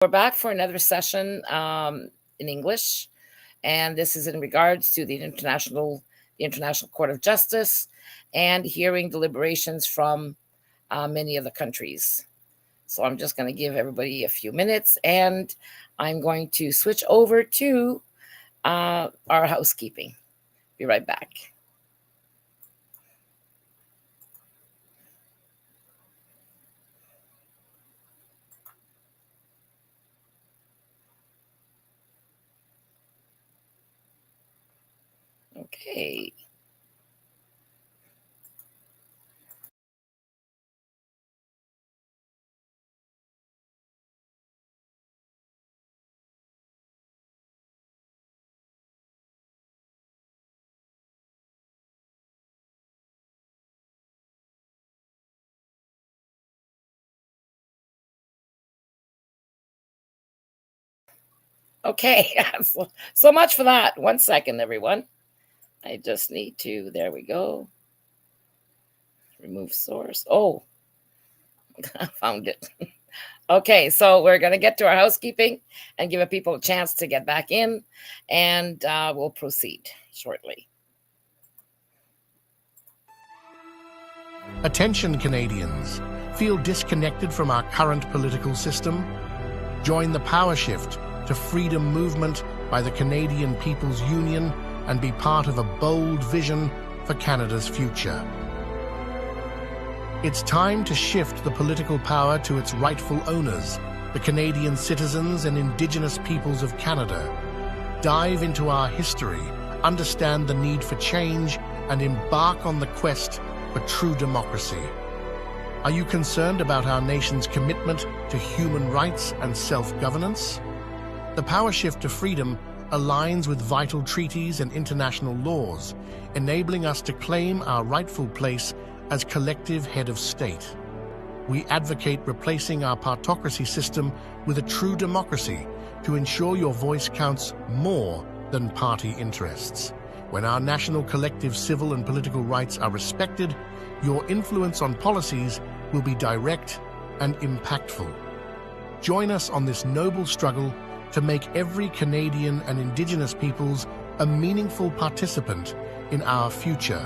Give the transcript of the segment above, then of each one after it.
We're back for another session in English, and this is in regards to the International Court of Justice and hearing deliberations from many of the countries. So I'm just going to give everybody a few minutes, and I'm going to switch over to our housekeeping. Be right back. Okay. Okay, so much for that. 1 second, everyone. I just need to, there we go. Remove source. Oh, I found it. Okay, so we're going to get to our housekeeping and give people a chance to get back in, and we'll proceed shortly. Attention, Canadians. Feel disconnected from our current political system? Join the power shift to freedom movement by the Canadian People's Union and be part of a bold vision for Canada's future. It's time to shift the political power to its rightful owners, the Canadian citizens and Indigenous peoples of Canada. Dive into our history, understand the need for change, and embark on the quest for true democracy. Are you concerned about our nation's commitment to human rights and self-governance? The power shift to freedom aligns with vital treaties and international laws, enabling us to claim our rightful place as collective head of state. We advocate replacing our partocracy system with a true democracy to ensure your voice counts more than party interests. When our national collective civil and political rights are respected, your influence on policies will be direct and impactful. Join us on this noble struggle to make every Canadian and Indigenous peoples a meaningful participant in our future.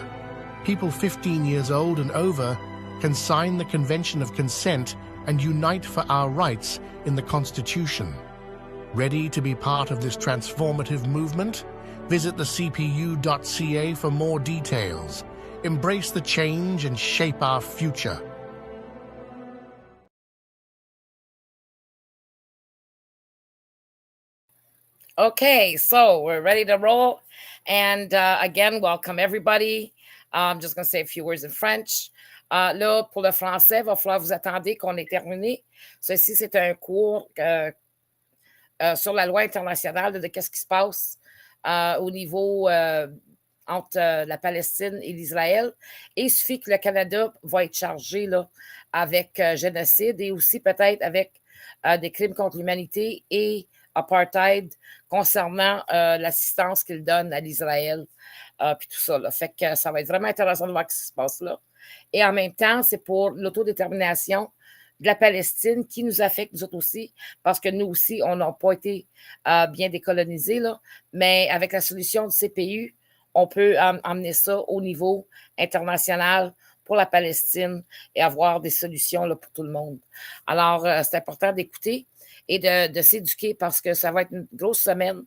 People 15 years old and over can sign the Convention of Consent and unite for our rights in the Constitution. Ready to be part of this transformative movement? Visit thecpu.ca for more details. Embrace the change and shape our future. Okay, so we're ready to roll. And again, welcome everybody. I'm just going to say a few words in French. Là, pour le français, il va falloir vous attendre qu'on ait terminé. Ceci, c'est un cours sur la loi internationale de qu'est-ce qui se passe au niveau entre la Palestine et l'Israël. Et il suffit que le Canada va être chargé là, avec génocide et aussi peut-être avec des crimes contre l'humanité et apartheid concernant l'assistance qu'il donne à l'Israël, puis tout ça. Là. Fait que ça va être vraiment intéressant de voir ce qui se passe là. Et en même temps, c'est pour l'autodétermination de la Palestine qui nous affecte, nous autres aussi, parce que nous aussi, on n'a pas été bien décolonisés, là, mais avec la solution du CPU, on peut emmener ça au niveau international pour la Palestine et avoir des solutions là, pour tout le monde. Alors, c'est important d'écouter et de s'éduquer parce que ça va être une grosse semaine.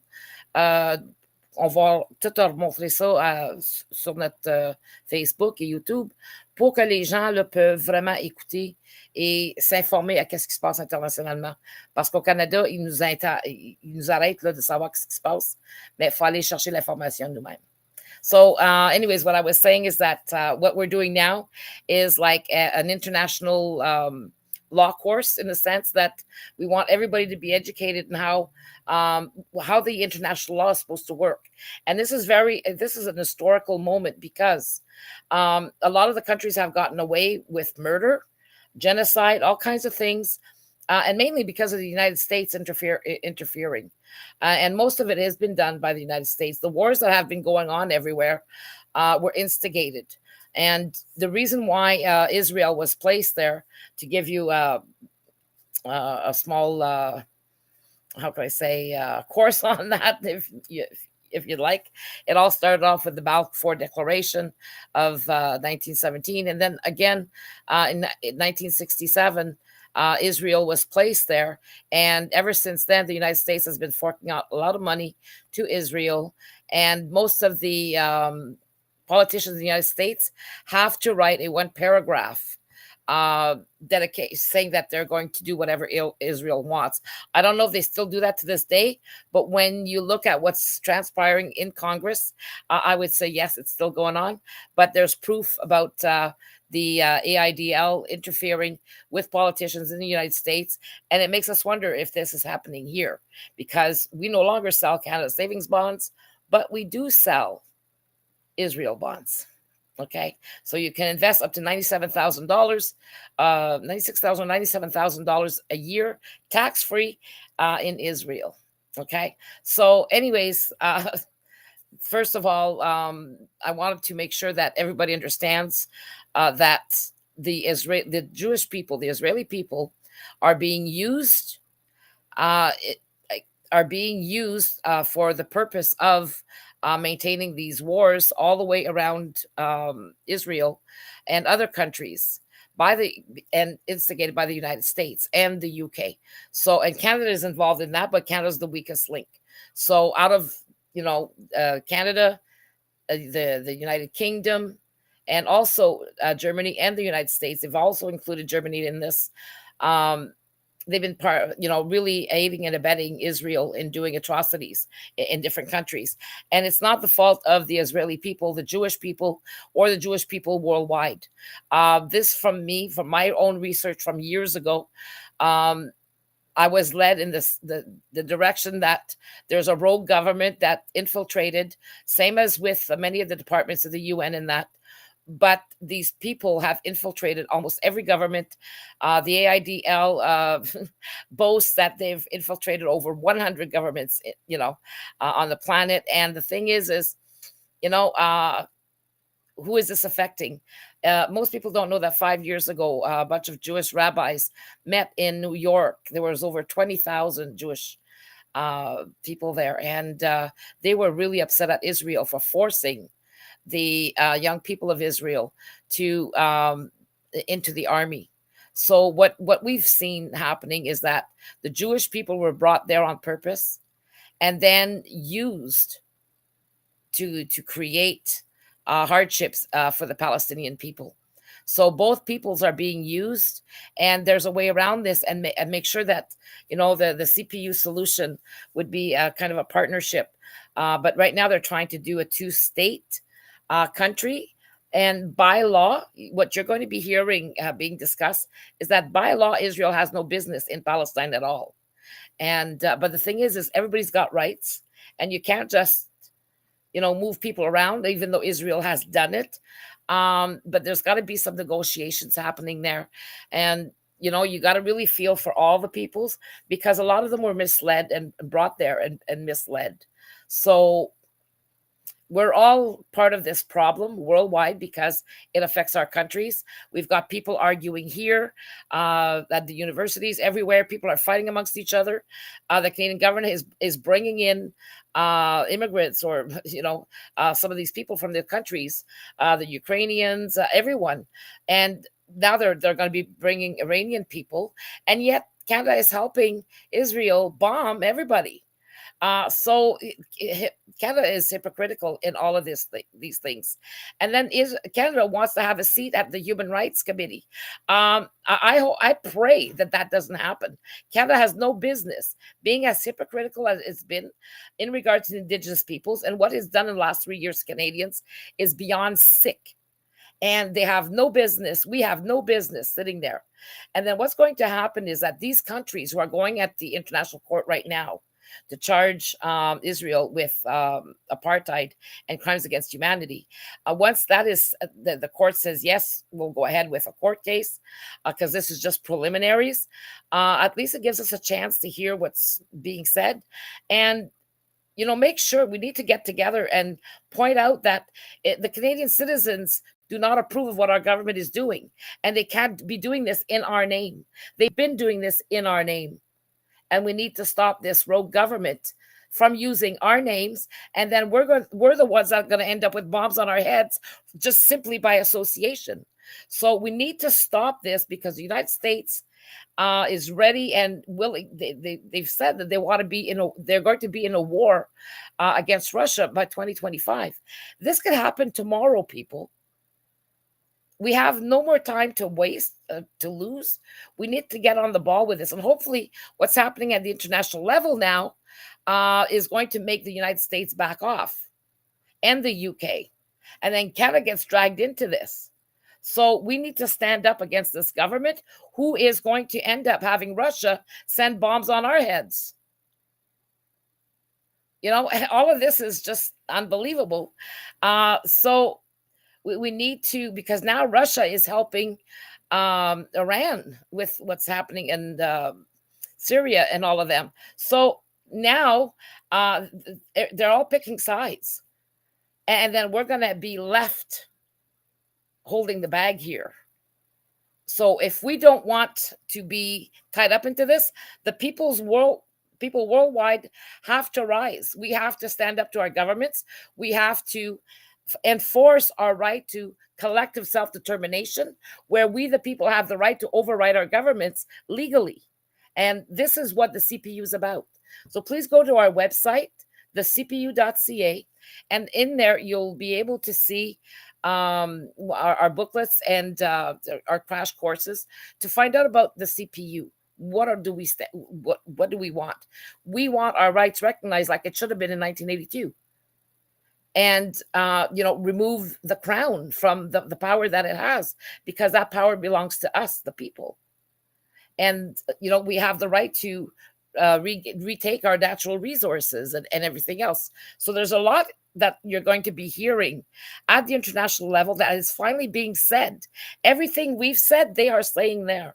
On va tout remontrer ça sur notre Facebook et YouTube pour que les gens là, peuvent vraiment écouter et s'informer à ce qui se passe internationalement. Parce qu'au Canada, ils nous arrêtent là, de savoir ce qui se passe, mais il faut aller chercher l'information nous-mêmes. So anyways, what I was saying is that what we're doing now is like an international law course in the sense that we want everybody to be educated in how the international law is supposed to work. And this is an historical moment because a lot of the countries have gotten away with murder, genocide, all kinds of things, and mainly because of the United States interfering. And most of it has been done by the United States. The wars that have been going on everywhere were instigated. And the reason why Israel was placed there, to give you a small how can I say, course on that, if you'd like. It all started off with the Balfour Declaration of 1917, and then again in 1967. Israel was placed there, and ever since then, the United States has been forking out a lot of money to Israel, and most of the politicians in the United States have to write a one paragraph dedicate saying that they're going to do whatever Israel wants. I don't know if they still do that to this day, but when you look at what's transpiring in Congress, I would say yes, it's still going on. But there's proof about the AIDL interfering with politicians in the United States, and it makes us wonder if this is happening here, because we no longer sell Canada savings bonds, but we do sell Israel bonds. Okay, so you can invest up to $97,000, $96,000, $97,000 a year, tax free, in Israel. Okay, so anyways, first of all, I wanted to make sure that everybody understands that the Jewish people, the Israeli people, are being used. It, are being used for the purpose of maintaining these wars all the way around Israel and other countries and instigated by the United States and the UK. So, and Canada is involved in that, but Canada's the weakest link. So, out of Canada, the United Kingdom, and also Germany and the United States, they've also included Germany in this. They've been really aiding and abetting Israel in doing atrocities in different countries. And it's not the fault of the Israeli people, the Jewish people, or the Jewish people worldwide. This from my own research from years ago. I was led in the direction that there's a rogue government that infiltrated, same as with many of the departments of the UN in that. But these people have infiltrated almost every government. The AIDL boasts that they've infiltrated over 100 governments, on the planet. And the thing is, who is this affecting? Most people don't know that 5 years ago, a bunch of Jewish rabbis met in New York. There was over 20,000 Jewish people there. And they were really upset at Israel for forcing the young people of Israel to into the army. So what we've seen happening is that the Jewish people were brought there on purpose and then used to create hardships for the Palestinian people. So both peoples are being used, and there's a way around this, and make sure that the CPU solution would be kind of a partnership. But right now they're trying to do a two-state country, and by law, what you're going to be hearing being discussed is that by law, Israel has no business in Palestine at all. And but the thing is everybody's got rights, and you can't just move people around, even though Israel has done it. But there's got to be some negotiations happening there, and you got to really feel for all the peoples, because a lot of them were misled and brought there and misled. So we're all part of this problem worldwide because it affects our countries. We've got people arguing here at the universities, everywhere. People are fighting amongst each other. The Canadian government is bringing in immigrants, or some of these people from the countries, the Ukrainians, everyone, and now they're going to be bringing Iranian people, and yet Canada is helping Israel bomb everybody. So Canada is hypocritical in all of these things. And then Canada wants to have a seat at the Human Rights Committee. I pray that doesn't happen. Canada has no business being as hypocritical as it's been in regards to Indigenous peoples. And what is done in the last 3 years, Canadians, is beyond sick. And they have no business. We have no business sitting there. And then what's going to happen is that these countries who are going at the international court right now to charge Israel with apartheid and crimes against humanity. Once that is, the court says, yes, we'll go ahead with a court case, because this is just preliminaries. At least it gives us a chance to hear what's being said. And make sure we need to get together and point out that the Canadian citizens do not approve of what our government is doing. And they can't be doing this in our name. They've been doing this in our name. and we need to stop this rogue government from using our names, and then we're the ones that are going to end up with bombs on our heads just simply by association. So we need to stop this, because the United States is ready and willing. They've said that they want to be they're going to be in a war against Russia by 2025. This could happen tomorrow, people. We have no more time to waste, to lose. We need to get on the ball with this. And hopefully what's happening at the international level now is going to make the United States back off, and the UK. And then Canada gets dragged into this. So we need to stand up against this government, who is going to end up having Russia send bombs on our heads. All of this is just unbelievable. So we need to, because now Russia is helping Iran with what's happening in Syria and all of them. So now they're all picking sides. And then we're going to be left holding the bag here. So if we don't want to be tied up into this, the people worldwide have to rise. We have to stand up to our governments. We have to enforce our right to collective self-determination, where we, the people, have the right to override our governments legally. And this is what the CPU is about. So please go to our website, thecpu.ca, and in there you'll be able to see our booklets and our crash courses to find out about the CPU. What do we want? We want our rights recognized like it should have been in 1982. And, remove the crown from the power that it has, because that power belongs to us, the people. And, we have the right to retake our natural resources and everything else. So there's a lot that you're going to be hearing at the international level that is finally being said. Everything we've said, they are saying there.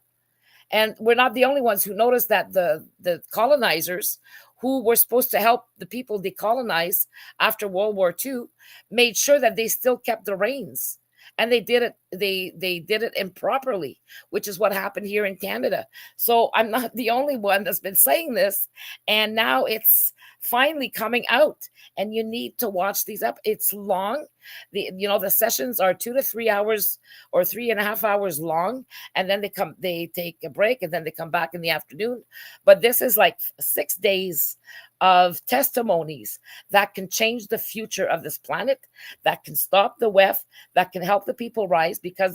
And we're not the only ones who noticed that the colonizers, who were supposed to help the people decolonize after World War II, made sure that they still kept the reins. And they did it. They did it improperly, which is what happened here in Canada. So I'm not the only one that's been saying this, and now it's finally coming out. And you need to watch these up. It's long. The sessions are 2 to 3 hours or 3.5 hours long, and then they take a break, and then they come back in the afternoon. But this is like 6 days of testimonies that can change the future of this planet, that can stop the WEF, that can help the people rise, because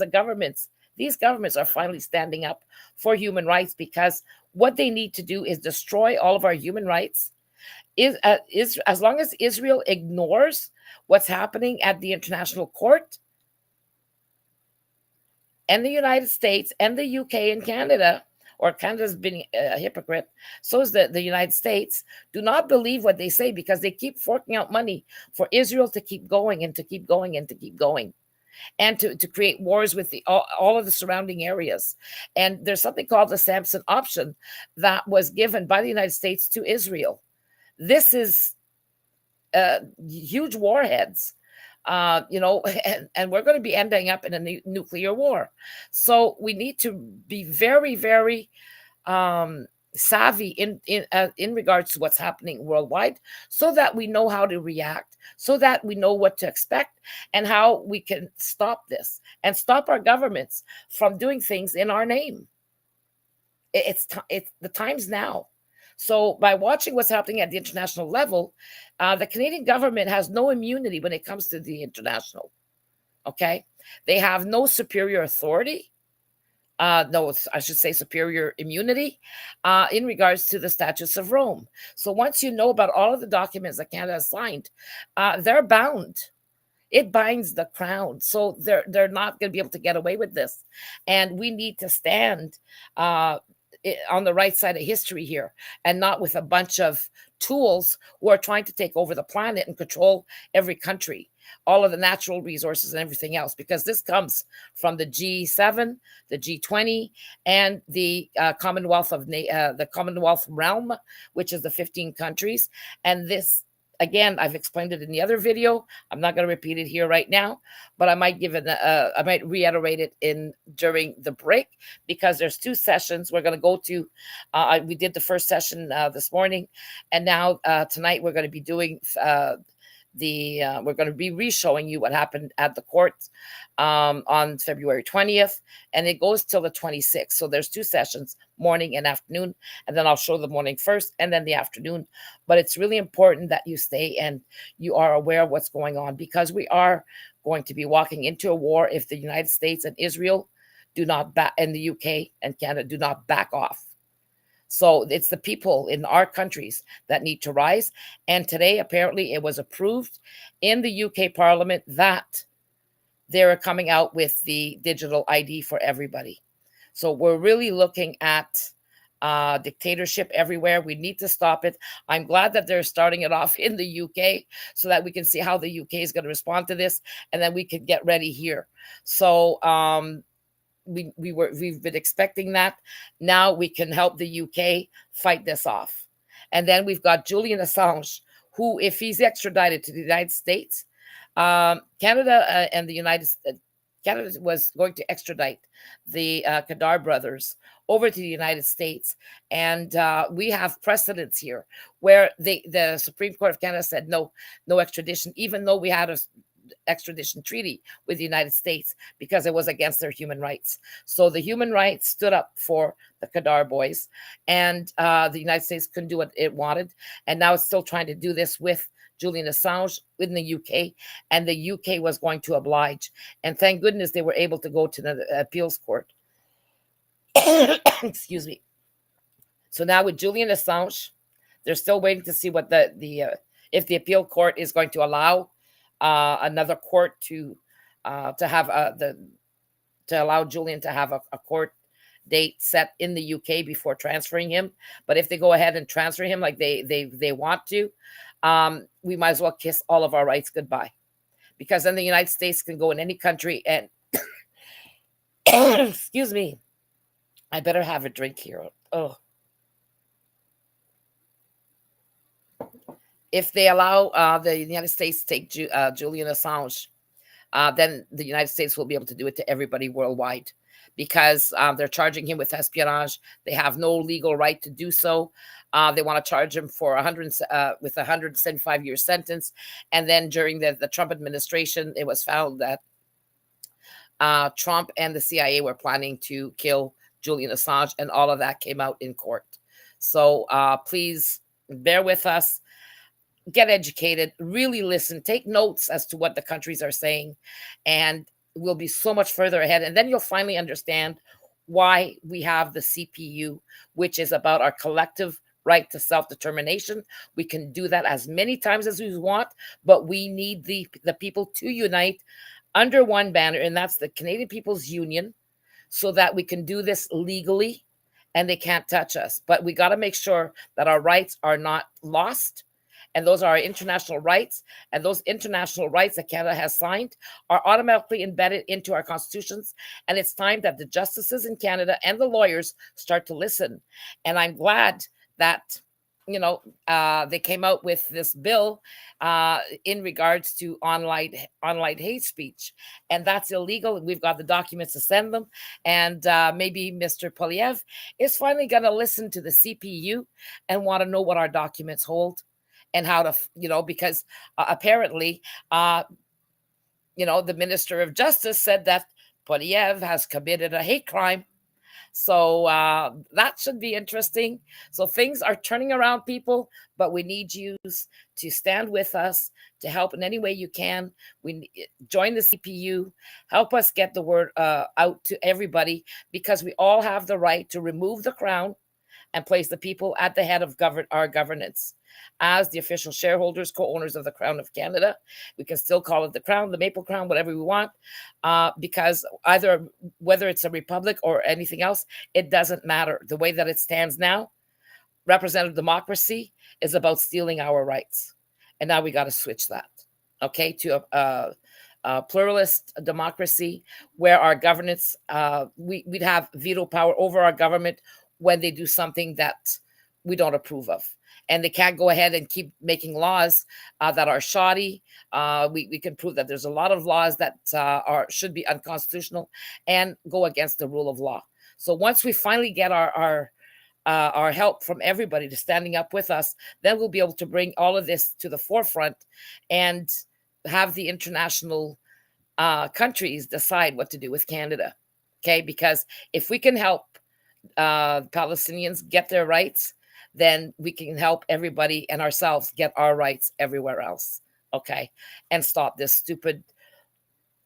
these governments are finally standing up for human rights, because what they need to do is destroy all of our human rights. Is as long as Israel ignores what's happening at the international court, and the United States and the UK and Canada, or Canada's been a hypocrite, so is the United States, do not believe what they say, because they keep forking out money for Israel to keep going and to keep going and to keep going, and to create wars with all of the surrounding areas. And there's something called the Samson option that was given by the United States to Israel. This is huge warheads, and we're going to be ending up in a nuclear war. So we need to be very, very savvy in regards to what's happening worldwide, so that we know how to react, so that we know what to expect, and how we can stop this and stop our governments from doing things in our name. It's the time's now. So by watching what's happening at the international level, the Canadian government has no immunity when it comes to the international. Okay? They have no superior authority. No, I should say superior immunity in regards to the Statutes of Rome. So once you know about all of the documents that Canada has signed, they're bound. It binds the crown. So they're not going to be able to get away with this. And we need to stand on the right side of history here, and not with a bunch of tools who are trying to take over the planet and control every country, all of the natural resources and everything else, because this comes from the G7, the G20, and the Commonwealth realm, which is the 15 countries. And this again, I've explained it in the other video. I'm not going to repeat it here right now, but I might give it. I might reiterate it in during the break, because there's 2 sessions we're going to go to. We did the first session this morning, and now tonight we're going to be doing we're going to be re-showing you what happened at the court on February 20th, and it goes till the 26th. So there's 2 sessions, morning and afternoon, and then I'll show the morning first and then the afternoon. But it's really important that you stay and you are aware of what's going on, because we are going to be walking into a war if the United States and Israel do not and the UK and Canada do not back off. So it's the people in our countries that need to rise. And today, apparently, it was approved in the UK Parliament that they're coming out with the digital ID for everybody. So we're really looking at dictatorship everywhere. We need to stop it. I'm glad that they're starting it off in the UK so that we can see how the UK is going to respond to this, and then we can get ready here. So we've been expecting that. Now we can help the UK fight this off. And then we've got Julian Assange, who, if he's extradited to the United States, Canada and the United States, Canada was going to extradite the Kadar brothers over to the United States. And we have precedents here where the Supreme Court of Canada said no extradition, even though we had a extradition treaty with the United States, because it was against their human rights. So the human rights stood up for the Kadar boys, and the United States couldn't do what it wanted. And now it's still trying to do this with Julian Assange in the UK, and the UK was going to oblige. And thank goodness they were able to go to the appeals court. Excuse me. So now with Julian Assange, they're still waiting to see what if the appeal court is going to allow another court to have to allow Julian to have a court date set in the UK before transferring him. But if they go ahead and transfer him like they want to, we might as well kiss all of our rights goodbye, because then the United States can go in any country and excuse me, I better have a drink here. Oh. If they allow the United States to take Julian Assange, then the United States will be able to do it to everybody worldwide, because they're charging him with espionage. They have no legal right to do so. They want to charge him for with a 175-year sentence. And then during the Trump administration, it was found that Trump and the CIA were planning to kill Julian Assange, and all of that came out in court. So please bear with us. Get educated, really listen, take notes as to what the countries are saying, and we'll be so much further ahead. And then you'll finally understand why we have the CPU, which is about our collective right to self-determination. We can do that as many times as we want, but we need the people to unite under one banner, and that's the Canadian People's Union, so that we can do this legally and they can't touch us. But we got to make sure that our rights are not lost. And those are our international rights. And those international rights that Canada has signed are automatically embedded into our constitutions. And it's time that the justices in Canada and the lawyers start to listen. And I'm glad that, they came out with this bill in regards to online hate speech. And that's illegal. We've got the documents to send them. And maybe Mr. Polyev is finally going to listen to the CPU and want to know what our documents hold. And how to, because apparently, the Minister of Justice said that Polyev has committed a hate crime. So that should be interesting. So things are turning around, people, but we need you to stand with us, to help in any way you can. We join the CPU, help us get the word out to everybody, because we all have the right to remove the crown and place the people at the head of our governance as the official shareholders, co-owners of the Crown of Canada. We can still call it the Crown, the Maple Crown, whatever we want, because whether it's a republic or anything else, it doesn't matter. The way that it stands now, representative democracy is about stealing our rights. And now we got to switch that, okay, to a pluralist democracy where our governance, we'd have veto power over our government when they do something that we don't approve of. and they can't go ahead and keep making laws that are shoddy. We can prove that there's a lot of laws that should be unconstitutional and go against the rule of law. So once we finally get our help from everybody to standing up with us, then we'll be able to bring all of this to the forefront and have the international countries decide what to do with Canada. Okay, because if we can help Palestinians get their rights, then we can help everybody and ourselves get our rights everywhere else. Okay, and stop this stupid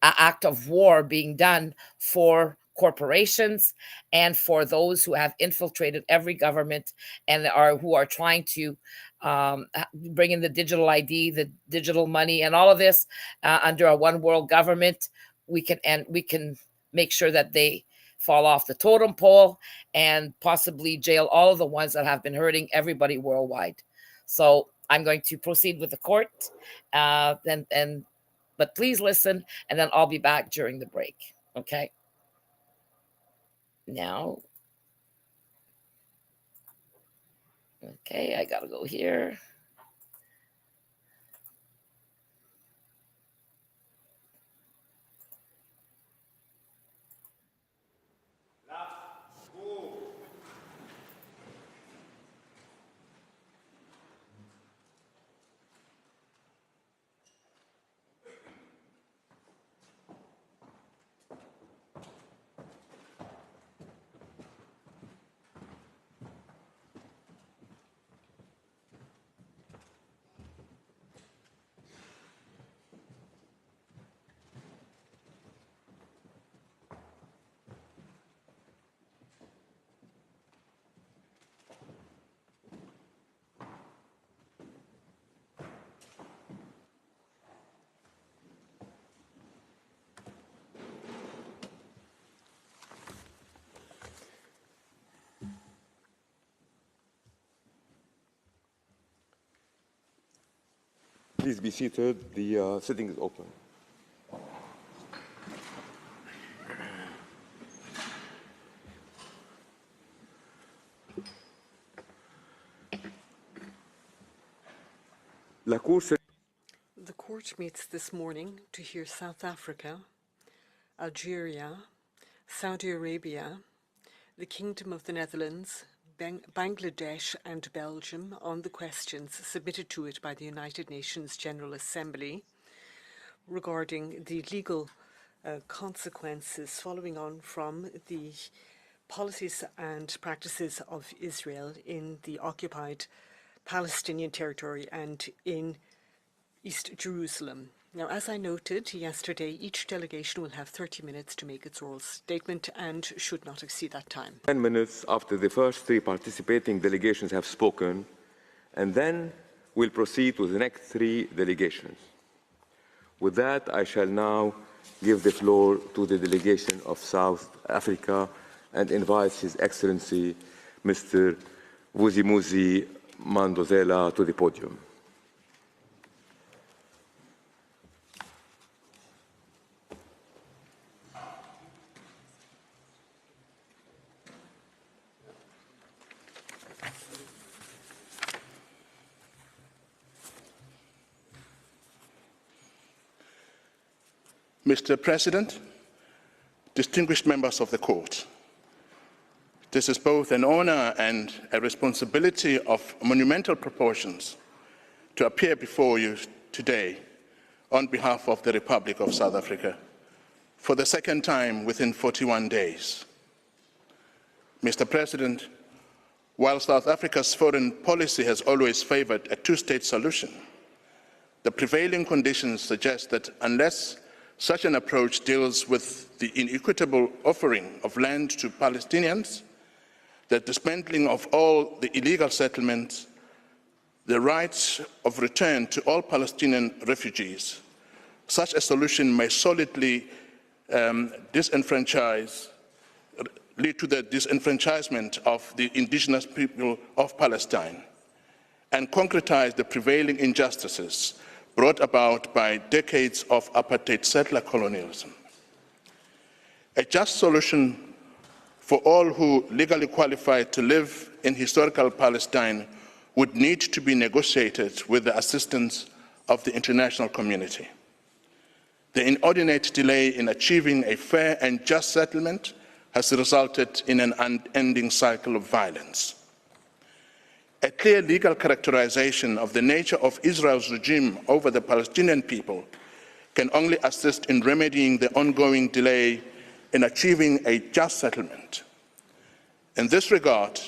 act of war being done for corporations and for those who have infiltrated every government and who are trying to bring in the digital ID, the digital money, and all of this under a one world government. We can make sure that they fall off the totem pole and possibly jail all of the ones that have been hurting everybody worldwide. So I'm going to proceed with the court, but please listen, and then I'll be back during the break. Okay. Now, okay, I gotta go here. Please be seated. The sitting is open. The court meets this morning to hear South Africa, Algeria, Saudi Arabia, the Kingdom of the Netherlands, Bangladesh and Belgium on the questions submitted to it by the United Nations General Assembly regarding the legal consequences following on from the policies and practices of Israel in the occupied Palestinian Territory and in East Jerusalem. Now, as I noted yesterday, each delegation will have 30 minutes to make its oral statement and should not exceed that time. 10 minutes after the first three participating delegations have spoken, and then we'll proceed with the next three delegations. With that, I shall now give the floor to the delegation of South Africa and invite His Excellency Mr. Vusimuzi Mandozela to the podium. Mr. President, distinguished members of the court, this is both an honor and a responsibility of monumental proportions to appear before you today on behalf of the Republic of South Africa for the second time within 41 days. Mr. President, while South Africa's foreign policy has always favored a two-state solution, the prevailing conditions suggest that unless such an approach deals with the inequitable offering of land to Palestinians, the dismantling of all the illegal settlements, the rights of return to all Palestinian refugees, such a solution may solidly lead to the disenfranchisement of the indigenous people of Palestine and concretize the prevailing injustices brought about by decades of apartheid settler colonialism. A just solution for all who legally qualify to live in historical Palestine would need to be negotiated with the assistance of the international community. The inordinate delay in achieving a fair and just settlement has resulted in an unending cycle of violence. A clear legal characterization of the nature of Israel's regime over the Palestinian people can only assist in remedying the ongoing delay in achieving a just settlement. In this regard,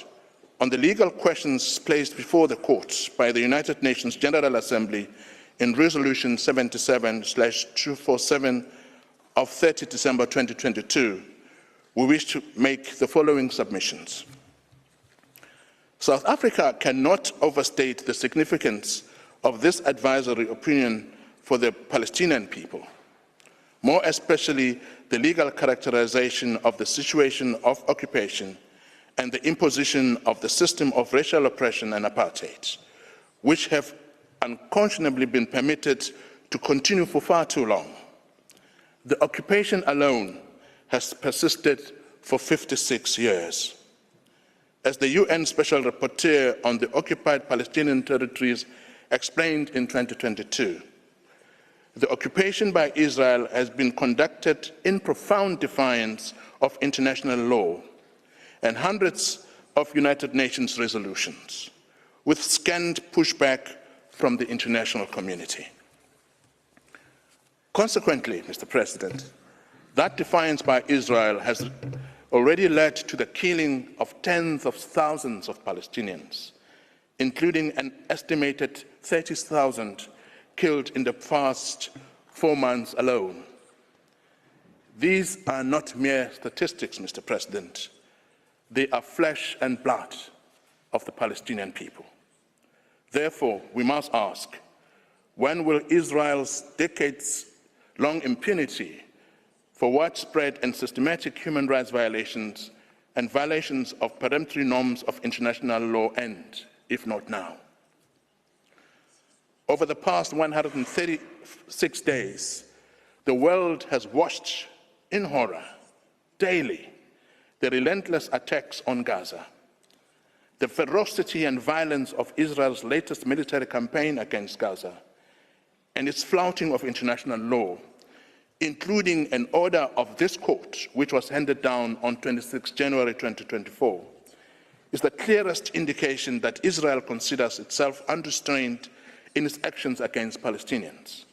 on the legal questions placed before the courts by the United Nations General Assembly in Resolution 77/247 of 30 December 2022, we wish to make the following submissions. South Africa cannot overstate the significance of this advisory opinion for the Palestinian people, more especially the legal characterization of the situation of occupation and the imposition of the system of racial oppression and apartheid, which have unconscionably been permitted to continue for far too long. The occupation alone has persisted for 56 years. As the UN Special Rapporteur on the Occupied Palestinian Territories explained in 2022, the occupation by Israel has been conducted in profound defiance of international law and hundreds of United Nations resolutions, with scant pushback from the international community. Consequently, Mr. President, that defiance by Israel has already led to the killing of tens of thousands of Palestinians, including an estimated 30,000 killed in the past 4 months alone. These are not mere statistics, Mr. President. They are flesh and blood of the Palestinian people. Therefore, we must ask, when will Israel's decades-long impunity for widespread and systematic human rights violations and violations of peremptory norms of international law end, if not now? Over the past 136 days, the world has watched in horror, daily, the relentless attacks on Gaza, the ferocity and violence of Israel's latest military campaign against Gaza, and its flouting of international law, including an order of this court, which was handed down on 26 January 2024, is the clearest indication that Israel considers itself unrestrained in its actions against Palestinians.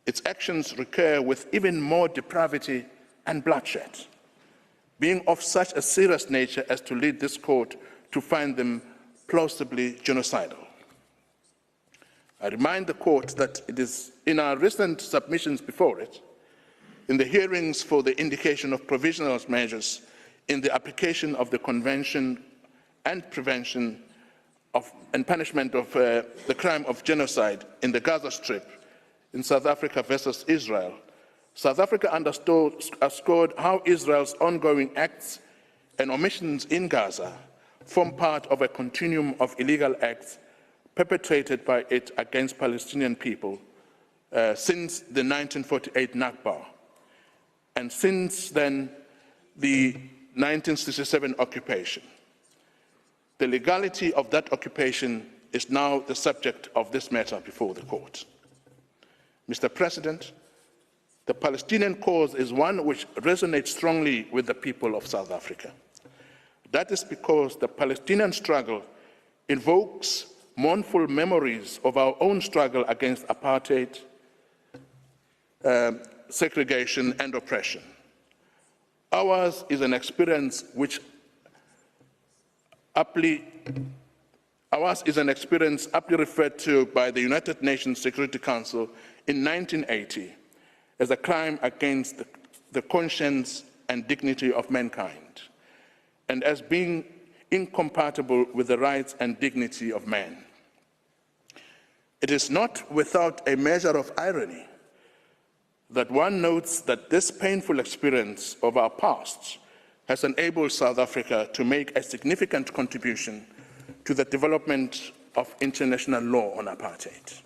Its actions recur with even more depravity and bloodshed, being of such a serious nature as to lead this court to find them plausibly genocidal. I remind the court that it is in our recent submissions before it, in the hearings for the indication of provisional measures in the application of the Convention and Prevention of and Punishment of the Crime of Genocide in the Gaza Strip in South Africa versus Israel, South Africa underscored how Israel's ongoing acts and omissions in Gaza form part of a continuum of illegal acts perpetrated by it against Palestinian people since the 1948 Nakba, and since then, the 1967 occupation. The legality of that occupation is now the subject of this matter before the court. Mr. President, the Palestinian cause is one which resonates strongly with the people of South Africa. That is because the Palestinian struggle invokes mournful memories of our own struggle against apartheid, segregation, and oppression. Ours is an experience aptly referred to by the United Nations Security Council in 1980 as a crime against the conscience and dignity of mankind, and as being incompatible with the rights and dignity of man. It is not without a measure of irony that one notes that this painful experience of our past has enabled South Africa to make a significant contribution to the development of international law on apartheid.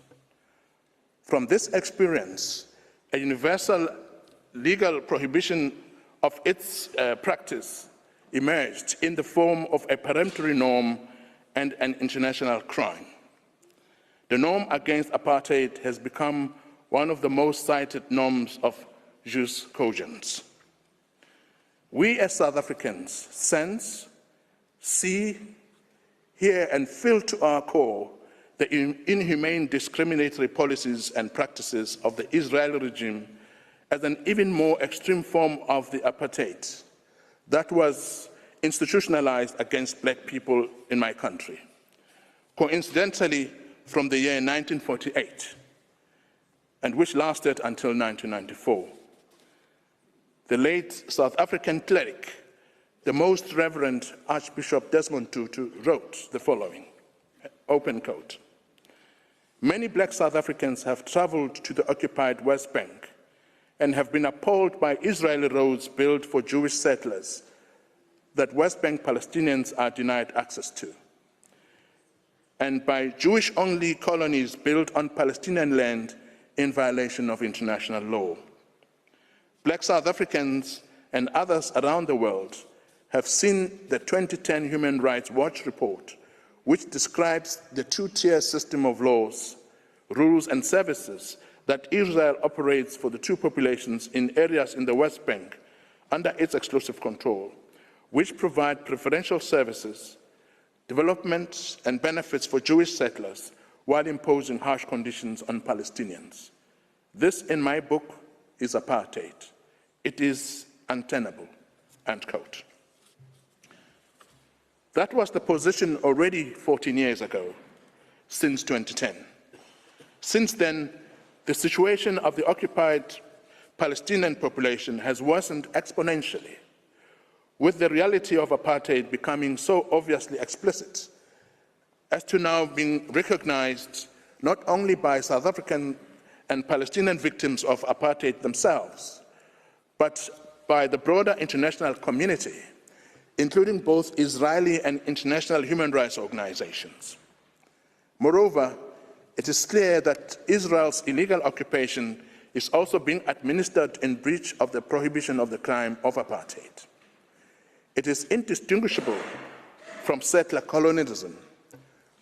From this experience, a universal legal prohibition of its practice emerged in the form of a peremptory norm and an international crime. The norm against apartheid has become one of the most cited norms of jurisprudence. We as South Africans sense, see, hear, and feel to our core the inhumane discriminatory policies and practices of the Israeli regime as an even more extreme form of the apartheid that was institutionalized against black people in my country. Coincidentally, from the year 1948, and which lasted until 1994. The late South African cleric, the Most Reverend Archbishop Desmond Tutu, wrote the following, open quote, "Many black South Africans have traveled to the occupied West Bank and have been appalled by Israeli roads built for Jewish settlers that West Bank Palestinians are denied access to, and by Jewish-only colonies built on Palestinian land in violation of international law. Black South Africans and others around the world have seen the 2010 Human Rights Watch report, which describes the two-tier system of laws, rules, and services that Israel operates for the two populations in areas in the West Bank under its exclusive control, which provide preferential services, development, and benefits for Jewish settlers while imposing harsh conditions on Palestinians. This, in my book, is apartheid. It is untenable," end quote. That was the position already 14 years ago, since 2010. Since then, the situation of the occupied Palestinian population has worsened exponentially, with the reality of apartheid becoming so obviously explicit as to now being recognized not only by South African and Palestinian victims of apartheid themselves, but by the broader international community, including both Israeli and international human rights organizations. Moreover, it is clear that Israel's illegal occupation is also being administered in breach of the prohibition of the crime of apartheid. It is indistinguishable from settler colonialism,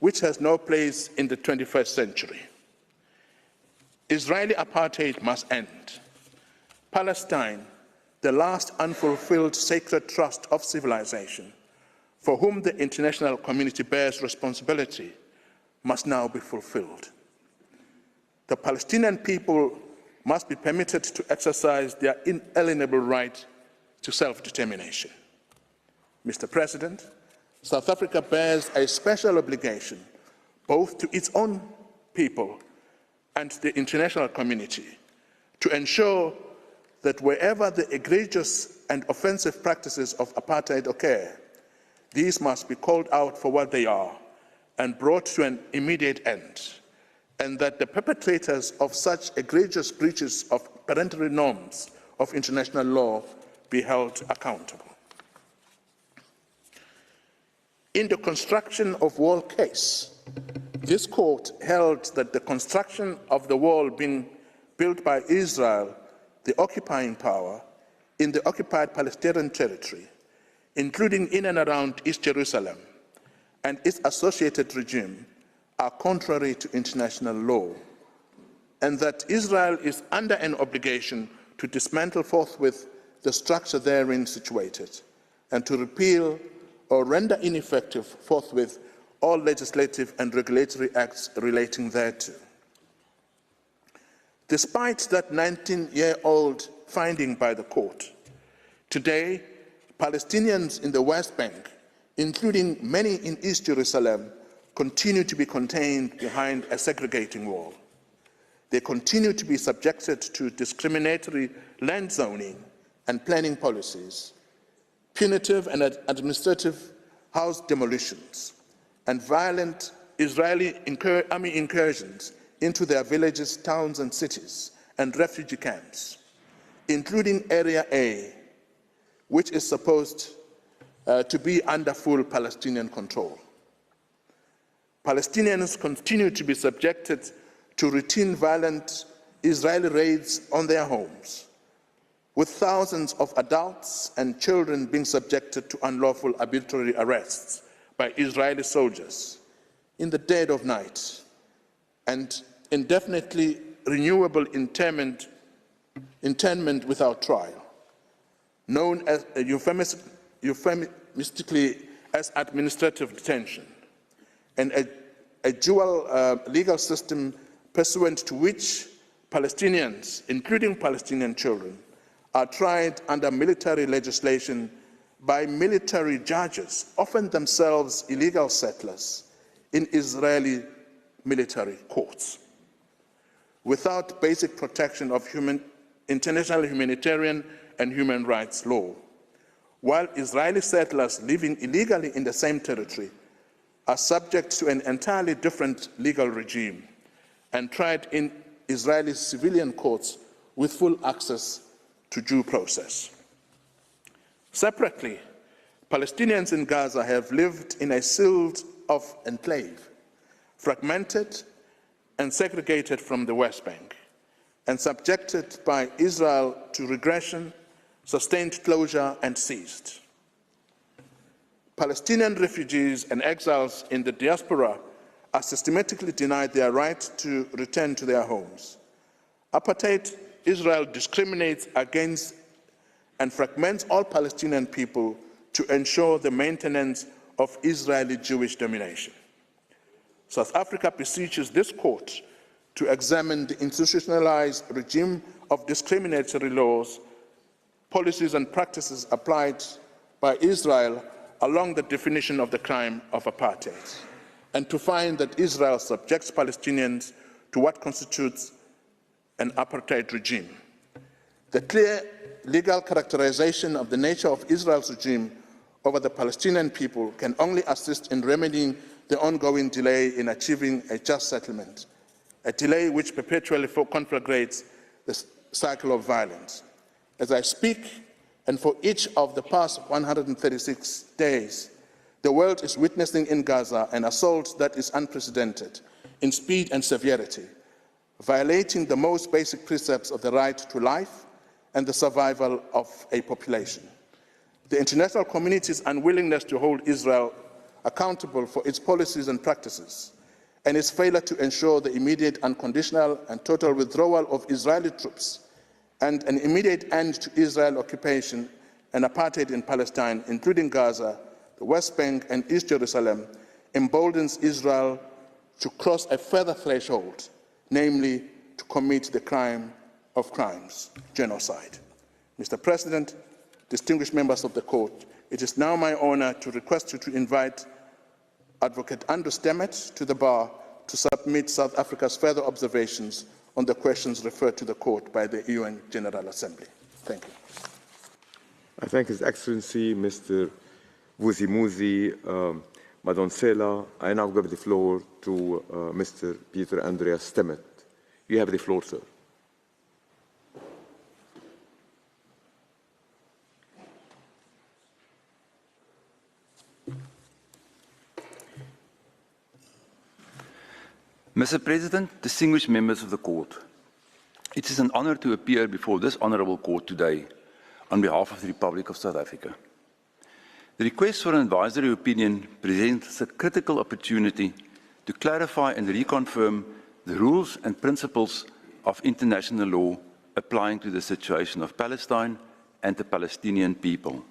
which has no place in the 21st century. Israeli apartheid must end. Palestine, the last unfulfilled sacred trust of civilization, for whom the international community bears responsibility, must now be fulfilled. The Palestinian people must be permitted to exercise their inalienable right to self-determination. Mr. President, South Africa bears a special obligation both to its own people and the international community to ensure that wherever the egregious and offensive practices of apartheid occur, these must be called out for what they are and brought to an immediate end, and that the perpetrators of such egregious breaches of parental norms of international law be held accountable. In the construction of wall case, this court held that the construction of the wall being built by Israel, the occupying power, in the occupied Palestinian territory, including in and around East Jerusalem, and its associated regime, are contrary to international law, and that Israel is under an obligation to dismantle forthwith the structure therein situated, and to repeal or render ineffective forthwith all legislative and regulatory acts relating thereto. Despite that 19-year-old finding by the court, today, Palestinians in the West Bank, including many in East Jerusalem, continue to be contained behind a segregating wall. They continue to be subjected to discriminatory land zoning and planning policies, punitive and administrative house demolitions, and violent Israeli army incursions into their villages, towns, and cities, and refugee camps, including Area A, which is supposed to be under full Palestinian control. Palestinians continue to be subjected to routine violent Israeli raids on their homes, with thousands of adults and children being subjected to unlawful arbitrary arrests by Israeli soldiers in the dead of night, and indefinitely renewable internment without trial, known as euphemistically as administrative detention, and a dual legal system pursuant to which Palestinians, including Palestinian children, are tried under military legislation by military judges, often themselves illegal settlers, in Israeli military courts, without basic protection of international humanitarian and human rights law, while Israeli settlers living illegally in the same territory are subject to an entirely different legal regime and tried in Israeli civilian courts with full access to due process. Separately, Palestinians in Gaza have lived in a sealed-off enclave, fragmented and segregated from the West Bank, and subjected by Israel to regression, sustained closure, and seized. Palestinian refugees and exiles in the diaspora are systematically denied their right to return to their homes. Apartheid Israel discriminates against and fragments all Palestinian people to ensure the maintenance of Israeli Jewish domination. South Africa beseeches this court to examine the institutionalized regime of discriminatory laws, policies, and practices applied by Israel along the definition of the crime of apartheid, and to find that Israel subjects Palestinians to what constitutes an apartheid regime. The clear legal characterization of the nature of Israel's regime over the Palestinian people can only assist in remedying the ongoing delay in achieving a just settlement, a delay which perpetually conflagrates the cycle of violence. As I speak, and for each of the past 136 days, the world is witnessing in Gaza an assault that is unprecedented in speed and severity, violating the most basic precepts of the right to life and the survival of a population. The international community's unwillingness to hold Israel accountable for its policies and practices, and its failure to ensure the immediate, unconditional, and total withdrawal of Israeli troops, and an immediate end to Israel occupation and apartheid in Palestine, including Gaza, the West Bank, and East Jerusalem, emboldens Israel to cross a further threshold, namely to commit the crime of crimes, genocide. Mr. President, distinguished members of the court, it is now my honor to request you to invite Advocate Andrew Stemmet to the bar to submit South Africa's further observations on the questions referred to the court by the UN General Assembly. Thank you. I thank His Excellency, Mr. Vuzimuzi Madonsela. I now give the floor to Mr. Peter Andreas Stemmet. You have the floor, sir. Mr. President, distinguished members of the court, it is an honor to appear before this honorable court today on behalf of the Republic of South Africa. The request for an advisory opinion presents a critical opportunity to clarify and reconfirm the rules and principles of international law applying to the situation of Palestine and the Palestinian people.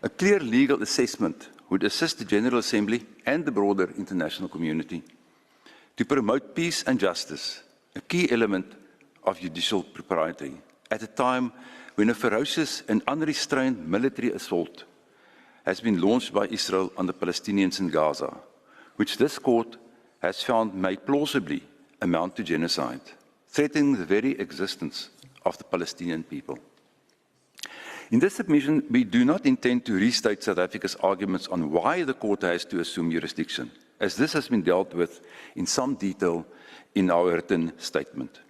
A clear legal assessment would assist the General Assembly and the broader international community to promote peace and justice, a key element of judicial propriety, at a time when a ferocious and unrestrained military assault has been launched by Israel on the Palestinians in Gaza, which this court has found may plausibly amount to genocide, threatening the very existence of the Palestinian people. In this submission, we do not intend to restate South Africa's arguments on why the court has to assume jurisdiction, as this has been dealt with in some detail in our written statement.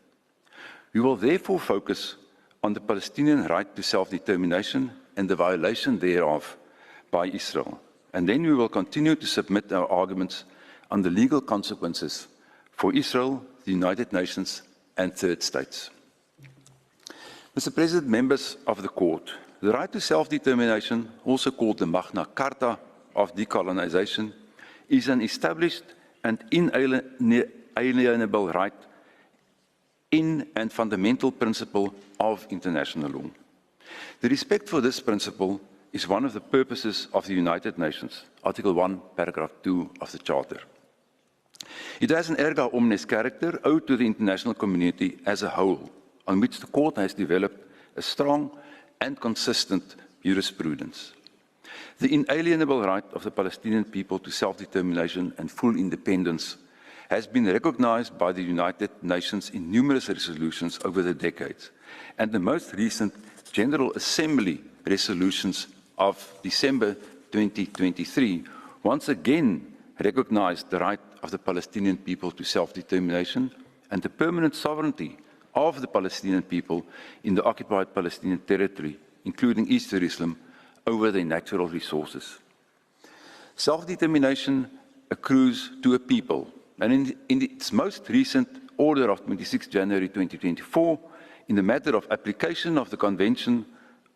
We will therefore focus on the Palestinian right to self-determination and the violation thereof by Israel, and then we will continue to submit our arguments on the legal consequences for Israel, the United Nations, and third states. Mr. President, members of the court, the right to self-determination, also called the Magna Carta of decolonization is an established and inalienable right in and fundamental principle of international law. The respect for this principle is one of the purposes of the United Nations, Article 1, Paragraph 2 of the Charter. It has an erga omnes character owed to the international community as a whole, on which the Court has developed a strong and consistent jurisprudence. The inalienable right of the Palestinian people to self-determination and full independence has been recognized by the United Nations in numerous resolutions over the decades, and the most recent General Assembly resolutions of December 2023 once again recognized the right of the Palestinian people to self-determination and the permanent sovereignty of the Palestinian people in the occupied Palestinian territory, including East Jerusalem, over their natural resources. Self-determination accrues to a people, and in its most recent order of 26 January 2024, in the matter of application of the Convention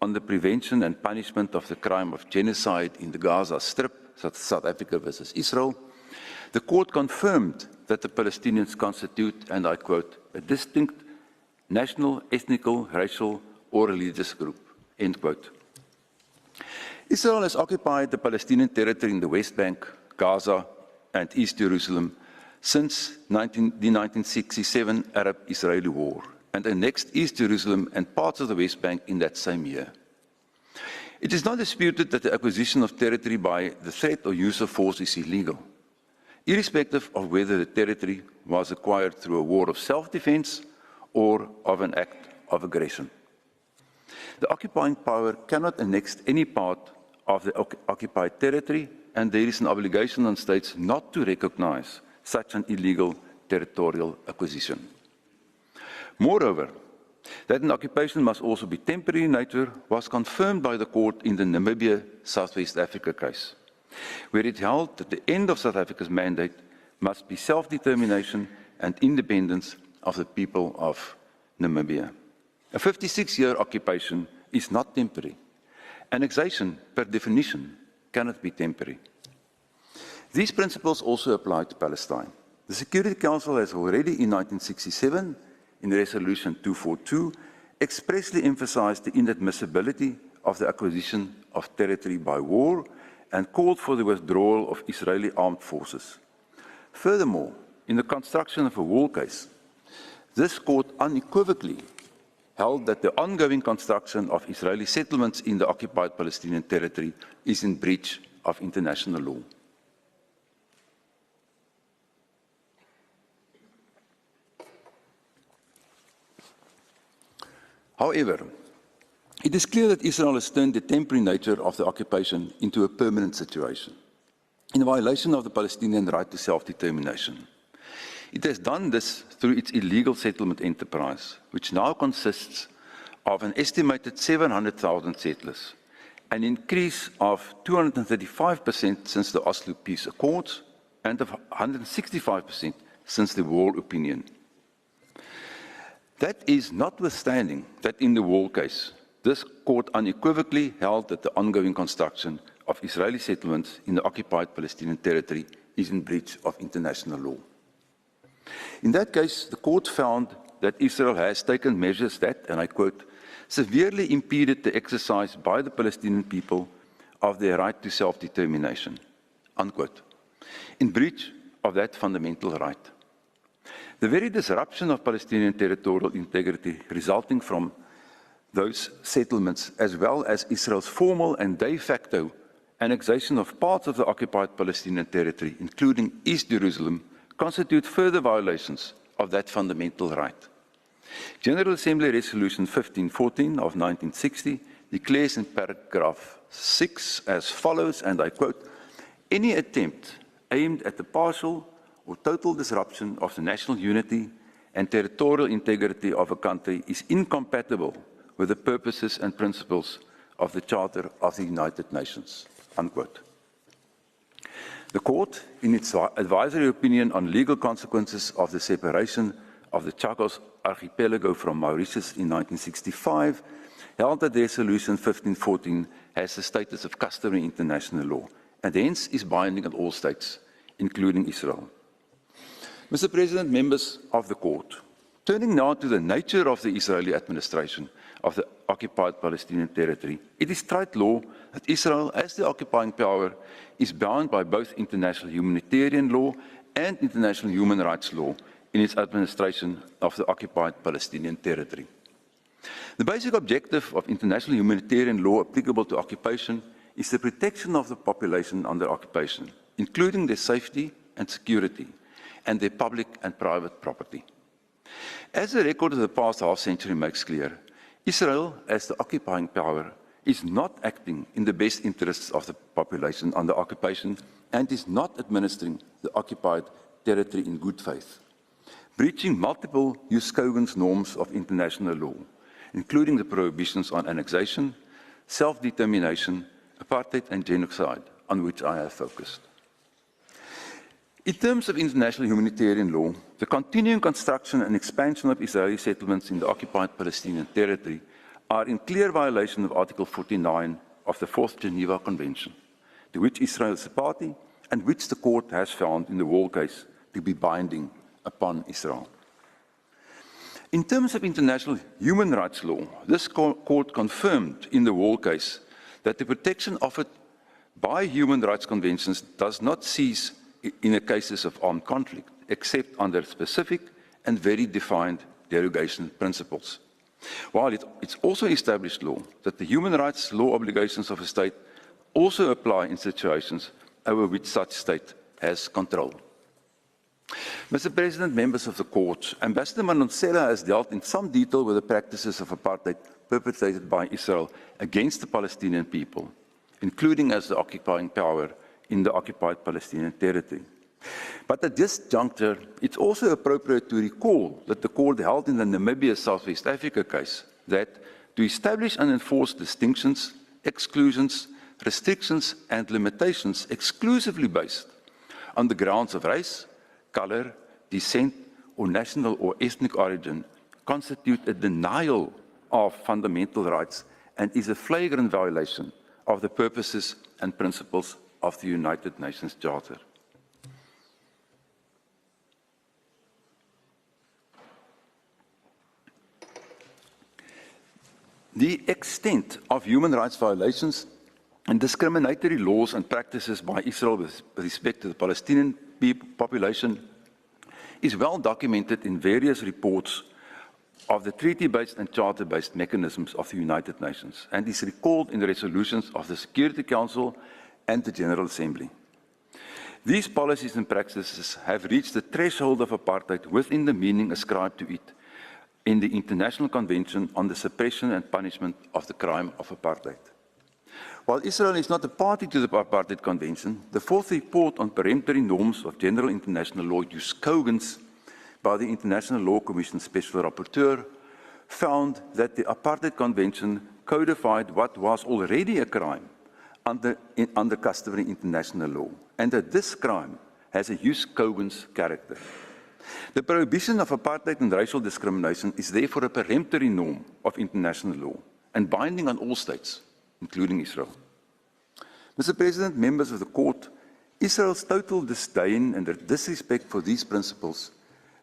on the Prevention and Punishment of the Crime of Genocide in the Gaza Strip, South Africa versus Israel, the Court confirmed that the Palestinians constitute, and I quote, a distinct national, ethnical, racial, or religious group, end quote. Israel has occupied the Palestinian territory in the West Bank, Gaza, and East Jerusalem since the 1967 Arab-Israeli War, and annexed East Jerusalem and parts of the West Bank in that same year. It is not disputed that the acquisition of territory by the threat or use of force is illegal, irrespective of whether the territory was acquired through a war of self-defense or of an act of aggression. The occupying power cannot annex any part of the occupied territory, and there is an obligation on states not to recognize such an illegal territorial acquisition. Moreover, that an occupation must also be temporary in nature was confirmed by the Court in the Namibia Southwest Africa case, where it held that the end of South Africa's mandate must be self-determination and independence of the people of Namibia. A 56-year occupation is not temporary. Annexation, per definition, cannot be temporary. These principles also apply to Palestine. The Security Council has already in 1967, in Resolution 242, expressly emphasized the inadmissibility of the acquisition of territory by war and called for the withdrawal of Israeli armed forces. Furthermore, in the construction of a wall case, this Court unequivocally held that the ongoing construction of Israeli settlements in the occupied Palestinian territory is in breach of international law. However, it is clear that Israel has turned the temporary nature of the occupation into a permanent situation, in violation of the Palestinian right to self-determination. It has done this through its illegal settlement enterprise, which now consists of an estimated 700,000 settlers, an increase of 235% since the Oslo Peace Accords, and of 165% since the Wall Opinion. That is notwithstanding that in the Wall case, this Court unequivocally held that the ongoing construction of Israeli settlements in the occupied Palestinian territory is in breach of international law. In that case, the Court found that Israel has taken measures that, and I quote, severely impeded the exercise by the Palestinian people of their right to self-determination, unquote, in breach of that fundamental right. The very disruption of Palestinian territorial integrity resulting from those settlements, as well as Israel's formal and de facto annexation of parts of the occupied Palestinian territory, including East Jerusalem, constitute further violations of that fundamental right. General Assembly Resolution 1514 of 1960 declares in paragraph 6 as follows, and I quote, any attempt aimed at the partial or total disruption of the national unity and territorial integrity of a country is incompatible with the purposes and principles of the Charter of the United Nations, unquote. The Court, in its advisory opinion on legal consequences of the separation of the Chagos archipelago from Mauritius in 1965, held that Resolution 1514 has the status of customary international law and hence is binding on all states, including Israel. Mr. President, members of the court, turning now to the nature of the Israeli administration of the occupied Palestinian territory, it is straight law that Israel, as the occupying power, is bound by both international humanitarian law and international human rights law in its administration of the occupied Palestinian territory. The basic objective of international humanitarian law applicable to occupation is the protection of the population under occupation, including their safety and security, and their public and private property. As the record of the past half-century makes clear, Israel, as the occupying power, is not acting in the best interests of the population under occupation and is not administering the occupied territory in good faith, breaching multiple jus cogens norms of international law, including the prohibitions on annexation, self-determination, apartheid and genocide, on which I have focused. In terms of international humanitarian law, the continuing construction and expansion of Israeli settlements in the occupied Palestinian territory are in clear violation of Article 49 of the Fourth Geneva Convention, to which Israel is a party and which the court has found in the Wall case to be binding upon Israel. In terms of international human rights law, this court confirmed in the Wall case that the protection offered by human rights conventions does not cease in the cases of armed conflict, except under specific and very defined derogation principles. While it's also established law that the human rights law obligations of a state also apply in situations over which such state has control. Mr. President, members of the court, Ambassador Manoncela has dealt in some detail with the practices of apartheid perpetrated by Israel against the Palestinian people, including as the occupying power in the occupied Palestinian territory. But at this juncture, it's also appropriate to recall that the court held in the Namibia Southwest Africa case that to establish and enforce distinctions, exclusions, restrictions and limitations exclusively based on the grounds of race, color, descent or national or ethnic origin constitute a denial of fundamental rights and is a flagrant violation of the purposes and principles of the United Nations Charter. The extent of human rights violations and discriminatory laws and practices by Israel with respect to the Palestinian population is well documented in various reports of the treaty-based and charter-based mechanisms of the United Nations and is recalled in the resolutions of the Security Council and the General Assembly. These policies and practices have reached the threshold of apartheid within the meaning ascribed to it in the International Convention on the Suppression and Punishment of the Crime of Apartheid. While Israel is not a party to the Apartheid Convention, the fourth report on peremptory norms of general international law, jus cogens, by the International Law Commission Special Rapporteur, found that the Apartheid Convention codified what was already a crime under customary international law, and that this crime has a jus cogens character. The prohibition of apartheid and racial discrimination is therefore a peremptory norm of international law and binding on all states, including Israel. Mr. President, members of the court, Israel's total disdain and disrespect for these principles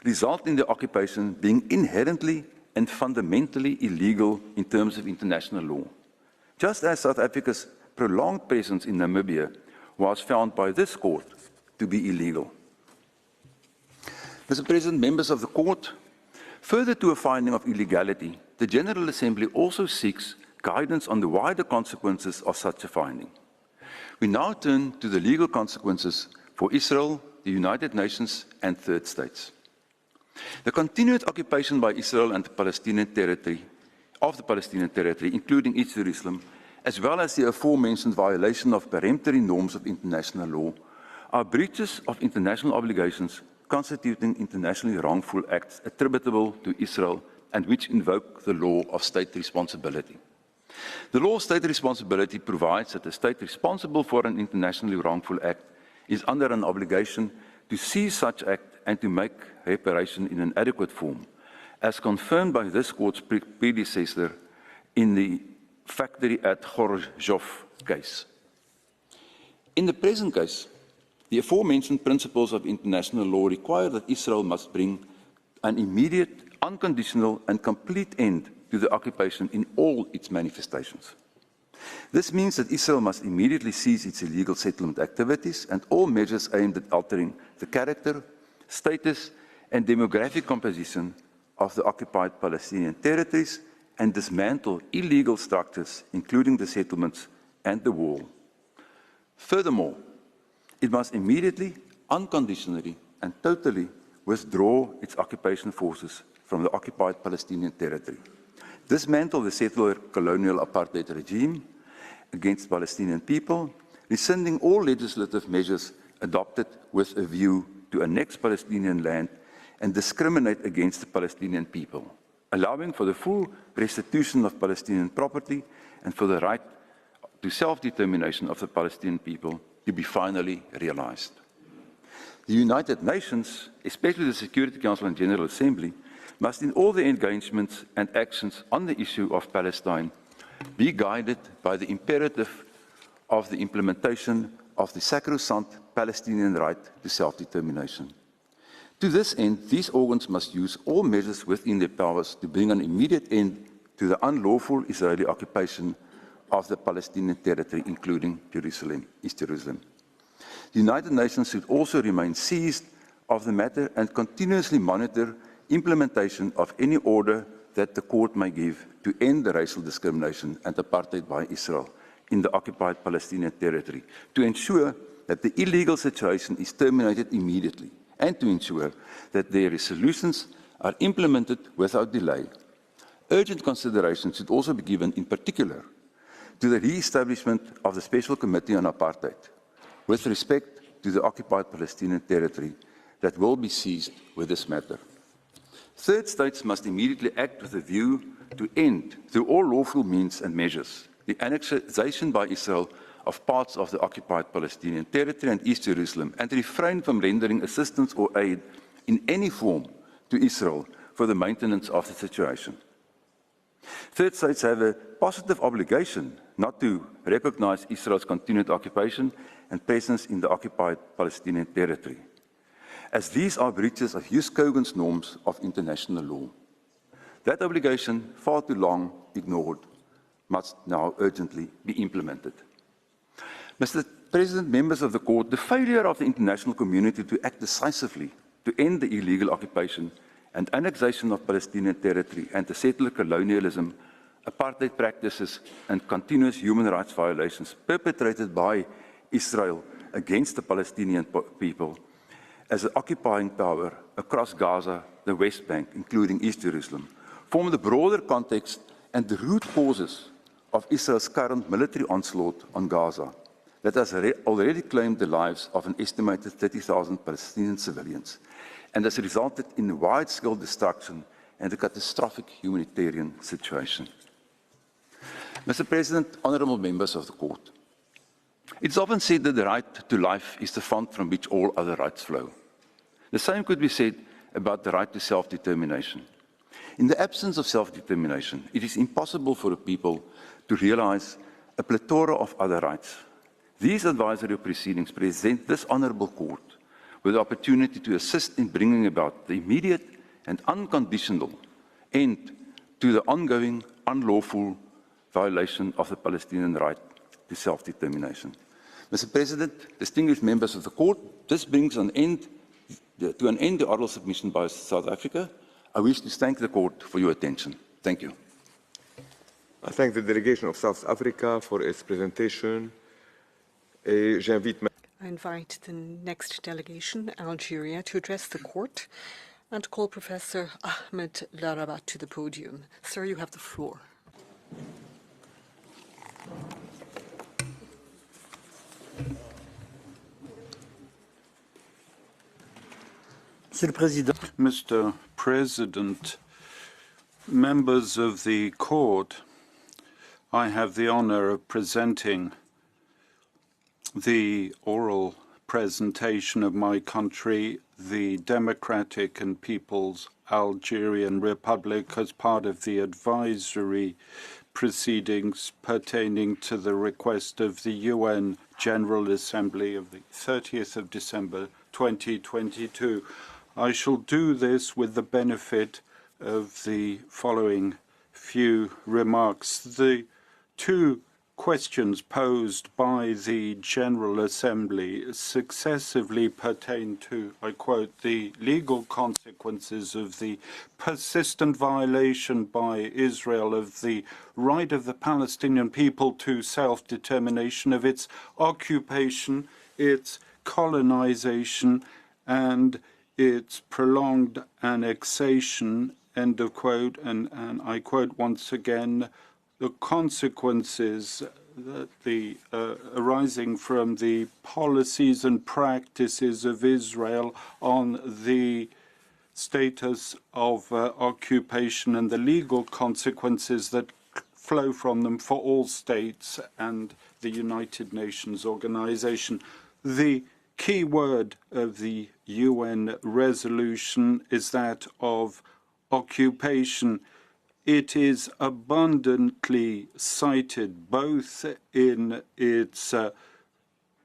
result in the occupation being inherently and fundamentally illegal in terms of international law, just as South Africa's prolonged presence in Namibia was found by this court to be illegal. Mr. President, members of the court, further to a finding of illegality, the General Assembly also seeks guidance on the wider consequences of such a finding. We now turn to the legal consequences for Israel, the United Nations, and third states. The continued occupation by Israel and the Palestinian territory, including East Jerusalem, as well as the aforementioned violation of peremptory norms of international law, are breaches of international obligations constituting internationally wrongful acts attributable to Israel and which invoke the law of state responsibility. The law of state responsibility provides that the state responsible for an internationally wrongful act is under an obligation to seize such act and to make reparation in an adequate form, as confirmed by this court's predecessor in the factory at Khorjov case. In the present case, the aforementioned principles of international law require that Israel must bring an immediate, unconditional and complete end to the occupation in all its manifestations. This means that Israel must immediately cease its illegal settlement activities and all measures aimed at altering the character, status and demographic composition of the occupied Palestinian territories and dismantle illegal structures, including the settlements and the wall. Furthermore, it must immediately, unconditionally and totally withdraw its occupation forces from the occupied Palestinian territory, dismantle the settler colonial apartheid regime against Palestinian people, rescinding all legislative measures adopted with a view to annex Palestinian land and discriminate against the Palestinian people, allowing for the full restitution of Palestinian property and for the right to self-determination of the Palestinian people to be finally realized. The United Nations, especially the Security Council and General Assembly, must in all their engagements and actions on the issue of Palestine be guided by the imperative of the implementation of the sacrosanct Palestinian right to self-determination. To this end, these organs must use all measures within their powers to bring an immediate end to the unlawful Israeli occupation of the Palestinian territory, including Jerusalem, East Jerusalem. The United Nations should also remain seized of the matter and continuously monitor implementation of any order that the court may give to end the racial discrimination and apartheid by Israel in the occupied Palestinian territory, to ensure that the illegal situation is terminated immediately, and to ensure that their resolutions are implemented without delay. Urgent consideration should also be given, in particular, to the re-establishment of the Special Committee on Apartheid, with respect to the occupied Palestinian territory that will be seized with this matter. Third states must immediately act with a view to end, through all lawful means and measures, the annexation by Israel of parts of the occupied Palestinian territory and East Jerusalem, and refrain from rendering assistance or aid in any form to Israel for the maintenance of the situation. Third states have a positive obligation not to recognize Israel's continued occupation and presence in the occupied Palestinian territory, as these are breaches of Jus Cogens norms of international law. That obligation, far too long ignored, must now urgently be implemented. Mr. President, members of the court, the failure of the international community to act decisively to end the illegal occupation and annexation of Palestinian territory and the settler colonialism, apartheid practices and continuous human rights violations perpetrated by Israel against the Palestinian people as an occupying power across Gaza, the West Bank, including East Jerusalem, form the broader context and the root causes of Israel's current military onslaught on Gaza that has already claimed the lives of an estimated 30,000 Palestinian civilians and has resulted in wide-scale destruction and a catastrophic humanitarian situation. Mr. President, honourable members of the court, it's often said that the right to life is the font from which all other rights flow. The same could be said about the right to self-determination. In the absence of self-determination, it is impossible for a people to realise a plethora of other rights. These advisory proceedings present this honourable court with the opportunity to assist in bringing about the immediate and unconditional end to the ongoing unlawful violation of the Palestinian right to self-determination. Mr. President, distinguished members of the court, this brings to an end the oral submission by South Africa. I wish to thank the court for your attention. Thank you. I thank the delegation of South Africa for its presentation. I invite the next delegation, Algeria, to address the court and call Professor Ahmed Larabat to the podium. Sir, you have the floor. Mr. President, members of the court, I have the honor of presenting the oral presentation of my country, the Democratic and People's Algerian Republic, as part of the advisory proceedings pertaining to the request of the UN General Assembly of the 30th of December 2022. I shall do this with the benefit of the following few remarks. The two questions posed by the General Assembly successively pertain to, I quote, the legal consequences of the persistent violation by Israel of the right of the Palestinian people to self-determination, of its occupation, its colonization, and its prolonged annexation, end of quote, and I quote once again, the consequences that arising from the policies and practices of Israel on the status of occupation and the legal consequences that flow from them for all states and the United Nations organization. The key word of the UN resolution is that of occupation. It is abundantly cited both in its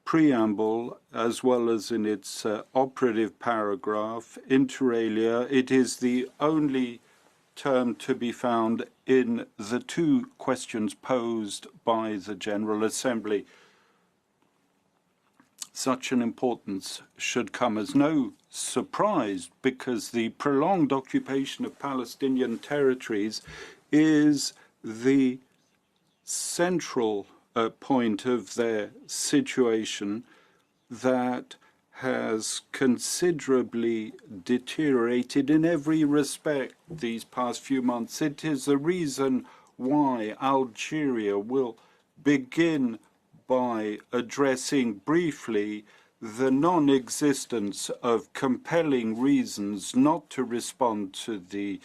preamble as well as in its operative paragraph. Inter alia, it is the only term to be found in the two questions posed by the General Assembly. Such an importance should come as no surprise, because the prolonged occupation of Palestinian territories is the central point of their situation that has considerably deteriorated in every respect these past few months. It is the reason why Algeria will begin by addressing briefly the non-existence of compelling reasons not to respond to the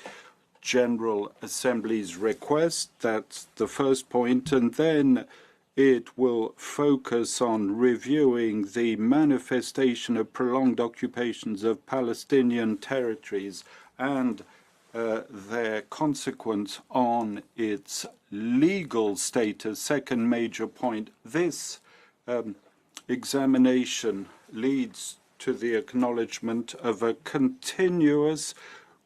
General Assembly's request. That's the first point. And then it will focus on reviewing the manifestation of prolonged occupations of Palestinian territories and their consequence on its legal status. Second major point, this examination leads to the acknowledgement of a continuous,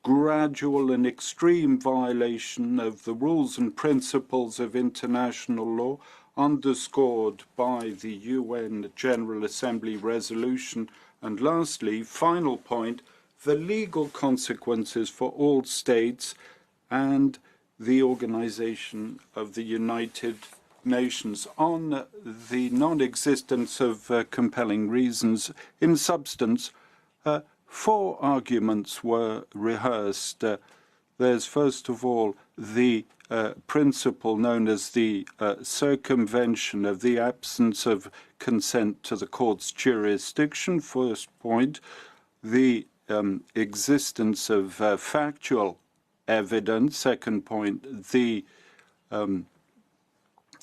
gradual and extreme violation of the rules and principles of international law, underscored by the UN General Assembly resolution. And lastly, final point, the legal consequences for all states and the Organization of the United Nations. On the non-existence of compelling reasons, in substance, four arguments were rehearsed. There's first of all the principle known as the circumvention of the absence of consent to the court's jurisdiction. First point, the existence of factual evidence. Second point, the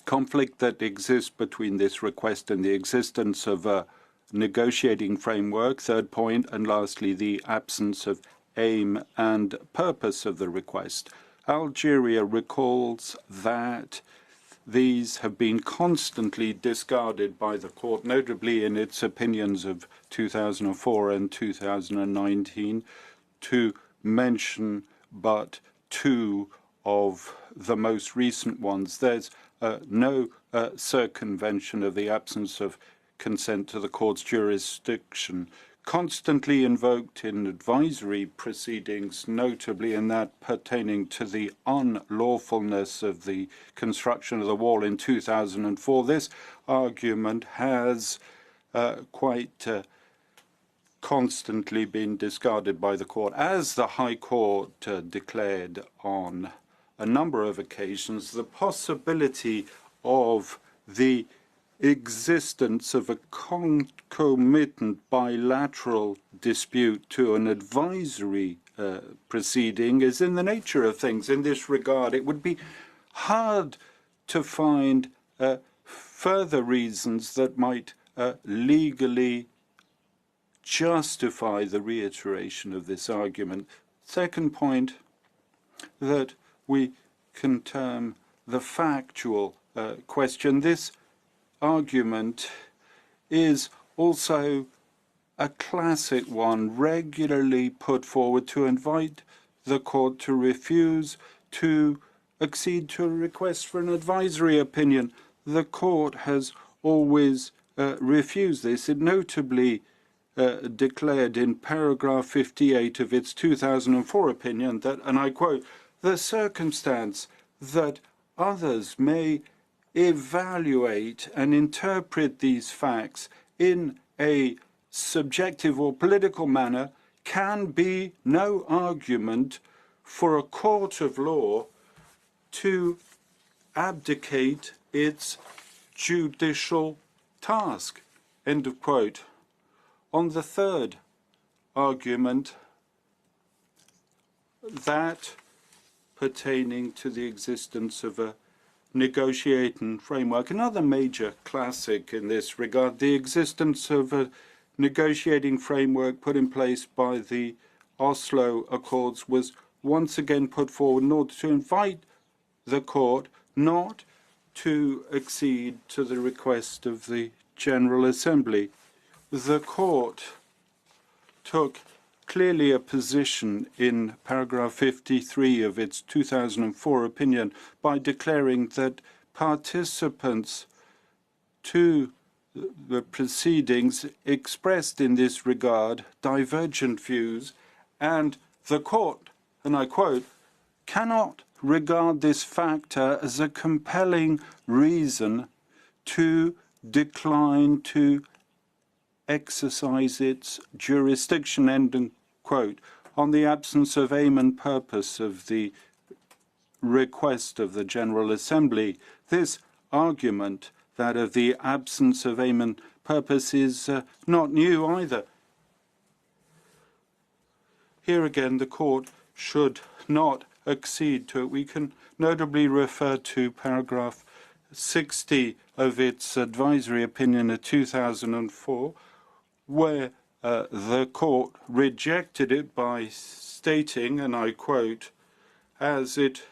conflict that exists between this request and the existence of a negotiating framework. Third point, and lastly, the absence of aim and purpose of the request. Algeria recalls that these have been constantly discarded by the court, notably in its opinions of 2004 and 2019, to mention but two of the most recent ones. There's no circumvention of the absence of consent to the court's jurisdiction, constantly invoked in advisory proceedings, notably in that pertaining to the unlawfulness of the construction of the wall in 2004. This argument has quite constantly been discarded by the court, as the High Court declared on a number of occasions. The possibility of the existence of a concomitant bilateral dispute to an advisory proceeding is in the nature of things. In this regard, it would be hard to find further reasons that might legally justify the reiteration of this argument. Second point, that we can term the factual question. This argument is also a classic one regularly put forward to invite the court to refuse to accede to a request for an advisory opinion. The court has always refused this. It notably declared in paragraph 58 of its 2004 opinion that, and I quote, "The circumstance that others may evaluate and interpret these facts in a subjective or political manner can be no argument for a court of law to abdicate its judicial task." End of quote. On the third argument, that pertaining to the existence of a negotiating framework, another major classic in this regard, the existence of a negotiating framework put in place by the Oslo Accords was once again put forward in order to invite the court not to accede to the request of the General Assembly. The court took clearly a position in paragraph 53 of its 2004 opinion by declaring that participants to the proceedings expressed in this regard divergent views, and the court, and I quote, "cannot regard this factor as a compelling reason to decline to exercise its jurisdiction," end quote, on the absence of aim and purpose of the request of the General Assembly. This argument, that of the absence of aim and purpose, is not new either. Here again, the court should not accede to it. We can notably refer to paragraph 60 of its advisory opinion of 2004, where the court rejected it by stating, and I quote, "As it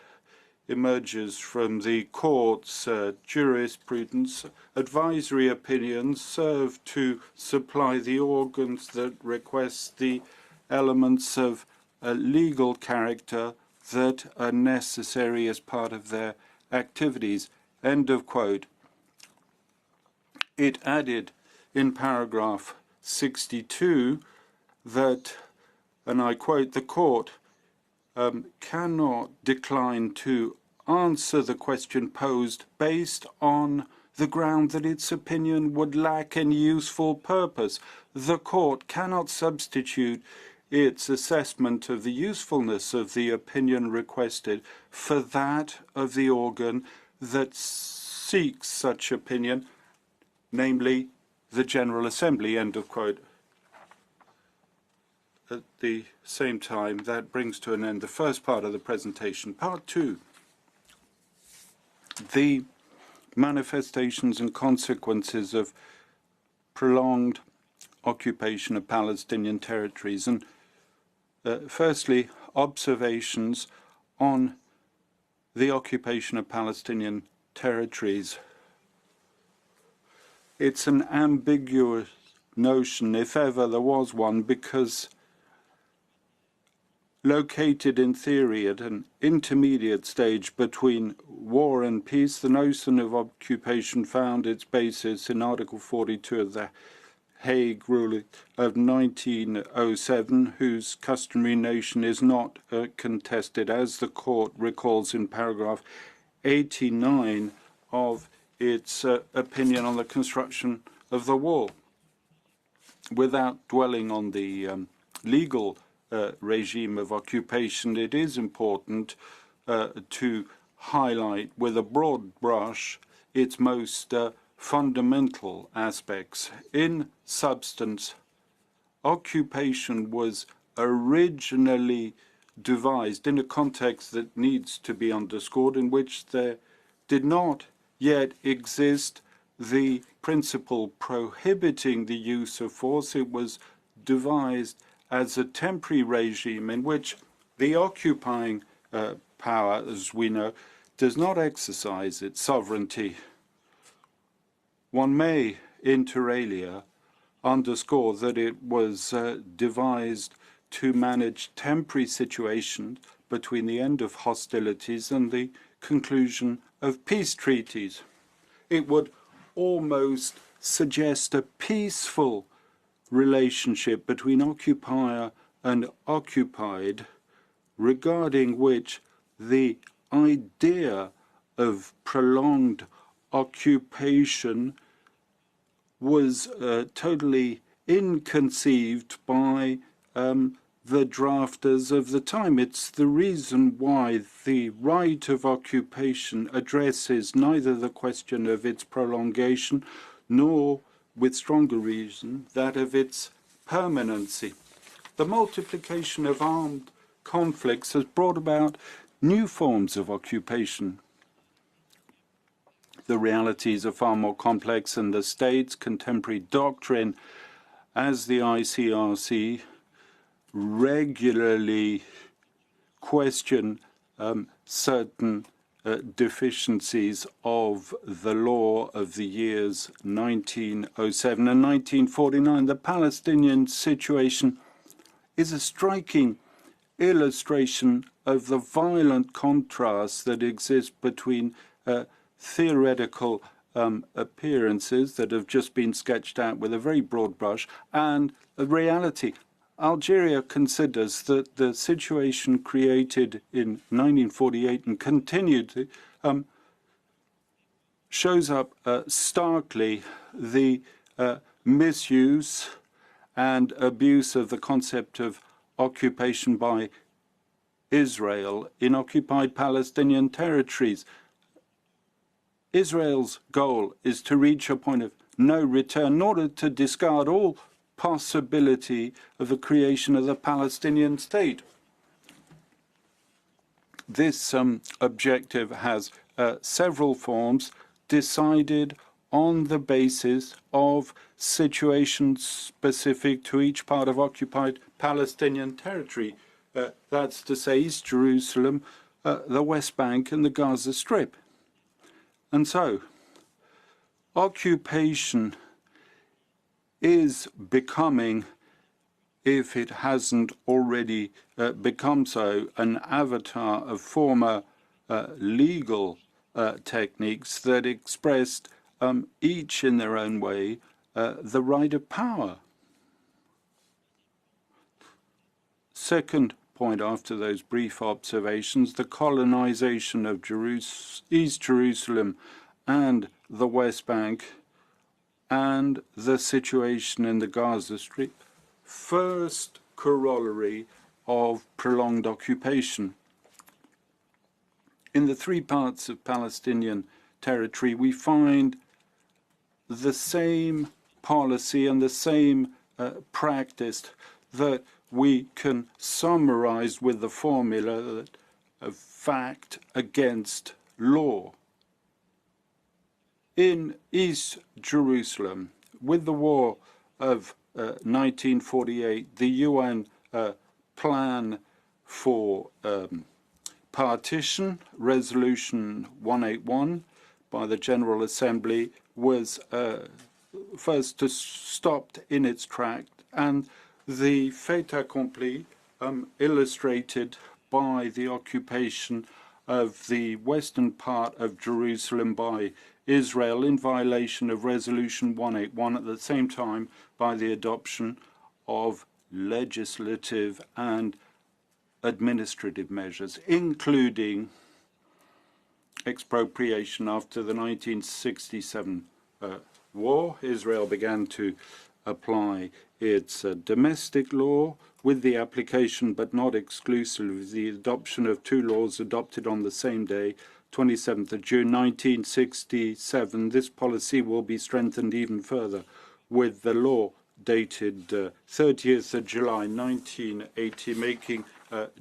emerges from the court's jurisprudence, advisory opinions serve to supply the organs that request the elements of a legal character that are necessary as part of their activities," end of quote. It added in paragraph 62 that, and I quote, "the court cannot decline to answer the question posed based on the ground that its opinion would lack any useful purpose. The court cannot substitute its assessment of the usefulness of the opinion requested for that of the organ that seeks such opinion, namely the General Assembly," end of quote. At the same time, that brings to an end the first part of the presentation. Part two, the manifestations and consequences of prolonged occupation of Palestinian territories. And firstly, observations on the occupation of Palestinian territories. It's an ambiguous notion, if ever there was one, because located in theory at an intermediate stage between war and peace, the notion of occupation found its basis in Article 42 of the HAGUE rule of 1907, whose customary notion is not contested, as the court recalls in paragraph 89 of its opinion on the construction of the wall. Without dwelling on the legal regime of occupation, it is important to highlight with a broad brush its most fundamental aspects. In substance, occupation was originally devised in a context that needs to be underscored, in which there did not yet exist the principle prohibiting the use of force. It was devised as a temporary regime in which the occupying power, as we know, does not exercise its sovereignty. One may inter alia, underscore that it was devised to manage temporary situations between the end of hostilities and the conclusion of peace treaties. It would almost suggest a peaceful relationship between occupier and occupied, regarding which the idea of prolonged occupation was totally inconceived by the drafters of the time. It's the reason why the right of occupation addresses neither the question of its prolongation nor, with stronger reason, that of its permanency. The multiplication of armed conflicts has brought about new forms of occupation. The realities are far more complex, and the state's contemporary doctrine, as the ICRC, regularly question certain deficiencies of the law of the years 1907 and 1949. The Palestinian situation is a striking illustration of the violent contrast that exists between theoretical appearances that have just been sketched out with a very broad brush and a reality. Algeria considers that the situation created in 1948 and continued shows up starkly the misuse and abuse of the concept of occupation by Israel in occupied Palestinian territories. Israel's goal is to reach a point of no return in order to discard all possibility of the creation of the Palestinian state. This objective has several forms decided on the basis of situations specific to each part of occupied Palestinian territory. That's to say, East Jerusalem, the West Bank, and the Gaza Strip. And so, occupation is becoming, if it hasn't already become so, an avatar of former legal techniques that expressed, each in their own way, the right of power. Second point after those brief observations, the colonization of East Jerusalem and the West Bank and the situation in the Gaza Strip. First corollary of prolonged occupation. In the three parts of Palestinian territory, we find the same policy and the same practice that we can summarize with the formula of fact against law. In East Jerusalem, with the war of 1948, the UN plan for partition, Resolution 181 by the General Assembly, was first stopped in its track, and the fait accompli illustrated by the occupation of the western part of Jerusalem by Israel in violation of Resolution 181, at the same time by the adoption of legislative and administrative measures, including expropriation. After the 1967 war, Israel began to apply its domestic law with the application, but not exclusively, the adoption of two laws adopted on the same day, 27th of June 1967. This policy will be strengthened even further with the law dated 30th of July 1980, making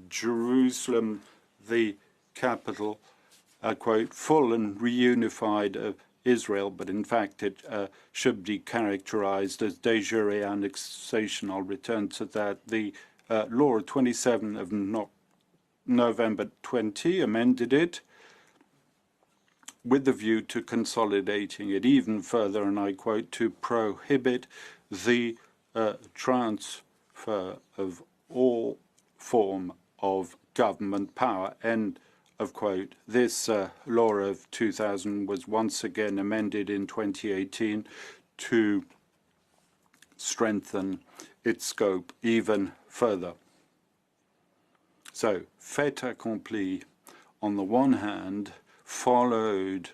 Jerusalem the capital, quote, full and reunified of Israel, but in fact it should be characterized as de jure annexation. I'll return to that. The law of 27th of November 20 amended it with the view to consolidating it even further, and I quote, to prohibit the transfer of all form of government power, end of quote. This law of 2000 was once again amended in 2018 to strengthen its scope even further. So, fait accompli on the one hand, followed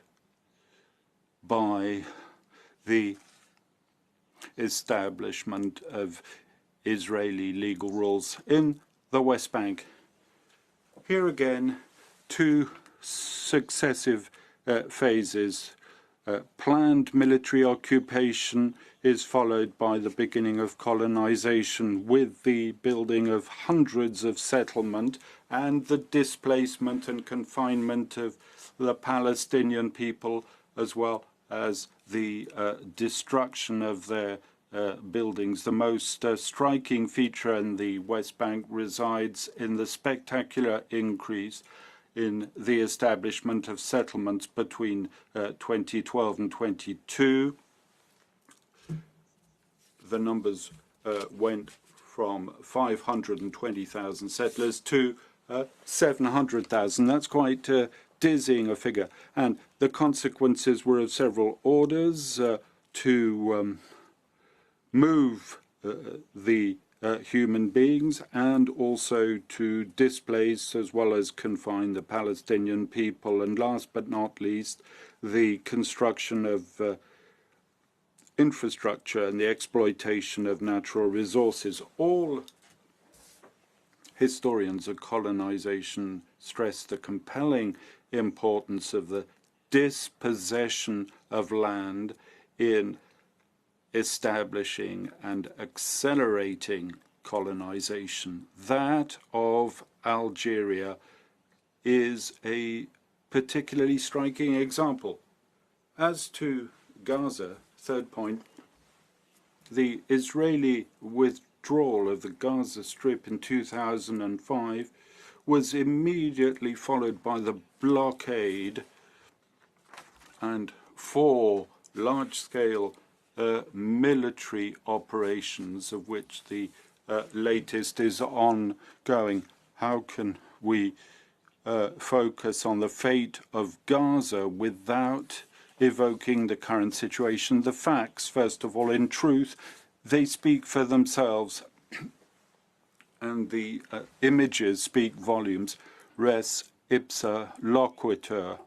by the establishment of Israeli legal rules in the West Bank. Here again, two successive phases. Planned military occupation is followed by the beginning of colonization with the building of hundreds of settlements and the displacement and confinement of the Palestinian people, as well as the destruction of their buildings. The most striking feature in the West Bank resides in the spectacular increase in the establishment of settlements between 2012 and 22. The numbers went from 520,000 settlers to 700,000. That's quite dizzying a figure. And the consequences were of several orders to move the human beings and also to displace as well as confine the Palestinian people. And last but not least, the construction of infrastructure and the exploitation of natural resources. All historians of colonization stress the compelling importance of the dispossession of land in establishing and accelerating colonization. That of Algeria is a particularly striking example. As to Gaza, third point, the Israeli withdrawal of the Gaza Strip in 2005 was immediately followed by the blockade and 4 large-scale military operations, of which the latest is ongoing. How can we focus on the fate of Gaza without evoking the current situation? The facts, first of all, in truth, they speak for themselves, and the images speak volumes. Res ipsa loquitur.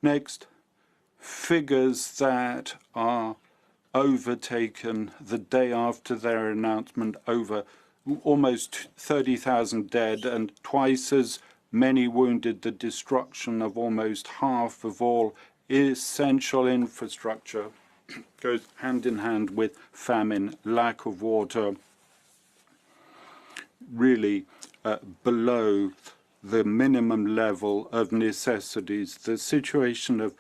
Next, figures that are overtaken the day after their announcement, over almost 30,000 dead and twice as many wounded, the destruction of almost half of all essential infrastructure goes hand in hand with famine, lack of water, really below the minimum level of necessities. The situation of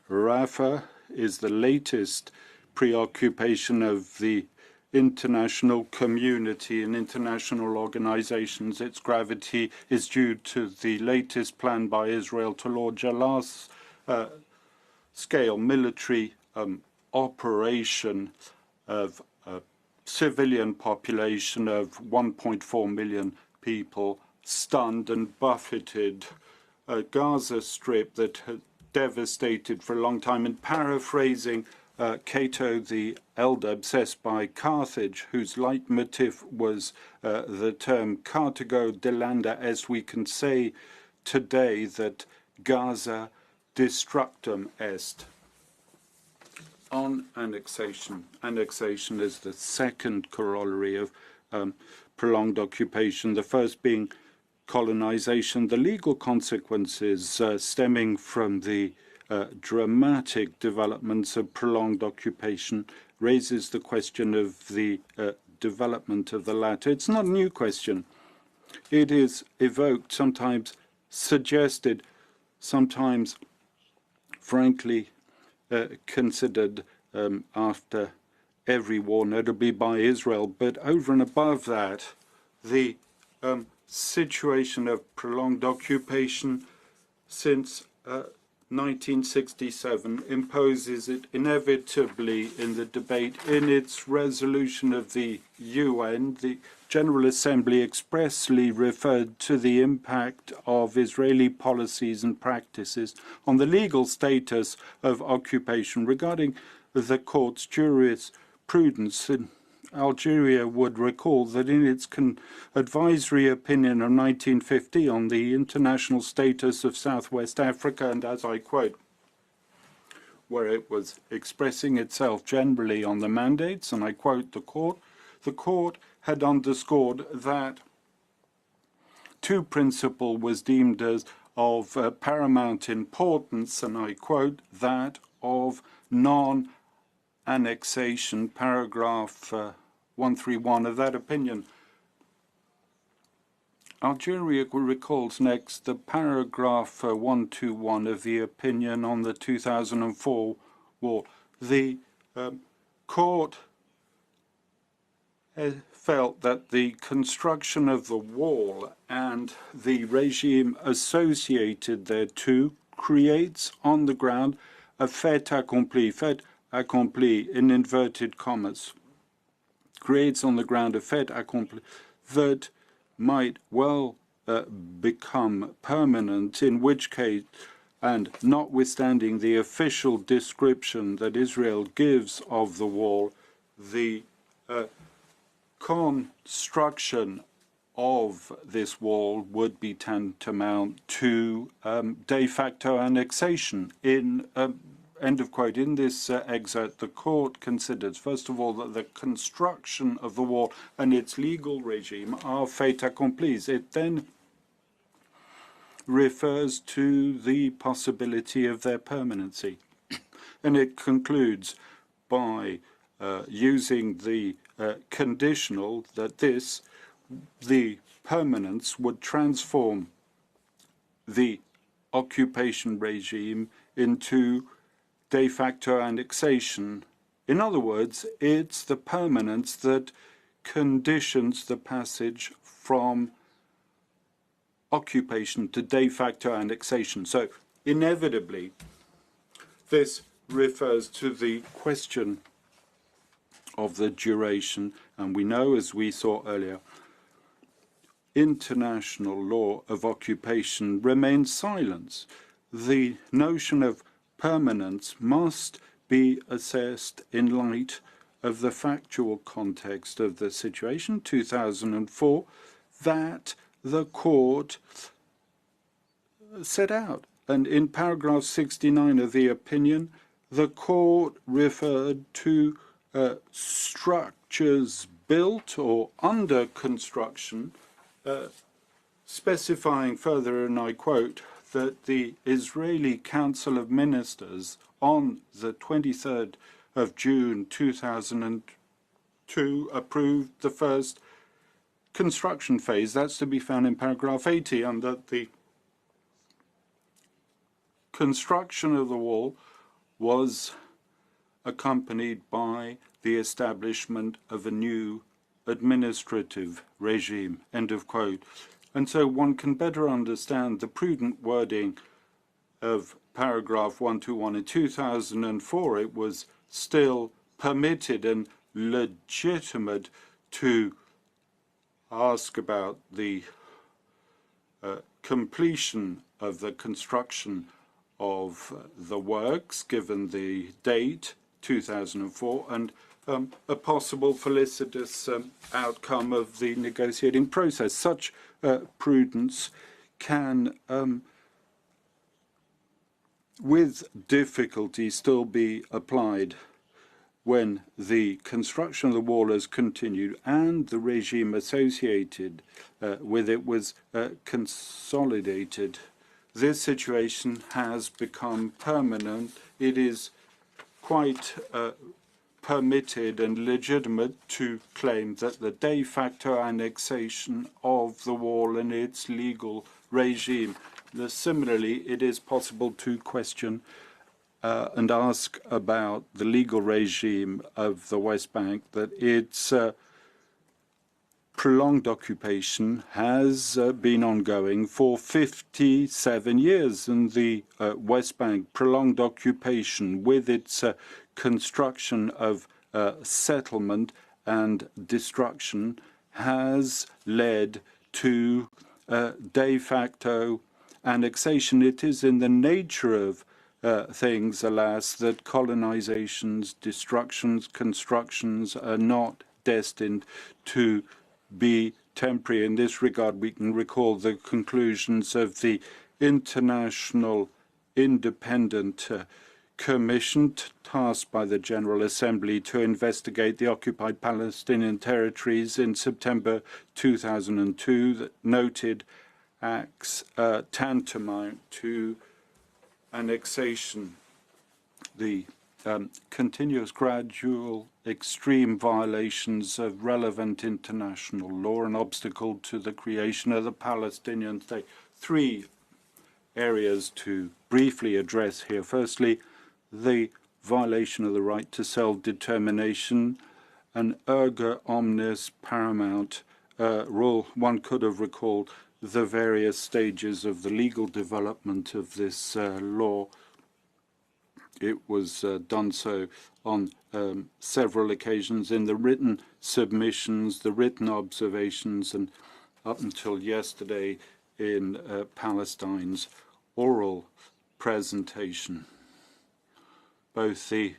Rafah is the latest preoccupation of the international community and international organizations. Its gravity is due to the latest plan by Israel to launch a large-scale military operation of a civilian population of 1.4 million people, stunned and buffeted. A Gaza Strip that had devastated for a long time. And paraphrasing Cato the Elder, obsessed by Carthage, whose leitmotif was the term Carthago delenda, as we can say today that Gaza destructum est. On annexation. Annexation is the second corollary of prolonged occupation, the first being colonization. The legal consequences stemming from the dramatic developments of prolonged occupation raises the question of the development of the latter. It's not a new question. It is evoked, sometimes suggested, sometimes frankly considered after every war, notably by Israel. But over and above that, the situation of prolonged occupation since 1967 imposes it inevitably in the debate. In its resolution of the UN, the General Assembly expressly referred to the impact of Israeli policies and practices on the legal status of occupation. Regarding the court's jurisprudence, Algeria would recall that in its advisory opinion of 1950 on the international status of Southwest Africa, and as I quote, where it was expressing itself generally on the mandates, and I quote the court had underscored that two principles was deemed as of paramount importance, and I quote, that of non-annexation, paragraph 131 of that opinion. Algeria recalls next the paragraph 121 of the opinion on the 2004 war. The court felt that the construction of the wall and the regime associated thereto creates on the ground a fait accompli in inverted commas, creates on the ground a fait accompli that might well become permanent, in which case, and notwithstanding the official description that Israel gives of the wall, the construction of this wall would be tantamount to de facto annexation. In end of quote. In this excerpt, the court considers, first of all, that the construction of the wall and its legal regime are fait accomplis. It then refers to the possibility of their permanency. And it concludes by using the conditional that the permanence would transform the occupation regime into de facto annexation. In other words, it's the permanence that conditions the passage from occupation to de facto annexation. So inevitably, this refers to the question of the duration, and we know, as we saw earlier, international law of occupation remains silent. The notion of permanence must be assessed in light of the factual context of the situation, 2004, that the court set out. And in paragraph 69 of the opinion, the court referred to structures built or under construction, specifying further, and I quote, that the Israeli Council of Ministers on the 23rd of June 2002 approved the first construction phase. That's to be found in paragraph 80, and that the construction of the wall was accompanied by the establishment of a new administrative regime, end of quote. And so one can better understand the prudent wording of paragraph 121. In 2004, it was still permitted and legitimate to ask about the completion of the construction of the works, given the date, 2004, and a possible felicitous outcome of the negotiating process. Such prudence can, with difficulty, still be applied when the construction of the wall has continued and the regime associated with it was consolidated. This situation has become permanent. It is quite permitted and legitimate to claim that the de facto annexation of the wall and its legal regime. Similarly, it is possible to question and ask about the legal regime of the West Bank, that its prolonged occupation has been ongoing for 57 years in the West Bank. Prolonged occupation with its construction of settlement and destruction has led to de facto annexation. It is in the nature of things, alas, that colonizations, destructions, constructions are not destined to be temporary. In this regard, we can recall the conclusions of the International Independent Commission tasked by the General Assembly to investigate the occupied Palestinian territories in September 2002 that noted acts tantamount to annexation. The continuous, gradual, extreme violations of relevant international law, an obstacle to the creation of the Palestinian state. Three areas to briefly address here. Firstly, the violation of the right to self-determination, an erga omnes paramount rule. One could have recalled the various stages of the legal development of this law. It was done so on several occasions in the written submissions, the written observations, and up until yesterday in Palestine's oral presentation. Both the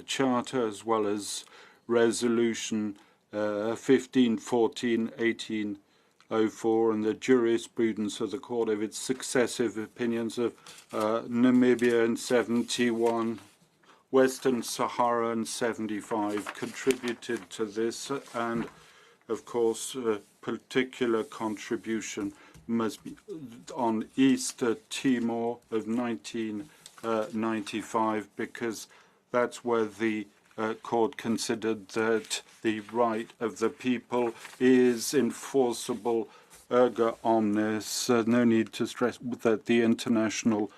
Charter as well as Resolution 1514, 1804, and the jurisprudence of the Court of its successive opinions of Namibia in 71, Western Sahara in 75 contributed to this, and of course a particular contribution must be on East Timor of 1995, because that's where the Court considered that the right of the people is enforceable erga omnes. No need to stress that the International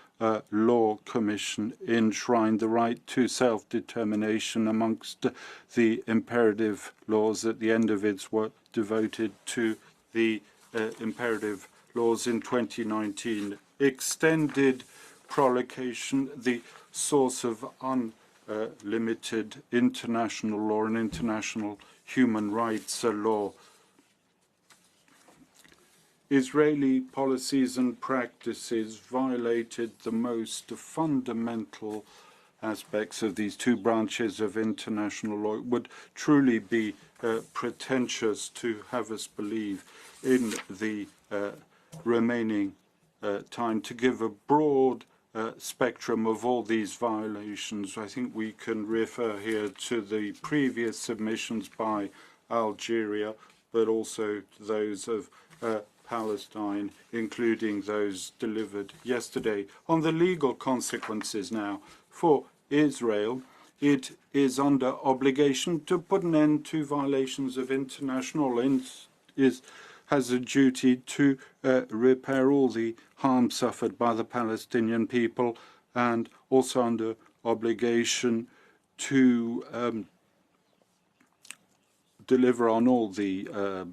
Law Commission enshrined the right to self-determination amongst the imperative laws at the end of its work devoted to the imperative laws in 2019. Extended prolongation, the source of unlimited international law and international human rights law. Israeli policies and practices violated the most fundamental aspects of these two branches of international law. It would truly be pretentious to have us believe in the remaining time to give a broad spectrum of all these violations. I think we can refer here to the previous submissions by Algeria, but also to those of Palestine, including those delivered yesterday. On the legal consequences now, for Israel, it is under obligation to put an end to violations of international law, has a duty to repair all the harm suffered by the Palestinian people, and also under obligation to deliver on all the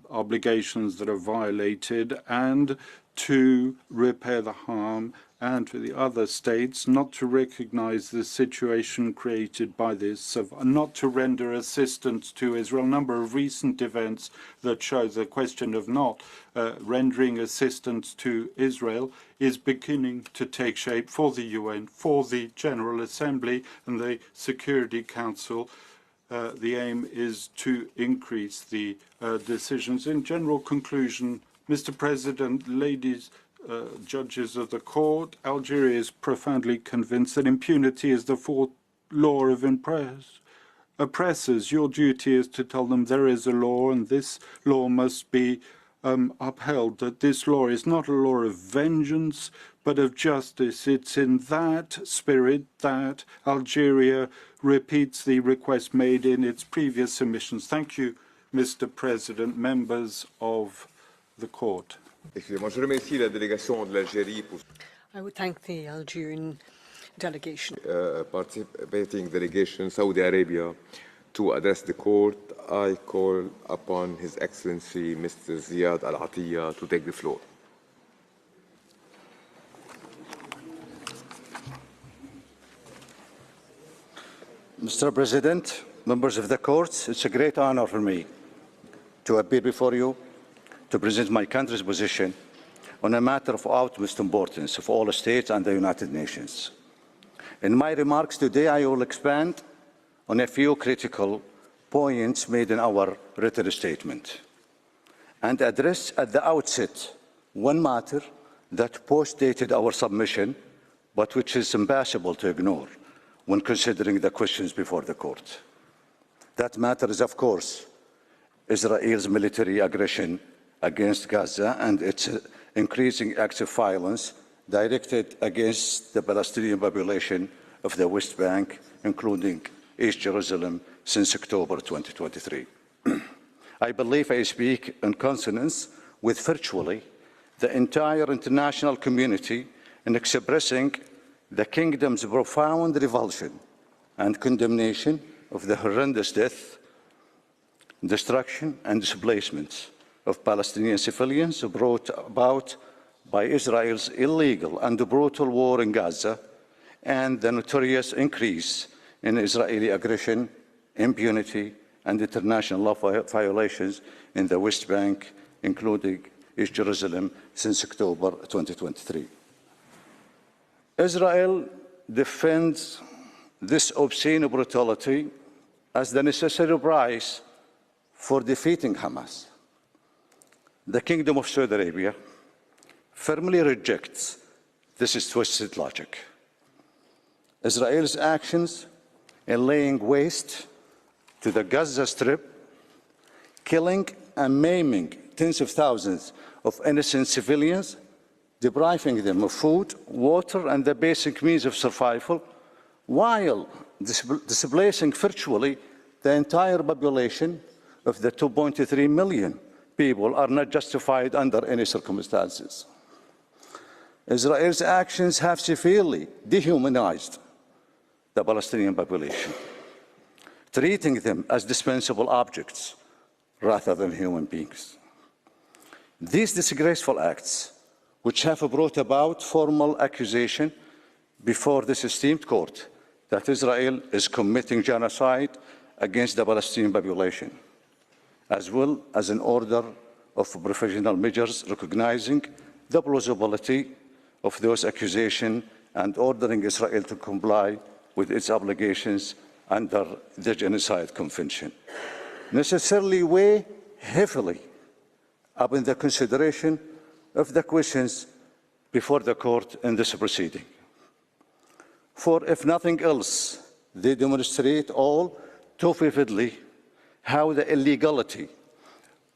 obligations that are violated and to repair the harm, and for the other states not to recognize the situation created by this, not to render assistance to Israel. A number of recent events that show the question of not rendering assistance to Israel is beginning to take shape for the UN, for the General Assembly and the Security Council. The aim is to increase the decisions. In general conclusion, Mr. President, ladies, judges of the court, Algeria is profoundly convinced that impunity is the fourth law of oppressors. Your duty is to tell them there is a law and this law must be upheld, that this law is not a law of vengeance but of justice. It's in that spirit that Algeria repeats the request made in its previous submissions. Thank you, Mr. President, members of the court. I would thank the Algerian delegation. Participating delegation, Saudi Arabia, to address the court, I call upon His Excellency Mr. Ziad Al Atiyah to take the floor. Mr. President, members of the court, it's a great honor for me to appear before you to present my country's position on a matter of utmost importance of all states and the United Nations. In my remarks today, I will expand on a few critical points made in our written statement and address at the outset one matter that postdated our submission, but which is impossible to ignore when considering the questions before the court. That matter is, of course, Israel's military aggression against Gaza and its increasing acts of violence directed against the Palestinian population of the West Bank, including East Jerusalem, since October 2023. I believe I speak in consonance with virtually the entire international community in expressing the Kingdom's profound revulsion and condemnation of the horrendous death, destruction, and displacement of Palestinian civilians brought about by Israel's illegal and brutal war in Gaza and the notorious increase in Israeli aggression, impunity, and international law violations in the West Bank, including East Jerusalem, since October 2023. Israel defends this obscene brutality as the necessary price for defeating Hamas. The Kingdom of Saudi Arabia firmly rejects this twisted logic. Israel's actions in laying waste to the Gaza Strip, killing and maiming tens of thousands of innocent civilians, depriving them of food, water, and the basic means of survival, while displacing virtually the entire population of the 2.3 million people are not justified under any circumstances. Israel's actions have severely dehumanized the Palestinian population, treating them as dispensable objects rather than human beings. These disgraceful acts, which have brought about formal accusation before this esteemed court that Israel is committing genocide against the Palestinian population, as well as an order of provisional measures recognizing the plausibility of those accusations and ordering Israel to comply with its obligations under the Genocide Convention, necessarily weigh heavily upon the consideration of the questions before the court in this proceeding. For if nothing else, they demonstrate all too vividly how the illegality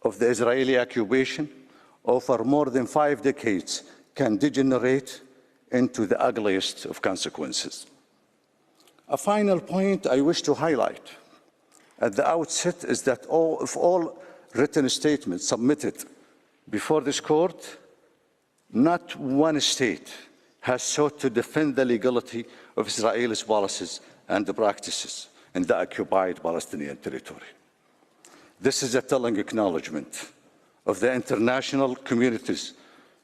of the Israeli occupation over more than 5 decades can degenerate into the ugliest of consequences. A final point I wish to highlight at the outset is that all written statements submitted before this court, not one state has sought to defend the legality of Israel's policies and practices in the occupied Palestinian territory. This is a telling acknowledgement of the international community's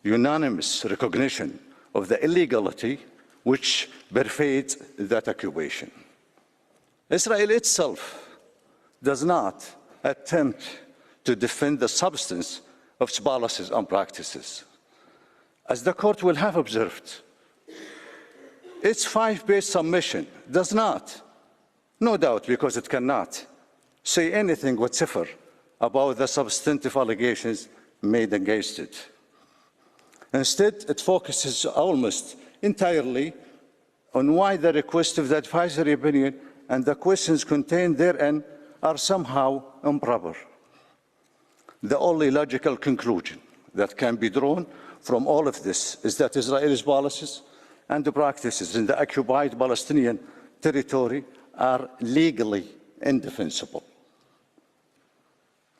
unanimous recognition of the illegality which pervades that occupation. Israel itself does not attempt to defend the substance of its policies and practices. As the court will have observed, its 5-page submission does not, no doubt because it cannot, say anything whatsoever about the substantive allegations made against it. Instead, it focuses almost entirely on why the request of the advisory opinion and the questions contained therein are somehow improper. The only logical conclusion that can be drawn from all of this is that Israel's policies and the practices in the occupied Palestinian territory are legally indefensible.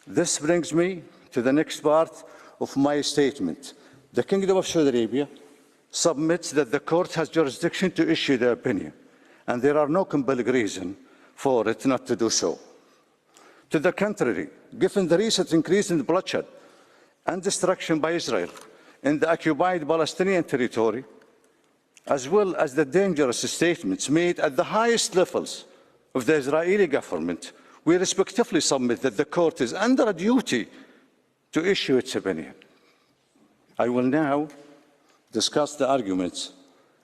This brings me to the next part of my statement. The Kingdom of Saudi Arabia submits that the court has jurisdiction to issue the opinion, and there are no compelling reasons for it not to do so. To the contrary, given the recent increase in bloodshed and destruction by Israel in the occupied Palestinian territory, as well as the dangerous statements made at the highest levels of the Israeli government, we respectfully submit that the court is under a duty to issue its opinion. I will now discuss the arguments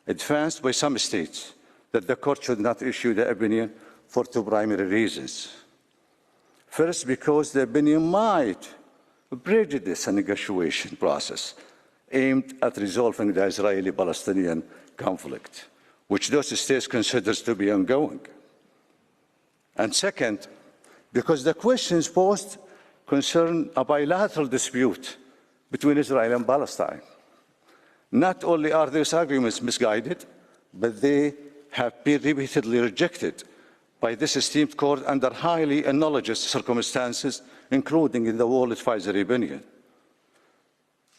advanced by some states that the court should not issue the opinion for two primary reasons. First, because the opinion might prejudice a negotiation process aimed at resolving the Israeli-Palestinian conflict, which those states consider to be ongoing. And second, because the questions posed concern a bilateral dispute between Israel and Palestine. Not only are these arguments misguided, but they have been repeatedly rejected by this esteemed court under highly analogous circumstances, including in the World Advisory Opinion.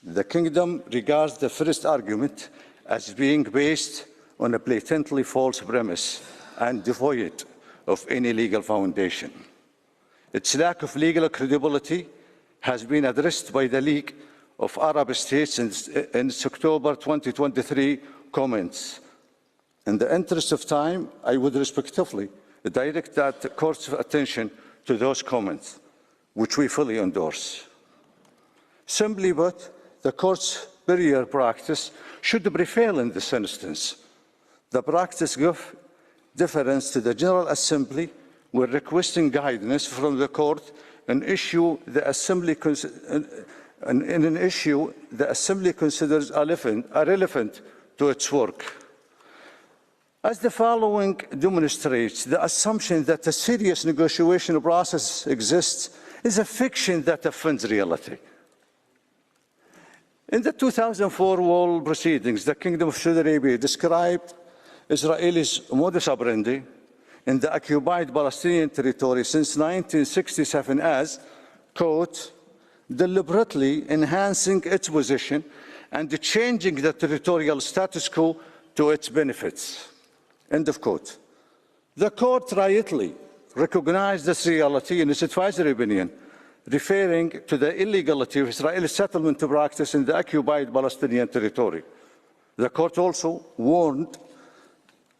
The Kingdom regards the first argument as being based on a blatantly false premise and devoid of any legal foundation. Its lack of legal credibility has been addressed by the League of Arab States in its October 2023 comments. In the interest of time, I would respectfully direct that court's attention to those comments, which we fully endorse. Simply put, the court's prior practice should prevail in this instance. The practice gives deference to the General Assembly when requesting guidance from the court an issue the Assembly considers irrelevant to its work. As the following demonstrates, the assumption that a serious negotiation process exists is a fiction that offends reality. In the 2004 World Proceedings, the Kingdom of Saudi Arabia described Israel's modus operandi in the occupied Palestinian territory since 1967 as, quote, deliberately enhancing its position and changing the territorial status quo to its benefits, end of quote. The court rightly recognized this reality in its advisory opinion, referring to the illegality of Israeli settlement practice in the occupied Palestinian territory. The court also warned,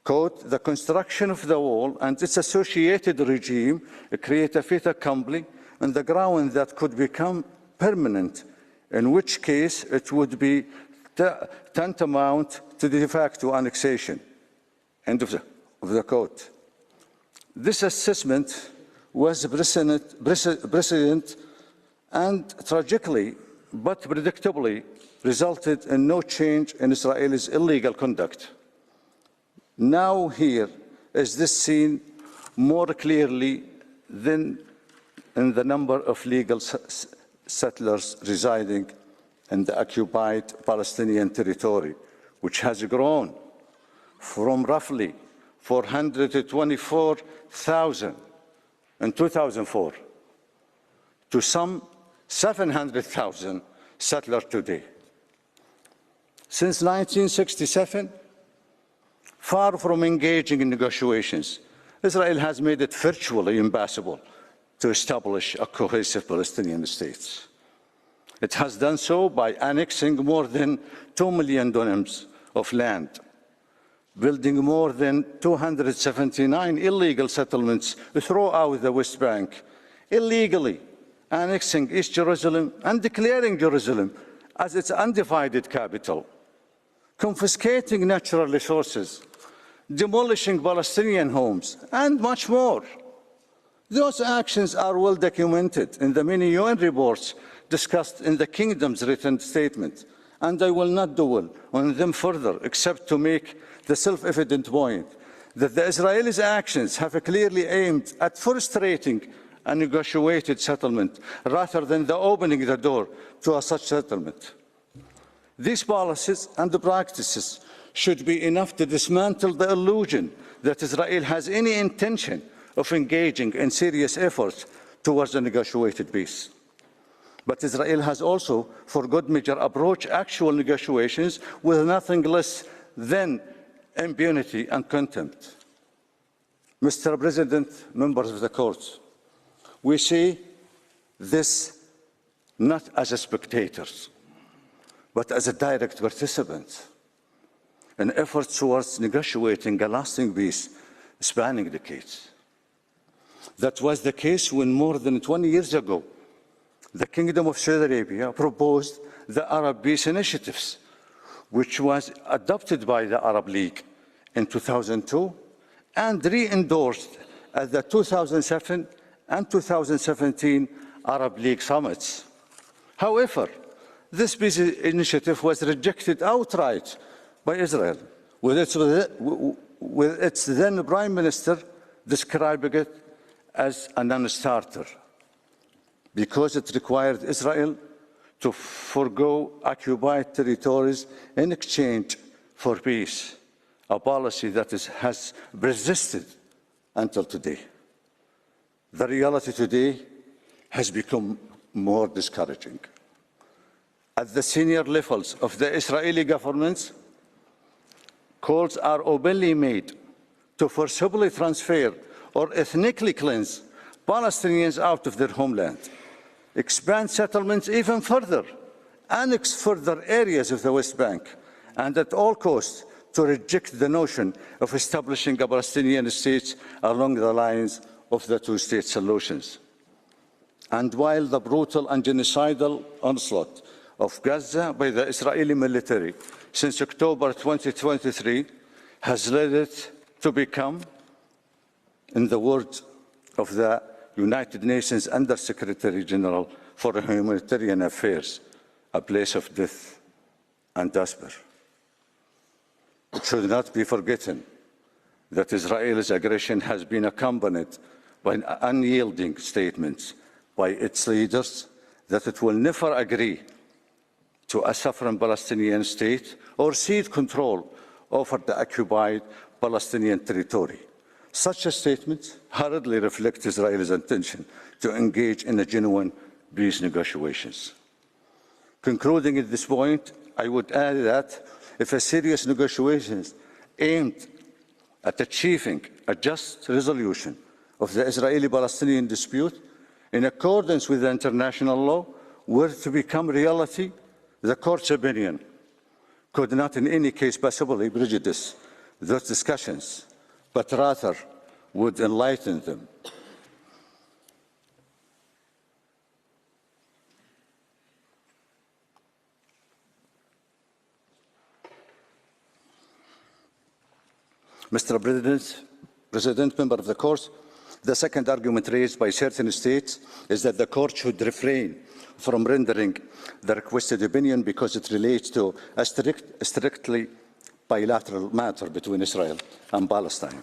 quote, the construction of the wall and its associated regime create a fait accompli on the ground that could become permanent, in which case it would be tantamount to de facto annexation, end of the quote. This assessment was precedent and tragically but predictably resulted in no change in Israel's illegal conduct. Now here is this seen more clearly than in the number of legal settlers residing in the occupied Palestinian territory, which has grown from roughly 424,000 in 2004 to some 700,000 settlers today. Since 1967, far from engaging in negotiations, Israel has made it virtually impossible to establish a cohesive Palestinian state. It has done so by annexing more than 2 million dunams of land, building more than 279 illegal settlements throughout the West Bank, illegally annexing East Jerusalem and declaring Jerusalem as its undivided capital, confiscating natural resources, demolishing Palestinian homes, and much more. Those actions are well documented in the many UN reports discussed in the Kingdom's written statement, and I will not dwell on them further except to make the self-evident point that the Israelis' actions have clearly aimed at frustrating a negotiated settlement rather than opening the door to a such settlement. These policies and practices should be enough to dismantle the illusion that Israel has any intention of engaging in serious efforts towards a negotiated peace. But Israel has also, for good measure, approached actual negotiations with nothing less than impunity and contempt. Mr. President, members of the court, We see this not as a spectators, but as a direct participant in efforts towards negotiating a lasting peace spanning decades. That was the case when more than 20 years ago, the Kingdom of Saudi Arabia proposed the Arab Peace Initiatives, which was adopted by the Arab League in 2002 and re-endorsed at the 2007 and 2017 Arab League summits. However, this peace initiative was rejected outright by Israel, with its then Prime Minister describing it as a non-starter, because it required Israel to forgo occupied territories in exchange for peace, a policy that has persisted until today. The reality today has become more discouraging. At the senior levels of the Israeli government, calls are openly made to forcibly transfer or ethnically cleanse Palestinians out of their homeland, expand settlements even further, annex further areas of the West Bank, and at all costs to reject the notion of establishing a Palestinian state along the lines of the two-state solutions. And while the brutal and genocidal onslaught of Gaza by the Israeli military since October 2023 has led it to become, in the words of the United Nations Under-Secretary General for Humanitarian Affairs, a place of death and despair. It should not be forgotten that Israel's aggression has been accompanied by unyielding statements by its leaders that it will never agree to a sovereign Palestinian state or cede control over the occupied Palestinian territory. Such a statement hardly reflects Israel's intention to engage in a genuine peace negotiations. Concluding at this point, I would add that if a serious negotiations aimed at achieving a just resolution of the Israeli-Palestinian dispute in accordance with the international law were to become reality, the Court's opinion could not in any case possibly prejudice those discussions, but rather would enlighten them. Mr. President, member of the Court, the second argument raised by certain states is that the Court should refrain from rendering the requested opinion because it relates to a strictly bilateral matter between Israel and Palestine.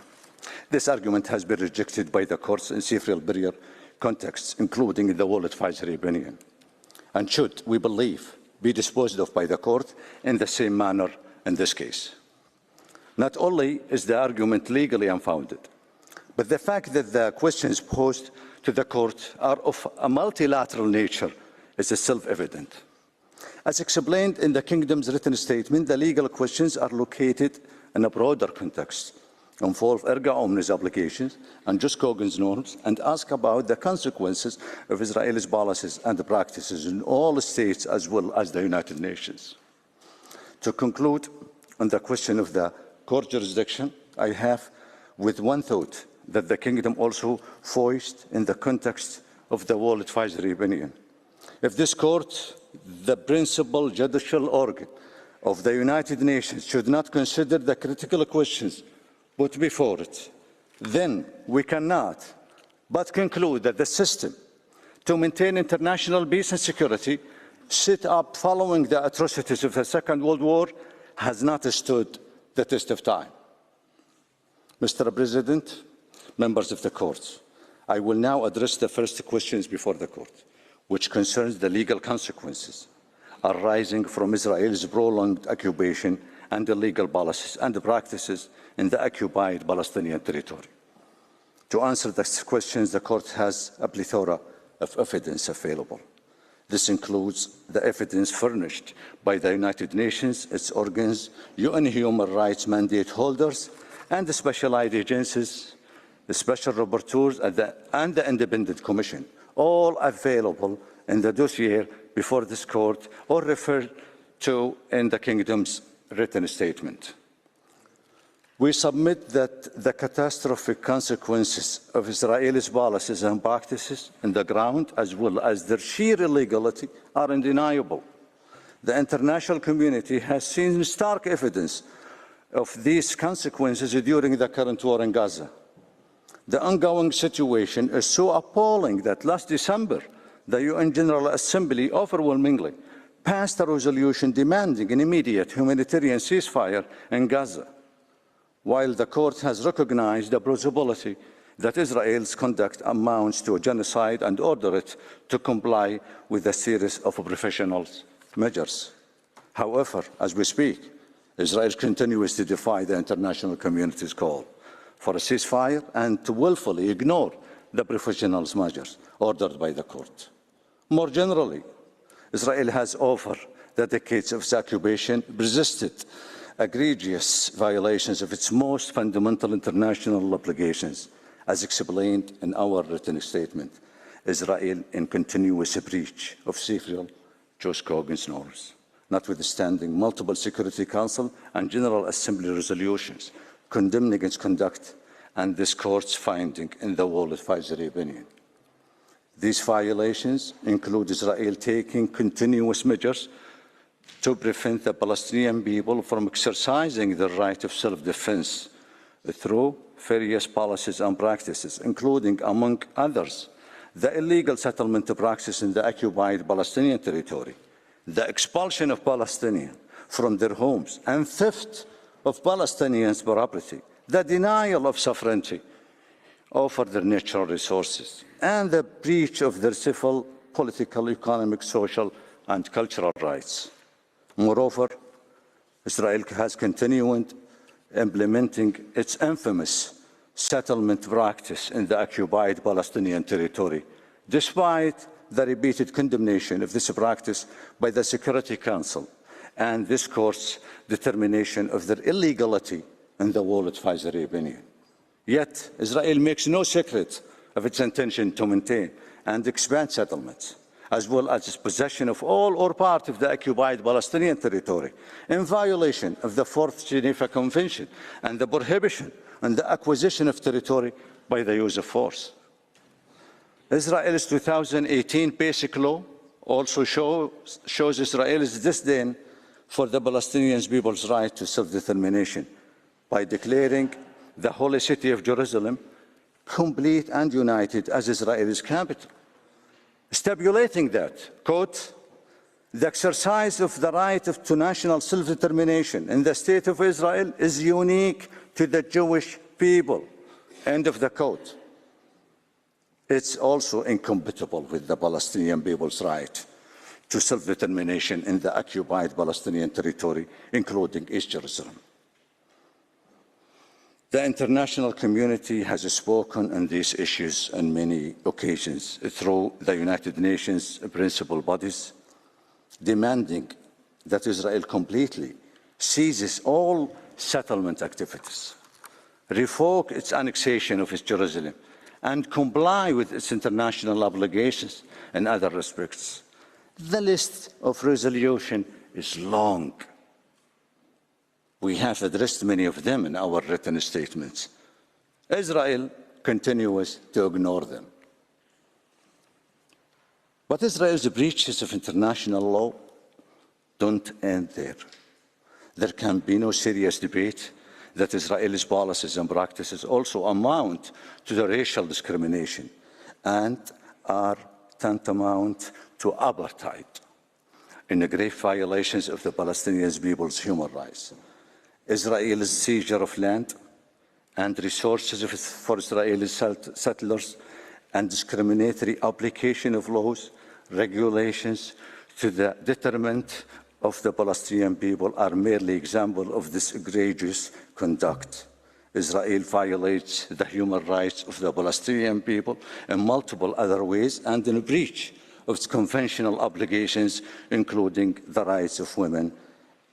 This argument has been rejected by the courts in several prior contexts, including the World Advisory Opinion, and should, we believe, be disposed of by the court in the same manner in this case. Not only is the argument legally unfounded, but the fact that the questions posed to the court are of a multilateral nature is self-evident. As explained in the Kingdom's written statement, the legal questions are located in a broader context, involve erga omnes obligations and jus cogens norms, and ask about the consequences of Israel's policies and practices in all states as well as the United Nations. To conclude on the question of the court jurisdiction, I have with one thought that the Kingdom also voiced in the context of the World Advisory Opinion. If this court, the principal judicial organ of the United Nations, should not consider the critical questions put before it, then we cannot but conclude that the system to maintain international peace and security set up following the atrocities of the Second World War has not stood the test of time. Mr. President, members of the court, I will now address the first questions before the court, which concerns the legal consequences arising from Israel's prolonged occupation and illegal policies and practices in the occupied Palestinian territory. To answer these questions, the court has a plethora of evidence available. This includes the evidence furnished by the United Nations, its organs, UN human rights mandate holders, and the specialized agencies, the special rapporteurs and the independent commission, all available in the dossier before this court or referred to in the Kingdom's written statement. We submit that the catastrophic consequences of Israel's policies and practices on the ground, as well as their sheer illegality, are undeniable. The international community has seen stark evidence of these consequences during the current war in Gaza. The ongoing situation is so appalling that last December, the UN General Assembly overwhelmingly passed a resolution demanding an immediate humanitarian ceasefire in Gaza, while the court has recognized the possibility that Israel's conduct amounts to a genocide and ordered it to comply with a series of professional measures. However, as we speak, Israel continues to defy the international community's call for a ceasefire and to willfully ignore the professional measures ordered by the court. More generally, Israel has, over the decades of its occupation, resisted egregious violations of its most fundamental international obligations, as explained in our written statement. Israel in continuous breach of several just cause norms, notwithstanding multiple Security Council and General Assembly resolutions condemning its conduct and this court's finding in the World Advisory Opinion. These violations include Israel taking continuous measures to prevent the Palestinian people from exercising their right of self-defense through various policies and practices, including, among others, the illegal settlement practice in the occupied Palestinian territory, the expulsion of Palestinians from their homes, and theft of Palestinians' property, the denial of sovereignty over their natural resources, and the breach of their civil, political, economic, social, and cultural rights. Moreover, Israel has continued implementing its infamous settlement practice in the occupied Palestinian territory, despite the repeated condemnation of this practice by the Security Council and this court's determination of their illegality in the World Advisory Opinion. Yet, Israel makes no secret of its intention to maintain and expand settlements, as well as its possession of all or part of the occupied Palestinian territory, in violation of the Fourth Geneva Convention and the prohibition on the acquisition of territory by the use of force. Israel's 2018 Basic Law also shows Israel's disdain for the Palestinian people's right to self-determination by declaring the holy city of Jerusalem complete and united as Israel's capital, stipulating that, quote, the exercise of the right to national self-determination in the state of Israel is unique to the Jewish people, end of the quote. It's also incompatible with the Palestinian people's right to self-determination in the occupied Palestinian territory, including East Jerusalem. The international community has spoken on these issues on many occasions through the United Nations principal bodies, demanding that Israel completely ceases all settlement activities, revoke its annexation of East Jerusalem, and comply with its international obligations in other respects. The list of resolutions is long. We have addressed many of them in our written statements. Israel continues to ignore them. But Israel's breaches of international law don't end there. There can be no serious debate that Israel's policies and practices also amount to the racial discrimination and are tantamount to apartheid in the grave violations of the Palestinian people's human rights. Israel's seizure of land and resources for Israeli settlers and discriminatory application of laws, regulations to the detriment of the Palestinian people are merely examples of this egregious conduct. Israel violates the human rights of the Palestinian people in multiple other ways and in breach of its conventional obligations, including the rights of women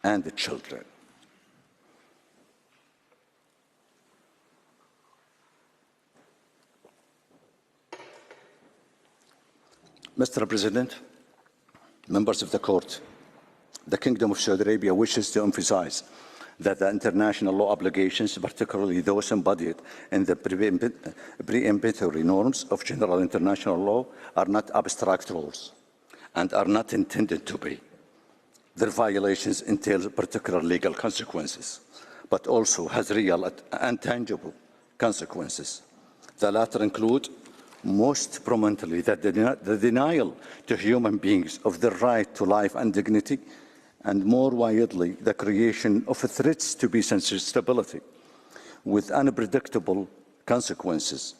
and children. Mr. President, members of the court, the Kingdom of Saudi Arabia wishes to emphasize that the international law obligations, particularly those embodied in the preemptory norms of general international law, are not abstract rules and are not intended to be. Their violations entail particular legal consequences, but also has real and tangible consequences. The latter include, most prominently, the denial to human beings of their right to life and dignity, and more widely, the creation of threats to peace and stability, with unpredictable consequences.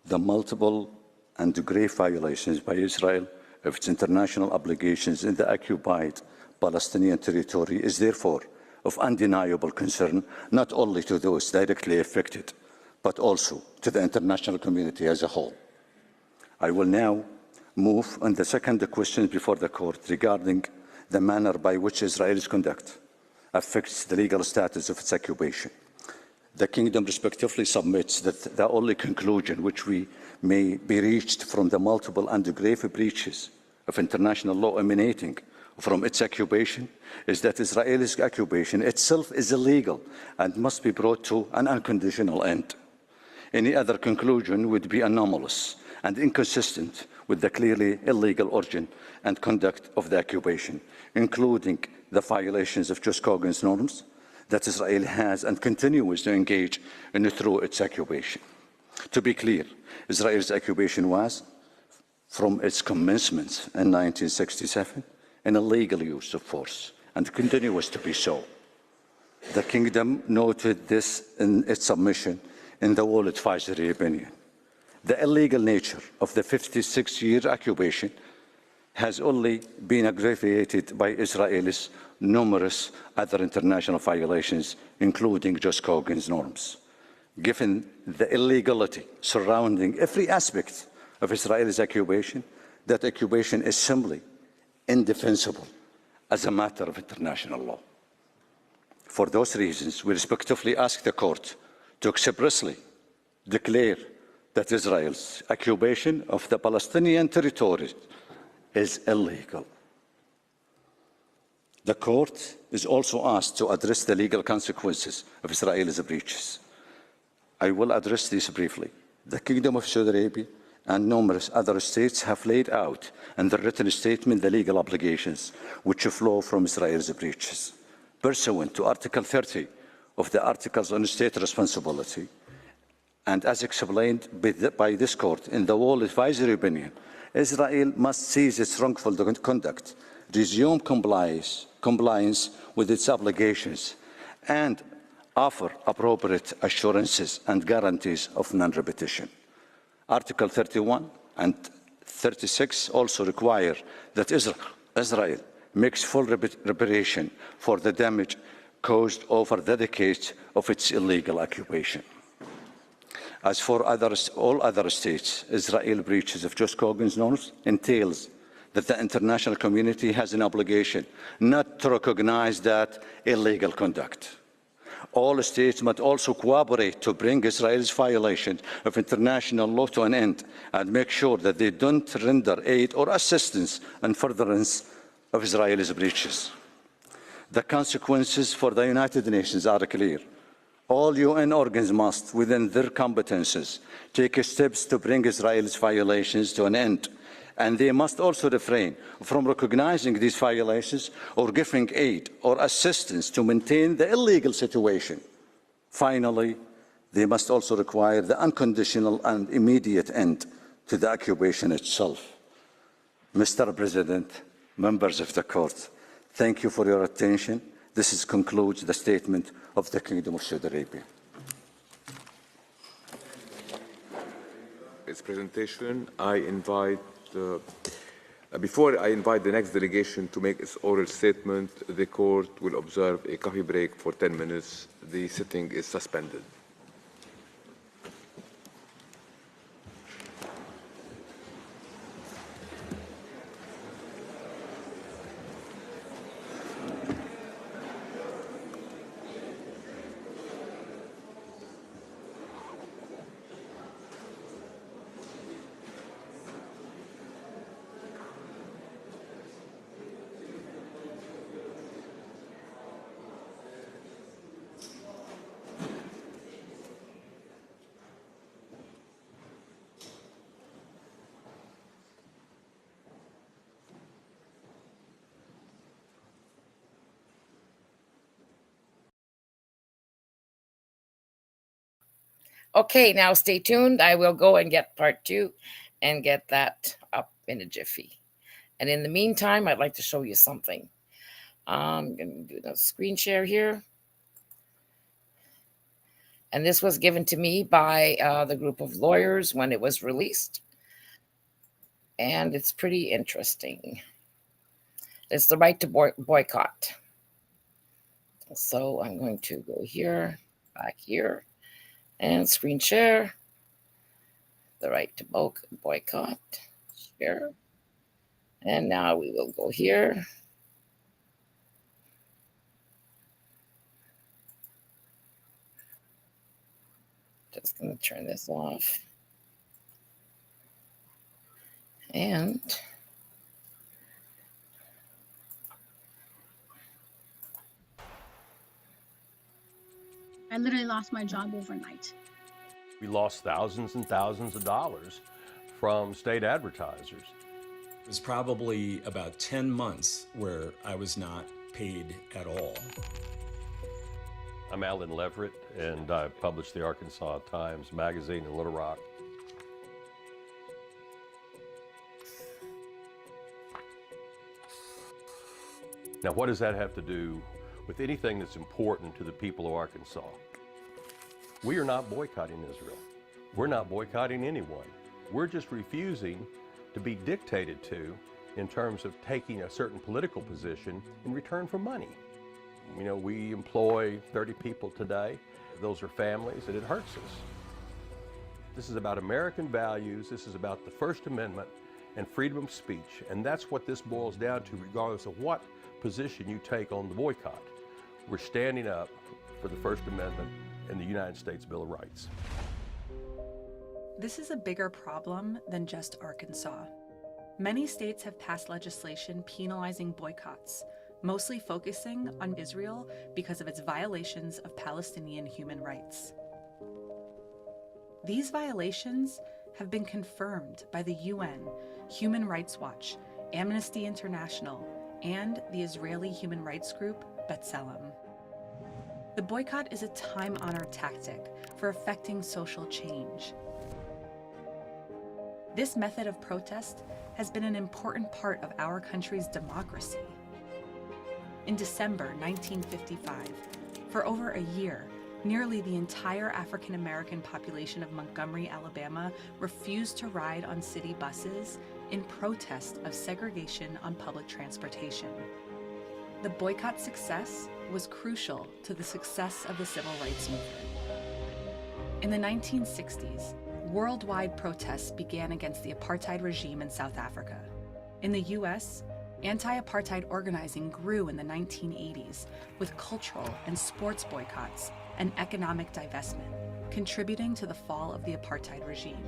The multiple and grave violations by Israel of its international obligations in the occupied Palestinian territory is therefore of undeniable concern, not only to those directly affected, but also to the international community as a whole. I will now move on the second question before the court regarding the manner by which Israel's conduct affects the legal status of its occupation. The Kingdom respectively submits that the only conclusion which may be reached from the multiple and grave breaches of international law emanating from its occupation is that Israel's occupation itself is illegal and must be brought to an unconditional end. Any other conclusion would be anomalous and inconsistent with the clearly illegal origin and conduct of the occupation, including the violations of just Cogan's norms that Israel has and continues to engage in through its occupation. To be clear, Israel's occupation was, from its commencement in 1967, an illegal use of force and continues to be so. The Kingdom noted this in its submission in the Wall Advisory Opinion. The illegal nature of the 56-year occupation has only been aggravated by Israel's numerous other international violations, including just Cogan's norms. Given the illegality surrounding every aspect of Israel's occupation, that occupation is simply indefensible as a matter of international law. For those reasons, we respectively ask the court to expressly declare that Israel's occupation of the Palestinian territory is illegal. The court is also asked to address the legal consequences of Israel's breaches. I will address these briefly. The Kingdom of Saudi Arabia and numerous other states have laid out in the written statement the legal obligations which flow from Israel's breaches. Pursuant to Article 30 of the Articles on State Responsibility, and as explained by this court in the Wall Advisory Opinion, Israel must cease its wrongful conduct, resume compliance with its obligations, and offer appropriate assurances and guarantees of non-repetition. Article 31 and 36 also require that Israel makes full reparation for the damage caused over the decades of its illegal occupation. As for all other states, Israel breaches of just Cogan's norms entails that the international community has an obligation not to recognize that illegal conduct. All states must also cooperate to bring Israel's violation of international law to an end and make sure that they don't render aid or assistance in furtherance of Israel's breaches. The consequences for the United Nations are clear. All UN organs must, within their competences, take steps to bring Israel's violations to an end, and they must also refrain from recognizing these violations or giving aid or assistance to maintain the illegal situation. Finally, they must also require the unconditional and immediate end to the occupation itself. Mr. President, members of the court, thank you for your attention. This concludes the statement of the Kingdom of Saudi Arabia. Its presentation, before I invite the next delegation to make its oral statement, the court will observe a coffee break for 10 minutes. The sitting is suspended. Okay, now stay tuned. I will go and get part 2 and get that up in a jiffy. And in the meantime, I'd like to show you something. I'm going to do the screen share here. And this was given to me by the group of lawyers when it was released. And it's pretty interesting. It's the right to boycott. So I'm going to go here, back here, and screen share. The right to boycott, share. And now we will go here. Just going to turn this off. And I literally lost my job overnight. We lost thousands and thousands of dollars from state advertisers. It was probably about 10 months where I was not paid at all. I'm Alan Leverett, and I publish the Arkansas Times magazine in Little Rock. Now, what does that have to do with anything that's important to the people of Arkansas? We are not boycotting Israel. We're not boycotting anyone. We're just refusing to be dictated to in terms of taking a certain political position in return for money. You know, we employ 30 people today. Those are families, and it hurts us. This is about American values. This is about the First Amendment and freedom of speech. And that's what this boils down to, regardless of what position you take on the boycott. We're standing up for the First Amendment and the United States Bill of Rights. This is a bigger problem than just Arkansas. Many states have passed legislation penalizing boycotts, mostly focusing on Israel because of its violations of Palestinian human rights. These violations have been confirmed by the UN, Human Rights Watch, Amnesty International, and the Israeli human rights group B'Tselem. The boycott is a time-honored tactic for effecting social change. This method of protest has been an important part of our country's democracy. In December 1955, for over a year, nearly the entire African-American population of Montgomery, Alabama, refused to ride on city buses in protest of segregation on public transportation. The boycott's success was crucial to the success of the civil rights movement. In the 1960s, worldwide protests began against the apartheid regime in South Africa. In the US, anti-apartheid organizing grew in the 1980s with cultural and sports boycotts and economic divestment, contributing to the fall of the apartheid regime.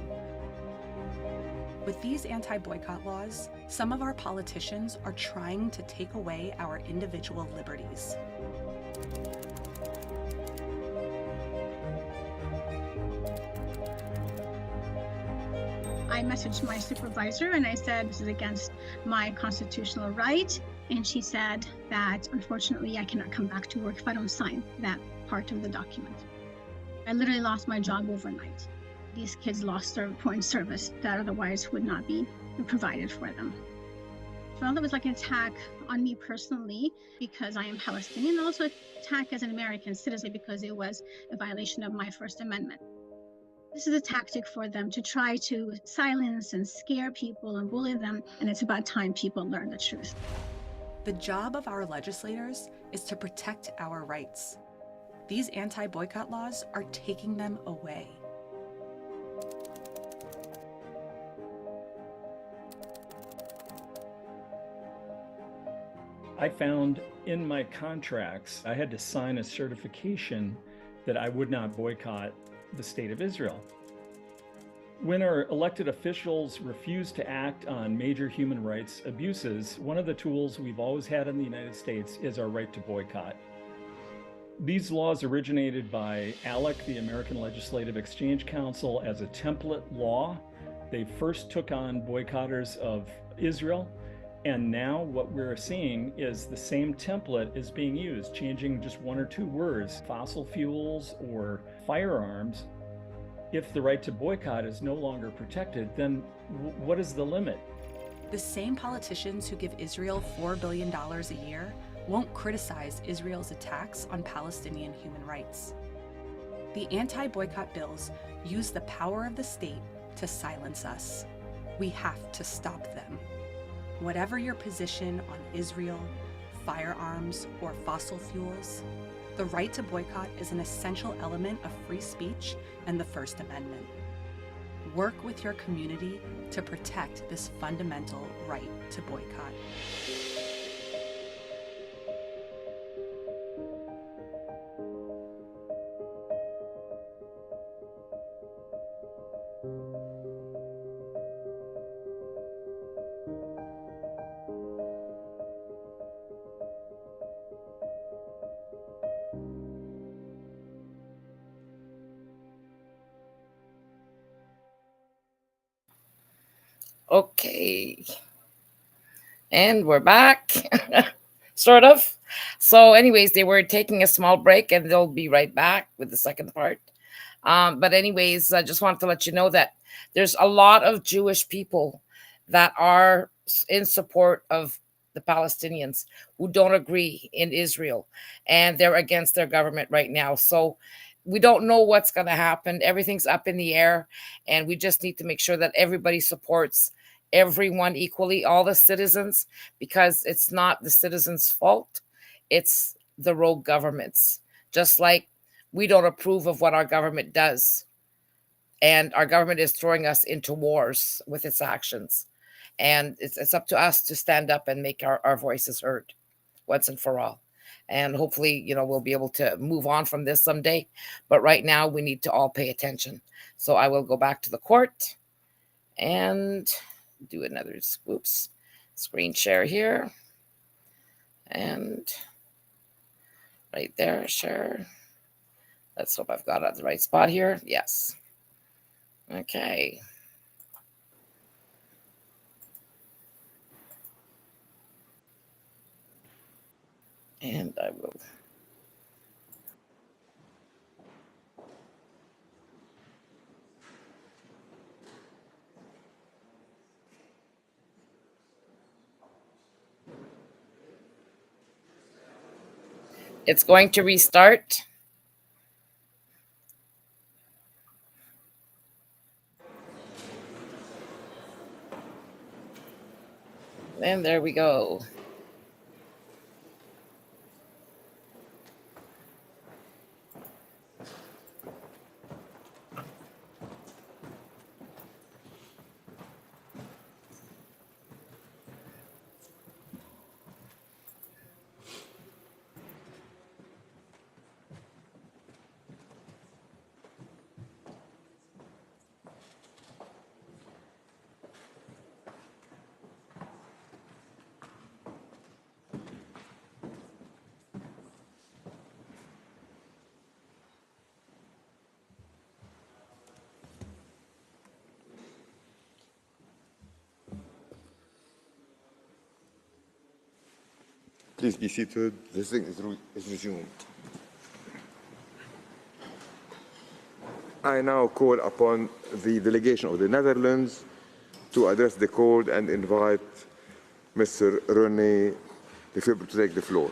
With these anti-boycott laws, some of our politicians are trying to take away our individual liberties. I messaged my supervisor and I said, this is against my constitutional right. And she said that, unfortunately, I cannot come back to work if I don't sign that part of the document. I literally lost my job overnight. These kids lost their point service that otherwise would not be provided for them. So that was like an attack on me personally because I am Palestinian, and also an attack as an American citizen because it was a violation of my First Amendment. This is a tactic for them to try to silence and scare people and bully them, and it's about time people learn the truth. The job of our legislators is to protect our rights. These anti-boycott laws are taking them away. I found in my contracts, I had to sign a certification that I would not boycott the state of Israel. When our elected officials refuse to act on major human rights abuses, one of the tools we've always had in the United States is our right to boycott. These laws originated by ALEC, the American Legislative Exchange Council, as a template law. They first took on boycotters of Israel, and now what we're seeing is the same template is being used, changing just one or two words, fossil fuels or firearms. if the right to boycott is no longer protected, then what is the limit? The same politicians who give Israel $4 billion a year won't criticize Israel's attacks on Palestinian human rights. The anti-boycott bills use the power of the state to silence us. We have to stop them. Whatever your position on Israel, firearms, or fossil fuels, the right to boycott is an essential element of free speech and the First Amendment. Work with your community to protect this fundamental right to boycott. Okay. And we're back, sort of. So anyways, they were taking a small break and they'll be right back with the second part. But anyways, I just wanted to let you know that there's a lot of Jewish people that are in support of the Palestinians who don't agree in Israel, and they're against their government right now. So we don't know what's going to happen. Everything's up in the air, and we just need to make sure that everybody supports everyone equally, all the citizens, because it's not the citizens' fault. It's the rogue governments. Just like we don't approve of what our government does. And our government is throwing us into wars with its actions. And it's up to us to stand up and make our voices heard once and for all. And hopefully, we'll be able to move on from this someday. But right now, we need to all pay attention. So I will go back to the court and do another, screen share here. And right there, share. Let's hope I've got it at the right spot here. Yes. Okay. And I will. It's going to restart. And there we go. Please be seated. The sitting is resumed. I now call upon the delegation of the Netherlands to address the court and invite Mr. René Lefebvre to take the floor.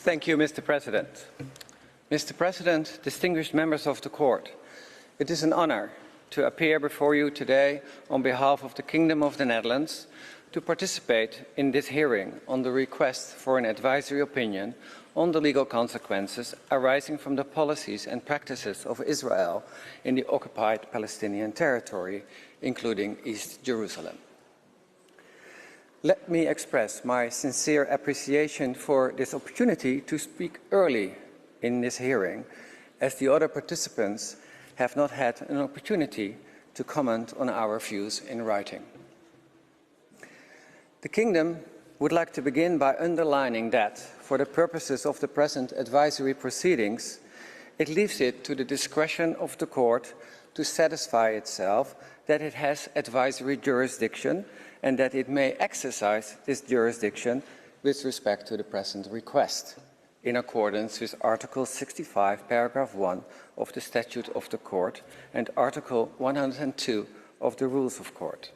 Thank you, Mr. President. Mr. President, distinguished members of the court, it is an honor to appear before you today on behalf of the Kingdom of the Netherlands to participate in this hearing on the request for an advisory opinion on the legal consequences arising from the policies and practices of Israel in the Occupied Palestinian Territory, including East Jerusalem. Let me express my sincere appreciation for this opportunity to speak early in this hearing, as the other participants have not had an opportunity to comment on our views in writing. The Kingdom would like to begin by underlining that, for the purposes of the present advisory proceedings, it leaves it to the discretion of the court to satisfy itself that it has advisory jurisdiction and that it may exercise this jurisdiction with respect to the present request, in accordance with Article 65, paragraph 1 of the Statute of the Court and Article 102 of the Rules of Court.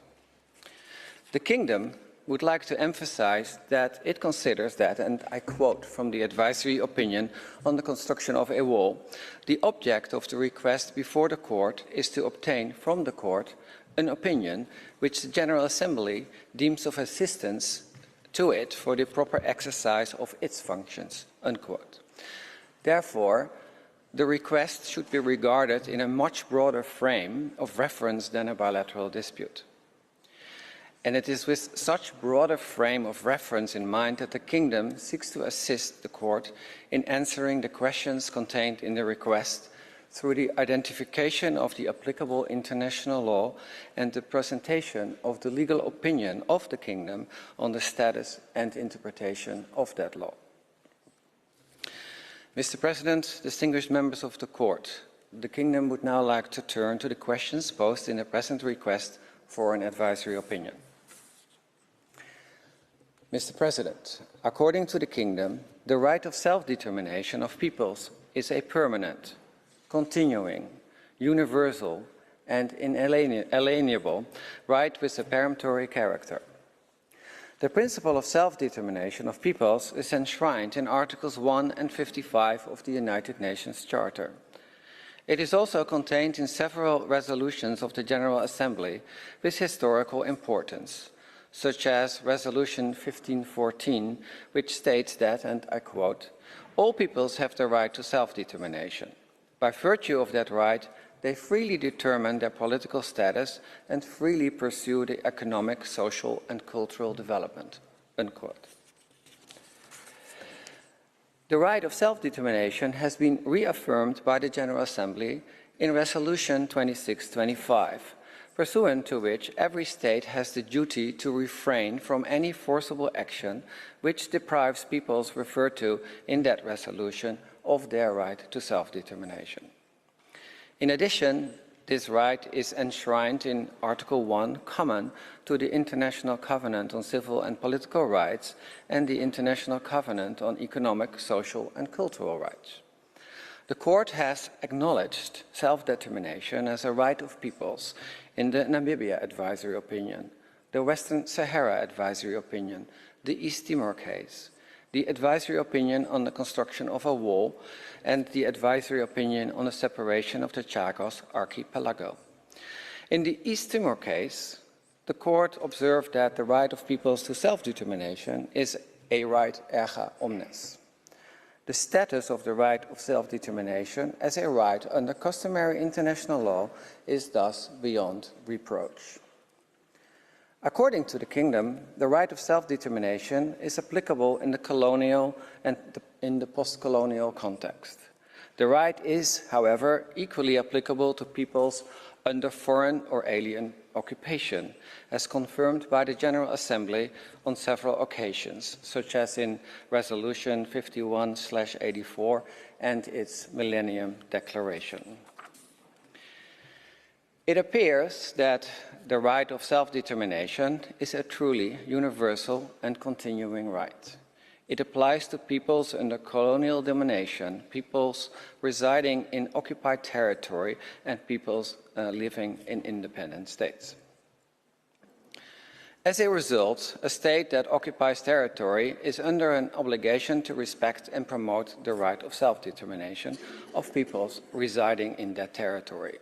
The Kingdom would like to emphasize that it considers that, and I quote from the advisory opinion on the construction of a wall, the object of the request before the court is to obtain from the court an opinion which the General Assembly deems of assistance to it for the proper exercise of its functions, unquote. Therefore, the request should be regarded in a much broader frame of reference than a bilateral dispute. And it is with such broader frame of reference in mind that the Kingdom seeks to assist the Court in answering the questions contained in the request through the identification of the applicable international law and the presentation of the legal opinion of the Kingdom on the status and interpretation of that law. Mr. President, distinguished members of the Court, the Kingdom would now like to turn to the questions posed in the present request for an advisory opinion. Mr. President, according to the Kingdom, the right of self-determination of peoples is a permanent, continuing, universal, and inalienable right with a peremptory character. The principle of self-determination of peoples is enshrined in Articles 1 and 55 of the United Nations Charter. It is also contained in several resolutions of the General Assembly with historical importance, such as Resolution 1514, which states that, and I quote, all peoples have the right to self-determination. By virtue of that right, they freely determine their political status and freely pursue the economic, social, and cultural development, unquote. The right of self-determination has been reaffirmed by the General Assembly in Resolution 2625, pursuant to which every state has the duty to refrain from any forcible action which deprives peoples referred to in that resolution of their right to self-determination. In addition, this right is enshrined in Article 1, common to the International Covenant on Civil and Political Rights and the International Covenant on Economic, Social and Cultural Rights. The Court has acknowledged self-determination as a right of peoples in the Namibia Advisory Opinion, the Western Sahara Advisory Opinion, the East Timor case, the Advisory Opinion on the construction of a wall, and the Advisory Opinion on the separation of the Chagos Archipelago. In the East Timor case, the Court observed that the right of peoples to self-determination is a right erga omnes. The status of the right of self-determination as a right under customary international law is thus beyond reproach. According to the Kingdom, the right of self-determination is applicable in the colonial and in the post-colonial context. The right is, however, equally applicable to peoples under foreign or alien occupation, as confirmed by the General Assembly on several occasions, such as in Resolution 51/84 and its Millennium Declaration. It appears that the right of self-determination is a truly universal and continuing right. It applies to peoples under colonial domination, peoples residing in occupied territory, and peoples living in independent states. As a result, a state that occupies territory is under an obligation to respect and promote the right of self-determination of peoples residing in that territory.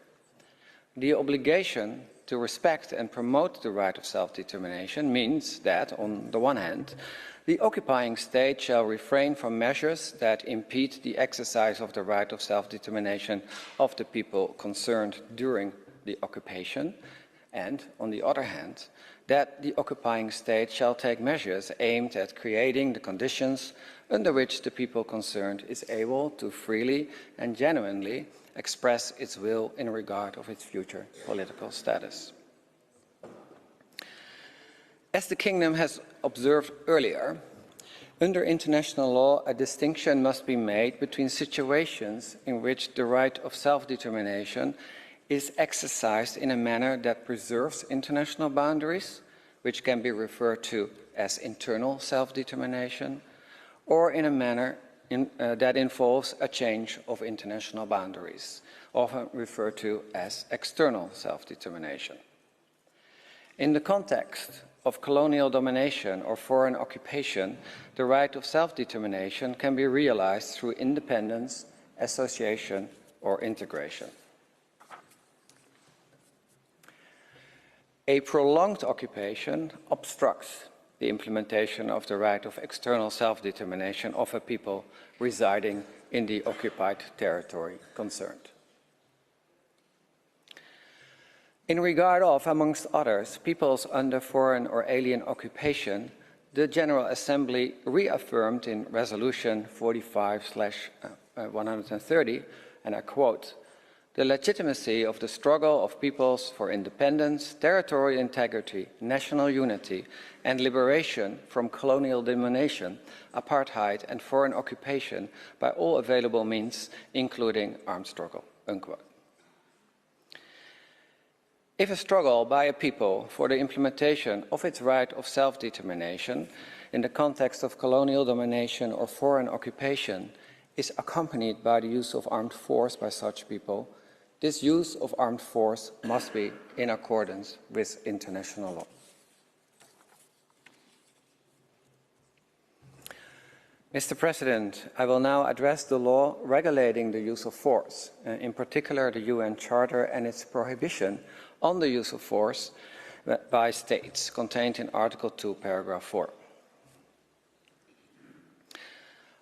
The obligation to respect and promote the right of self-determination means that, on the one hand, the occupying state shall refrain from measures that impede the exercise of the right of self-determination of the people concerned during the occupation, and, on the other hand, that the occupying state shall take measures aimed at creating the conditions under which the people concerned is able to freely and genuinely express its will in regard of its future political status. As the Kingdom has observed earlier, Under international law, a distinction must be made between situations in which the right of self-determination is exercised in a manner that preserves international boundaries, which can be referred to as internal self-determination, or in a manner that involves a change of international boundaries, often referred to as external self-determination. In the context of colonial domination or foreign occupation, the right of self-determination can be realized through independence, association, or integration. A prolonged occupation obstructs the implementation of the right of external self-determination of a people residing in the occupied territory concerned. In regard of, amongst others, peoples under foreign or alien occupation, the General Assembly reaffirmed in Resolution 45/130, and I quote, "The legitimacy of the struggle of peoples for independence, territorial integrity, national unity, and liberation from colonial domination, apartheid, and foreign occupation by all available means, including armed struggle." Unquote. If a struggle by a people for the implementation of its right of self-determination in the context of colonial domination or foreign occupation is accompanied by the use of armed force by such people, this use of armed force must be in accordance with international law. Mr. President, I will now address the law regulating the use of force, in particular the UN Charter and its prohibition on the use of force by states, contained in Article 2, Paragraph 4.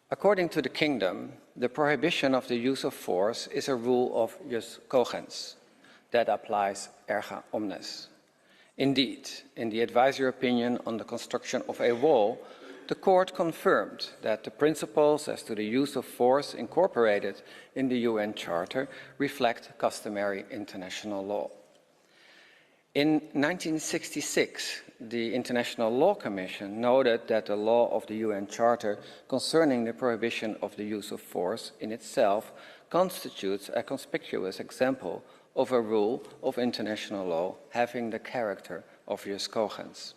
According to the Kingdom, the prohibition of the use of force is a rule of jus cogens that applies erga omnes. Indeed, in the advisory opinion on the construction of a wall, the Court confirmed that the principles as to the use of force incorporated in the UN Charter reflect customary international law. In 1966, the International Law Commission noted that the law of the UN Charter concerning the prohibition of the use of force in itself constitutes a conspicuous example of a rule of international law having the character of jus cogens.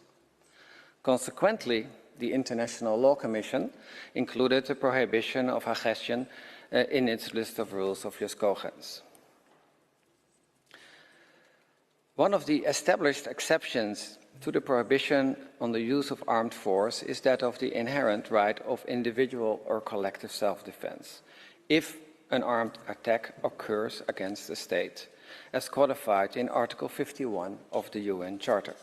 Consequently, the International Law Commission included the prohibition of aggression in its list of rules of jus cogens. One of the established exceptions to the prohibition on the use of armed force is that of the inherent right of individual or collective self-defense, if an armed attack occurs against a state, as codified in Article 51 of the UN Charter.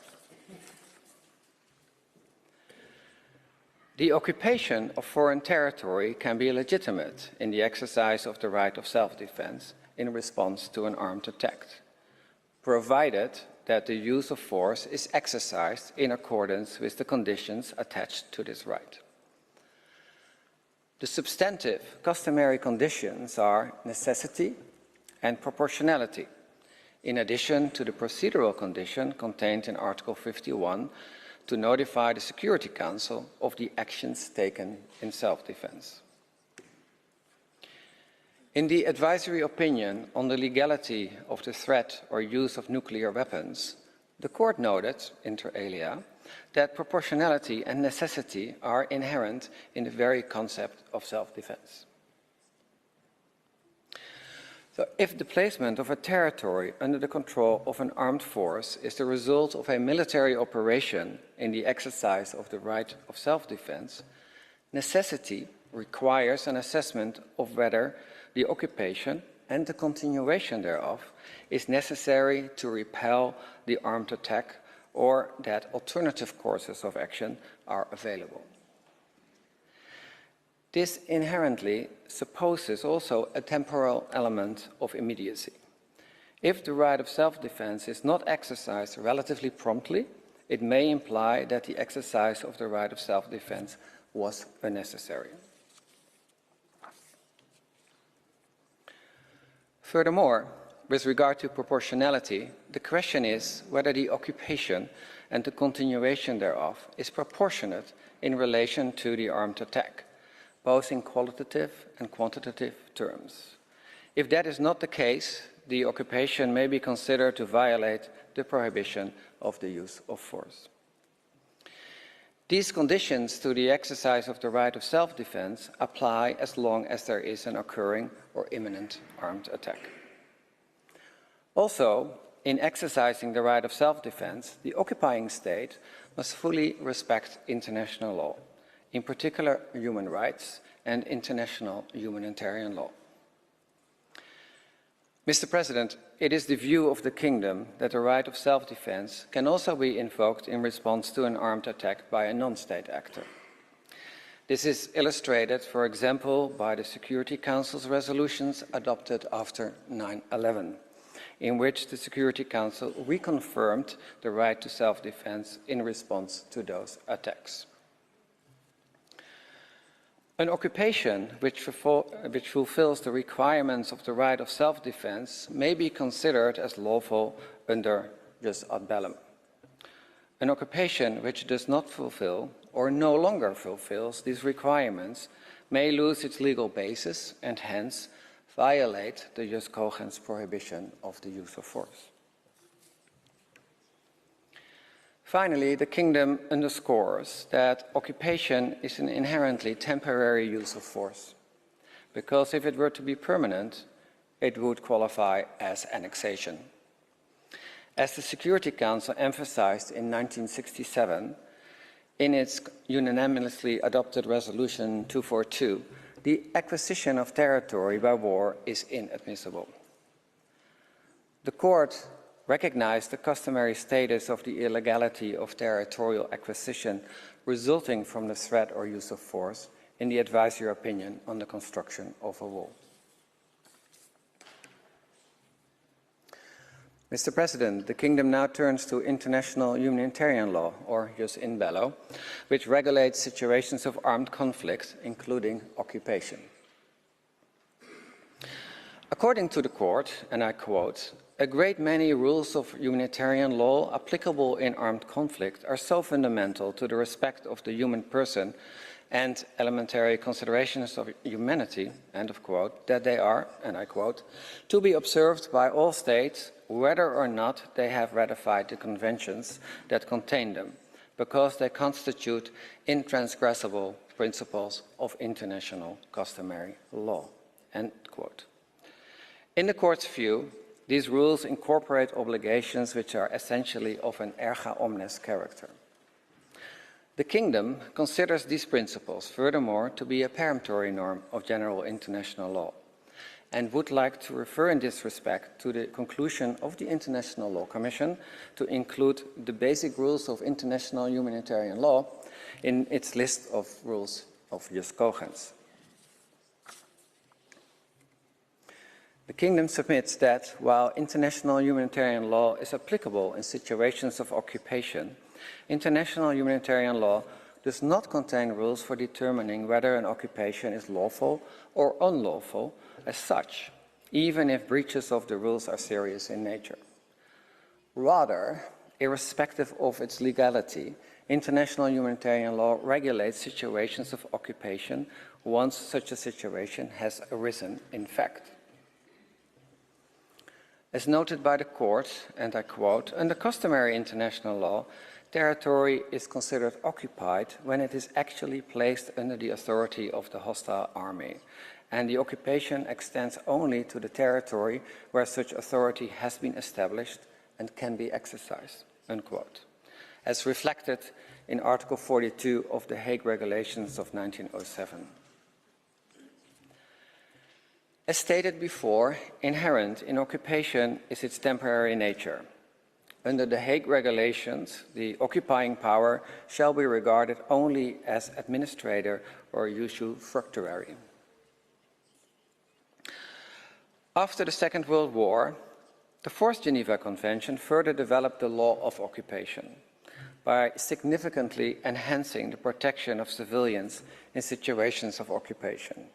The occupation of foreign territory can be legitimate in the exercise of the right of self-defense in response to an armed attack, provided that the use of force is exercised in accordance with the conditions attached to this right. The substantive customary conditions are necessity and proportionality, in addition to the procedural condition contained in Article 51 to notify the Security Council of the actions taken in self-defense. In the advisory opinion on the legality of the threat or use of nuclear weapons, the Court noted, inter alia, that proportionality and necessity are inherent in the very concept of self-defense. So, if the placement of a territory under the control of an armed force is the result of a military operation in the exercise of the right of self-defense, necessity requires an assessment of whether the occupation and the continuation thereof is necessary to repel the armed attack or that alternative courses of action are available. This inherently supposes also a temporal element of immediacy. If the right of self-defense is not exercised relatively promptly, it may imply that the exercise of the right of self-defense was unnecessary. Furthermore, with regard to proportionality, the question is whether the occupation and the continuation thereof is proportionate in relation to the armed attack, both in qualitative and quantitative terms. If that is not the case, the occupation may be considered to violate the prohibition of the use of force. These conditions to the exercise of the right of self-defense apply as long as there is an occurring or imminent armed attack. Also, in exercising the right of self-defense, the occupying state must fully respect international law, in particular human rights and international humanitarian law. Mr. President, it is the view of the Kingdom that the right of self-defense can also be invoked in response to an armed attack by a non-state actor. This is illustrated, for example, by the Security Council's resolutions adopted after 9/11, in which the Security Council reconfirmed the right to self-defense in response to those attacks. An occupation which fulfills the requirements of the right of self-defense may be considered as lawful under jus ad bellum. An occupation which does not fulfill or no longer fulfills these requirements may lose its legal basis and hence violate the jus cogens prohibition of the use of force. Finally, the Kingdom underscores that occupation is an inherently temporary use of force, because if it were to be permanent, it would qualify as annexation. As the Security Council emphasized in 1967, in its unanimously adopted Resolution 242, the acquisition of territory by war is inadmissible. The Court recognized the customary status of the illegality of territorial acquisition resulting from the threat or use of force in the advisory opinion on the construction of a wall. Mr. President, the Kingdom now turns to international humanitarian law, or jus in bello, which regulates situations of armed conflict, including occupation. According to the Court, and I quote, "A great many rules of humanitarian law applicable in armed conflict are so fundamental to the respect of the human person and elementary considerations of humanity," end of quote, "that they are," and I quote, "to be observed by all states, whether or not they have ratified the conventions that contain them, because they constitute intransgressible principles of international customary law," end quote. In the Court's view, these rules incorporate obligations which are essentially of an erga omnes character. The Kingdom considers these principles, furthermore, to be a peremptory norm of general international law, and would like to refer in this respect to the conclusion of the International Law Commission to include the basic rules of international humanitarian law in its list of rules of jus cogens. The Kingdom submits that, while international humanitarian law is applicable in situations of occupation, international humanitarian law does not contain rules for determining whether an occupation is lawful or unlawful as such, even if breaches of the rules are serious in nature. Rather, irrespective of its legality, international humanitarian law regulates situations of occupation once such a situation has arisen in fact. As noted by the Court, and I quote, "Under customary international law, territory is considered occupied when it is actually placed under the authority of the hostile army, and the occupation extends only to the territory where such authority has been established and can be exercised," unquote, as reflected in Article 42 of the Hague Regulations of 1907. As stated before, inherent in occupation is its temporary nature. Under the Hague Regulations, the occupying power shall be regarded only as administrator or usufructuary. After the Second World War, the Fourth Geneva Convention further developed the law of occupation by significantly enhancing the protection of civilians in situations of occupation.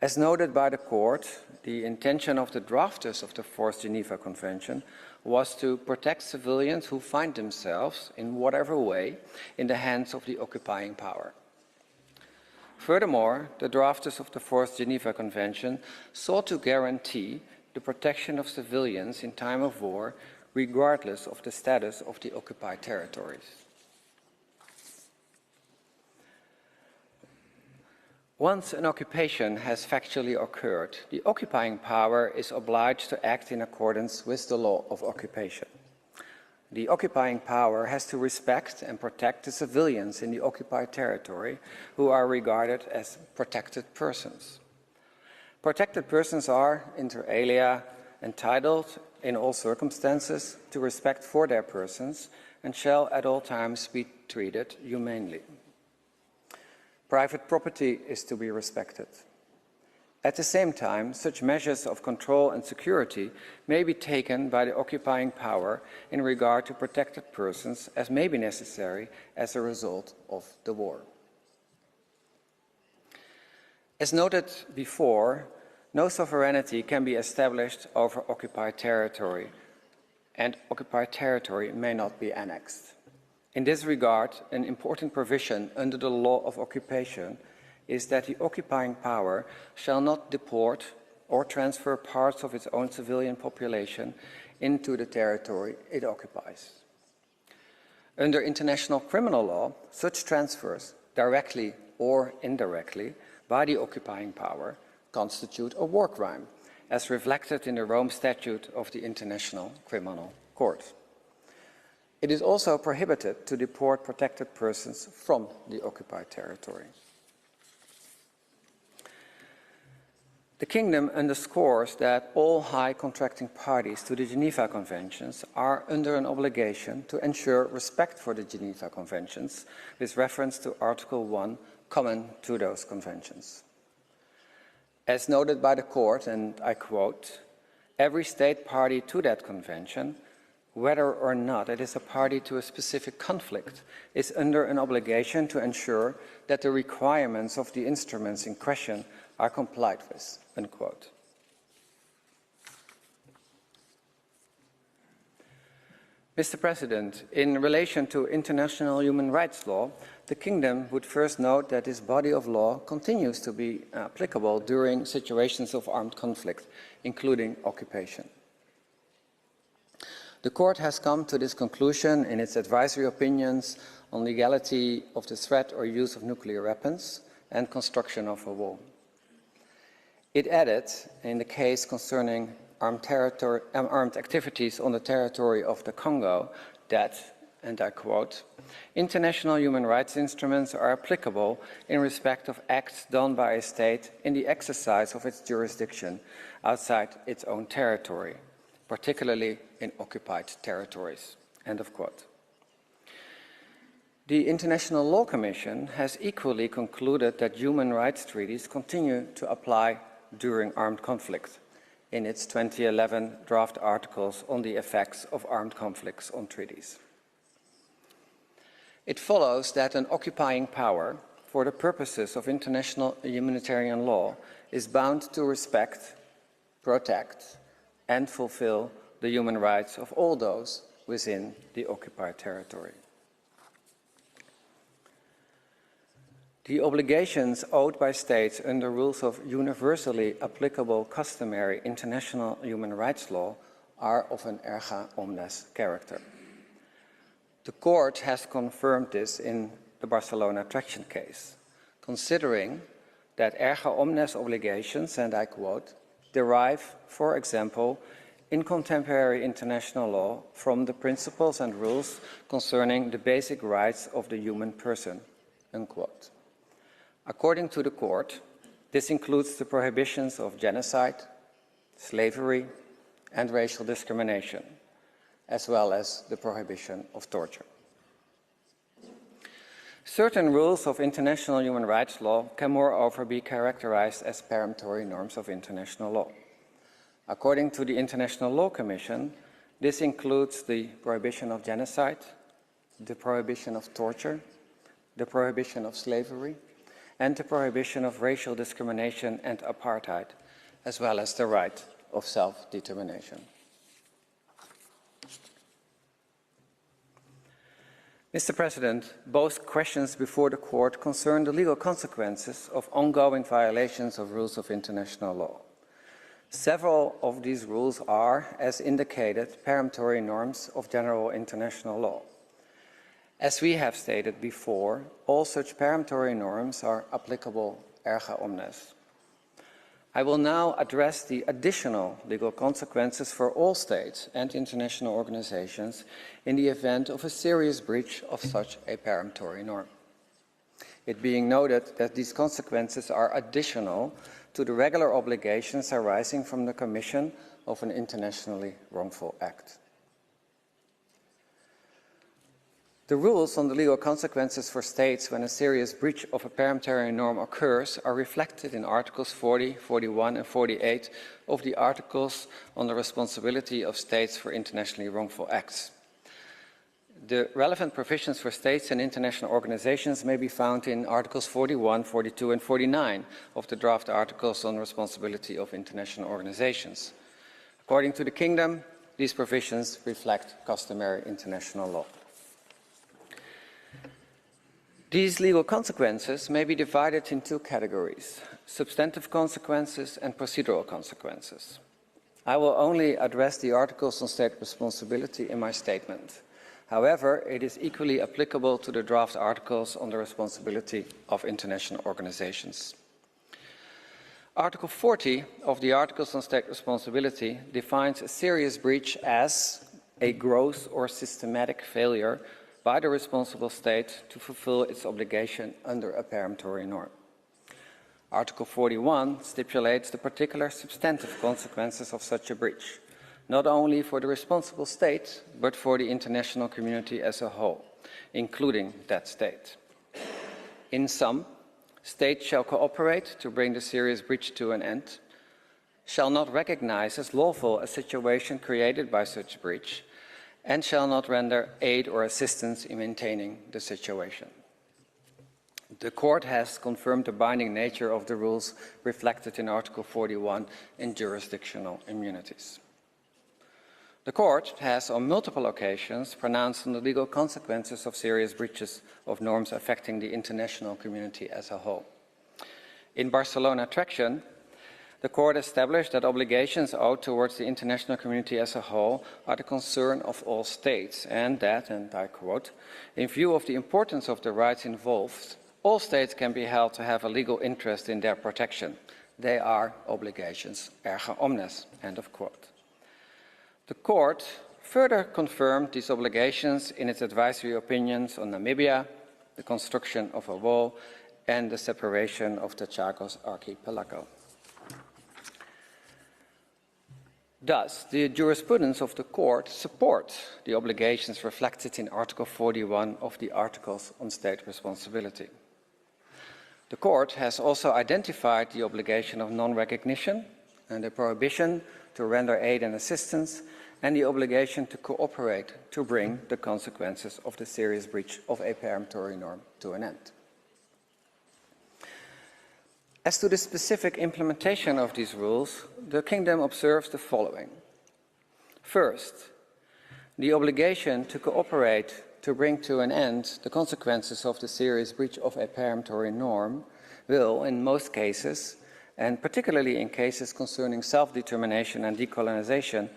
As noted by the court, the intention of the drafters of the Fourth Geneva Convention was to protect civilians who find themselves, in whatever way, in the hands of the occupying power. Furthermore, the drafters of the Fourth Geneva Convention sought to guarantee the protection of civilians in time of war, regardless of the status of the occupied territories. Once an occupation has factually occurred, the occupying power is obliged to act in accordance with the law of occupation. The occupying power has to respect and protect the civilians in the occupied territory who are regarded as protected persons. Protected persons are, inter alia, entitled in all circumstances to respect for their persons and shall at all times be treated humanely. Private property is to be respected. At the same time, such measures of control and security may be taken by the occupying power in regard to protected persons as may be necessary as a result of the war. As noted before, no sovereignty can be established over occupied territory, and occupied territory may not be annexed. In this regard, an important provision under the law of occupation is that the occupying power shall not deport or transfer parts of its own civilian population into the territory it occupies. Under international criminal law, such transfers, directly or indirectly, by the occupying power, constitute a war crime, as reflected in the Rome Statute of the International Criminal Court. It is also prohibited to deport protected persons from the occupied territory. The Kingdom underscores that all high contracting parties to the Geneva Conventions are under an obligation to ensure respect for the Geneva Conventions with reference to Article 1 common to those conventions. As noted by the Court, and I quote, "Every state party to that convention, whether or not it is a party to a specific conflict, is under an obligation to ensure that the requirements of the instruments in question are complied with," unquote. Mr. President, in relation to international human rights law, the Kingdom would first note that this body of law continues to be applicable during situations of armed conflict, including occupation. The Court has come to this conclusion in its advisory opinions on legality of the threat or use of nuclear weapons and construction of a wall. It added, in the case concerning armed activities on the territory of the Congo, that, and I quote, "International human rights instruments are applicable in respect of acts done by a state in the exercise of its jurisdiction outside its own territory, particularly in occupied territories," end of quote. The International Law Commission has equally concluded that human rights treaties continue to apply during armed conflict in its 2011 draft articles on the effects of armed conflicts on treaties. It follows that an occupying power, for the purposes of international humanitarian law, is bound to respect, protect, and fulfill the human rights of all those within the occupied territory. The obligations owed by states under rules of universally applicable customary international human rights law are of an erga omnes character. The Court has confirmed this in the Barcelona traction case, considering that erga omnes obligations, and I quote, derive, for example, in contemporary international law from the principles and rules concerning the basic rights of the human person, unquote. According to the Court, this includes the prohibitions of genocide, slavery, and racial discrimination, as well as the prohibition of torture. Certain rules of international human rights law can moreover be characterized as peremptory norms of international law. According to the International Law Commission, this includes the prohibition of genocide, the prohibition of torture, the prohibition of slavery, and the prohibition of racial discrimination and apartheid, as well as the right of self-determination. Mr. President, both questions before the court concern the legal consequences of ongoing violations of rules of international law. Several of these rules are, as indicated, peremptory norms of general international law. As we have stated before, all such peremptory norms are applicable erga omnes. I will now address the additional legal consequences for all states and international organizations in the event of a serious breach of such a peremptory norm. It being noted that these consequences are additional to the regular obligations arising from the commission of an internationally wrongful act. The rules on the legal consequences for states when a serious breach of a peremptory norm occurs are reflected in Articles 40, 41 and 48 of the Articles on the Responsibility of States for Internationally Wrongful Acts. The relevant provisions for states and international organizations may be found in Articles 41, 42 and 49 of the draft Articles on the Responsibility of International Organizations. According to the Kingdom, these provisions reflect customary international law. These legal consequences may be divided in two categories: substantive consequences and procedural consequences. I will only address the Articles on State Responsibility in my statement. However, it is equally applicable to the draft Articles on the Responsibility of International Organizations. Article 40 of the Articles on State Responsibility defines a serious breach as a gross or systematic failure by the responsible state to fulfill its obligation under a peremptory norm. Article 41 stipulates the particular substantive consequences of such a breach, not only for the responsible state, but for the international community as a whole, including that state. In sum, states shall cooperate to bring the serious breach to an end, shall not recognize as lawful a situation created by such a breach, and shall not render aid or assistance in maintaining the situation. The Court has confirmed the binding nature of the rules reflected in Article 41 in jurisdictional immunities. The Court has on multiple occasions pronounced on the legal consequences of serious breaches of norms affecting the international community as a whole. In Barcelona Traction, the Court established that obligations owed towards the international community as a whole are the concern of all states, and that, and I quote, in view of the importance of the rights involved, all states can be held to have a legal interest in their protection. They are obligations erga omnes, end of quote. The Court further confirmed these obligations in its advisory opinions on Namibia, the construction of a wall, and the separation of the Chagos archipelago. Thus, the jurisprudence of the Court supports the obligations reflected in Article 41 of the Articles on State Responsibility. The Court has also identified the obligation of non-recognition and the prohibition to render aid and assistance, and the obligation to cooperate to bring the consequences of the serious breach of a peremptory norm to an end. As to the specific implementation of these rules, the Kingdom observes the following. First, the obligation to cooperate to bring to an end the consequences of the serious breach of a peremptory norm will, in most cases, and particularly in cases concerning self-determination and decolonization,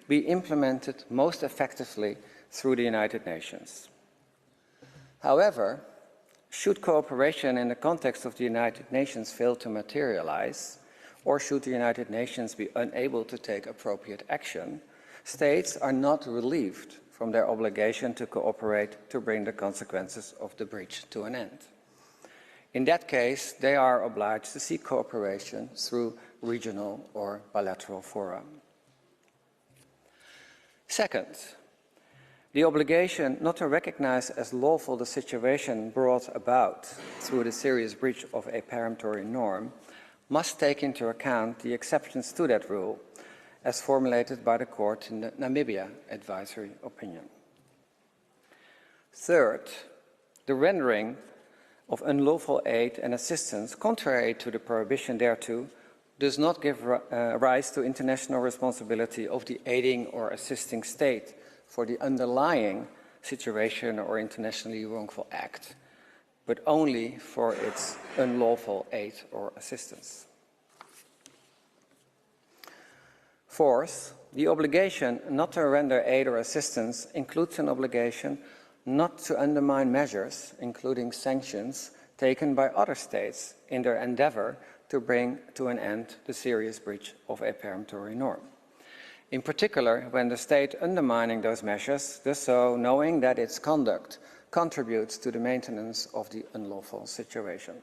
be implemented most effectively through the United Nations. However, should cooperation in the context of the United Nations fail to materialize, or should the United Nations be unable to take appropriate action, states are not relieved from their obligation to cooperate to bring the consequences of the breach to an end. In that case, they are obliged to seek cooperation through regional or bilateral fora. Second, the obligation not to recognize as lawful the situation brought about through the serious breach of a peremptory norm must take into account the exceptions to that rule as formulated by the Court in the Namibia advisory opinion. Third, the rendering of unlawful aid and assistance contrary to the prohibition thereto does not give rise to international responsibility of the aiding or assisting state for the underlying situation or internationally wrongful act, but only for its unlawful aid or assistance. Fourth, the obligation not to render aid or assistance includes an obligation not to undermine measures, including sanctions, taken by other states in their endeavor to bring to an end the serious breach of a peremptory norm. In particular, when the state undermining those measures does so knowing that its conduct contributes to the maintenance of the unlawful situation.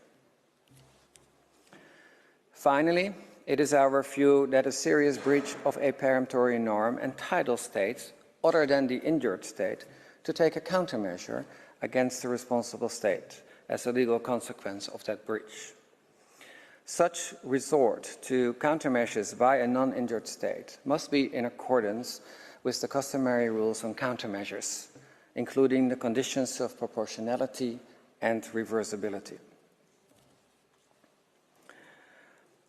Finally, it is our view that a serious breach of a peremptory norm entitles states, other than the injured state, to take a countermeasure against the responsible state as a legal consequence of that breach. Such resort to countermeasures by a non-injured state must be in accordance with the customary rules on countermeasures, including the conditions of proportionality and reversibility.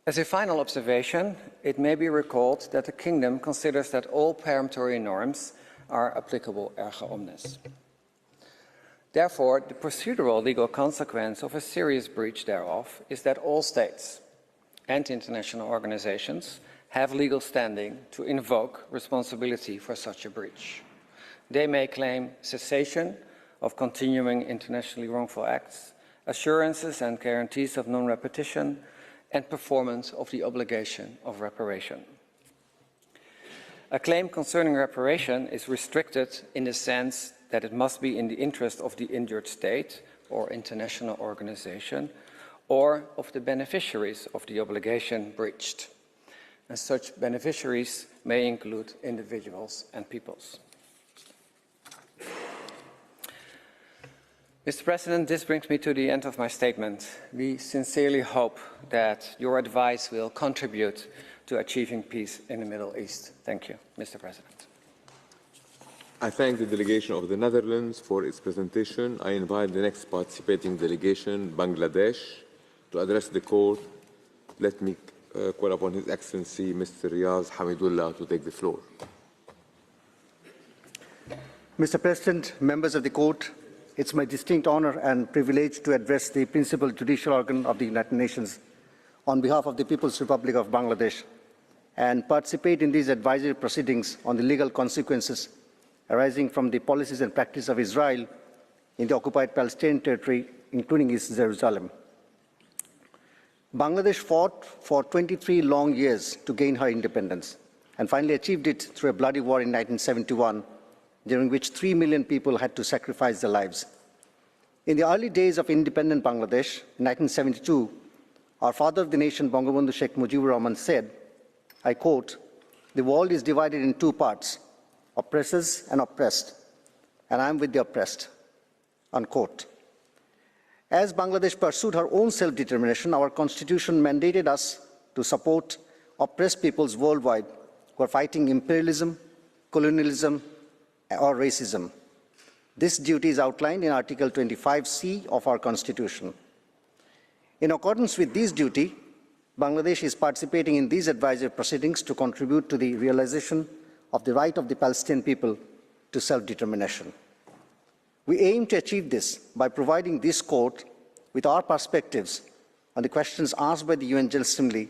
As a final observation, it may be recalled that the Kingdom considers that all peremptory norms are applicable erga omnes. Therefore, the procedural legal consequence of a serious breach thereof is that all states and international organizations have legal standing to invoke responsibility for such a breach. They may claim cessation of continuing internationally wrongful acts, assurances and guarantees of non-repetition, and performance of the obligation of reparation. A claim concerning reparation is restricted in the sense that it must be in the interest of the injured state or international organization or of the beneficiaries of the obligation breached. And such beneficiaries may include individuals and peoples. Mr. President, this brings me to the end of my statement. We sincerely hope that your advice will contribute to achieving peace in the Middle East. Thank you, Mr. President. I thank the delegation of the Netherlands for its presentation. I invite the next participating delegation, Bangladesh, to address the court. Let me call upon His Excellency, Mr. Riaz Hamidullah, to take the floor. Mr. President, members of the court, it's my distinct honor and privilege to address the principal judicial organ of the United Nations on behalf of the People's Republic of Bangladesh and participate in these advisory proceedings on the legal consequences arising from the policies and practice of Israel in the occupied Palestinian territory, including East Jerusalem. Bangladesh fought for 23 long years to gain her independence and finally achieved it through a bloody war in 1971, during which 3 million people had to sacrifice their lives. In the early days of independent Bangladesh, in 1972, our father of the nation, Bangabandhu Sheikh Mujibur Rahman, said, I quote, "The world is divided in two parts, oppressors and oppressed, and I am with the oppressed," unquote. As Bangladesh pursued her own self-determination, our constitution mandated us to support oppressed peoples worldwide who are fighting imperialism, colonialism, or racism. This duty is outlined in Article 25C of our Constitution. In accordance with this duty, Bangladesh is participating in these advisory proceedings to contribute to the realization of the right of the Palestinian people to self-determination. We aim to achieve this by providing this court with our perspectives on the questions asked by the UN General Assembly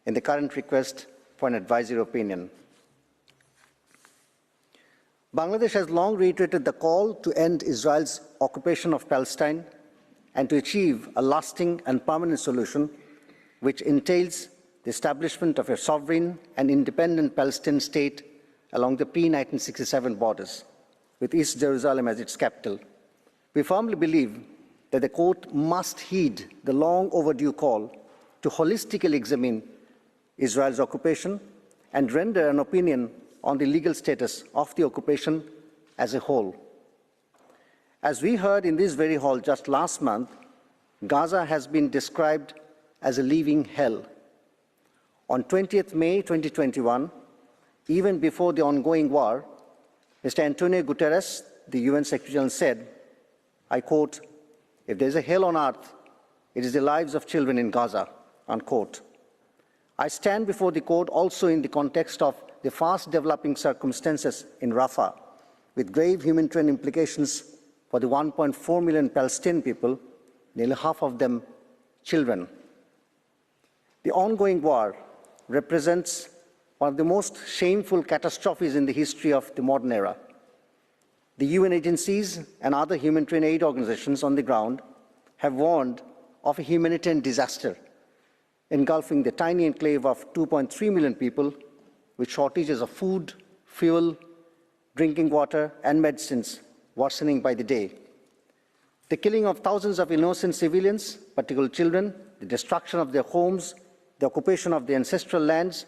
in the current request for an advisory opinion. Bangladesh has long reiterated the call to end Israel's occupation of Palestine and to achieve a lasting and permanent solution, which entails the establishment of a sovereign and independent Palestinian state along the pre-1967 borders, with East Jerusalem as its capital. We firmly believe that the court must heed the long overdue call to holistically examine Israel's occupation and render an opinion on the legal status of the occupation as a whole. As we heard in this very hall just last month, Gaza has been described as a living hell. On 20th May 2021, even before the ongoing war, Mr. Antonio Guterres, the UN Secretary General, said, I quote, If there's a hell on earth, it is the lives of children in Gaza, unquote. I stand before the court also in the context of the fast developing circumstances in Rafah, with grave humanitarian implications for the 1.4 million Palestinian people, nearly half of them children. The ongoing war represents one of the most shameful catastrophes in the history of the modern era. The UN agencies and other humanitarian aid organizations on the ground have warned of a humanitarian disaster engulfing the tiny enclave of 2.3 million people with shortages of food, fuel, drinking water, and medicines worsening by the day. The killing of thousands of innocent civilians, particularly children, the destruction of their homes, the occupation of their ancestral lands,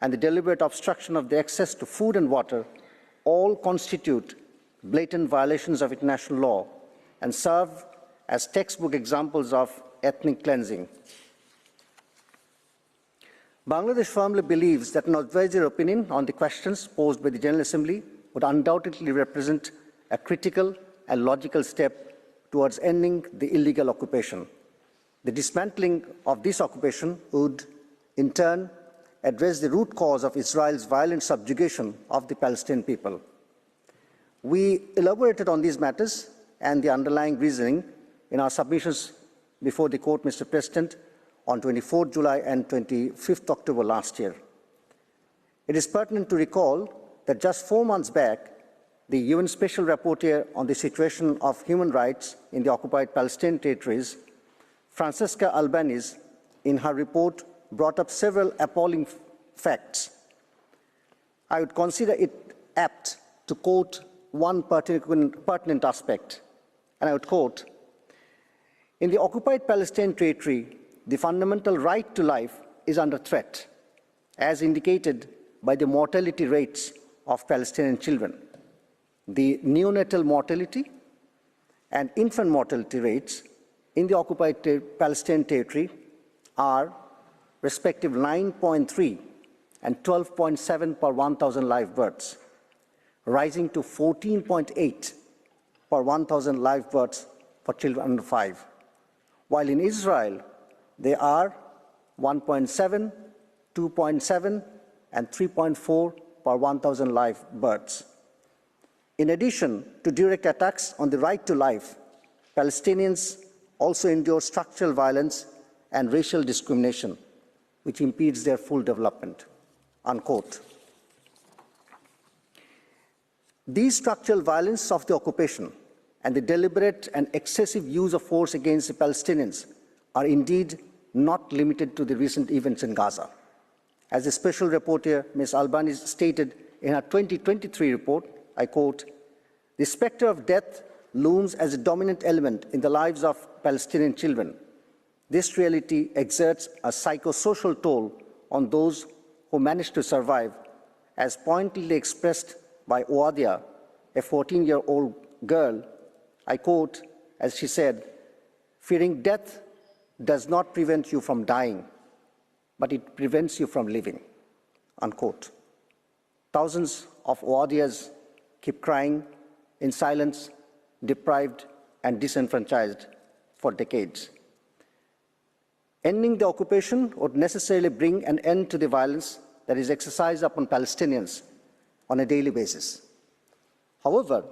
and the deliberate obstruction of the access to food and water all constitute blatant violations of international law and serve as textbook examples of ethnic cleansing. Bangladesh firmly believes that an advisory opinion on the questions posed by the General Assembly would undoubtedly represent a critical and logical step towards ending the illegal occupation. The dismantling of this occupation would, in turn, address the root cause of Israel's violent subjugation of the Palestinian people. We elaborated on these matters and the underlying reasoning in our submissions before the court, Mr. President, on 24 July and 25 October last year. It is pertinent to recall that just 4 months back, the UN Special Rapporteur on the situation of human rights in the occupied Palestinian territories, Francesca Albanese, in her report, brought up several appalling facts. I would consider it apt to quote one pertinent aspect, and I would quote, "In the occupied Palestinian territory, the fundamental right to life is under threat, as indicated by the mortality rates of Palestinian children. The neonatal mortality and infant mortality rates in the occupied Palestinian territory are respective 9.3 and 12.7 per 1,000 live births, rising to 14.8 per 1,000 live births for children under 5, while in Israel, they are 1.7, 2.7, and 3.4 per 1,000 live births. In addition to direct attacks on the right to life, Palestinians also endure structural violence and racial discrimination, which impedes their full development," unquote. These structural violence of the occupation and the deliberate and excessive use of force against the Palestinians are indeed not limited to the recent events in Gaza. As the Special Rapporteur, Ms. Albanese, stated in her 2023 report, I quote, "The specter of death looms as a dominant element in the lives of Palestinian children. This reality exerts a psychosocial toll on those who manage to survive, as pointedly expressed by Oadia, a 14-year-old girl. I quote, as she said, "Fearing death does not prevent you from dying, but it prevents you from living," unquote. Thousands of Oadias keep crying in silence, deprived and disenfranchised for decades. Ending the occupation would necessarily bring an end to the violence that is exercised upon Palestinians on a daily basis. However,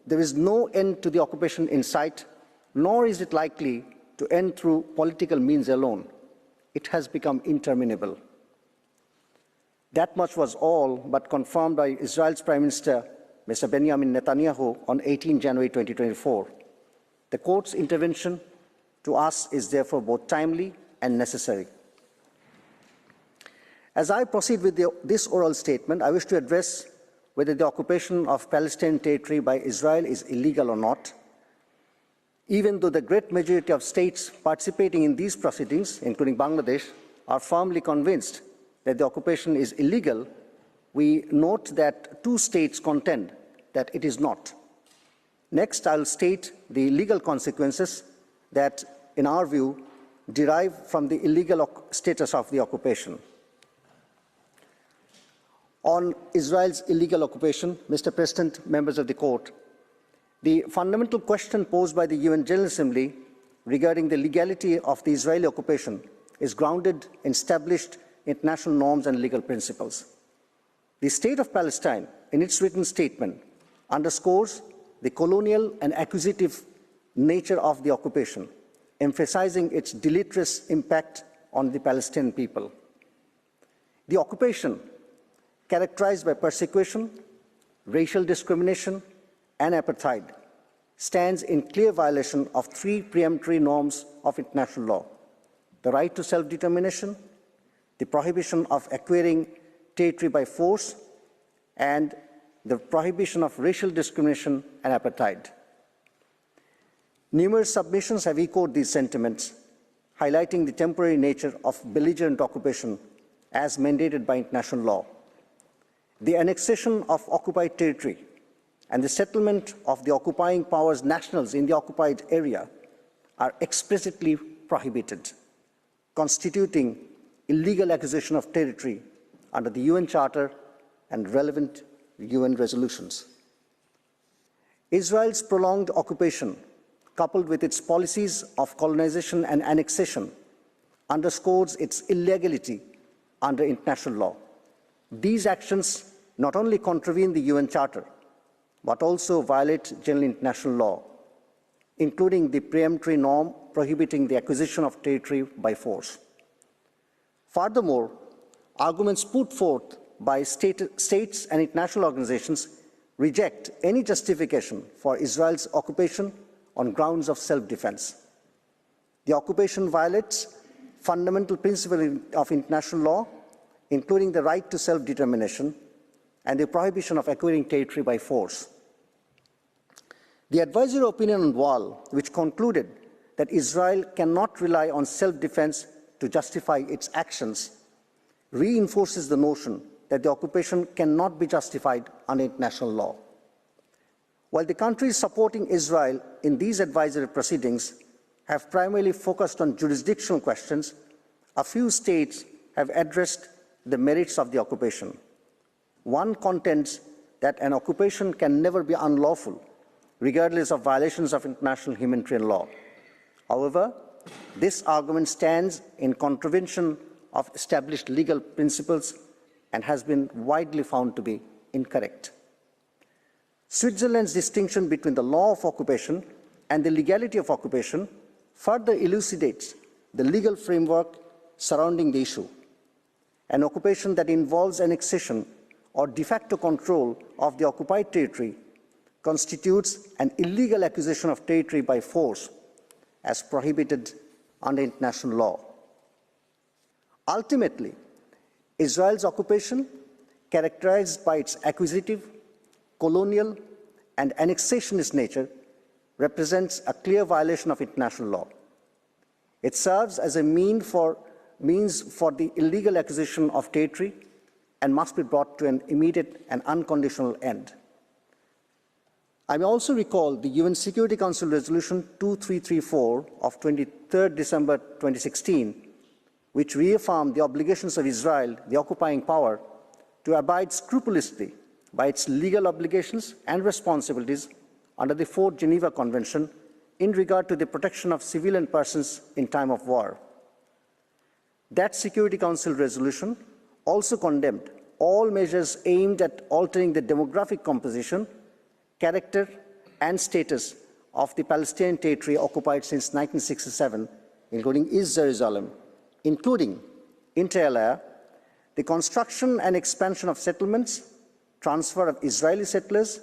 there is no end to the occupation in sight, nor is it likely to end through political means alone. It has become interminable. That much was all but confirmed by Israel's Prime Minister, Mr. Benjamin Netanyahu, on 18 January 2024. The court's intervention to us is therefore both timely and necessary. As I proceed with this oral statement, I wish to address whether the occupation of Palestinian territory by Israel is illegal or not. Even though the great majority of states participating in these proceedings, including Bangladesh, are firmly convinced that the occupation is illegal, we note that 2 states contend that it is not. Next, I'll state the legal consequences that, in our view, derive from the illegal status of the occupation. On Israel's illegal occupation, Mr. President, members of the court, The fundamental question posed by the UN General Assembly regarding the legality of the Israeli occupation is grounded in established international norms and legal principles. The State of Palestine, in its written statement, underscores the colonial and accusative nature of the occupation, emphasizing its deleterious impact on the Palestinian people. The occupation, characterized by persecution, racial discrimination, and apartheid, stands in clear violation of three preemptory norms of international law: the right to self-determination, the prohibition of acquiring territory by force, and the prohibition of racial discrimination and apartheid. Numerous submissions have echoed these sentiments, highlighting the temporary nature of belligerent occupation as mandated by international law. The annexation of occupied territory and the settlement of the occupying power's nationals in the occupied area are explicitly prohibited, constituting illegal acquisition of territory under the UN Charter and relevant UN resolutions. Israel's prolonged occupation, coupled with its policies of colonization and annexation, underscores its illegality under international law. These actions not only contravene the UN Charter, but also violate general international law, including the preemptory norm prohibiting the acquisition of territory by force. Furthermore, arguments put forth by states and international organizations reject any justification for Israel's occupation on grounds of self-defense. The occupation violates fundamental principles of international law, including the right to self-determination and the prohibition of acquiring territory by force. The advisory opinion on Wall, which concluded that Israel cannot rely on self-defense to justify its actions, reinforces the notion that the occupation cannot be justified under international law. While the countries supporting Israel in these advisory proceedings have primarily focused on jurisdictional questions, a few states have addressed the merits of the occupation. One contends that an occupation can never be unlawful, regardless of violations of international humanitarian law. However, this argument stands in contravention of established legal principles and has been widely found to be incorrect. Switzerland's distinction between the law of occupation and the legality of occupation further elucidates the legal framework surrounding the issue. An occupation that involves annexation or de facto control of the occupied territory constitutes an illegal acquisition of territory by force as prohibited under international law. Ultimately, Israel's occupation, characterized by its acquisitive, colonial, and annexationist nature, represents a clear violation of international law. It serves as a means for the illegal acquisition of territory and must be brought to an immediate and unconditional end. I may also recall the UN Security Council Resolution 2334 of 23 December 2016, which reaffirmed the obligations of Israel, the occupying power, to abide scrupulously by its legal obligations and responsibilities under the 4th Geneva Convention in regard to the protection of civilian persons in time of war. That Security Council resolution also condemned all measures aimed at altering the demographic composition, character, and status of the Palestinian territory occupied since 1967, including East Jerusalem, including, inter alia, the construction and expansion of settlements, transfer of Israeli settlers,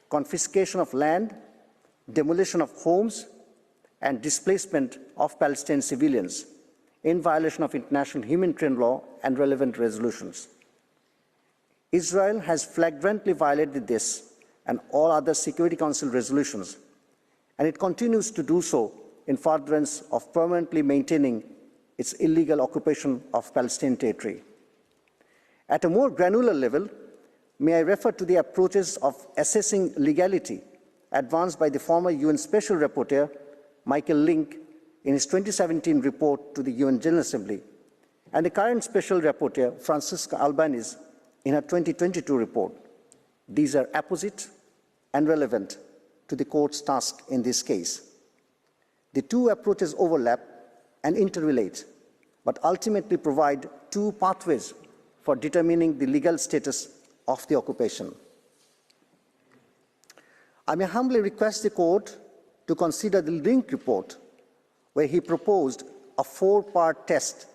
confiscation of land, demolition of homes, and displacement of Palestinian civilians in violation of international humanitarian law and relevant resolutions. Israel has flagrantly violated this and all other Security Council resolutions, and it continues to do so in furtherance of permanently maintaining its illegal occupation of Palestinian territory. At a more granular level, may I refer to the approaches of assessing legality advanced by the former UN Special Rapporteur, Michael Link, in his 2017 report to the UN General Assembly, and the current Special Rapporteur, Francisca Albanese, in her 2022 report. These are apposite and relevant, to the court's task in this case. The two approaches overlap and interrelate, but ultimately provide two pathways for determining the legal status of the occupation. I may humbly request the court to consider the Link report, where he proposed a four-part test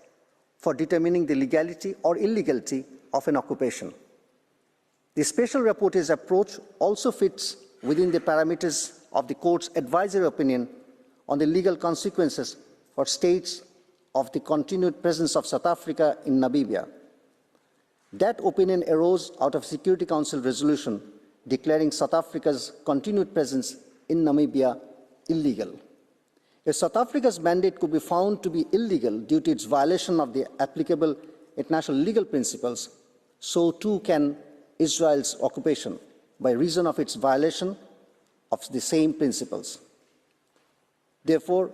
for determining the legality or illegality of an occupation. The special rapporteur's approach also fits within the parameters of the court's advisory opinion on the legal consequences for states of the continued presence of South Africa in Namibia. That opinion arose out of Security Council resolution declaring South Africa's continued presence in Namibia illegal. If South Africa's mandate could be found to be illegal due to its violation of the applicable international legal principles, so too can Israel's occupation by reason of its violation of the same principles. Therefore,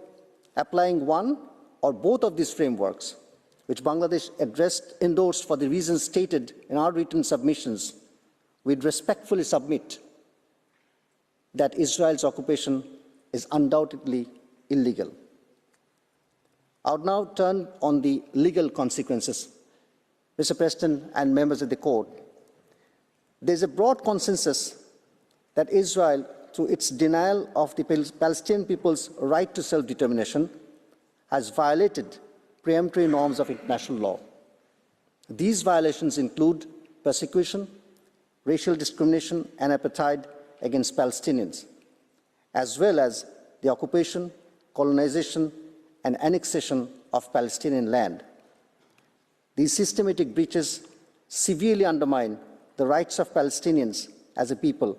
applying one or both of these frameworks, which Bangladesh endorsed for the reasons stated in our written submissions, we'd respectfully submit that Israel's occupation is undoubtedly illegal. I would now turn on the legal consequences. Mr. President and members of the court, there is a broad consensus that Israel, through its denial of the Palestinian people's right to self-determination, has violated preemptory norms of international law. These violations include persecution, racial discrimination, and apartheid against Palestinians, as well as the occupation, colonization, and annexation of Palestinian land. These systematic breaches severely undermine the rights of Palestinians as a people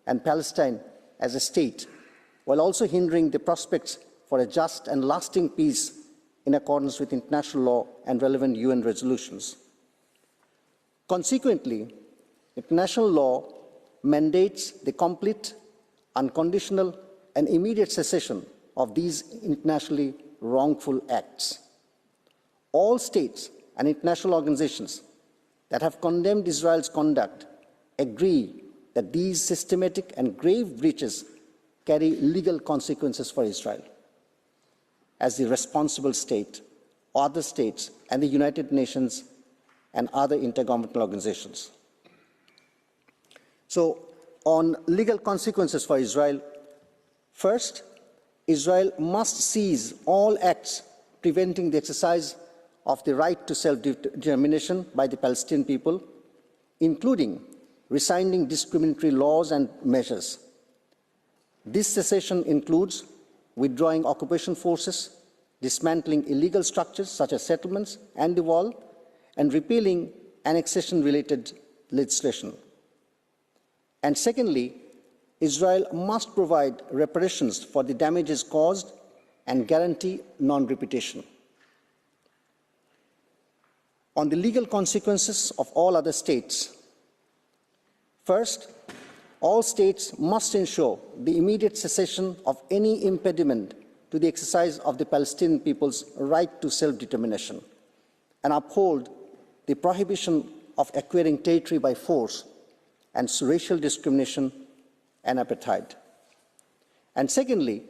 and Palestine as a state, while also hindering the prospects for a just and lasting peace in accordance with international law and relevant UN resolutions. Consequently, international law mandates the complete, unconditional, and immediate cessation of these internationally wrongful acts. All states and international organizations that have condemned Israel's conduct agree that these systematic and grave breaches carry legal consequences for Israel. As the responsible state, other states, and the United Nations and other intergovernmental organizations. So, on legal consequences for Israel, first, Israel must cease all acts preventing the exercise of the right to self-determination by the Palestinian people, including rescinding discriminatory laws and measures. This cessation includes withdrawing occupation forces, dismantling illegal structures such as settlements and the wall, and repealing annexation-related legislation. And secondly, Israel must provide reparations for the damages caused and guarantee non-repetition. On the legal consequences of all other states, first, all states must ensure the immediate cessation of any impediment to the exercise of the Palestinian people's right to self-determination and uphold the prohibition of acquiring territory by force and racial discrimination and apartheid. And secondly,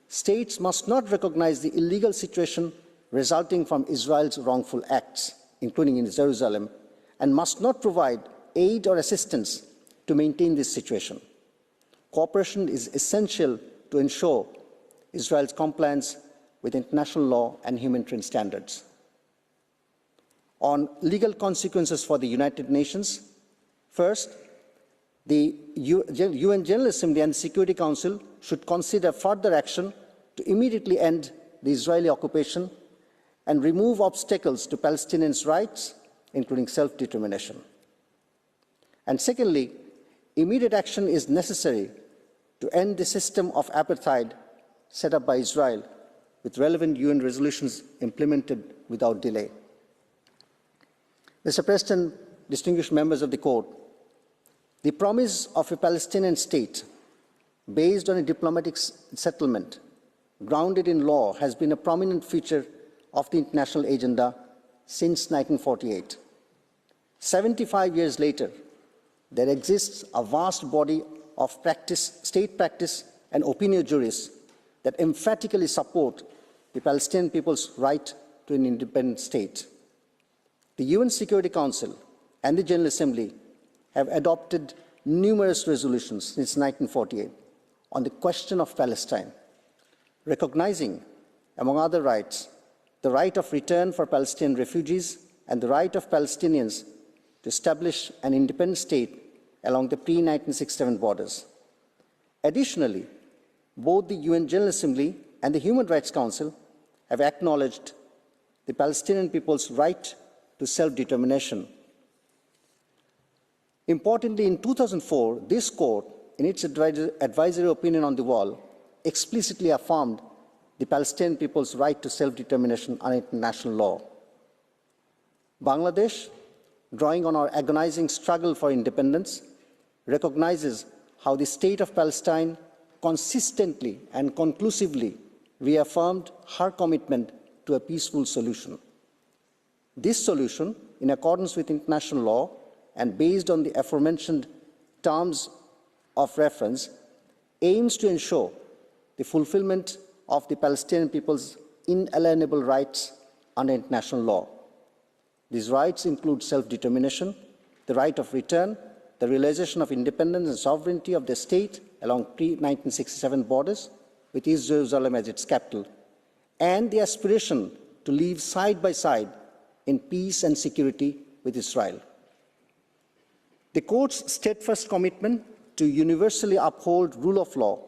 states must not recognize the illegal situation resulting from Israel's wrongful acts, including in Jerusalem, and must not provide aid or assistance to maintain this situation. Cooperation is essential to ensure Israel's compliance with international law and humanitarian standards. On legal consequences for the United Nations, first, the UN General Assembly and the Security Council should consider further action to immediately end the Israeli occupation and remove obstacles to Palestinians' rights, including self-determination. And secondly, immediate action is necessary to end the system of apartheid set up by Israel, with relevant UN resolutions implemented without delay. Mr. President, distinguished members of the court, the promise of a Palestinian state based on a diplomatic settlement grounded in law has been a prominent feature of the international agenda since 1948. 75 years later, there exists a vast body of state practice and opinio juris that emphatically support the Palestinian people's right to an independent state. The UN Security Council and the General Assembly have adopted numerous resolutions since 1948 on the question of Palestine, recognizing, among other rights, the right of return for Palestinian refugees and the right of Palestinians to establish an independent state along the pre-1967 borders. Additionally, both the UN General Assembly and the Human Rights Council have acknowledged the Palestinian people's right to self-determination. Importantly, in 2004, this court, in its advisory opinion on the wall, explicitly affirmed the Palestinian people's right to self-determination under international law. Bangladesh, drawing on our agonizing struggle for independence, recognizes how the state of Palestine consistently and conclusively reaffirmed her commitment to a peaceful solution. This solution, in accordance with international law and based on the aforementioned terms of reference, aims to ensure the fulfillment of the Palestinian people's inalienable rights under international law. These rights include self-determination, the right of return, the realization of independence and sovereignty of the state along pre-1967 borders, with East Jerusalem as its capital, and the aspiration to live side by side in peace and security with Israel. The Court's steadfast commitment to universally uphold rule of law,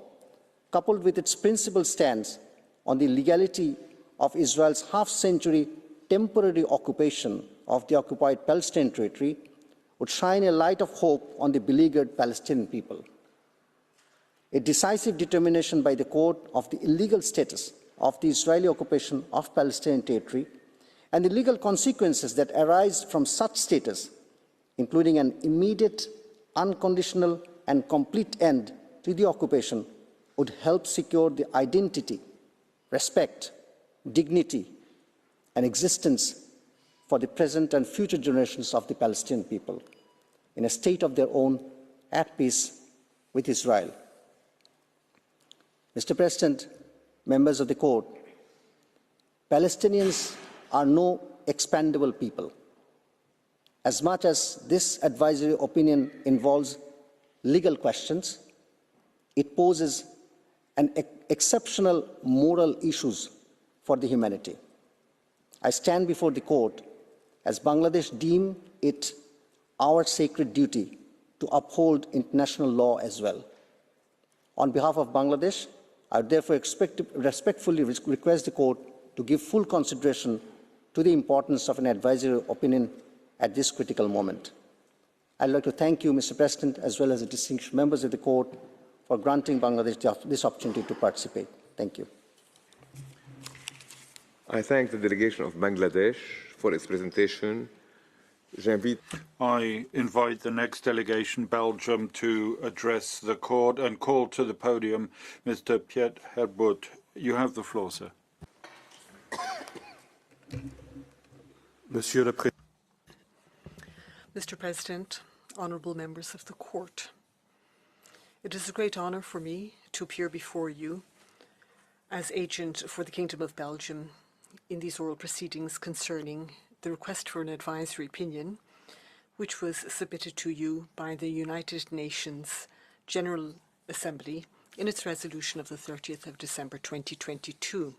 coupled with its principled stance on the legality of Israel's half-century temporary occupation of the occupied Palestinian territory, would shine a light of hope on the beleaguered Palestinian people. A decisive determination by the Court of the illegal status of the Israeli occupation of Palestinian territory and the legal consequences that arise from such status, including an immediate, unconditional, and complete end to the occupation, would help secure the identity, respect, dignity, and existence for the present and future generations of the Palestinian people in a state of their own, at peace with Israel. Mr. President, members of the Court, Palestinians are no expendable people. As much as this advisory opinion involves legal questions, it poses an exceptional moral issues for the humanity. I stand before the Court as Bangladesh deem it our sacred duty to uphold international law as well. On behalf of Bangladesh, I would therefore respectfully request the Court to give full consideration to the importance of an advisory opinion at this critical moment. I'd like to thank you, Mr. President, as well as the distinguished members of the Court for granting Bangladesh this opportunity to participate. Thank you. I thank the delegation of Bangladesh for its presentation. I invite the next delegation, Belgium, to address the court and call to the podium Mr. Piet Herbut. You have the floor, sir. Mr. President, honourable members of the Court, it is a great honour for me to appear before you as agent for the Kingdom of Belgium in these oral proceedings concerning the request for an advisory opinion, which was submitted to you by the United Nations General Assembly in its resolution of the 30th of December 2022.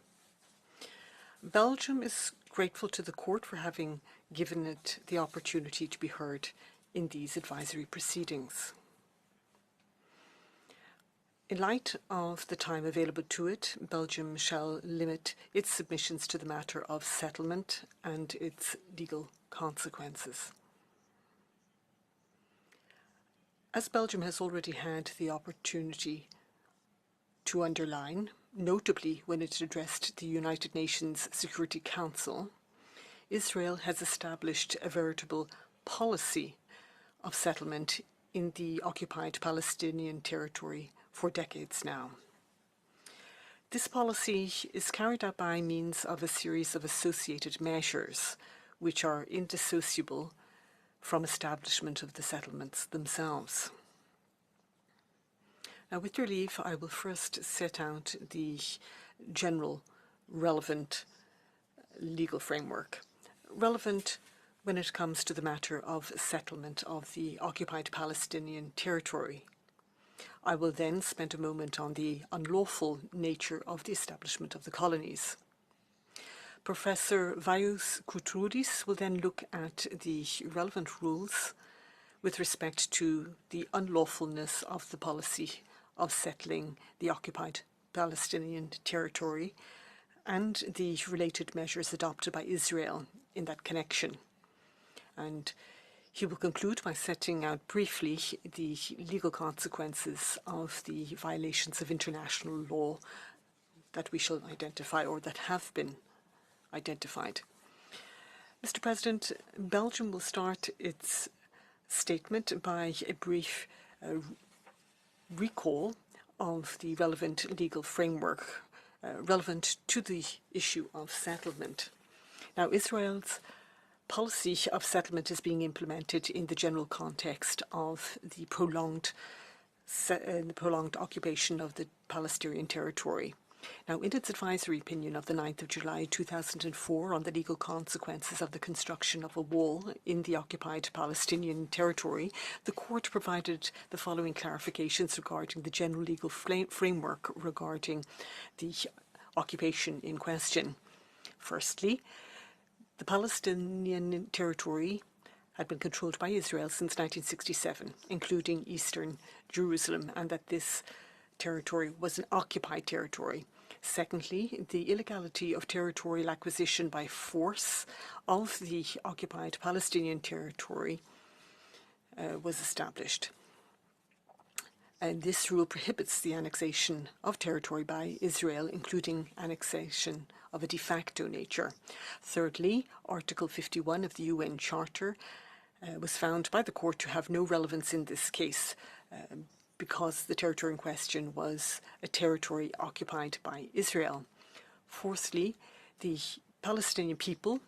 Belgium is grateful to the Court for having given it the opportunity to be heard in these advisory proceedings. In light of the time available to it, Belgium shall limit its submissions to the matter of settlement and its legal consequences. As Belgium has already had the opportunity to underline, notably when it addressed the United Nations Security Council, Israel has established a veritable policy of settlement in the occupied Palestinian territory for decades now. This policy is carried out by means of a series of associated measures which are indissociable from establishment of the settlements themselves. Now, with your leave, I will first set out the general relevant legal framework. Relevant when it comes to the matter of settlement of the occupied Palestinian territory. I will then spend a moment on the unlawful nature of the establishment of the colonies. Professor Vaius Koutroudis will then look at the relevant rules with respect to the unlawfulness of the policy of settling the occupied Palestinian territory and the related measures adopted by Israel in that connection. And he will conclude by setting out briefly the legal consequences of the violations of international law that we shall identify or that have been identified. Mr. President, Belgium will start its statement by a brief recall of the relevant legal framework relevant to the issue of settlement. Now, Israel's policy of settlement is being implemented in the general context of the prolonged occupation of the Palestinian territory. Now, in its advisory opinion of the 9th of July 2004 on the legal consequences of the construction of a wall in the occupied Palestinian territory, the court provided the following clarifications regarding the general legal framework regarding the occupation in question. Firstly, the Palestinian territory had been controlled by Israel since 1967, including eastern Jerusalem, and that this territory was an occupied territory. Secondly, the illegality of territorial acquisition by force of the occupied Palestinian territory was established. And this rule prohibits the annexation of territory by Israel, including annexation of a de facto nature. Thirdly, Article 51 of the UN Charter was found by the court to have no relevance in this case because the territory in question was a territory occupied by Israel. Fourthly, the Palestinian people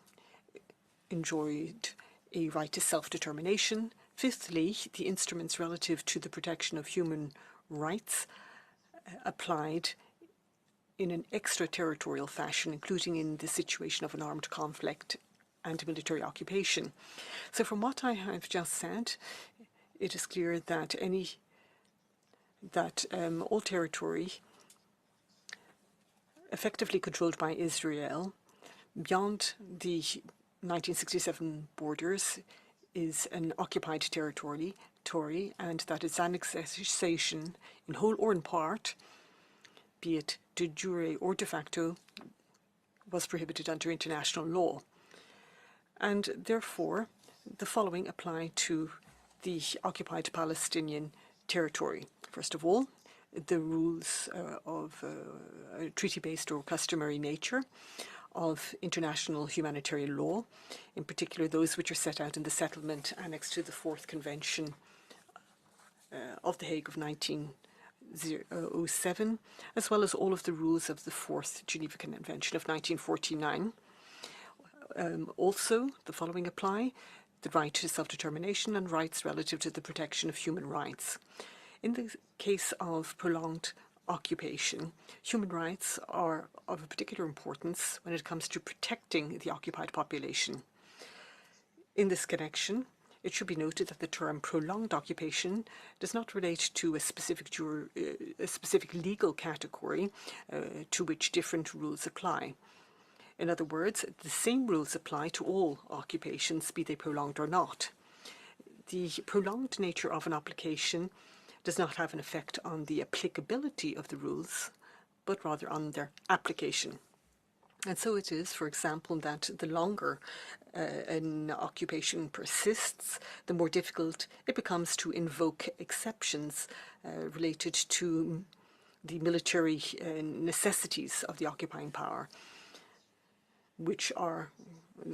enjoyed a right to self-determination. Fifthly, the instruments relative to the protection of human rights applied in an extraterritorial fashion, including in the situation of an armed conflict and military occupation. So from what I have just said, it is clear that all territory effectively controlled by Israel beyond the 1967 borders is an occupied territory, and that its annexation in whole or in part, be it de jure or de facto, was prohibited under international law. And therefore, the following apply to the occupied Palestinian territory. First of all, the rules of treaty-based or customary nature of international humanitarian law, in particular those which are set out in the settlement annexed to the Fourth Convention of the Hague of 1907, as well as all of the rules of the Fourth Geneva Convention of 1949. Also, the following apply: the right to self-determination and rights relative to the protection of human rights. In the case of prolonged occupation, human rights are of a particular importance when it comes to protecting the occupied population. In this connection, it should be noted that the term prolonged occupation does not relate to a specific legal category to which different rules apply. In other words, the same rules apply to all occupations, be they prolonged or not. The prolonged nature of an occupation does not have an effect on the applicability of the rules, but rather on their application. And so it is, for example, that the longer an occupation persists, the more difficult it becomes to invoke exceptions related to the military necessities of the occupying power, which are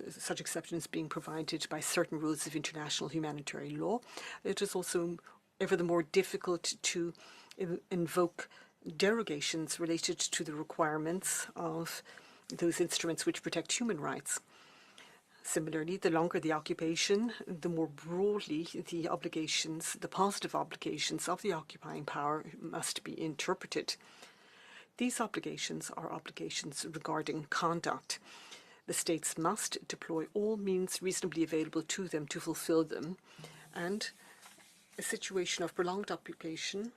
such exceptions being provided by certain rules of international humanitarian law. It is also ever the more difficult to invoke derogations related to the requirements of those instruments which protect human rights. Similarly, the longer the occupation, the more broadly the obligations, the positive obligations of the occupying power must be interpreted. These obligations are obligations regarding conduct. The states must deploy all means reasonably available to them to fulfill them, and a situation of prolonged occupation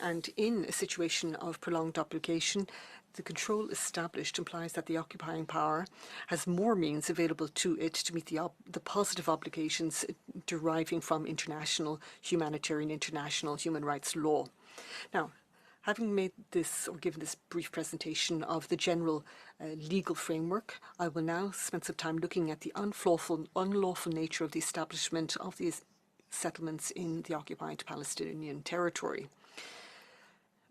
and in a situation of prolonged occupation, the control established implies that the occupying power has more means available to it to meet the positive obligations deriving from international humanitarian, international human rights law. Now, having made this or given this brief presentation of the general legal framework, I will now spend some time looking at the unlawful nature of the establishment of these settlements in the occupied Palestinian territory.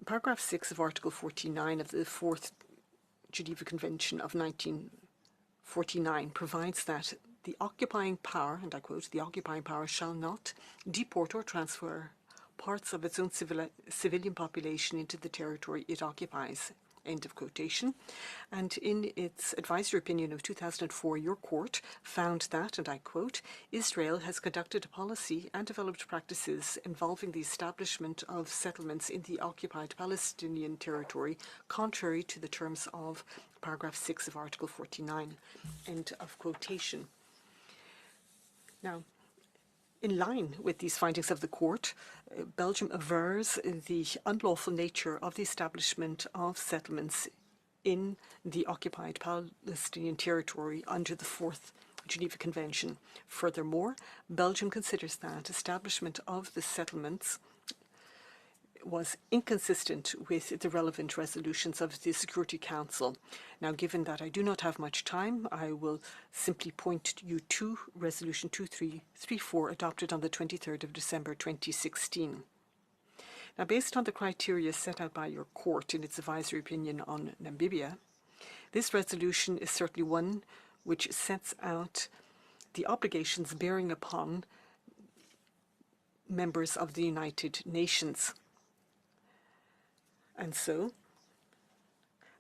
Paragraph 6 of Article 49 of the Fourth Geneva Convention of 1949 provides that the occupying power, and I quote, the occupying power shall not deport or transfer parts of its own civilian population into the territory it occupies, end of quotation. And in its advisory opinion of 2004, your court found that, and I quote, Israel has conducted a policy and developed practices involving the establishment of settlements in the occupied Palestinian territory, contrary to the terms of paragraph 6 of Article 49, end of quotation. Now, in line with these findings of the court, Belgium avers the unlawful nature of the establishment of settlements in the occupied Palestinian territory under the Fourth Geneva Convention. Furthermore, Belgium considers that establishment of the settlements was inconsistent with the relevant resolutions of the Security Council. Now, given that I do not have much time, I will simply point you to Resolution 2334 adopted on the 23rd of December 2016. Now, based on the criteria set out by your court in its advisory opinion on Namibia, this resolution is certainly one which sets out the obligations bearing upon members of the United Nations. And so,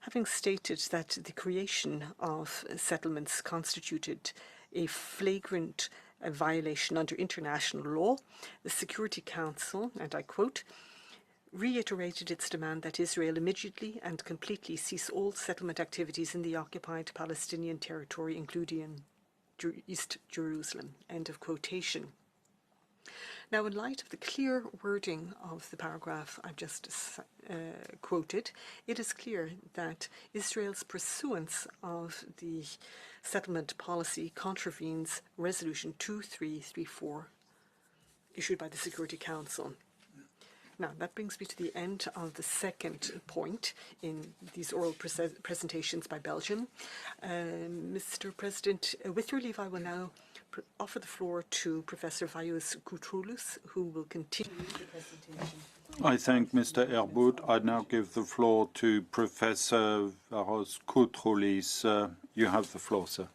having stated that the creation of settlements constituted a flagrant violation under international law, the Security Council, and I quote, reiterated its demand that Israel immediately and completely cease all settlement activities in the occupied Palestinian territory, including East Jerusalem, end of quotation. Now, in light of the clear wording of the paragraph I've just quoted, it is clear that Israel's pursuance of the settlement policy contravenes Resolution 2334 issued by the Security Council. Now, that brings me to the end of the second point in these oral presentations by Belgium. Mr. President, with your leave, I will now offer the floor to Professor Vaius Koutroulous, who will continue the presentation. I thank Mr. Erboud. I now give the floor to Professor Vaius Koutroulous. You have the floor, sir.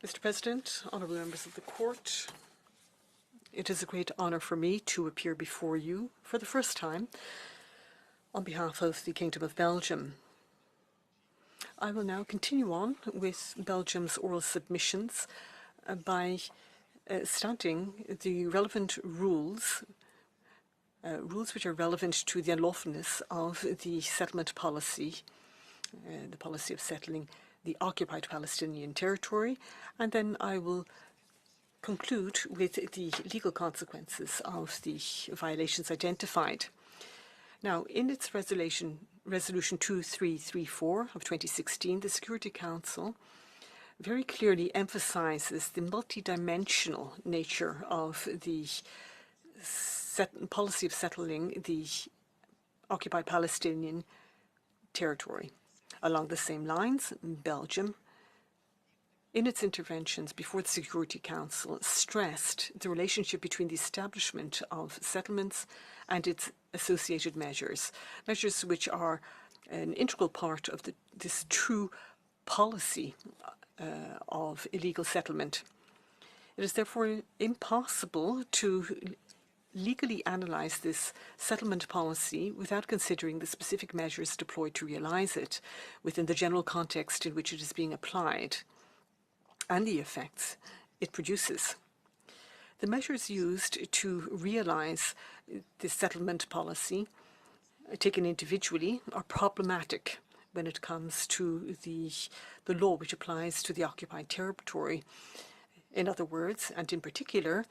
Mr. President, honourable members of the court, it is a great honour for me to appear before you for the first time on behalf of the Kingdom of Belgium. I will now continue on with Belgium's oral submissions by stating the relevant rules which are relevant to the unlawfulness of the settlement policy, the policy of settling the occupied Palestinian territory, and then I will conclude with the legal consequences of the violations identified. Now, in its Resolution 2334 of 2016, the Security Council very clearly emphasizes the multidimensional nature of the policy of settling the occupied Palestinian territory. Along the same lines, Belgium, in its interventions before the Security Council, stressed the relationship between the establishment of settlements and its associated measures which are an integral part of this true policy of illegal settlement. It is therefore impossible to legally analyze this settlement policy without considering the specific measures deployed to realize it within the general context in which it is being applied and the effects it produces. The measures used to realize this settlement policy, taken individually, are problematic when it comes to the law which applies to the occupied territory. In other words, and in particular,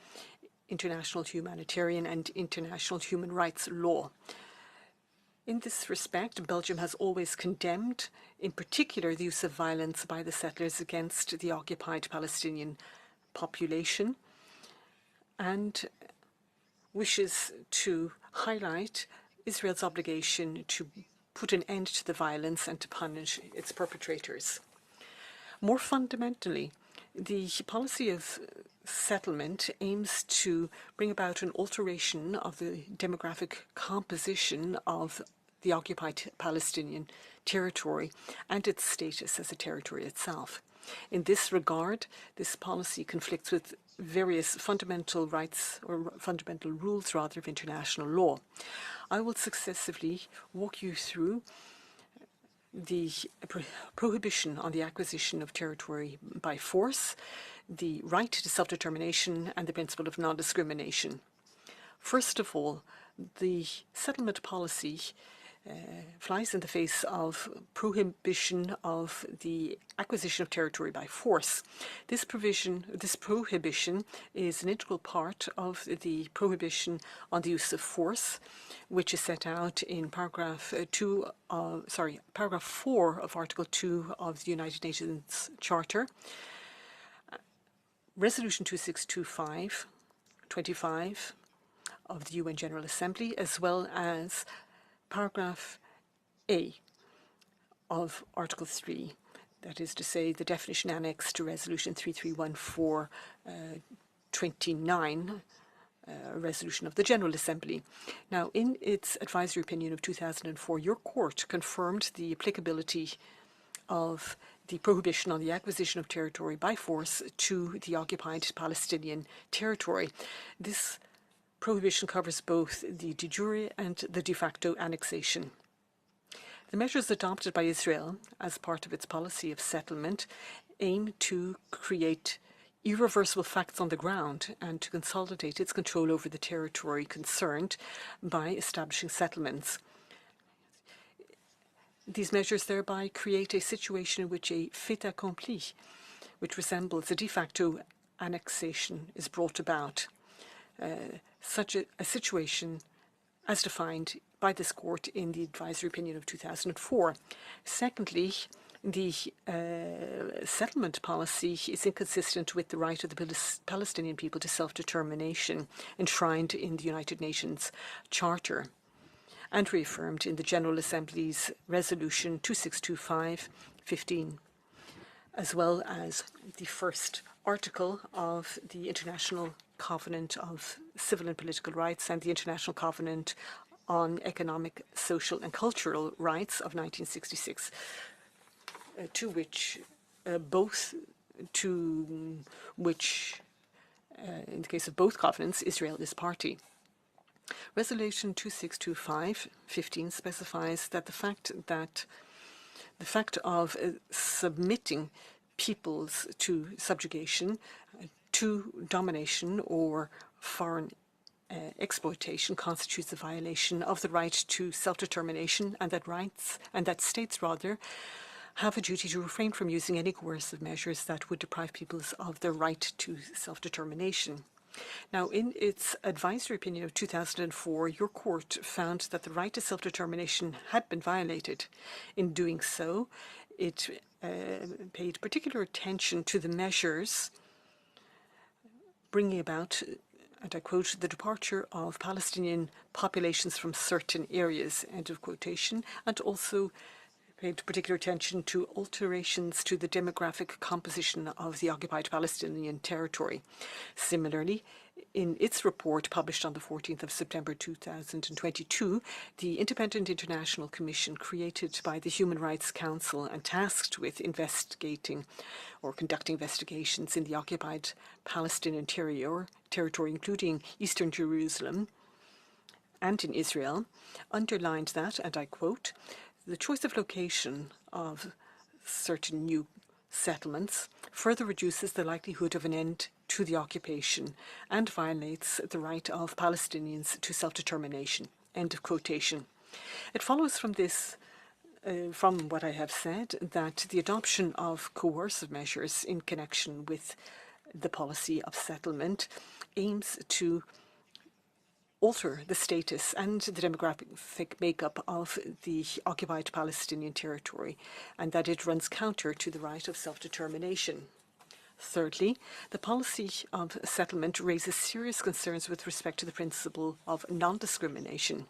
international humanitarian and international human rights law. In this respect, Belgium has always condemned, in particular, the use of violence by the settlers against the occupied Palestinian population, and wishes to highlight Israel's obligation to put an end to the violence and to punish its perpetrators. More fundamentally, the policy of settlement aims to bring about an alteration of the demographic composition of the occupied Palestinian territory and its status as a territory itself. In this regard, this policy conflicts with various fundamental rights, or fundamental rules rather, of international law. I will successively walk you through the prohibition on the acquisition of territory by force, the right to self-determination, and the principle of non-discrimination. First of all, the settlement policy flies in the face of prohibition of the acquisition of territory by force. This prohibition is an integral part of the prohibition on the use of force, which is set out in paragraph 4 of Article 2 of the United Nations Charter. Resolution 2625/25 of the UN General Assembly, as well as paragraph A of Article 3, that is to say, the definition annexed to Resolution 3314/29, resolution of the General Assembly. Now, in its advisory opinion of 2004, your court confirmed the applicability of the prohibition on the acquisition of territory by force to the occupied Palestinian territory. This prohibition covers both the de jure and the de facto annexation. The measures adopted by Israel as part of its policy of settlement aim to create irreversible facts on the ground and to consolidate its control over the territory concerned by establishing settlements. These measures thereby create a situation in which a fait accompli, which resembles a de facto annexation, is brought about. Such a situation as defined by this court in the advisory opinion of 2004. Secondly, the settlement policy is inconsistent with the right of the Palestinian people to self-determination enshrined in the United Nations Charter and reaffirmed in the General Assembly's Resolution 2625/15, as well as the first article of the International Covenant of Civil and Political Rights and the International Covenant on Economic, Social and Cultural Rights of 1966, to which in the case of both covenants, Israel is party. Resolution 2625/15 specifies that the fact of submitting peoples to subjugation, to domination or foreign exploitation constitutes a violation of the right to self-determination, and that states have a duty to refrain from using any coercive measures that would deprive peoples of their right to self-determination. Now, in its advisory opinion of 2004, your court found that the right to self-determination had been violated. In doing so, it paid particular attention to the measures bringing about, and I quote, the departure of Palestinian populations from certain areas, end of quotation, and also paid particular attention to alterations to the demographic composition of the occupied Palestinian territory. Similarly, In its report published on the 14th of September 2022, the Independent International Commission created by the Human Rights Council and tasked with investigating or conducting investigations in the occupied Palestinian territory, including Eastern Jerusalem and in Israel, underlined that, and I quote, "The choice of location of certain new settlements further reduces the likelihood of an end to the occupation and violates the right of Palestinians to self-determination." End of quotation. It follows from this, from what I have said, that the adoption of coercive measures in connection with the policy of settlement aims to alter the status and the demographic makeup of the occupied Palestinian territory, and that it runs counter to the right of self-determination. Thirdly, the policy of settlement raises serious concerns with respect to the principle of non-discrimination.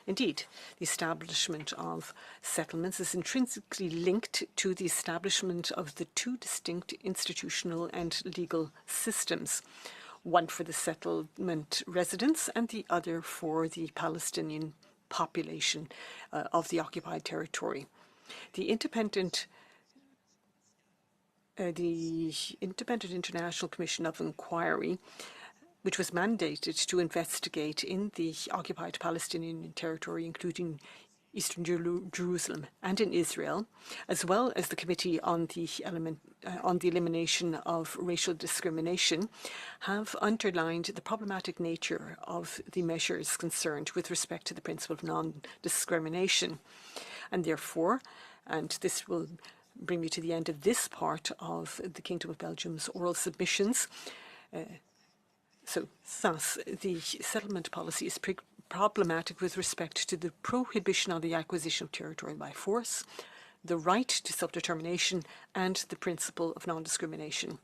Indeed, the establishment of settlements is intrinsically linked to the establishment of the two distinct institutional and legal systems, one for the settlement residents and the other for the Palestinian population of the occupied territory. The Independent International Commission of Inquiry, which was mandated to investigate in the occupied Palestinian territory, including Eastern Jerusalem and in Israel, as well as the Committee on the Elimination of Racial Discrimination, have underlined the problematic nature of the measures concerned with respect to the principle of non-discrimination. And therefore, and this will bring me to the end of this part of the Kingdom of Belgium's oral submissions, thus, the settlement policy is problematic with respect to the prohibition on the acquisition of territory by force, the right to self-determination, and the principle of non-discrimination.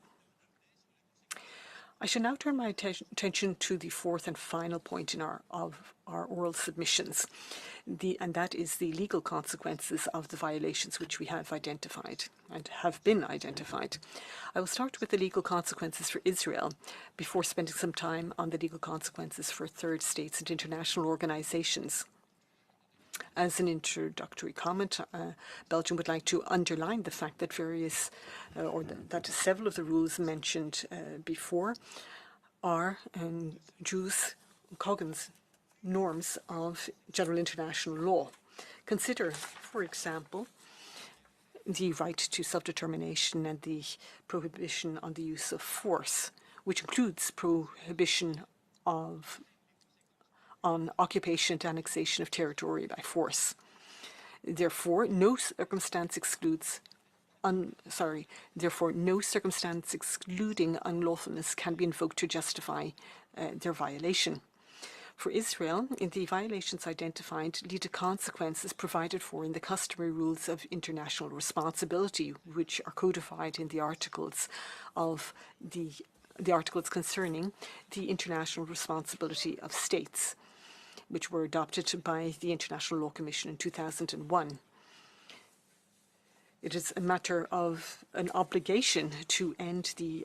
I shall now turn my attention to the fourth and final point in our oral submissions, and that is the legal consequences of the violations which we have identified and have been identified. I will start with the legal consequences for Israel before spending some time on the legal consequences for third states and international organizations. As an introductory comment, Belgium would like to underline the fact that that several of the rules mentioned before are Jus Cogens norms of general international law. Consider, for example, the right to self-determination and the prohibition on the use of force, which includes prohibition on occupation and annexation of territory by force. Therefore, no circumstance excluding unlawfulness can be invoked to justify their violation. For Israel, the violations identified lead to consequences provided for in the customary rules of international responsibility, which are codified in the articles concerning the international responsibility of states, which were adopted by the International Law Commission in 2001. It is a matter of an obligation to end an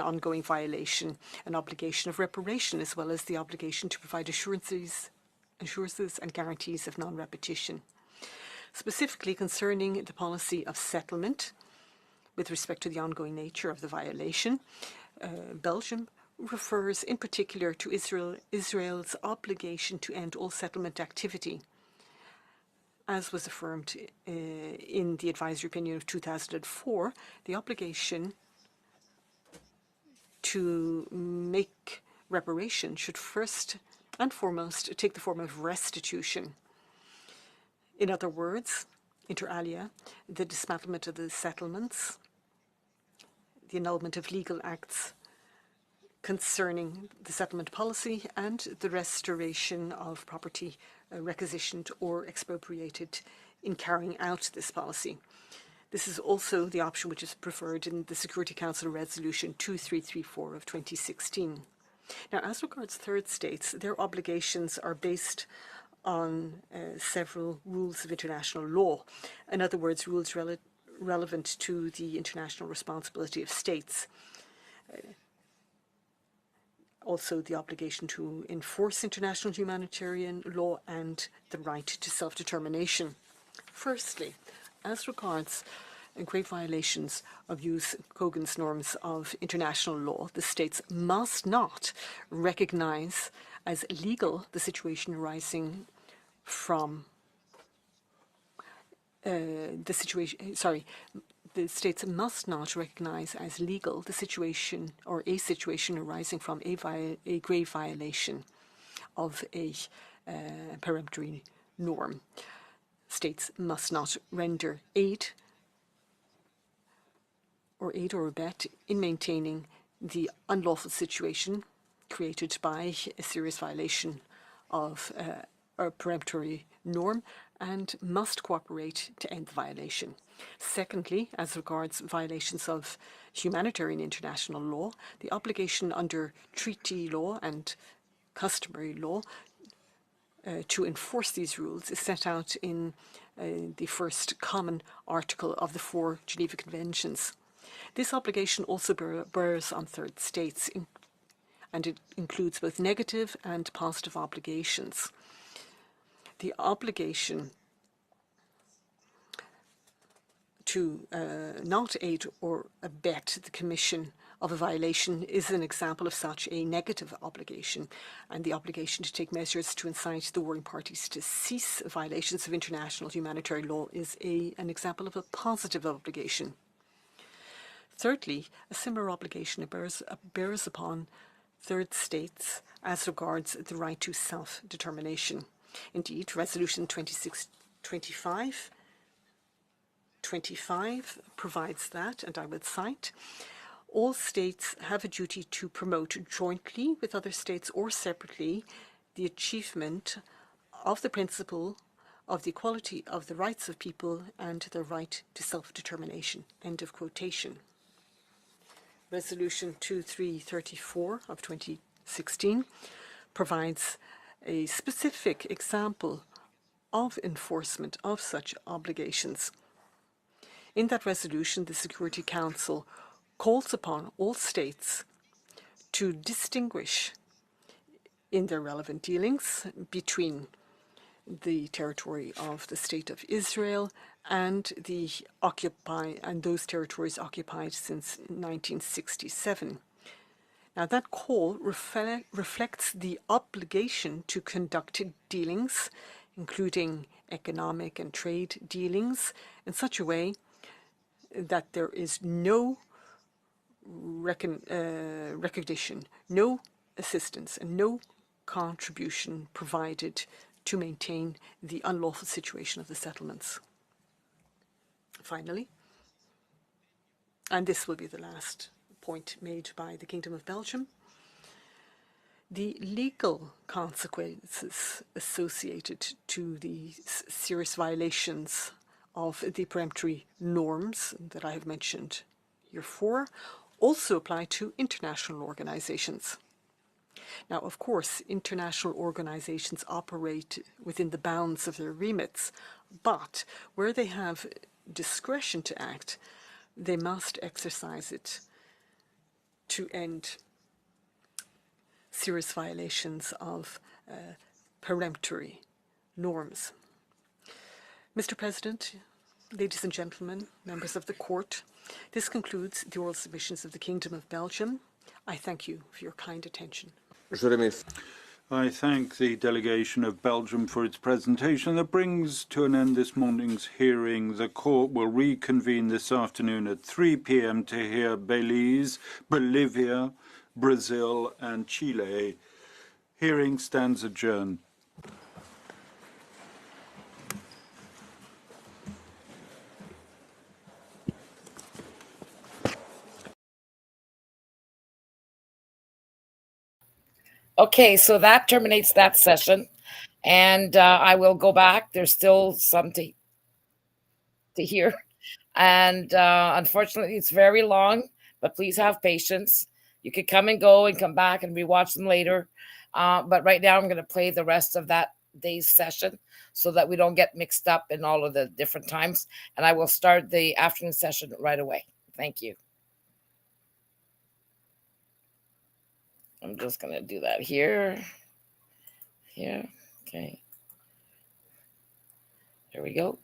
ongoing violation, an obligation of reparation, as well as the obligation to provide assurances and guarantees of non-repetition. Specifically concerning the policy of settlement, with respect to the ongoing nature of the violation, Belgium refers in particular to Israel's obligation to end all settlement activity, as was affirmed in the advisory opinion of 2004, the obligation to make reparation should first and foremost take the form of restitution. In other words, inter alia, the dismantlement of the settlements, the annulment of legal acts concerning the settlement policy, and the restoration of property requisitioned or expropriated in carrying out this policy. This is also the option which is preferred in the Security Council Resolution 2334 of 2016. Now, as regards third states, their obligations are based on several rules of international law. In other words, rules relevant to the international responsibility of states. also the obligation to enforce international humanitarian law and the right to self-determination. Firstly, as regards grave violations of Jus Cogens norms of international law, the states must not recognize as legal the situation arising from the states must not recognize as legal the situation or a situation arising from a grave violation of a peremptory norm. States must not render aid or abet in maintaining the unlawful situation created by a serious violation of a peremptory norm and must cooperate to end the violation. Secondly, as regards violations of humanitarian international law, the obligation under treaty law and customary law to enforce these rules is set out in the first common article of the 4 Geneva Conventions. This obligation also bears on third states, and it includes both negative and positive obligations. The obligation to not aid or abet the commission of a violation is an example of such a negative obligation, and the obligation to take measures to incite the warring parties to cease violations of international humanitarian law is an example of a positive obligation. Thirdly, a similar obligation bears upon third states as regards the right to self-determination. Indeed, Resolution 2625 provides that, and I would cite, all states have a duty to promote jointly with other states or separately the achievement of the principle of the equality of the rights of people and their right to self-determination. End of quotation. Resolution 2334 of 2016 provides a specific example of enforcement of such obligations. In that resolution, the Security Council calls upon all states to distinguish in their relevant dealings between the territory of the State of Israel and those territories occupied since 1967. Now, that call reflects the obligation to conduct dealings, including economic and trade dealings, in such a way that there is no recognition, no assistance, and no contribution provided to maintain the unlawful situation of the settlements. Finally, and this will be the last point made by the Kingdom of Belgium, the legal consequences associated to the serious violations of the peremptory norms that I have mentioned heretofore also apply to international organizations. Now, of course, international organizations operate within the bounds of their remits, but where they have discretion to act, they must exercise it to end serious violations of peremptory norms. Mr. President, ladies and gentlemen, members of the Court, this concludes the oral submissions of the Kingdom of Belgium. I thank you for your kind attention. I thank the delegation of Belgium for its presentation. That brings to an end this morning's hearing. The court will reconvene this afternoon at 3 p.m. to hear Belize, Bolivia, Brazil, and Chile. Hearing stands adjourned. Okay, so that terminates that session, and I will go back. There's still some to hear, and unfortunately, it's very long, but please have patience. You could come and go and come back and rewatch them later, but right now I'm going to play the rest of that day's session so that we don't get mixed up in all of the different times, and I will start the afternoon session right away. Thank you. I'm just going to do that here. Here. Okay. There we go.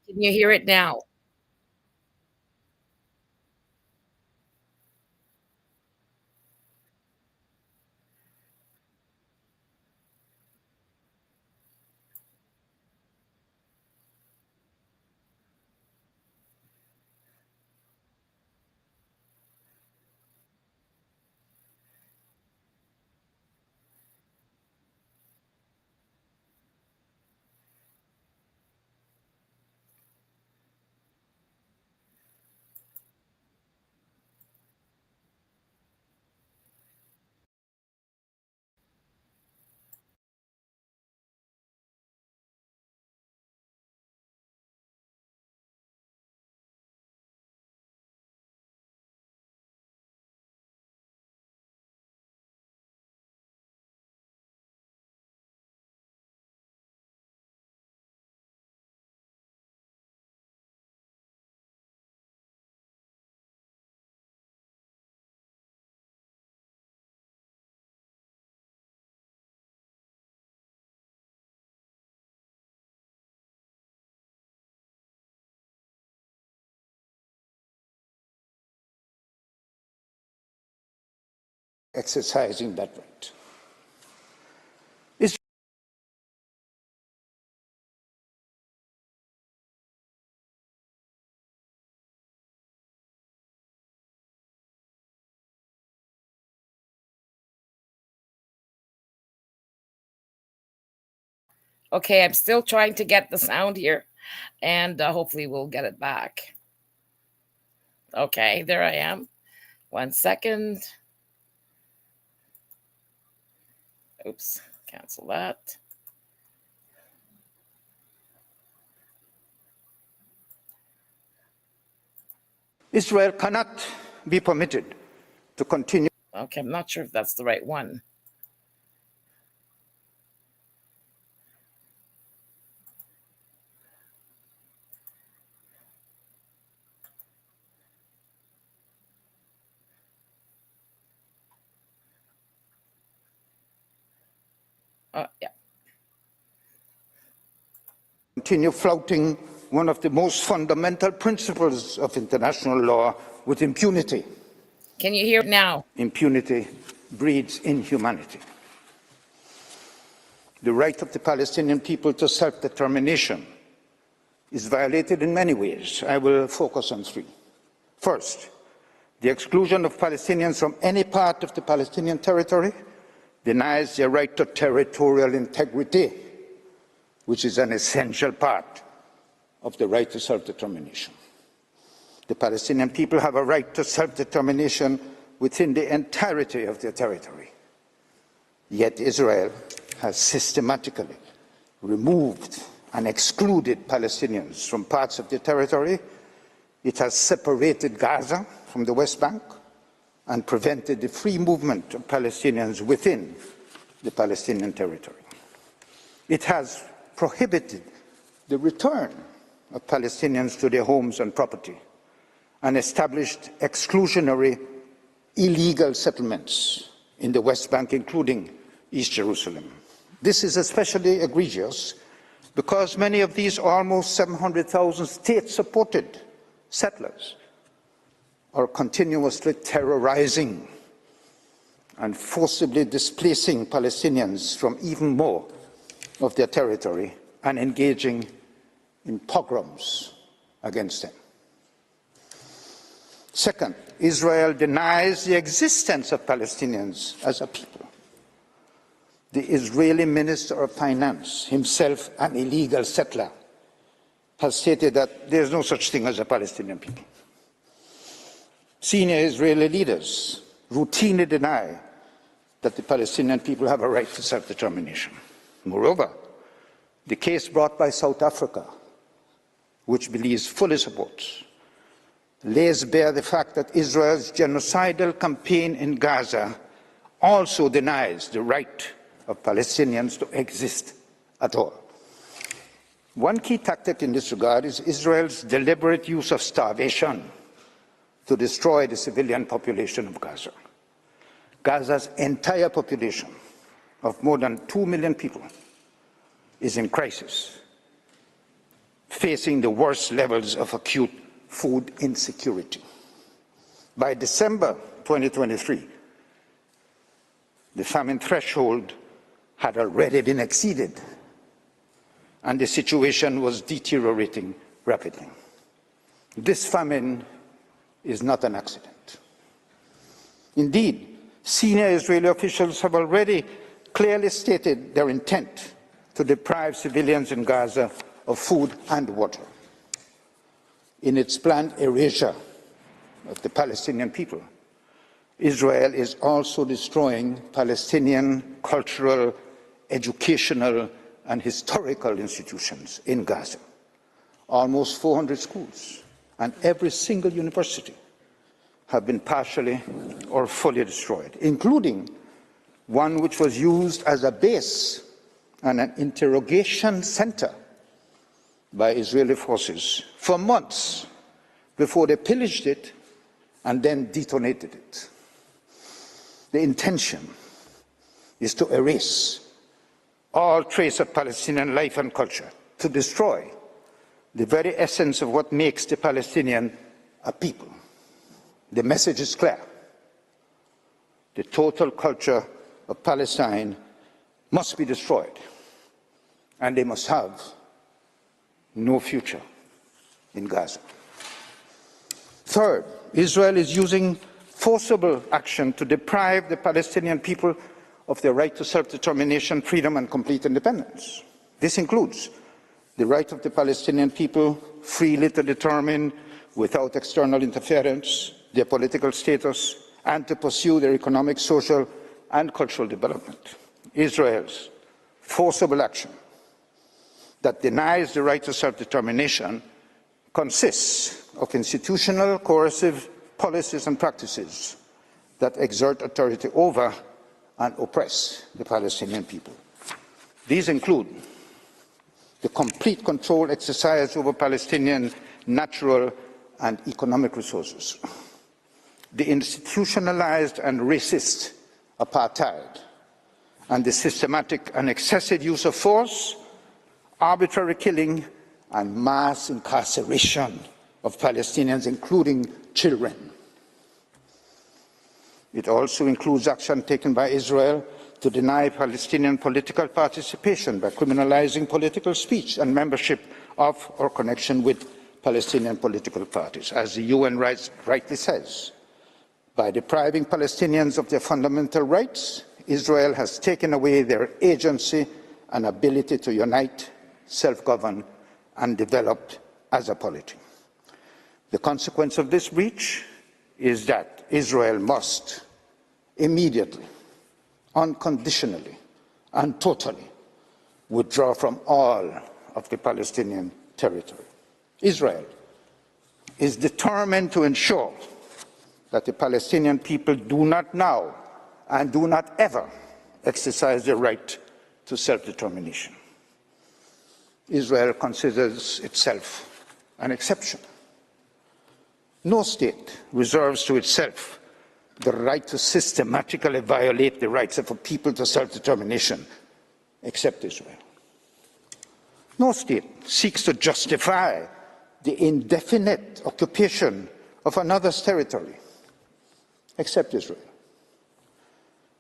Can you hear it now? Exercising that right. Okay, I'm still trying to get the sound here, and hopefully we'll get it back. Okay, there I am. 1 second. Oops, cancel that. Israel cannot be permitted to continue. Okay, I'm not sure if that's the right one. Yeah. Continue flouting one of the most fundamental principles of international law with impunity. Can you hear now? Impunity breeds inhumanity. The right of the Palestinian people to self-determination is violated in many ways. I will focus on three. First, the exclusion of Palestinians from any part of the Palestinian territory denies their right to territorial integrity, which is an essential part of the right to self-determination. The Palestinian people have a right to self-determination within the entirety of their territory. Yet Israel has systematically removed and excluded Palestinians from parts of the territory. It has separated Gaza from the West Bank and prevented the free movement of Palestinians within the Palestinian territory. It has prohibited the return of Palestinians to their homes and property and established exclusionary illegal settlements in the West Bank, including East Jerusalem. This is especially egregious because many of these almost 700,000 state-supported settlers are continuously terrorizing and forcibly displacing Palestinians from even more of their territory and engaging in pogroms against them. Second, Israel denies the existence of Palestinians as a people. The Israeli Minister of Finance, himself an illegal settler, has stated that there is no such thing as a Palestinian people. Senior Israeli leaders routinely deny that the Palestinian people have a right to self-determination. Moreover, the case brought by South Africa, which Belize fully supports, lays bare the fact that Israel's genocidal campaign in Gaza also denies the right of Palestinians to exist at all. One key tactic in this regard is Israel's deliberate use of starvation to destroy the civilian population of Gaza. Gaza's entire population of more than 2 million people is in crisis, facing the worst levels of acute food insecurity. By December 2023, the famine threshold had already been exceeded, and the situation was deteriorating rapidly. This famine is not an accident. Indeed, senior Israeli officials have already clearly stated their intent to deprive civilians in Gaza of food and water. In its planned erasure of the Palestinian people, Israel is also destroying Palestinian cultural, educational, and historical institutions in Gaza. Almost 400 schools and every single university have been partially or fully destroyed, including one which was used as a base and an interrogation center by Israeli forces for months before they pillaged it and then detonated it. The intention is to erase all trace of Palestinian life and culture, to destroy the very essence of what makes the Palestinian a people. The message is clear. The total culture of Palestine must be destroyed, and they must have no future in Gaza. Third, Israel is using forcible action to deprive the Palestinian people of their right to self-determination, freedom, and complete independence. This includes the right of the Palestinian people freely to determine, without external interference, their political status and to pursue their economic, social, and cultural development. Israel's forcible action that denies the right to self-determination consists of institutional, coercive policies and practices that exert authority over and oppress the Palestinian people. These include the complete control exercised over Palestinian natural and economic resources, the institutionalized and racist apartheid, and the systematic and excessive use of force, arbitrary killing, and mass incarceration of Palestinians, including children. It also includes action taken by Israel to deny Palestinian political participation by criminalizing political speech and membership of or connection with Palestinian political parties. As the UN rightly says, by depriving Palestinians of their fundamental rights, Israel has taken away their agency and ability to unite, self-govern, and develop as a polity. The consequence of this breach is that Israel must immediately, unconditionally, and totally withdraw from all of the Palestinian territory. Israel is determined to ensure that the Palestinian people do not now and do not ever exercise their right to self-determination. Israel considers itself an exception. No state reserves to itself the right to systematically violate the rights of a people to self-determination, except Israel. No state seeks to justify the indefinite occupation of another's territory, except Israel.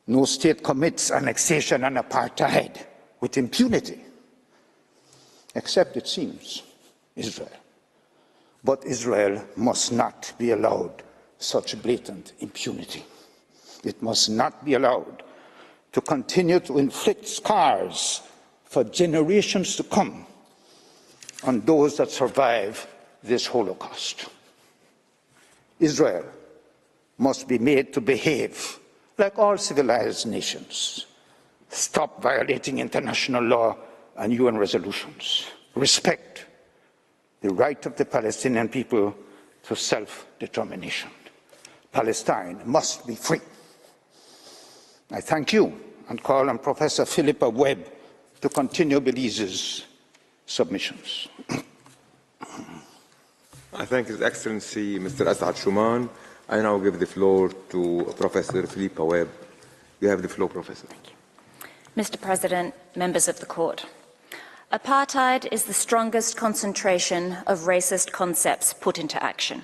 No state commits annexation and apartheid with impunity, except, it seems, Israel. But Israel must not be allowed such blatant impunity. It must not be allowed to continue to inflict scars for generations to come on those that survive this Holocaust. Israel must be made to behave like all civilized nations. Stop violating international law and UN resolutions. Respect the right of the Palestinian people to self-determination. Palestine must be free. I thank you and call on Professor Philippa Webb to continue Belize's submissions. I thank His Excellency Mr. Asad Shuman. I now give the floor to Professor Philippa Webb. You have the floor, Professor. Thank you. Mr. President, members of the Court. Apartheid is the strongest concentration of racist concepts put into action.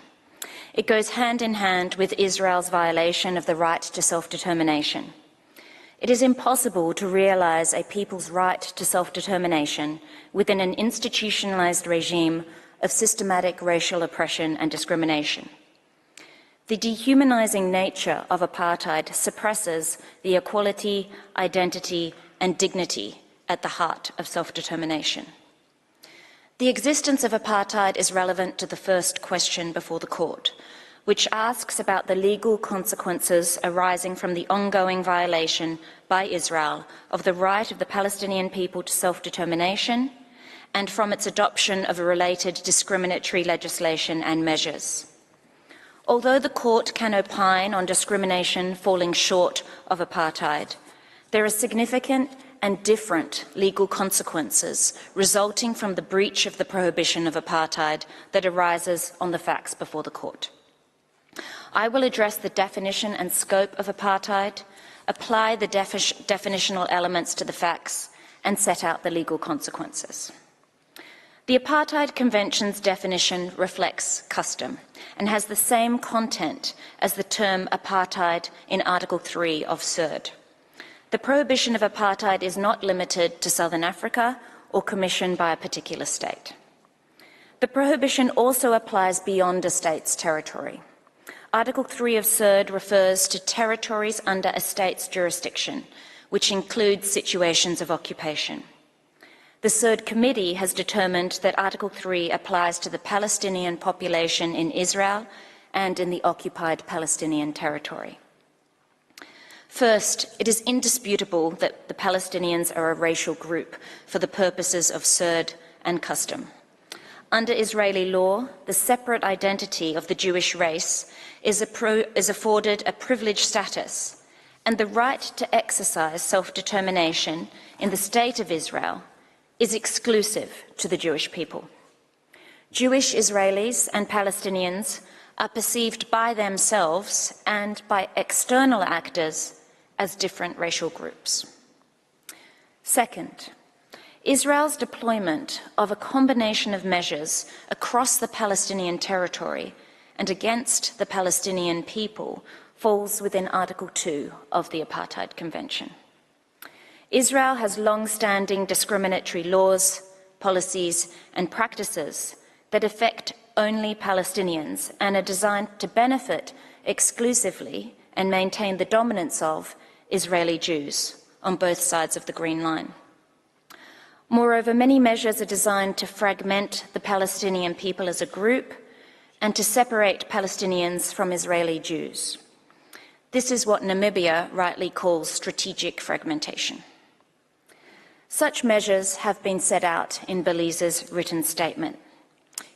It goes hand in hand with Israel's violation of the right to self-determination. It is impossible to realize a people's right to self-determination within an institutionalized regime of systematic racial oppression and discrimination. The dehumanizing nature of apartheid suppresses the equality, identity, and dignity at the heart of self-determination. The existence of apartheid is relevant to the first question before the Court, which asks about the legal consequences arising from the ongoing violation by Israel of the right of the Palestinian people to self-determination and from its adoption of related discriminatory legislation and measures. Although the Court can opine on discrimination falling short of apartheid, there are significant and different legal consequences resulting from the breach of the prohibition of apartheid that arises on the facts before the Court. I will address the definition and scope of apartheid, apply the definitional elements to the facts, and set out the legal consequences. The Apartheid Convention's definition reflects custom and has the same content as the term apartheid in Article 3 of CERD. The prohibition of apartheid is not limited to Southern Africa or commissioned by a particular state. The prohibition also applies beyond a state's territory. Article 3 of CERD refers to territories under a state's jurisdiction, which includes situations of occupation. The CERD Committee has determined that Article 3 applies to the Palestinian population in Israel and in the Occupied Palestinian Territory. First, it is indisputable that the Palestinians are a racial group for the purposes of CERD and custom. Under Israeli law, the separate identity of the Jewish race is afforded a privileged status, and the right to exercise self-determination in the State of Israel is exclusive to the Jewish people. Jewish Israelis and Palestinians are perceived by themselves and by external actors as different racial groups. Second, Israel's deployment of a combination of measures across the Palestinian territory and against the Palestinian people falls within Article 2 of the Apartheid Convention. Israel has long-standing discriminatory laws, policies, and practices that affect only Palestinians and are designed to benefit exclusively and maintain the dominance of Israeli Jews on both sides of the Green Line. Moreover, many measures are designed to fragment the Palestinian people as a group and to separate Palestinians from Israeli Jews. This is what Namibia rightly calls strategic fragmentation. Such measures have been set out in Belize's written statement.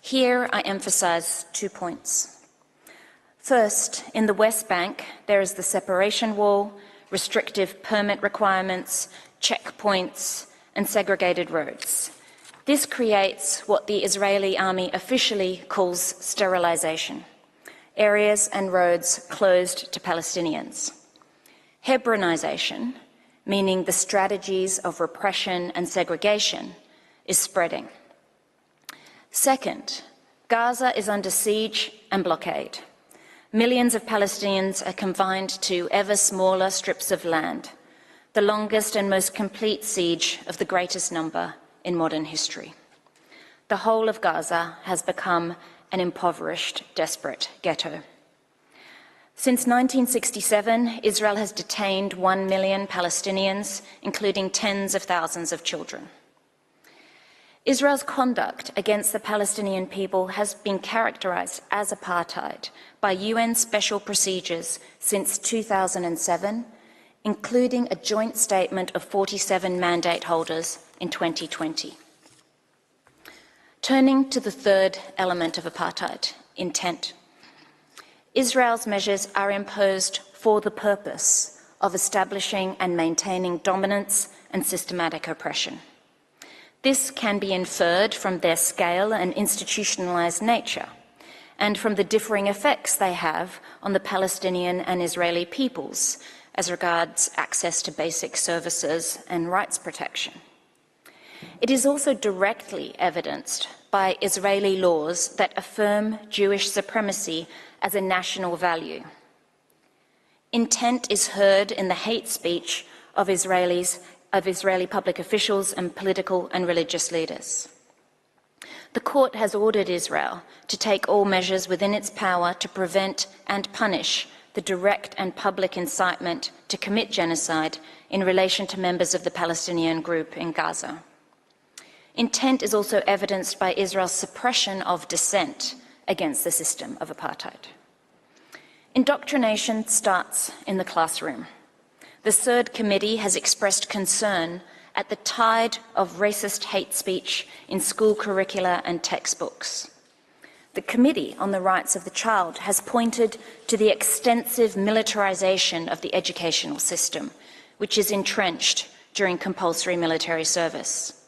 Here I emphasize 2 points. First, in the West Bank, there is the separation wall, restrictive permit requirements, checkpoints, and segregated roads. This creates what the Israeli army officially calls sterilization, areas and roads closed to Palestinians. Hebronization, meaning the strategies of repression and segregation, is spreading. Second, Gaza is under siege and blockade. Millions of Palestinians are confined to ever smaller strips of land, the longest and most complete siege of the greatest number in modern history. The whole of Gaza has become an impoverished, desperate ghetto. Since 1967, Israel has detained 1 million Palestinians, including tens of thousands of children. Israel's conduct against the Palestinian people has been characterized as apartheid by UN special procedures since 2007, including a joint statement of 47 mandate holders in 2020. Turning to the third element of apartheid, intent. Israel's measures are imposed for the purpose of establishing and maintaining dominance and systematic oppression. This can be inferred from their scale and institutionalized nature, and from the differing effects they have on the Palestinian and Israeli peoples as regards access to basic services and rights protection. It is also directly evidenced by Israeli laws that affirm Jewish supremacy as a national value. Intent is heard in the hate speech of Israeli public officials and political and religious leaders. The court has ordered Israel to take all measures within its power to prevent and punish the direct and public incitement to commit genocide in relation to members of the Palestinian group in Gaza. Intent is also evidenced by Israel's suppression of dissent against the system of apartheid. Indoctrination starts in the classroom. The Third Committee has expressed concern at the tide of racist hate speech in school curricula and textbooks. The Committee on the Rights of the Child has pointed to the extensive militarization of the educational system, which is entrenched during compulsory military service.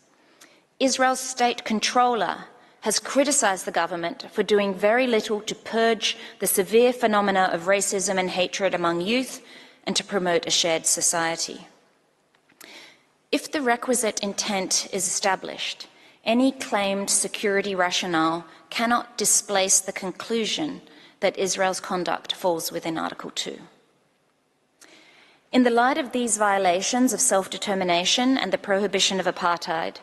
Israel's state controller has criticized the government for doing very little to purge the severe phenomena of racism and hatred among youth and to promote a shared society. If the requisite intent is established, any claimed security rationale cannot displace the conclusion that Israel's conduct falls within Article 2. In the light of these violations of self-determination and the prohibition of apartheid,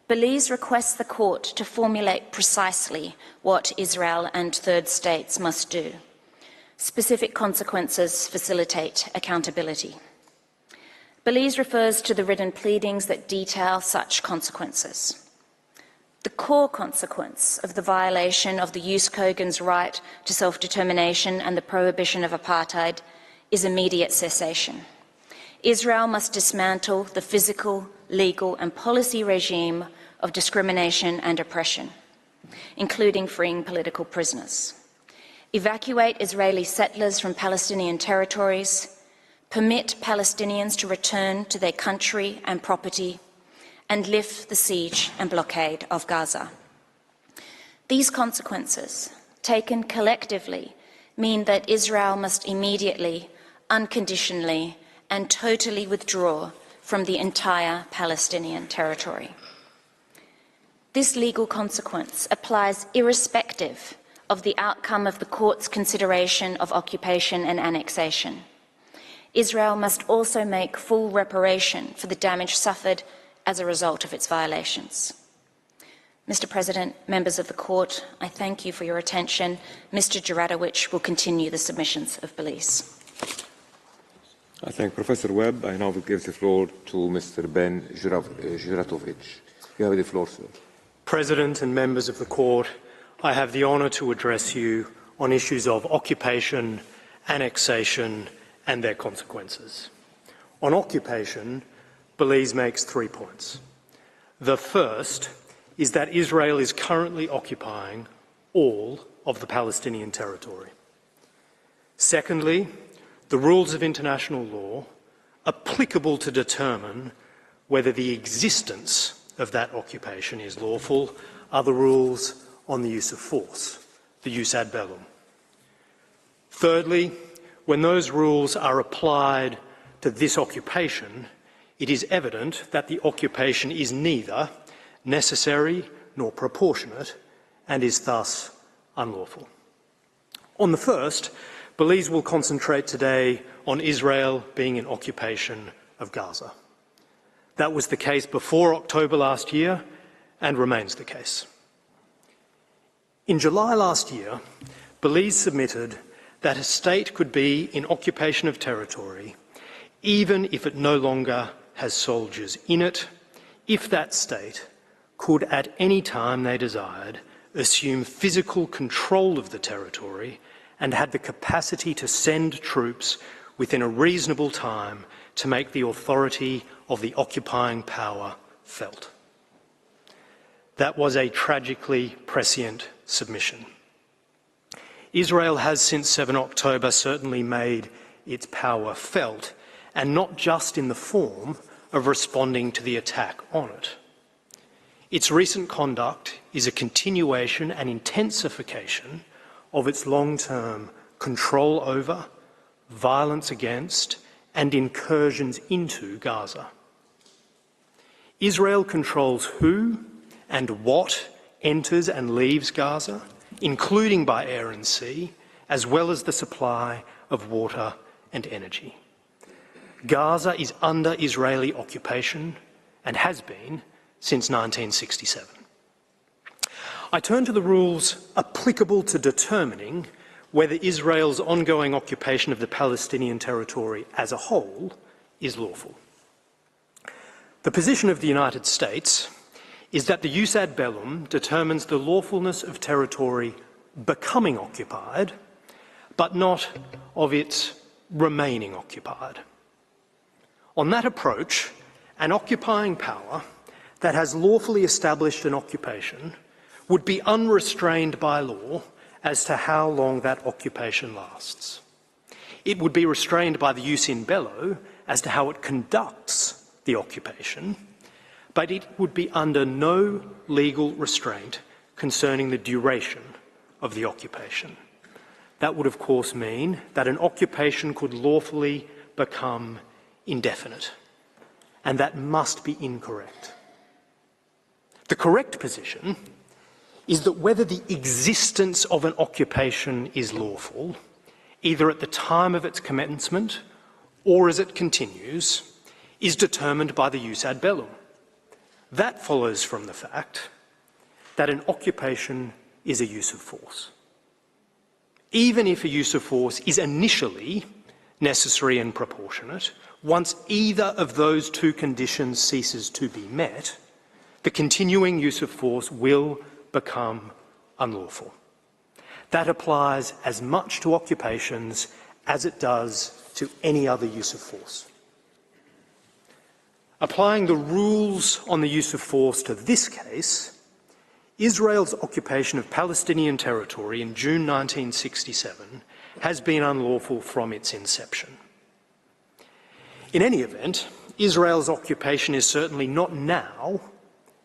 Belize requests the court to formulate precisely what Israel and third states must do. Specific consequences facilitate accountability. Belize refers to the written pleadings that detail such consequences. The core consequence of the violation of the Jus Kogan's right to self-determination and the prohibition of apartheid is immediate cessation. Israel must dismantle the physical, legal, and policy regime of discrimination and oppression, including freeing political prisoners. Evacuate Israeli settlers from Palestinian territories, permit Palestinians to return to their country and property, and lift the siege and blockade of Gaza. These consequences, taken collectively, mean that Israel must immediately, unconditionally, and totally withdraw from the entire Palestinian territory. This legal consequence applies irrespective of the outcome of the court's consideration of occupation and annexation. Israel must also make full reparation for the damage suffered as a result of its violations. Mr. President, members of the court, I thank you for your attention. Mr. Juradowicz will continue the submissions of Belize. I thank Professor Webb. I now give the floor to Mr. Ben Juratovich. You have the floor, sir. President and members of the court, I have the honour to address you on issues of occupation, annexation and their consequences. On occupation, Belize makes 3 points. The first is that Israel is currently occupying all of the Palestinian territory. Secondly, the rules of international law applicable to determine whether the existence of that occupation is lawful are the rules on the use of force, the jus ad bellum. Thirdly, when those rules are applied to this occupation, it is evident that the occupation is neither necessary nor proportionate and is thus unlawful. On the first, Belize will concentrate today on Israel being in occupation of Gaza. That was the case before October last year and remains the case. In July last year, Belize submitted that a state could be in occupation of territory even if it no longer has soldiers in it, if that state could at any time they desired assume physical control of the territory and had the capacity to send troops within a reasonable time to make the authority of the occupying power felt. That was a tragically prescient submission. Israel has since 7 October certainly made its power felt, and not just in the form of responding to the attack on it. Its recent conduct is a continuation and intensification of its long-term control over, violence against, and incursions into Gaza. Israel controls who and what enters and leaves Gaza, including by air and sea, as well as the supply of water and energy. Gaza is under Israeli occupation and has been since 1967. I turn to the rules applicable to determining whether Israel's ongoing occupation of the Palestinian territory as a whole is lawful. The position of the United States is that the jus ad bellum determines the lawfulness of territory becoming occupied, but not of its remaining occupied. On that approach, an occupying power that has lawfully established an occupation would be unrestrained by law as to how long that occupation lasts. It would be restrained by the jus in bello as to how it conducts the occupation, but it would be under no legal restraint concerning the duration of the occupation. That would, of course, mean that an occupation could lawfully become indefinite, and that must be incorrect. The correct position is that whether the existence of an occupation is lawful, either at the time of its commencement or as it continues, is determined by the jus ad bellum. That follows from the fact that an occupation is a use of force. Even if a use of force is initially necessary and proportionate, once either of those two conditions ceases to be met, the continuing use of force will become unlawful. That applies as much to occupations as it does to any other use of force. Applying the rules on the use of force to this case, Israel's occupation of Palestinian territory in June 1967 has been unlawful from its inception. In any event, Israel's occupation is certainly not now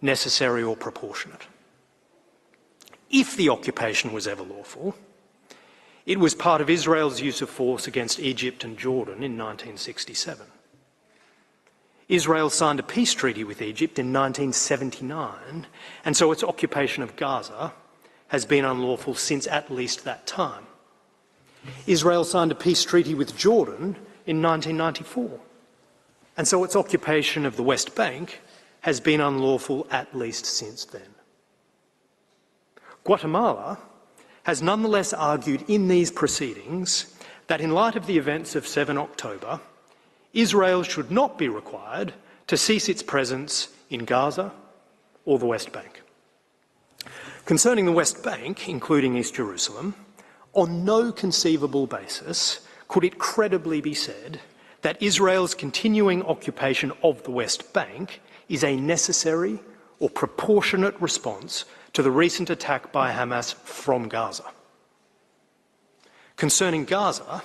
necessary or proportionate. If the occupation was ever lawful, it was part of Israel's use of force against Egypt and Jordan in 1967. Israel signed a peace treaty with Egypt in 1979, and so its occupation of Gaza has been unlawful since at least that time. Israel signed a peace treaty with Jordan in 1994, and so its occupation of the West Bank has been unlawful at least since then. Guatemala has nonetheless argued in these proceedings that in light of the events of 7 October, Israel should not be required to cease its presence in Gaza or the West Bank. Concerning the West Bank, including East Jerusalem, on no conceivable basis could it credibly be said that Israel's continuing occupation of the West Bank is a necessary or proportionate response to the recent attack by Hamas from Gaza. Concerning Gaza,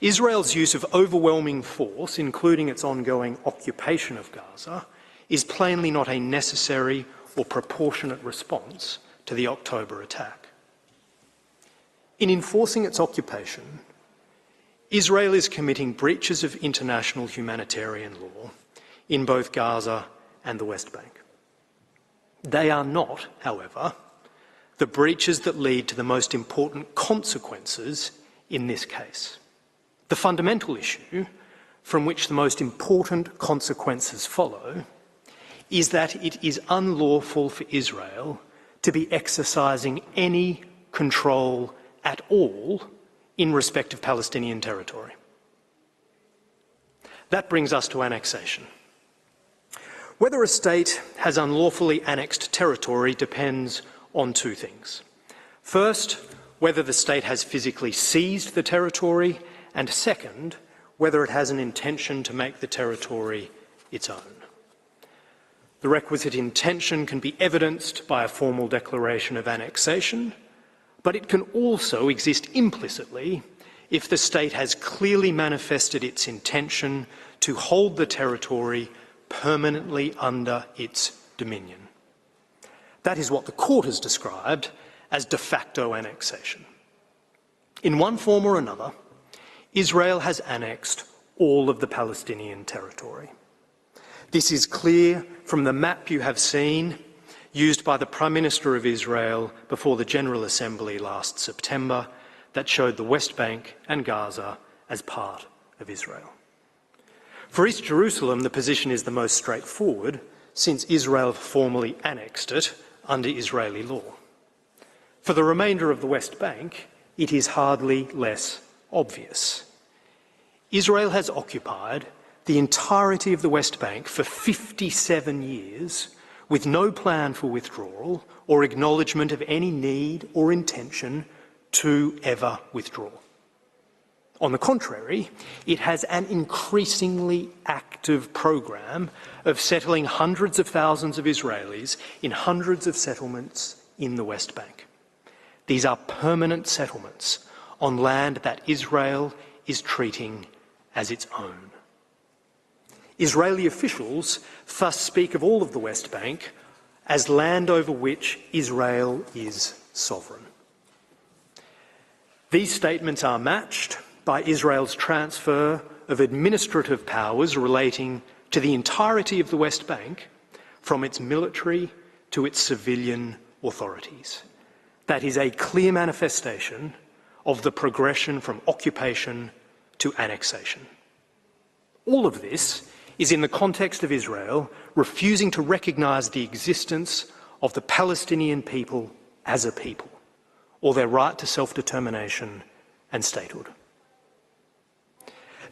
Israel's use of overwhelming force, including its ongoing occupation of Gaza, is plainly not a necessary or proportionate response to the October attack. In enforcing its occupation, Israel is committing breaches of international humanitarian law in both Gaza and the West Bank. They are not, however, the breaches that lead to the most important consequences in this case. The fundamental issue from which the most important consequences follow is that it is unlawful for Israel to be exercising any control at all in respect of Palestinian territory. That brings us to annexation. Whether a state has unlawfully annexed territory depends on two things. First, whether the state has physically seized the territory, and second, whether it has an intention to make the territory its own. The requisite intention can be evidenced by a formal declaration of annexation, but it can also exist implicitly if the state has clearly manifested its intention to hold the territory permanently under its dominion. That is what the court has described as de facto annexation. In one form or another, Israel has annexed all of the Palestinian territory. This is clear from the map you have seen, used by the Prime Minister of Israel before the General Assembly last September, that showed the West Bank and Gaza as part of Israel. For East Jerusalem, the position is the most straightforward, since Israel formally annexed it under Israeli law. For the remainder of the West Bank, it is hardly less obvious. Israel has occupied the entirety of the West Bank for 57 years with no plan for withdrawal or acknowledgement of any need or intention to ever withdraw. On the contrary, it has an increasingly active program of settling hundreds of thousands of Israelis in hundreds of settlements in the West Bank. These are permanent settlements on land that Israel is treating as its own. Israeli officials thus speak of all of the West Bank as land over which Israel is sovereign. These statements are matched by Israel's transfer of administrative powers relating to the entirety of the West Bank from its military to its civilian authorities. That is a clear manifestation of the progression from occupation to annexation. All of this is in the context of Israel refusing to recognise the existence of the Palestinian people as a people, or their right to self-determination and statehood.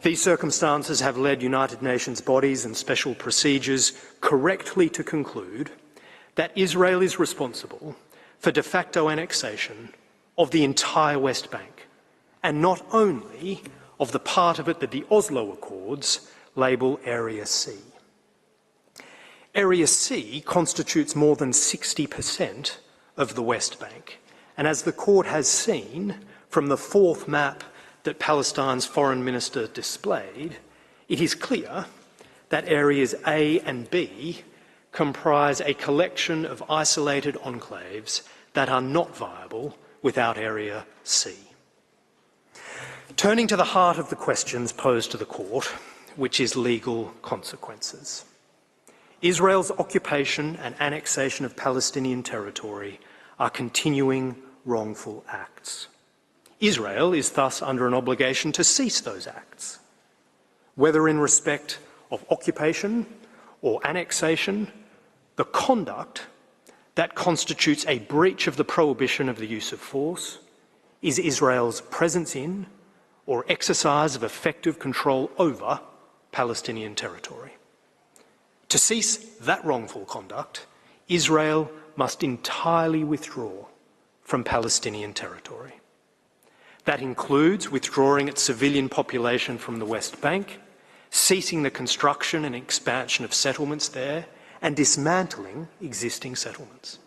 These circumstances have led United Nations bodies and special procedures correctly to conclude that Israel is responsible for de facto annexation of the entire West Bank, and not only of the part of it that the Oslo Accords label Area C. Area C constitutes more than 60% of the West Bank, and as the court has seen from the fourth map that Palestine's foreign minister displayed, it is clear that areas A and B comprise a collection of isolated enclaves that are not viable without Area C. Turning to the heart of the questions posed to the court, which is legal consequences. Israel's occupation and annexation of Palestinian territory are continuing wrongful acts. Israel is thus under an obligation to cease those acts, whether in respect of occupation or annexation. The conduct that constitutes a breach of the prohibition of the use of force is Israel's presence in or exercise of effective control over Palestinian territory. To cease that wrongful conduct, Israel must entirely withdraw from Palestinian territory. That includes withdrawing its civilian population from the West Bank, ceasing the construction and expansion of settlements there, and dismantling existing settlements.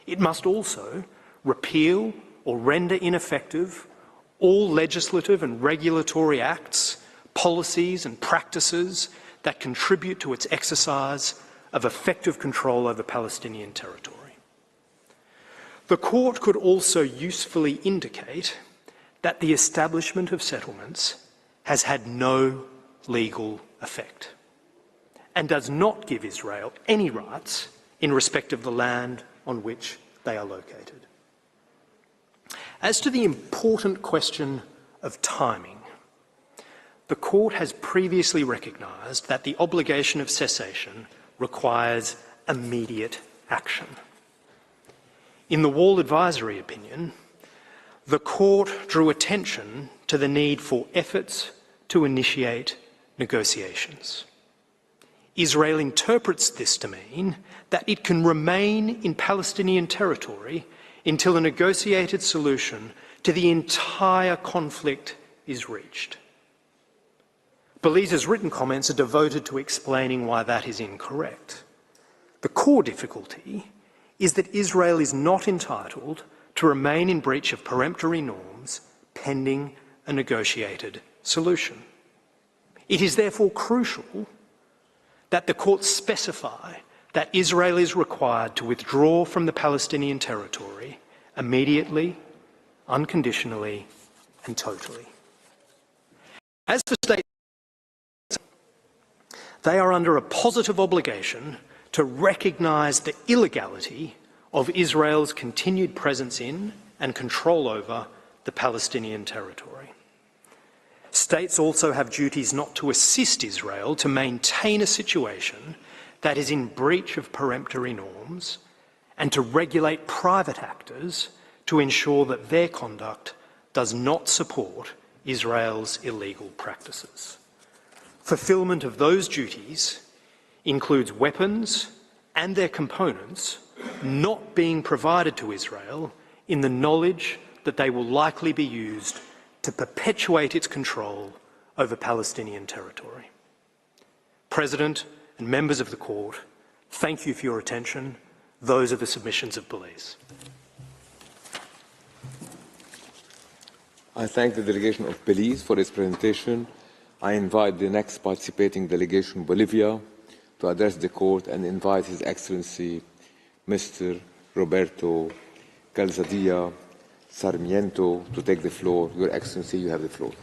It must also repeal or render ineffective all legislative and regulatory acts, policies and practices that contribute to its exercise of effective control over Palestinian territory. The Court could also usefully indicate that the establishment of settlements has had no legal effect and does not give Israel any rights in respect of the land on which they are located. As to the important question of timing, the Court has previously recognised that the obligation of cessation requires immediate action. In the Wall Advisory opinion, the Court drew attention to the need for efforts to initiate negotiations. Israel interprets this to mean that it can remain in Palestinian territory until a negotiated solution to the entire conflict is reached. Belize's written comments are devoted to explaining why that is incorrect. The core difficulty is that Israel is not entitled to remain in breach of peremptory norms pending a negotiated solution. It is therefore crucial that the Court specify that Israel is required to withdraw from the Palestinian territory immediately, unconditionally, and totally. As for states, they are under a positive obligation to recognise the illegality of Israel's continued presence in and control over the Palestinian territory. States also have duties not to assist Israel to maintain a situation that is in breach of peremptory norms and to regulate private actors to ensure that their conduct does not support Israel's illegal practices. Fulfilment of those duties includes weapons and their components not being provided to Israel in the knowledge that they will likely be used to perpetuate its control over Palestinian territory. President and members of the Court, thank you for your attention. Those are the submissions of Belize. I thank the delegation of Belize for its presentation. I invite the next participating delegation, Bolivia, to address the Court and invite His Excellency Mr. Roberto Calzadilla Sarmiento to take the floor. Your Excellency, you have the floor.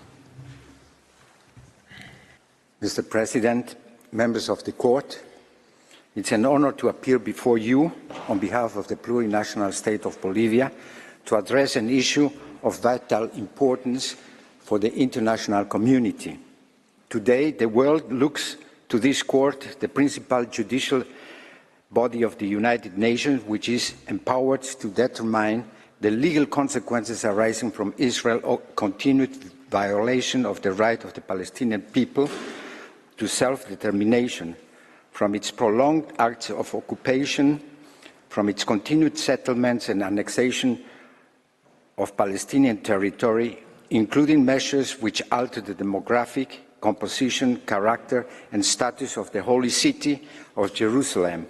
Mr. President, members of the Court, it's an honor to appear before you on behalf of the plurinational state of Bolivia to address an issue of vital importance for the international community. Today, the world looks to this Court, the principal judicial body of the United Nations, which is empowered to determine the legal consequences arising from Israel's continued violation of the right of the Palestinian people to self-determination, from its prolonged acts of occupation, from its continued settlements and annexation of Palestinian territory, including measures which alter the demographic composition, character, and status of the holy city of Jerusalem,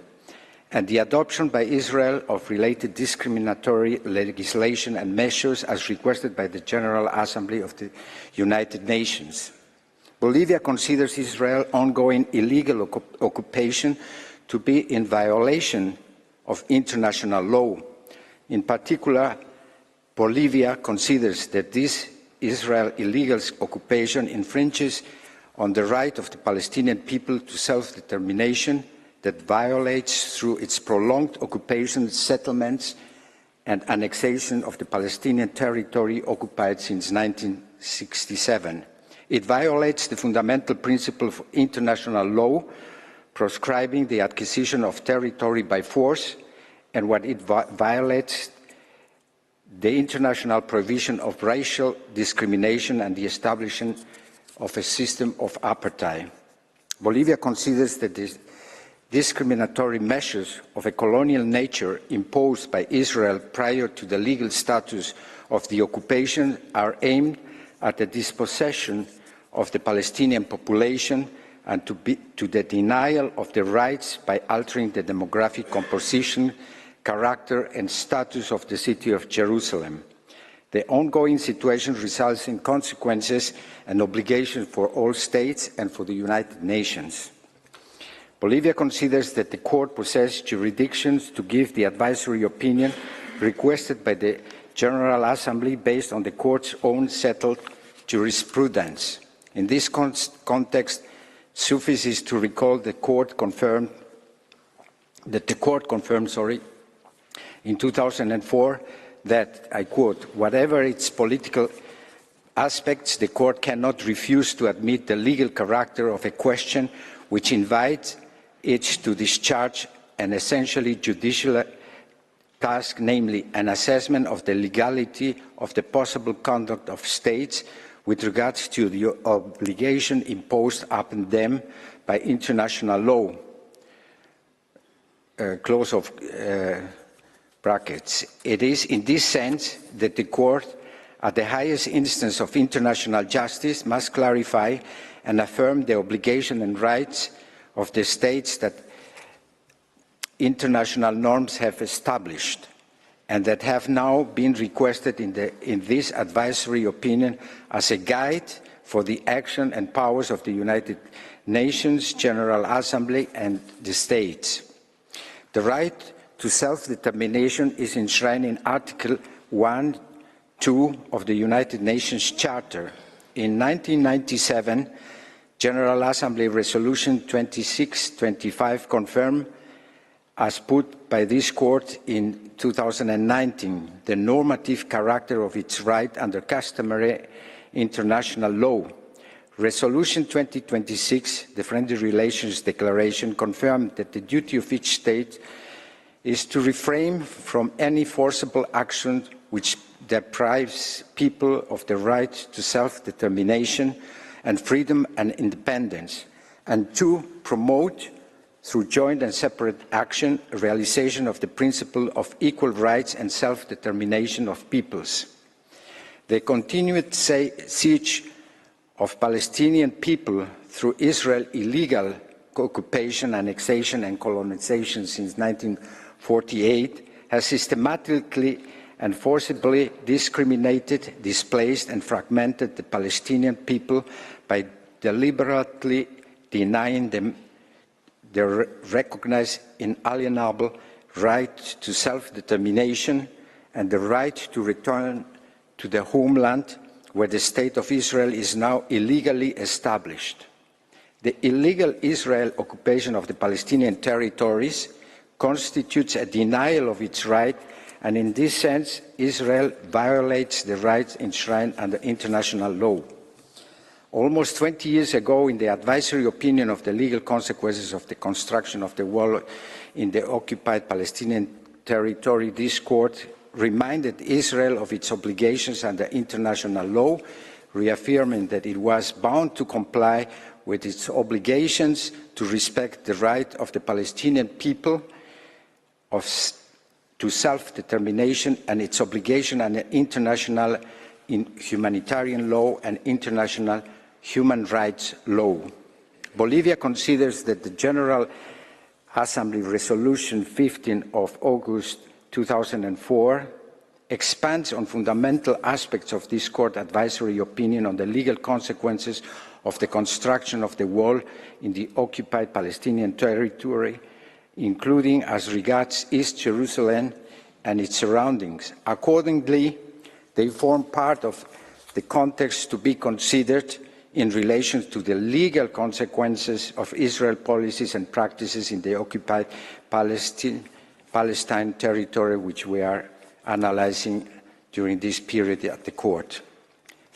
and the adoption by Israel of related discriminatory legislation and measures as requested by the General Assembly of the United Nations. Bolivia considers Israel's ongoing illegal occupation to be in violation of international law. In particular, Bolivia considers that this Israel illegal occupation infringes on the right of the Palestinian people to self-determination, that violates through its prolonged occupation, settlements, and annexation of the Palestinian territory occupied since 1967. It violates the fundamental principle of international law, proscribing the acquisition of territory by force, and what it violates the international provision of racial discrimination and the establishment of a system of apartheid. Bolivia considers that the discriminatory measures of a colonial nature imposed by Israel prior to the legal status of the occupation are aimed at the dispossession of the Palestinian population and to the denial of the rights by altering the demographic composition, character and status of the city of Jerusalem. The ongoing situation results in consequences and obligations for all states and for the United Nations. Bolivia considers that the court possesses jurisdictions to give the advisory opinion requested by the General Assembly based on the court's own settled jurisprudence. In this context, suffices to recall that the court confirmed in 2004 that, I quote, whatever its political aspects, the court cannot refuse to admit the legal character of a question which invites it to discharge an essentially judicial task, namely an assessment of the legality of the possible conduct of states with regards to the obligation imposed upon them by international law. Close of brackets. It is in this sense that the court, at the highest instance of international justice, must clarify and affirm the obligation and rights of the states that international norms have established and that have now been requested in this advisory opinion as a guide for the action and powers of the United Nations General Assembly and the states. The right to self-determination is enshrined in Article 1(2) of the United Nations Charter. In 1997, General Assembly Resolution 2625 confirmed, as put by this court in 2019, the normative character of its right under customary international law. Resolution 2026, the Friendly Relations Declaration, confirmed that the duty of each state is to refrain from any forcible action which deprives people of the right to self-determination and freedom and independence, and to promote, through joint and separate action, realization of the principle of equal rights and self-determination of peoples. The continued siege of Palestinian people through Israel's illegal occupation, annexation and colonization since 1948 has systematically and forcibly discriminated, displaced and fragmented the Palestinian people by deliberately denying them their recognized inalienable right to self-determination and the right to return to the homeland where the State of Israel is now illegally established. The illegal Israel occupation of the Palestinian territories constitutes a denial of its right, and in this sense, Israel violates the rights enshrined under international law. Almost 20 years ago, in the advisory opinion of the legal consequences of the construction of the wall in the occupied Palestinian territory, this court reminded Israel of its obligations under international law, reaffirming that it was bound to comply with its obligations to respect the right of the Palestinian people to self-determination and its obligation under international humanitarian law and international human rights law. Bolivia considers that the General Assembly Resolution 15 of August 2004 expands on fundamental aspects of this court advisory opinion on the legal consequences of the construction of the wall in the occupied Palestinian territory, including as regards East Jerusalem and its surroundings. Accordingly, they form part of the context to be considered in relation to the legal consequences of Israel policies and practices in the occupied Palestine territory, which we are analyzing during this period at the court.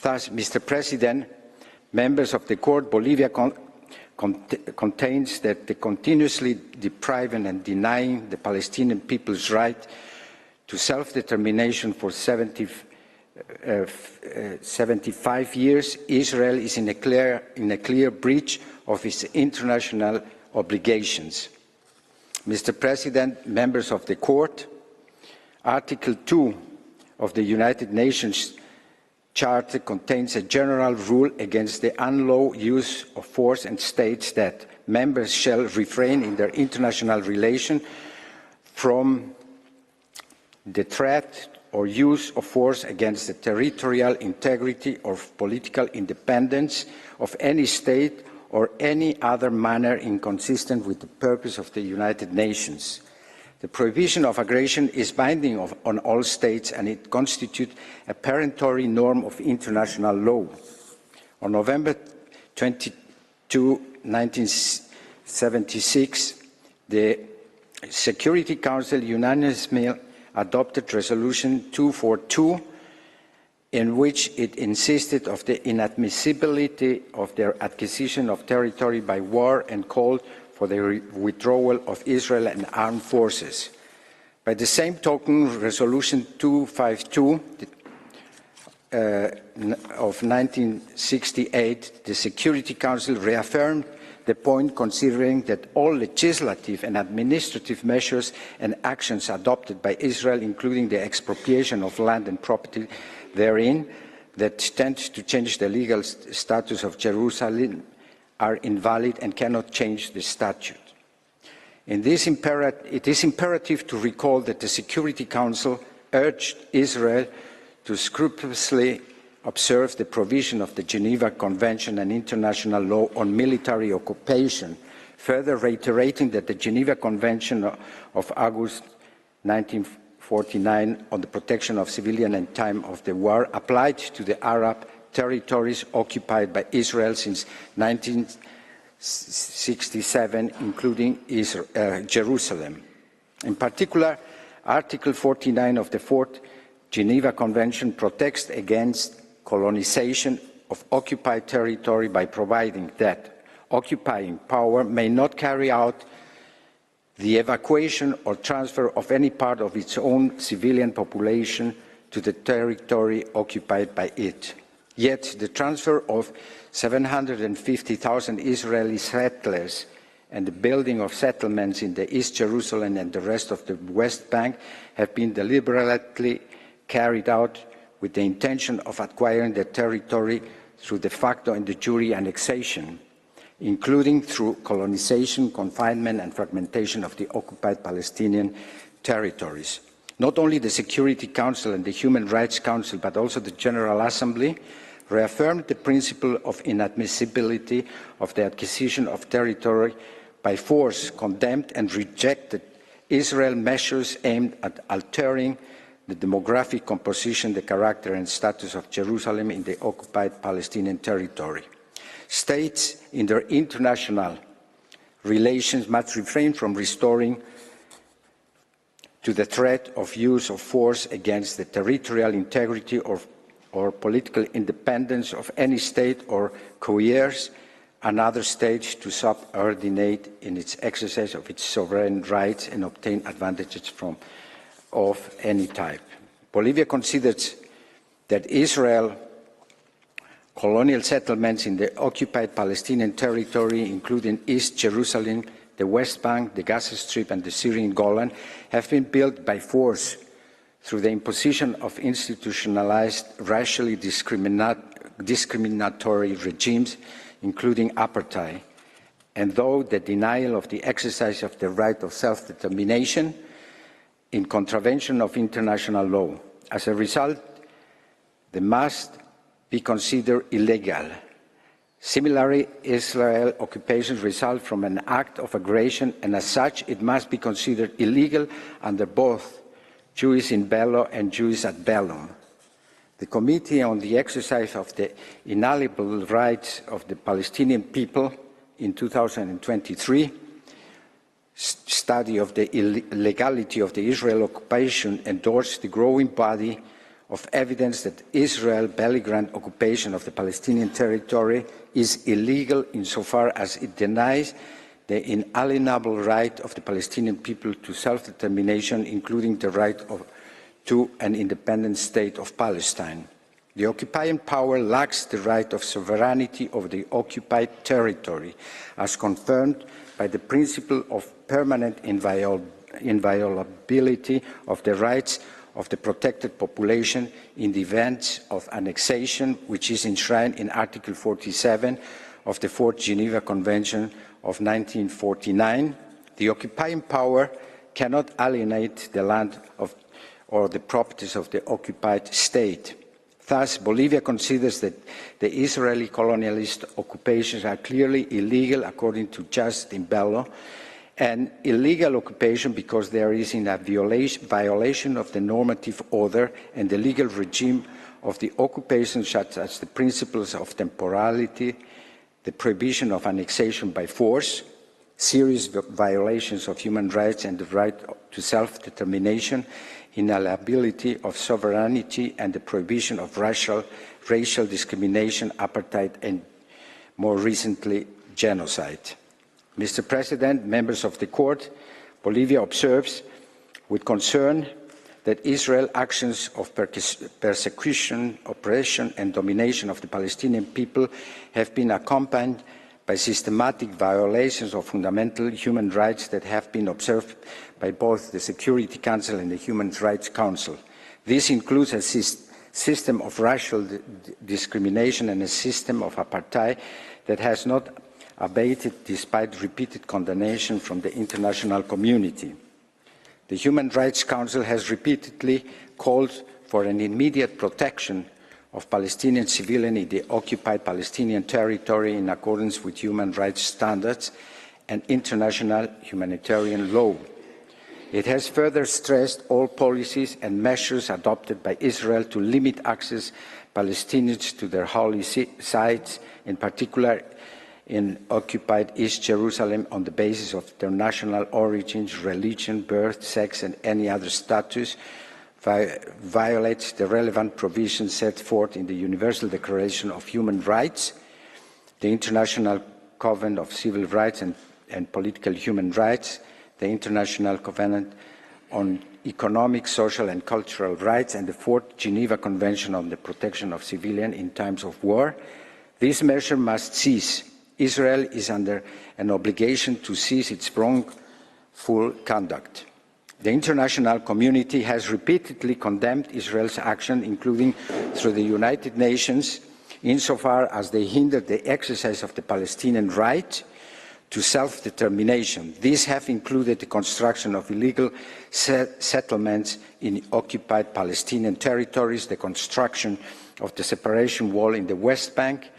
Thus, Mr. President, members of the court, Bolivia contains that the continuously depriving and denying the Palestinian people's right to self-determination for 75 years, Israel is in a clear breach of its international obligations. Mr. President, members of the court, Article 2 of the United Nations Charter contains a general rule against the unlawful use of force and states that members shall refrain in their international relations from the threat or use of force against the territorial integrity or political independence of any state or any other manner inconsistent with the purpose of the United Nations. The prohibition of aggression is binding on all states, and it constitutes a peremptory norm of international law. On November 22, 1976, the Security Council unanimously adopted Resolution 242, in which it insisted on the inadmissibility of their acquisition of territory by war and called for the withdrawal of Israel and armed forces. By the same token, Resolution 252 of 1968, the Security Council reaffirmed the point, considering that all legislative and administrative measures and actions adopted by Israel, including the expropriation of land and property therein, that tend to change the legal status of Jerusalem, are invalid and cannot change the statute. It is imperative to recall that the Security Council urged Israel to scrupulously observe the provision of the Geneva Convention and international law on military occupation, further reiterating that the Geneva Convention of August 1949 on the protection of civilians in time of the war applied to the Arab territories occupied by Israel since 1967, including Jerusalem. In particular, Article 49 of the Fourth Geneva Convention protects against colonization of occupied territory by providing that occupying power may not carry out the evacuation or transfer of any part of its own civilian population to the territory occupied by it. Yet the transfer of 750,000 Israeli settlers and the building of settlements in the East Jerusalem and the rest of the West Bank have been deliberately carried out with the intention of acquiring the territory through de facto and de jure annexation, including through colonization, confinement, and fragmentation of the occupied Palestinian territories. Not only the Security Council and the Human Rights Council, but also the General Assembly reaffirmed the principle of inadmissibility of the acquisition of territory by force, condemned and rejected Israel's measures aimed at altering the demographic composition, the character and status of Jerusalem in the occupied Palestinian territory. States in their international relations must refrain from restoring to the threat of use of force against the territorial integrity or political independence of any state or coerce another state to subordinate in its exercise of its sovereign rights and obtain advantages of any type. Bolivia considers that Israel colonial settlements in the occupied Palestinian territory, including East Jerusalem, the West Bank, the Gaza Strip, and the Syrian Golan, have been built by force through the imposition of institutionalized, racially discriminatory regimes, including apartheid, and though the denial of the exercise of the right of self-determination in contravention of international law. As a result, they must be considered illegal. Similarly, Israel occupation results from an act of aggression, and as such, it must be considered illegal under both jus in bello and jus ad bellum. The Committee on the Exercise of the Inalienable Rights of the Palestinian People in 2023 study of the illegality of the Israel occupation endorsed the growing body of evidence that Israel's belligerent occupation of the Palestinian territory is illegal insofar as it denies the inalienable right of the Palestinian people to self-determination, including the right to an independent state of Palestine. The occupying power lacks the right of sovereignty over the occupied territory, as confirmed by the principle of permanent inviolability of the rights of the protected population in the event of annexation, which is enshrined in Article 47 of the Fourth Geneva Convention of 1949. The occupying power cannot alienate the land or the properties of the occupied state. Thus, Bolivia considers that the Israeli colonialist occupations are clearly illegal according to Justin Bello, an illegal occupation because there is in a violation of the normative order and the legal regime of the occupation, such as the principles of temporality, the prohibition of annexation by force, serious violations of human rights and the right to self-determination, inalienability of sovereignty, and the prohibition of racial discrimination, apartheid, and more recently, genocide. Mr. President, members of the Court, Bolivia observes with concern that Israel's actions of persecution, oppression, and domination of the Palestinian people have been accompanied by systematic violations of fundamental human rights that have been observed by both the Security Council and the Human Rights Council. This includes a system of racial discrimination and a system of apartheid that has not abated despite repeated condemnation from the international community. The Human Rights Council has repeatedly called for an immediate protection of Palestinian civilians in the occupied Palestinian territory in accordance with human rights standards and international humanitarian law. It has further stressed all policies and measures adopted by Israel to limit access Palestinians to their holy sites, in particular in occupied East Jerusalem, on the basis of their national origins, religion, birth, sex, and any other status, violates the relevant provisions set forth in the Universal Declaration of Human Rights, the International Covenant of Civil Rights and Political Human Rights, the International Covenant on Economic, Social, and Cultural Rights, and the Fourth Geneva Convention on the Protection of Civilians in Times of War. This measure must cease. Israel is under an obligation to cease its wrongful conduct. The international community has repeatedly condemned Israel's action, including through the United Nations, insofar as they hindered the exercise of the Palestinian right to self-determination. These have included the construction of illegal settlements in occupied Palestinian territories, the construction of the separation wall in the West Bank,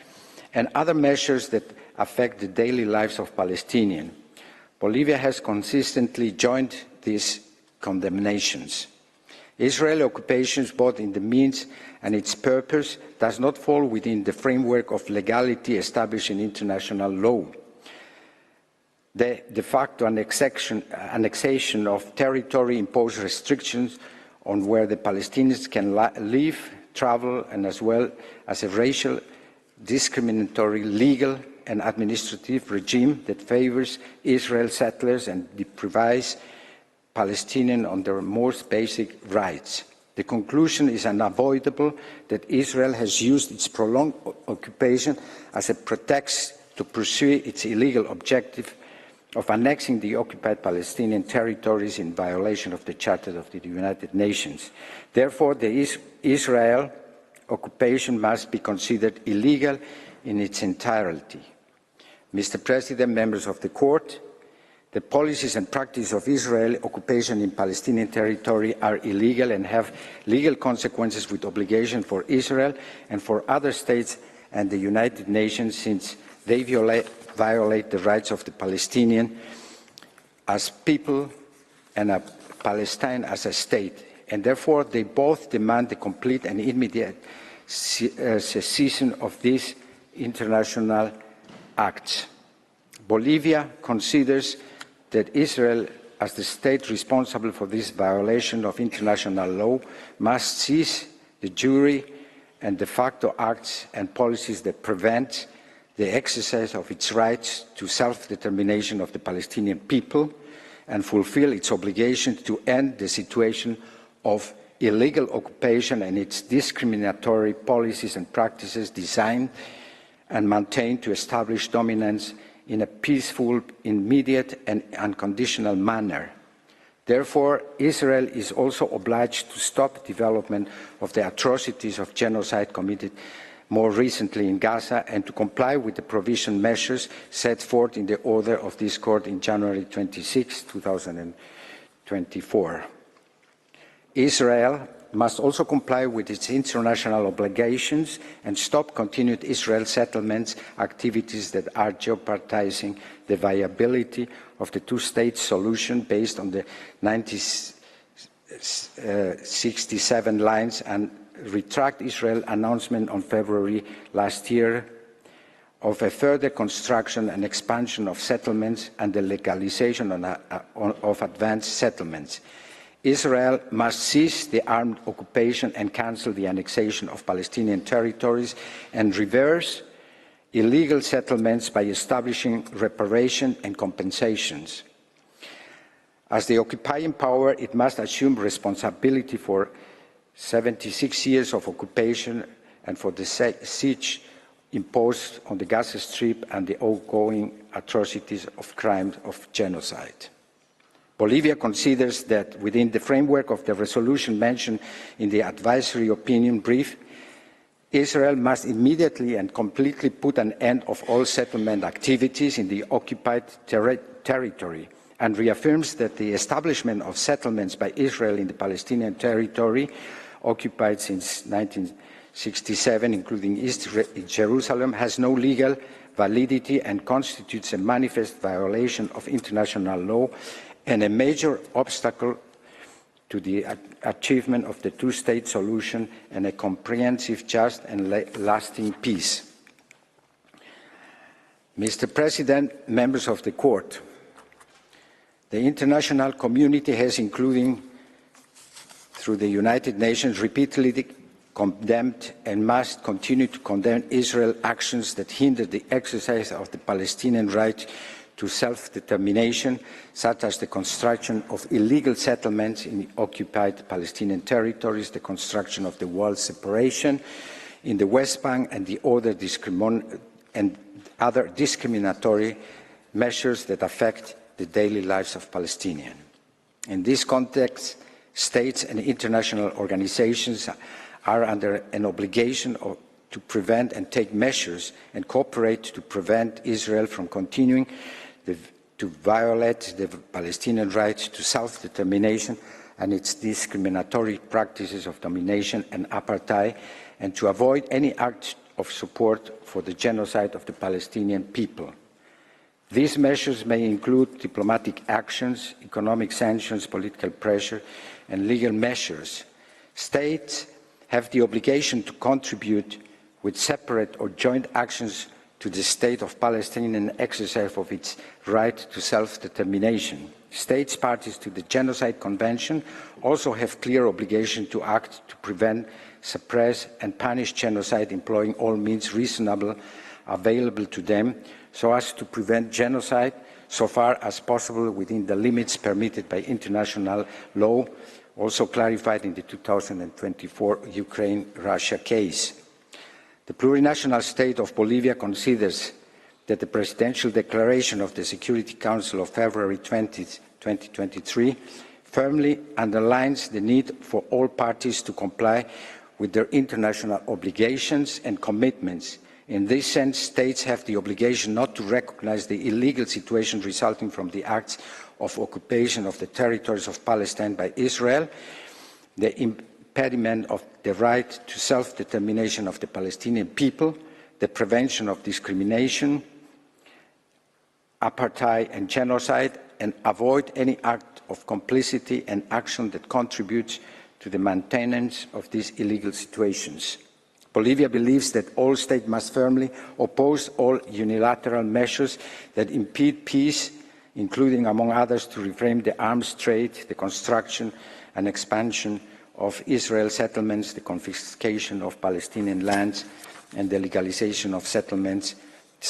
and other measures that affect the daily lives of Palestinians. Bolivia has consistently joined these condemnations. Israeli occupations, both in the means and its purpose, does not fall within the framework of legality established in international law. The de facto annexation of territory imposes restrictions on where the Palestinians can live, travel, and as well as a racial, discriminatory, legal, and administrative regime that favors Israel settlers and deprives Palestinians on their most basic rights. The conclusion is unavoidable that Israel has used its prolonged occupation as a pretext to pursue its illegal objective of annexing the occupied Palestinian territories in violation of the Charter of the United Nations. Therefore, the Israel occupation must be considered illegal in its entirety. Mr. President, members of the Court, the policies and practices of Israeli occupation in Palestinian territory are illegal and have legal consequences with obligation for Israel and for other states and the United Nations, since they violate the rights of the Palestinians as people and Palestine as a state. And therefore, they both demand the complete and immediate cessation of these international acts. Bolivia considers that Israel, as the state responsible for this violation of international law, must seize the jury and de facto acts and policies that prevent the exercise of its rights to self-determination of the Palestinian people and fulfill its obligation to end the situation of illegal occupation and its discriminatory policies and practices designed and maintained to establish dominance in a peaceful, immediate and unconditional manner. Therefore, Israel is also obliged to stop development of the atrocities of genocide committed more recently in Gaza and to comply with the provision measures set forth in the order of this court in January 26, 2024. Israel must also comply with its international obligations and stop continued Israel settlements activities that are jeopardizing the viability of the two-state solution based on the 1967 lines and retract Israel's announcement on February last year of a further construction and expansion of settlements and the legalization of advanced settlements. Israel must cease the armed occupation and cancel the annexation of Palestinian territories and reverse illegal settlements by establishing reparation and compensations. As the occupying power, it must assume responsibility for 76 years of occupation and for the siege imposed on the Gaza Strip and the ongoing atrocities of crimes of genocide. Bolivia considers that within the framework of the resolution mentioned in the advisory opinion brief, Israel must immediately and completely put an end of all settlement activities in the occupied territory and reaffirms that the establishment of settlements by Israel in the Palestinian territory occupied since 1967, including East Jerusalem, has no legal validity and constitutes a manifest violation of international law and a major obstacle to the achievement of the two-state solution and a comprehensive, just and lasting peace. Mr. President, members of the Court, the international community has, including through the United Nations, repeatedly condemned and must continue to condemn Israel's actions that hinder the exercise of the Palestinian right to self-determination, such as the construction of illegal settlements in the occupied Palestinian territories, the construction of the wall separation in the West Bank, and the other discriminatory measures that affect the daily lives of Palestinians. In this context, states and international organizations are under an obligation to prevent and take measures and cooperate to prevent Israel from continuing to violate the Palestinian right to self-determination and its discriminatory practices of domination and apartheid, and to avoid any act of support for the genocide of the Palestinian people. These measures may include diplomatic actions, economic sanctions, political pressure, and legal measures. States have the obligation to contribute with separate or joint actions to the state of Palestine and exercise of its right to self-determination. States parties to the Genocide Convention also have clear obligation to act to prevent, suppress and punish genocide, employing all means reasonable available to them so as to prevent genocide so far as possible within the limits permitted by international law, also clarified in the 2024 Ukraine-Russia case. The plurinational state of Bolivia considers that the Presidential Declaration of the Security Council of February 20, 2023 firmly underlines the need for all parties to comply with their international obligations and commitments. In this sense, states have the obligation not to recognize the illegal situation resulting from the acts of occupation of the territories of Palestine by Israel, the impediment of the right to self-determination of the Palestinian people, the prevention of discrimination, apartheid and genocide, and avoid any act of complicity and action that contributes to the maintenance of these illegal situations. Bolivia believes that all states must firmly oppose all unilateral measures that impede peace including, among others, to reframe the arms trade, the construction and expansion of Israel settlements, the confiscation of Palestinian lands, and the legalization of settlements,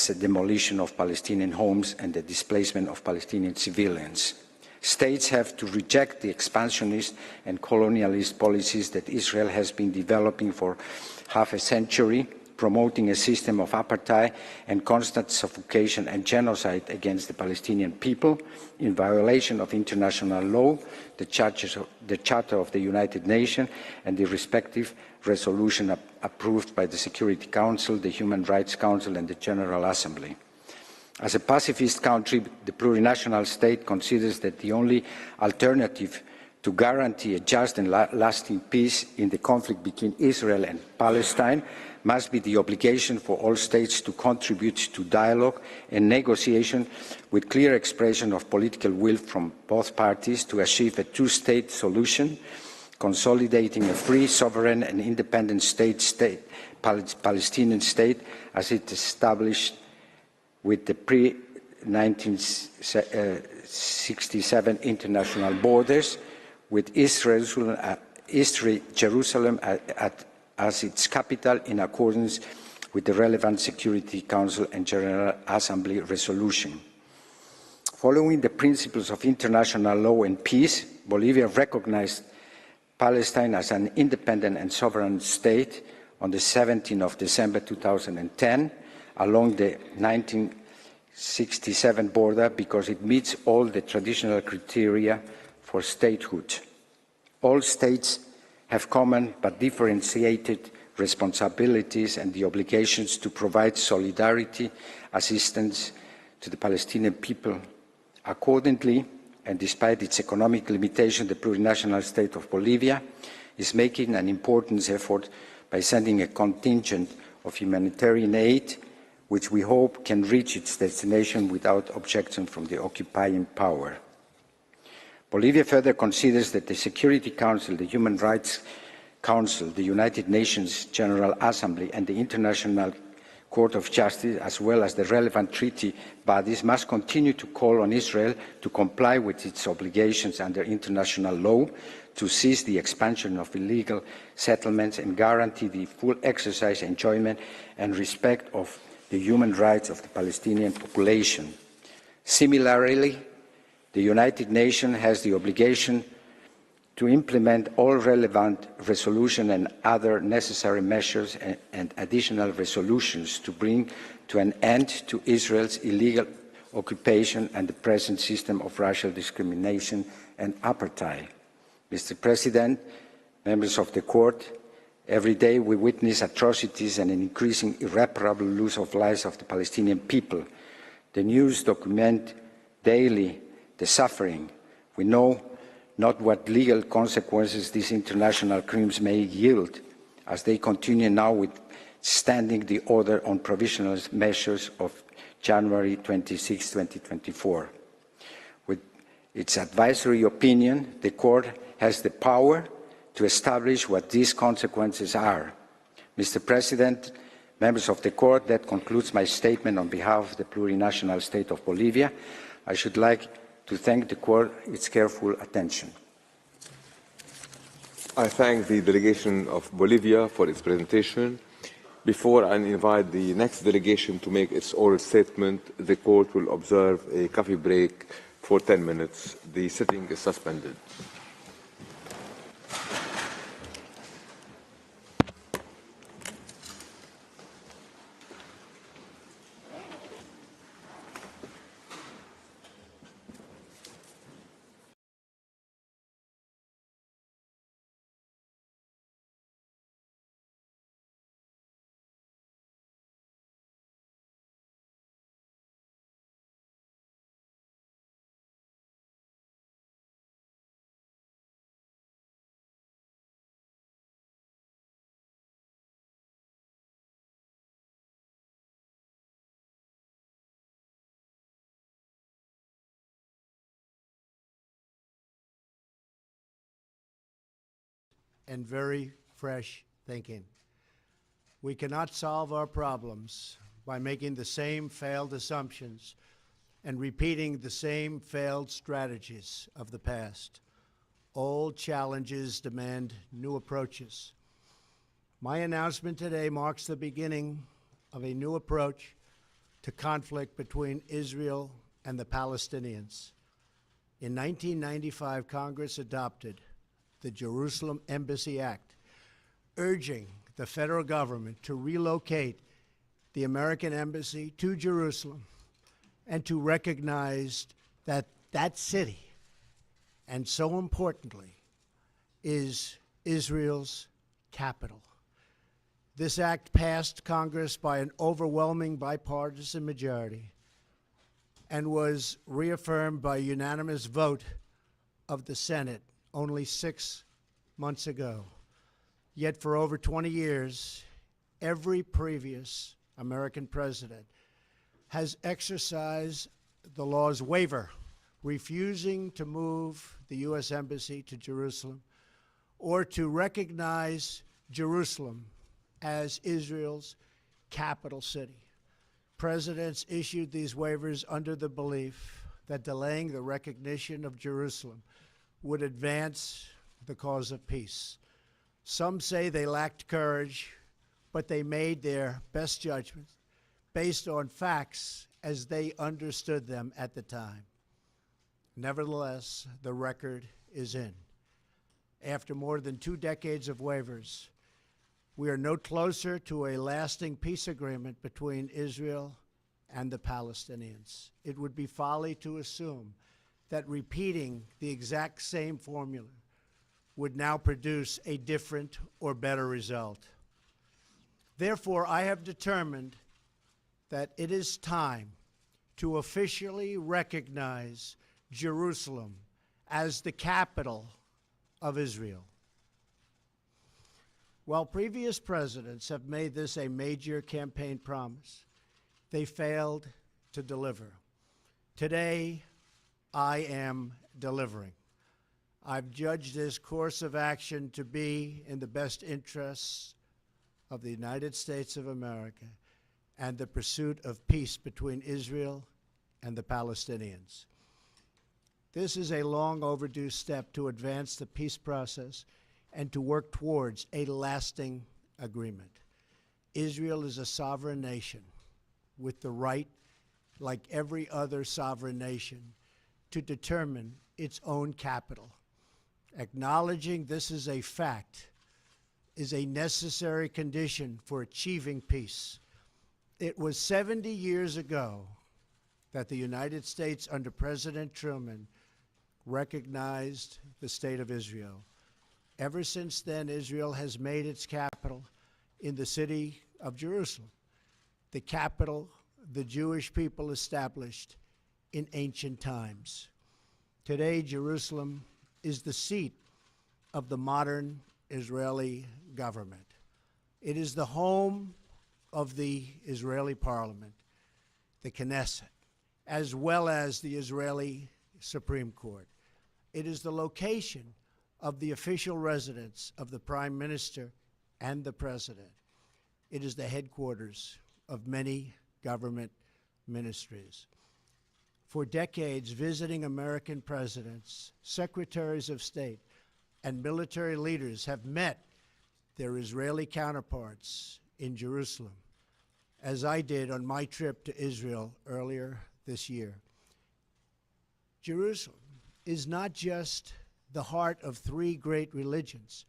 the demolition of Palestinian homes, and the displacement of Palestinian civilians. States have to reject the expansionist and colonialist policies that Israel has been developing for half a century, promoting a system of apartheid and constant suffocation and genocide against the Palestinian people in violation of international law, the Charter of the United Nations, and the respective resolution approved by the Security Council, the Human Rights Council, and the General Assembly. As a pacifist country, the plurinational state considers that the only alternative to guarantee a just and lasting peace in the conflict between Israel and Palestine must be the obligation for all states to contribute to dialogue and negotiation with clear expression of political will from both parties to achieve a two-state solution, consolidating a free, sovereign and independent Palestinian state as it established with the pre-1967 international borders, with Jerusalem as its capital in accordance with the relevant Security Council and General Assembly resolution. Following the principles of international law and peace, Bolivia recognized Palestine as an independent and sovereign state on the 17th of December 2010 along the 1967 border because it meets all the traditional criteria for statehood. All states have common but differentiated responsibilities and the obligations to provide solidarity, assistance to the Palestinian people. Accordingly, and despite its economic limitation, the plurinational state of Bolivia is making an important effort by sending a contingent of humanitarian aid, which we hope can reach its destination without objection from the occupying power. Bolivia further considers that the Security Council, the Human Rights Council, the United Nations General Assembly, and the International Court of Justice, as well as the relevant treaty bodies, must continue to call on Israel to comply with its obligations under international law, to cease the expansion of illegal settlements and guarantee the full exercise, enjoyment, and respect of the human rights of the Palestinian population. Similarly, the United Nations has the obligation to implement all relevant resolutions and other necessary measures and additional resolutions to bring to an end to Israel's illegal occupation and the present system of racial discrimination and apartheid. Mr. President, members of the Court, every day we witness atrocities and an increasing irreparable loss of lives of the Palestinian people. The news document daily the suffering. We know not what legal consequences these international crimes may yield, as they continue now with standing the order on provisional measures of January 26, 2024. With its advisory opinion, the Court has the power to establish what these consequences are. Mr. President, members of the Court, that concludes my statement on behalf of the plurinational state of Bolivia. I should like to thank the Court for its careful attention. I thank the delegation of Bolivia for its presentation. Before I invite the next delegation to make its oral statement, the Court will observe a coffee break for 10 minutes. The sitting is suspended. And very fresh thinking. We cannot solve our problems by making the same failed assumptions and repeating the same failed strategies of the past. Old challenges demand new approaches. My announcement today marks the beginning of a new approach to conflict between Israel and the Palestinians. In 1995, Congress adopted the Jerusalem Embassy Act, urging the federal government to relocate the American embassy to Jerusalem and to recognize that that city, and so importantly, is Israel's capital. This act passed Congress by an overwhelming bipartisan majority and was reaffirmed by a unanimous vote of the Senate only 6 months ago. Yet for over 20 years, every previous American president has exercised the law's waiver, refusing to move the U.S. Embassy to Jerusalem or to recognize Jerusalem as Israel's capital city. Presidents issued these waivers under the belief that delaying the recognition of Jerusalem would advance the cause of peace. Some say they lacked courage, but they made their best judgments based on facts as they understood them at the time. Nevertheless, the record is in. After more than 2 decades of waivers, we are no closer to a lasting peace agreement between Israel and the Palestinians. It would be folly to assume that repeating the exact same formula would now produce a different or better result. Therefore, I have determined that it is time to officially recognize Jerusalem as the capital of Israel. While previous presidents have made this a major campaign promise, they failed to deliver. Today, I am delivering. I've judged this course of action to be in the best interests of the United States of America and the pursuit of peace between Israel and the Palestinians. This is a long overdue step to advance the peace process and to work towards a lasting agreement. Israel is a sovereign nation with the right, like every other sovereign nation, to determine its own capital. Acknowledging this is a fact is a necessary condition for achieving peace. It was 70 years ago that the United States, under President Truman, recognized the State of Israel. Ever since then, Israel has made its capital in the city of Jerusalem, the capital the Jewish people established in ancient times. Today, Jerusalem is the seat of the modern Israeli government. It is the home of the Israeli parliament, the Knesset, as well as the Israeli Supreme Court. It is the location of the official residence of the Prime Minister and the President. It is the headquarters of many government ministries. For decades, visiting American presidents, secretaries of state, and military leaders have met their Israeli counterparts in Jerusalem, as I did on my trip to Israel earlier this year. Jerusalem is not just the heart of 3 great religions,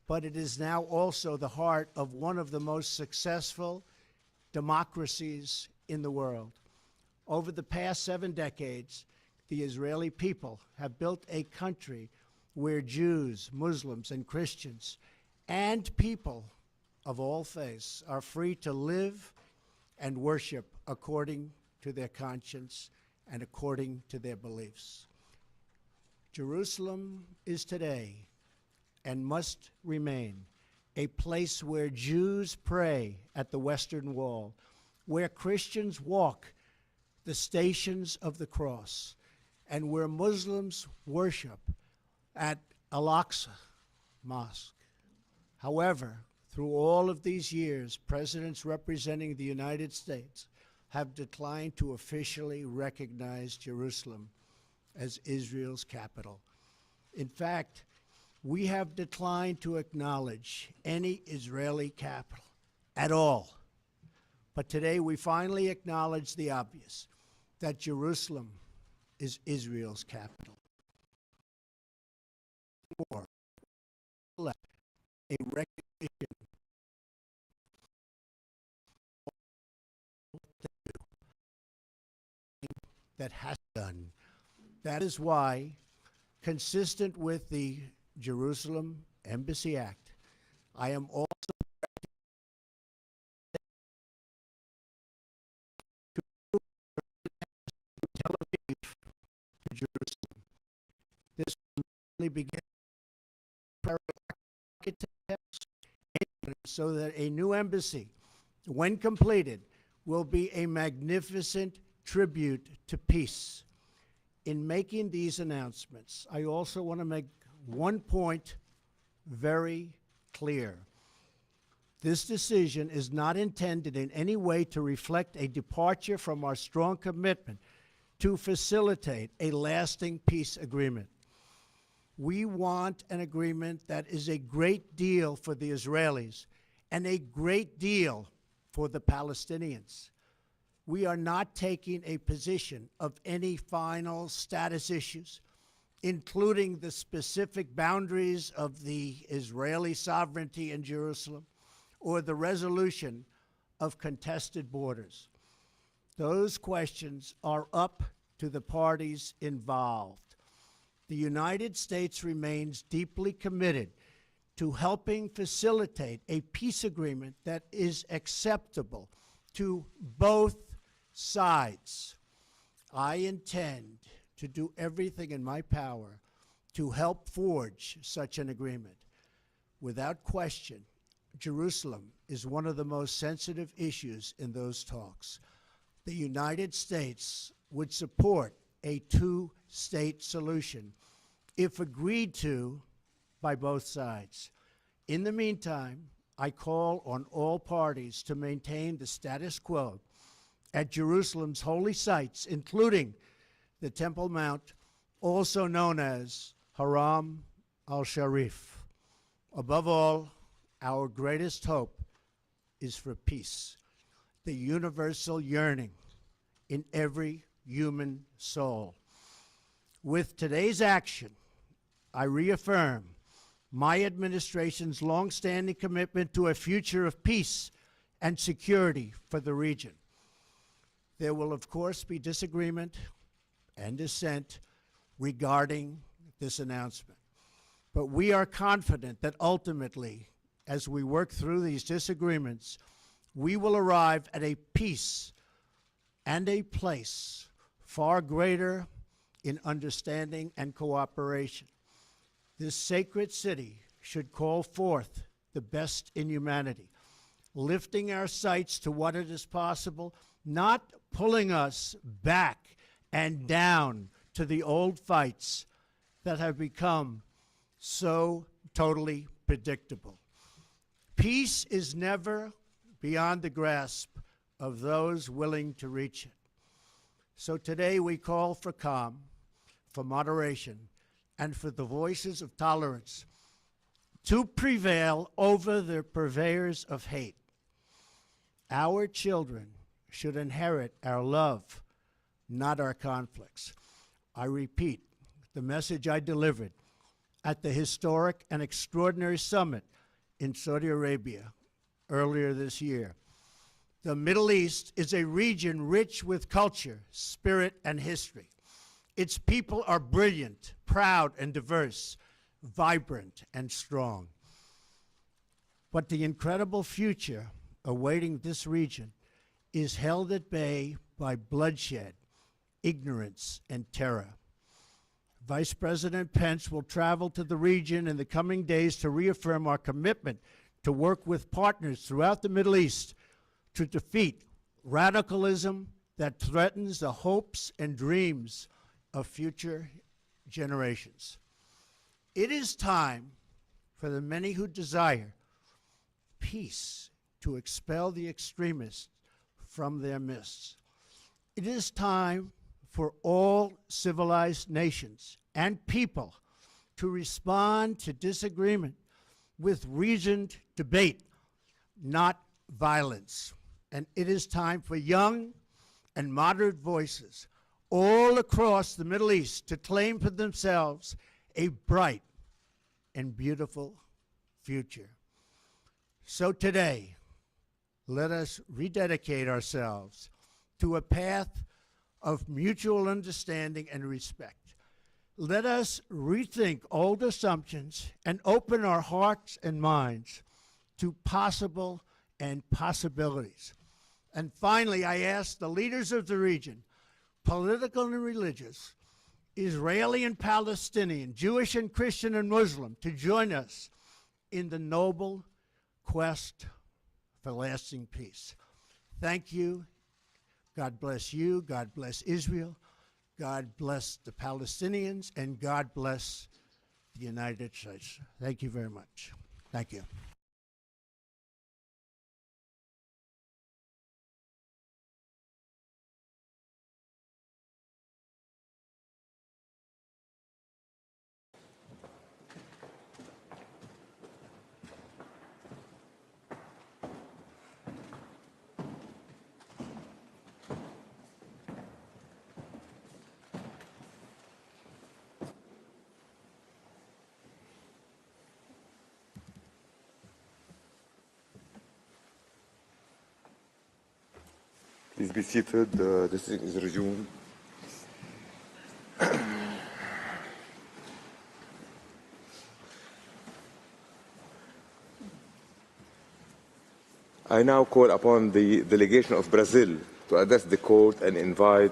but it is now also the heart of one of the most successful democracies in the world. Over the past 7 decades, the Israeli people have built a country where Jews, Muslims, and Christians, and people of all faiths are free to live and worship according to their conscience and according to their beliefs. Jerusalem is today and must remain a place where Jews pray at the Western Wall, where Christians walk the stations of the cross, and where Muslims worship at Al-Aqsa Mosque. However, through all of these years, presidents representing the United States have declined to officially recognize Jerusalem as Israel's capital. In fact, we have declined to acknowledge any Israeli capital at all. But today we finally acknowledge the obvious, that Jerusalem is Israel's capital. More, a recognition that has done. That is why, consistent with the Jerusalem Embassy Act, I am also Tel Aviv to Jerusalem. This will only begin architects so that a new embassy, when completed, will be a magnificent tribute to peace. In making these announcements, I also want to make one point very clear. This decision is not intended in any way to reflect a departure from our strong commitment to facilitate a lasting peace agreement. We want an agreement that is a great deal for the Israelis and a great deal for the Palestinians. We are not taking a position of any final status issues, including the specific boundaries of the Israeli sovereignty in Jerusalem or the resolution of contested borders. Those questions are up to the parties involved. The United States remains deeply committed to helping facilitate a peace agreement that is acceptable to both sides. I intend to do everything in my power to help forge such an agreement. Without question, Jerusalem is one of the most sensitive issues in those talks. The United States would support a two-state solution if agreed to by both sides. In the meantime, I call on all parties to maintain the status quo at Jerusalem's holy sites, including the Temple Mount, also known as Haram al-Sharif. Above all, our greatest hope is for peace, the universal yearning in every human soul. With today's action, I reaffirm my administration's longstanding commitment to a future of peace and security for the region. There will, of course, be disagreement and dissent regarding this announcement. But we are confident that ultimately, as we work through these disagreements, we will arrive at a peace and a place far greater in understanding and cooperation. This sacred city should call forth the best in humanity, lifting our sights to what it is possible, not pulling us back and down to the old fights that have become so totally predictable. Peace is never beyond the grasp of those willing to reach it. So today we call for calm, for moderation, and for the voices of tolerance to prevail over the purveyors of hate. Our children should inherit our love, not our conflicts. I repeat the message I delivered at the historic and extraordinary summit in Saudi Arabia earlier this year. The Middle East is a region rich with culture, spirit, and history. Its people are brilliant, proud, and diverse, vibrant, and strong. But the incredible future awaiting this region is held at bay by bloodshed, ignorance, and terror. Vice President Pence will travel to the region in the coming days to reaffirm our commitment to work with partners throughout the Middle East to defeat radicalism that threatens the hopes and dreams of future generations. It is time for the many who desire peace to expel the extremists from their midst. It is time for all civilized nations and people to respond to disagreement with reasoned debate, not violence. And it is time for young and moderate voices all across the Middle East to claim for themselves a bright and beautiful future. So today, let us rededicate ourselves to a path of mutual understanding and respect. Let us rethink old assumptions and open our hearts and minds to possible and possibilities. And finally, I ask the leaders of the region, political and religious, Israeli and Palestinian, Jewish and Christian and Muslim, to join us in the noble quest for lasting peace. Thank you. God bless you. God bless Israel. God bless the Palestinians. And God bless the United States. Thank you very much. Thank you. Please be seated. The sitting is resumed. I now call upon the delegation of Brazil to address the court and invite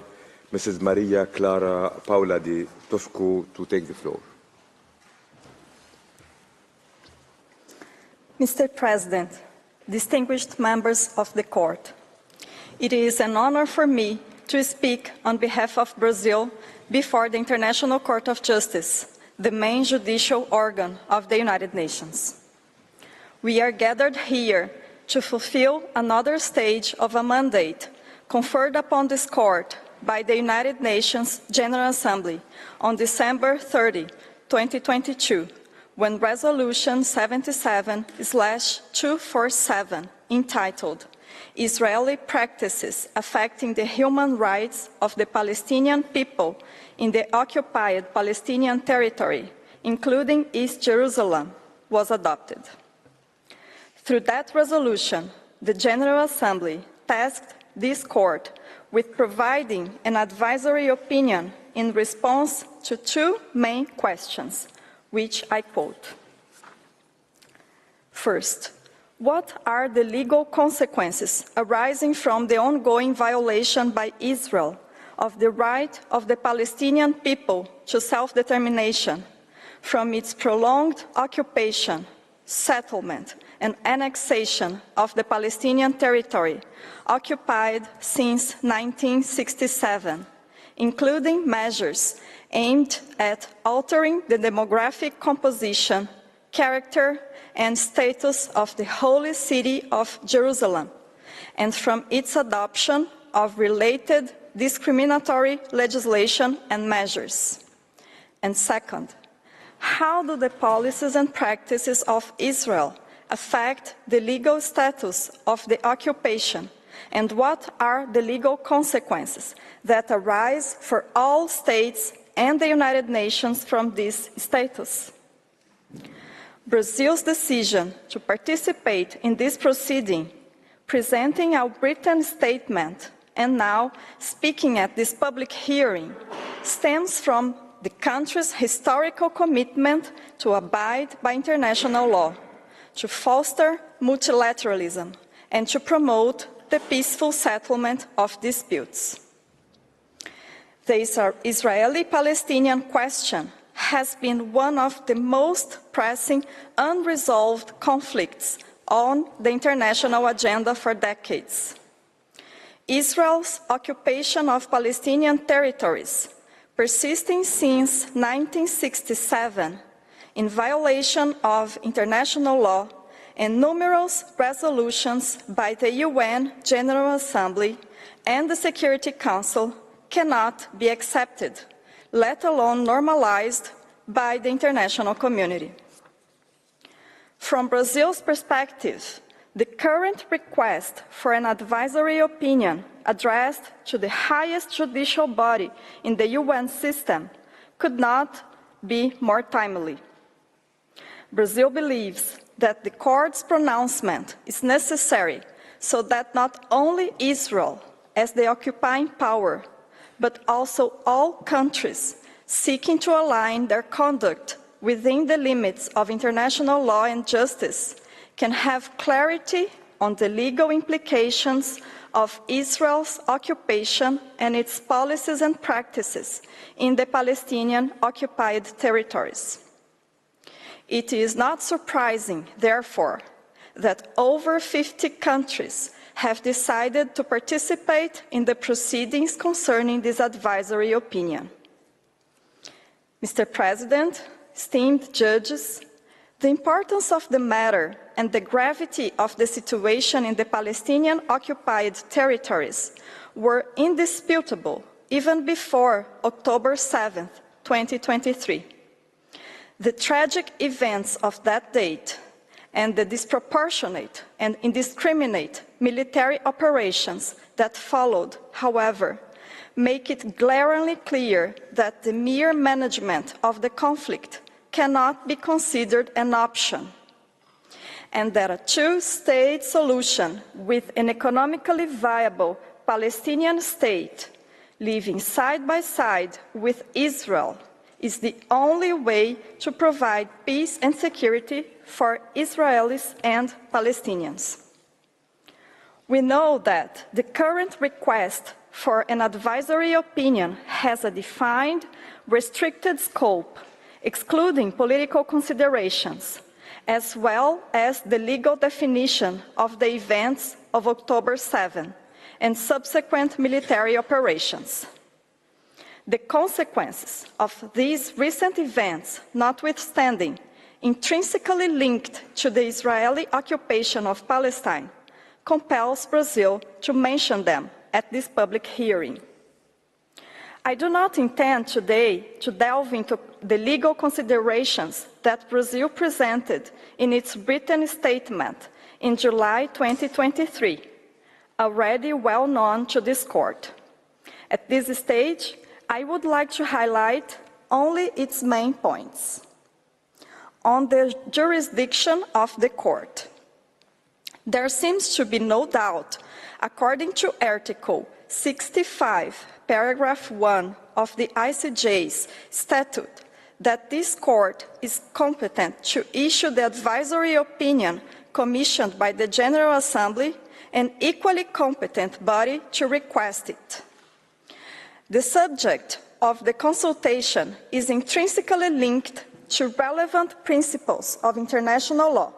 Mrs. Maria Clara Paula de Tosco to take the floor. Mr. President, distinguished members of the court, it is an honor for me to speak on behalf of Brazil before the International Court of Justice, the main judicial organ of the United Nations. We are gathered here to fulfill another stage of a mandate conferred upon this court by the United Nations General Assembly on December 30, 2022, when Resolution 77/247, entitled Israeli Practices Affecting the Human Rights of the Palestinian People in the Occupied Palestinian Territory, including East Jerusalem, was adopted. Through that resolution, the General Assembly tasked this court with providing an advisory opinion in response to two main questions, which I quote. First, what are the legal consequences arising from the ongoing violation by Israel of the right of the Palestinian people to self-determination from its prolonged occupation, settlement, and annexation of the Palestinian territory occupied since 1967, including measures aimed at altering the demographic composition, character, and status of the Holy City of Jerusalem, and from its adoption of related discriminatory legislation and measures. And second, how do the policies and practices of Israel affect the legal status of the occupation, and what are the legal consequences that arise for all states and the United Nations from this status? Brazil's decision to participate in this proceeding, presenting our written statement, and now speaking at this public hearing, stems from the country's historical commitment to abide by international law, to foster multilateralism, and to promote the peaceful settlement of disputes. The Israeli-Palestinian question has been one of the most pressing unresolved conflicts on the international agenda for decades. Israel's occupation of Palestinian territories, persisting since 1967, in violation of international law and numerous resolutions by the UN General Assembly and the Security Council cannot be accepted, let alone normalized by the international community. From Brazil's perspective, the current request for an advisory opinion addressed to the highest judicial body in the UN system could not be more timely. Brazil believes that the court's pronouncement is necessary so that not only Israel, as the occupying power, but also all countries seeking to align their conduct within the limits of international law and justice can have clarity on the legal implications of Israel's occupation and its policies and practices in the Palestinian occupied territories. It is not surprising, therefore, that over 50 countries have decided to participate in the proceedings concerning this advisory opinion. Mr. President, esteemed judges, the importance of the matter and the gravity of the situation in the Palestinian occupied territories were indisputable even before October 7, 2023. The tragic events of that date and the disproportionate and indiscriminate military operations that followed, however, make it glaringly clear that the mere management of the conflict cannot be considered an option, and that a two-state solution with an economically viable Palestinian state living side by side with Israel is the only way to provide peace and security for Israelis and Palestinians. We know that the current request for an advisory opinion has a defined, restricted scope, excluding political considerations, as well as the legal definition of the events of October 7 and subsequent military operations. The consequences of these recent events, notwithstanding, intrinsically linked to the Israeli occupation of Palestine, compels Brazil to mention them at this public hearing. I do not intend today to delve into the legal considerations that Brazil presented in its written statement in July 2023, already well known to this court. At this stage, I would like to highlight only its main points. On the jurisdiction of the court, there seems to be no doubt, according to Article 65, paragraph 1 of the ICJ's statute, that this court is competent to issue the advisory opinion commissioned by the General Assembly, an equally competent body to request it. The subject of the consultation is intrinsically linked to relevant principles of international law,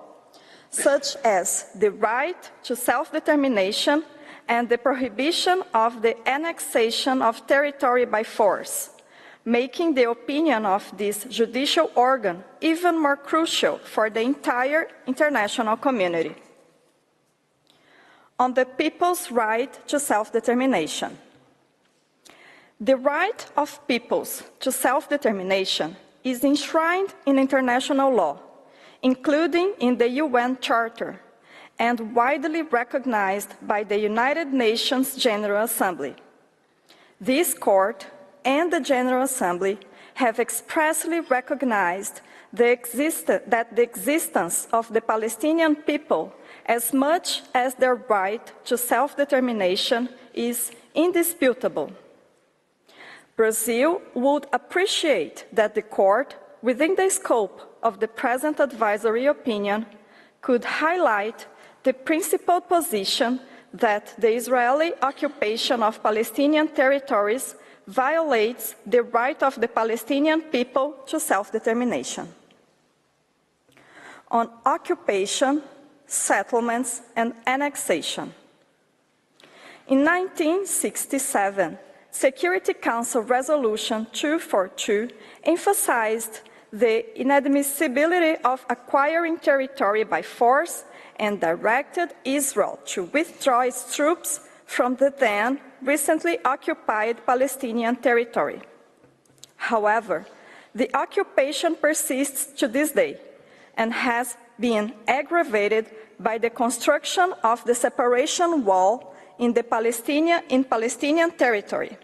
such as the right to self-determination and the prohibition of the annexation of territory by force, making the opinion of this judicial organ even more crucial for the entire international community. On the people's right to self-determination. The right of peoples to self-determination is enshrined in international law, including in the UN Charter, and widely recognized by the United Nations General Assembly. This court and the General Assembly have expressly recognized that the existence of the Palestinian people, as much as their right to self-determination, is indisputable. Brazil would appreciate that the court, within the scope of the present advisory opinion, could highlight the principled position that the Israeli occupation of Palestinian territories violates the right of the Palestinian people to self-determination. On occupation, settlements, and annexation. In 1967, Security Council Resolution 242 emphasized the inadmissibility of acquiring territory by force and directed Israel to withdraw its troops from the then recently occupied Palestinian territory. However, the occupation persists to this day and has been aggravated by the construction of the separation wall in Palestinian territory,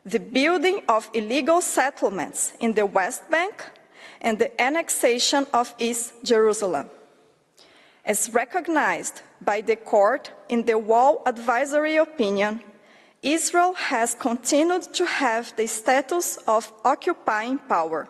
the building of illegal settlements in the West Bank, and the annexation of East Jerusalem. As recognized by the court in the Wall Advisory Opinion, Israel has continued to have the status of occupying power.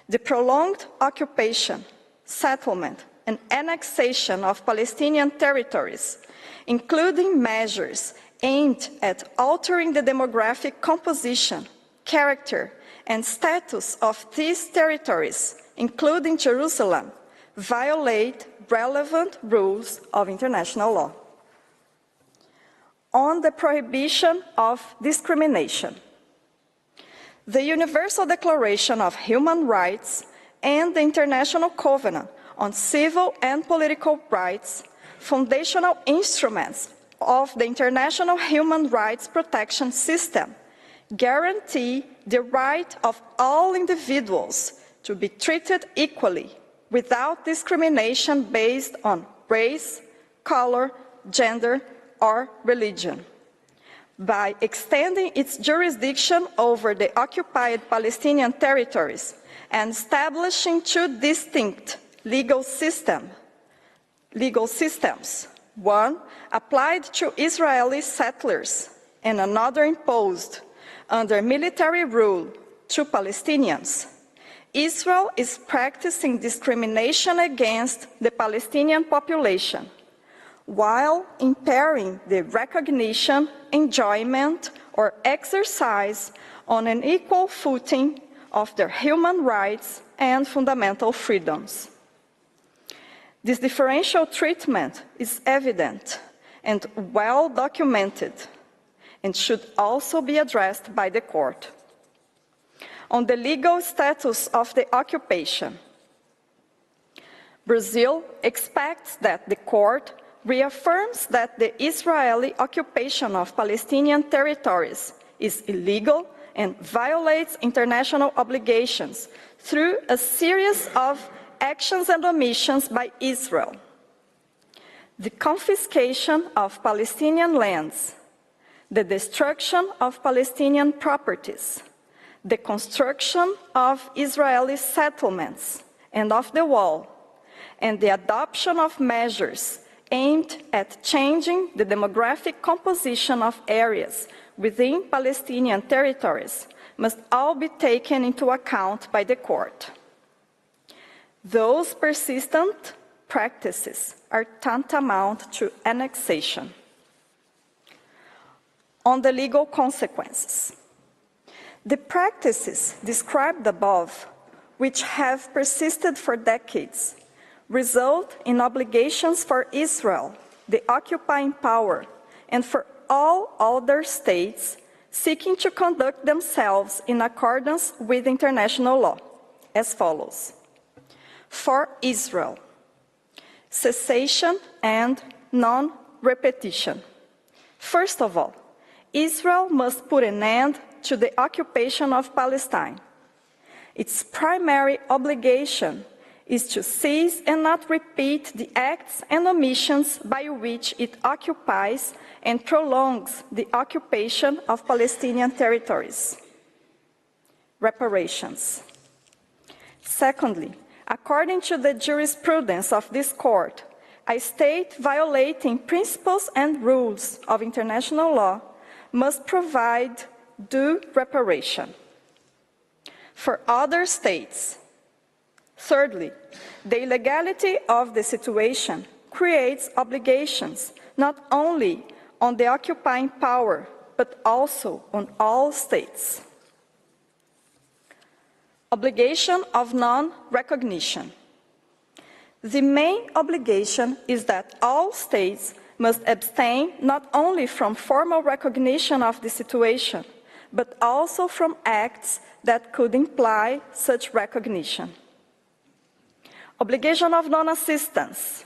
The prolonged occupation, settlement, and annexation of Palestinian territories, including measures aimed at altering the demographic composition, character, and status of these territories, including Jerusalem, violate relevant rules of international law. On the prohibition of discrimination, the Universal Declaration of Human Rights and the International Covenant on Civil and Political Rights, foundational instruments of the international human rights protection system, guarantee the right of all individuals to be treated equally without discrimination based on race, color, gender, or religion. By extending its jurisdiction over the occupied Palestinian territories and establishing two distinct legal systems, one applied to Israeli settlers and another imposed under military rule to Palestinians, Israel is practicing discrimination against the Palestinian population, while impairing the recognition, enjoyment, or exercise on an equal footing of their human rights and fundamental freedoms. This differential treatment is evident and well documented and should also be addressed by the court. On the legal status of the occupation, Brazil expects that the court reaffirms that the Israeli occupation of Palestinian territories is illegal and violates international obligations through a series of actions and omissions by Israel. The confiscation of Palestinian lands, the destruction of Palestinian properties, the construction of Israeli settlements and of the wall, and the adoption of measures aimed at changing the demographic composition of areas within Palestinian territories must all be taken into account by the court. Those persistent practices are tantamount to annexation. On the legal consequences, the practices described above, which have persisted for decades, result in obligations for Israel, the occupying power, and for all other states seeking to conduct themselves in accordance with international law, as follows. For Israel, cessation and non-repetition. First of all, Israel must put an end to the occupation of Palestine. Its primary obligation is to cease and not repeat the acts and omissions by which it occupies and prolongs the occupation of Palestinian territories. Reparations. Secondly, according to the jurisprudence of this court, a state violating principles and rules of international law must provide due reparation. For other states, thirdly, the illegality of the situation creates obligations not only on the occupying power, but also on all states. Obligation of non-recognition. The main obligation is that all states must abstain not only from formal recognition of the situation, but also from acts that could imply such recognition. Obligation of non-assistance.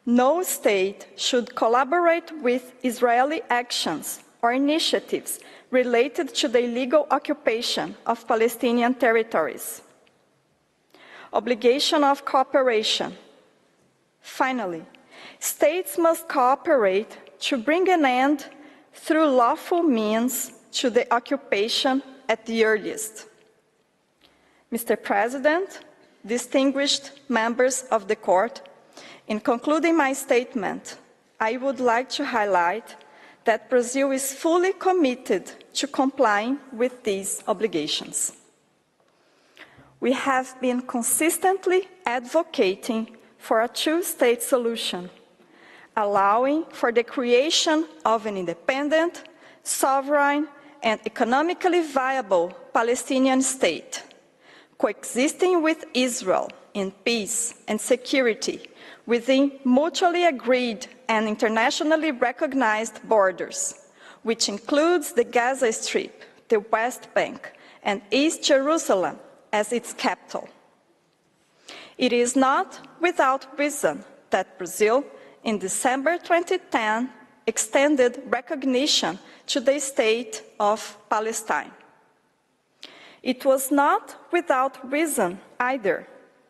no state should collaborate with Israeli actions or initiatives related to the illegal occupation of Palestinian territories. Obligation of cooperation. Finally, states must cooperate to bring an end through lawful means to the occupation at the earliest. Mr. President, distinguished members of the Court, in concluding my statement, I would like to highlight that Brazil is fully committed to complying with these obligations. We have been consistently advocating for a two-state solution, allowing for the creation of an independent, sovereign, and economically viable Palestinian state, coexisting with Israel in peace and security within mutually agreed and internationally recognized borders, which includes the Gaza Strip, the West Bank, and East Jerusalem as its capital. It is not without reason that Brazil, in December 2010, extended recognition to the state of Palestine. It was not without reason either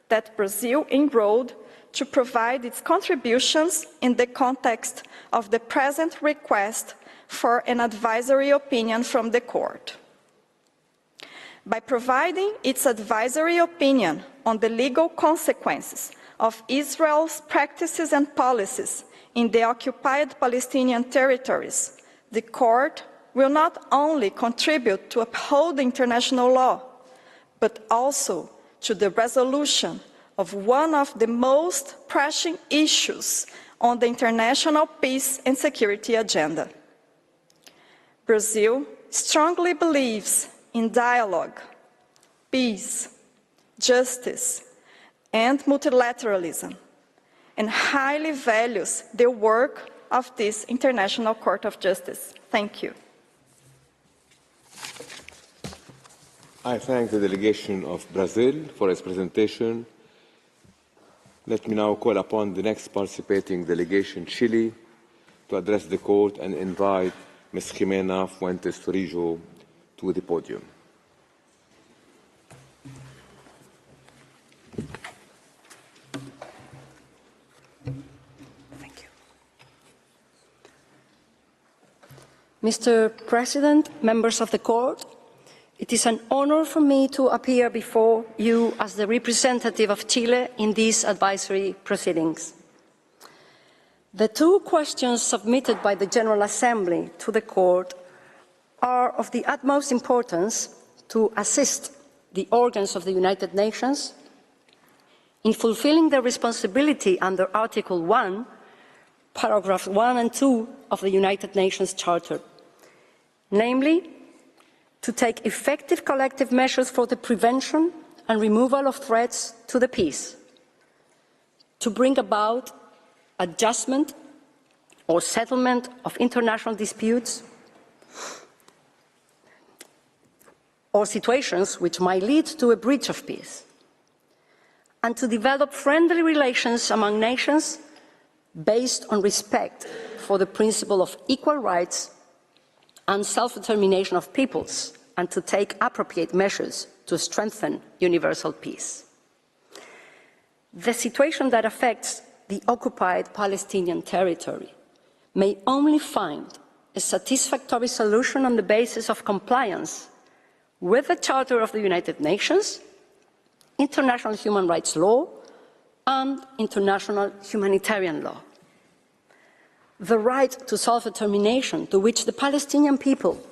that Brazil enrolled to provide its contributions in the context of the present request for an advisory opinion from the Court. By providing its advisory opinion on the legal consequences of Israel's practices and policies in the occupied Palestinian territories, the Court will not only contribute to uphold international law, but also to the resolution of one of the most pressing issues on the international peace and security agenda. Brazil strongly believes in dialogue, peace, justice, and multilateralism, and highly values the work of this International Court of Justice. Thank you. I thank the delegation of Brazil for its presentation. Let me now call upon the next participating delegation, Chile, to address the Court and invite Ms. Jimena Fuentes Torrijos to the podium. Mr. President, members of the Court, it is an honor for me to appear before you as the representative of Chile in these advisory proceedings. The two questions submitted by the General Assembly to the Court are of the utmost importance to assist the organs of the United Nations in fulfilling their responsibility under Article 1, paragraphs 1 and 2 of the United Nations Charter, namely, to take effective collective measures for the prevention and removal of threats to the peace, to bring about adjustment or settlement of international disputes or situations which might lead to a breach of peace, and to develop friendly relations among nations based on respect for the principle of equal rights and self-determination of peoples, and to take appropriate measures to strengthen universal peace. The situation that affects the occupied Palestinian territory may only find a satisfactory solution on the basis of compliance with the Charter of the United Nations, international human rights law, and international humanitarian law. The right to self-determination to which the Palestinian people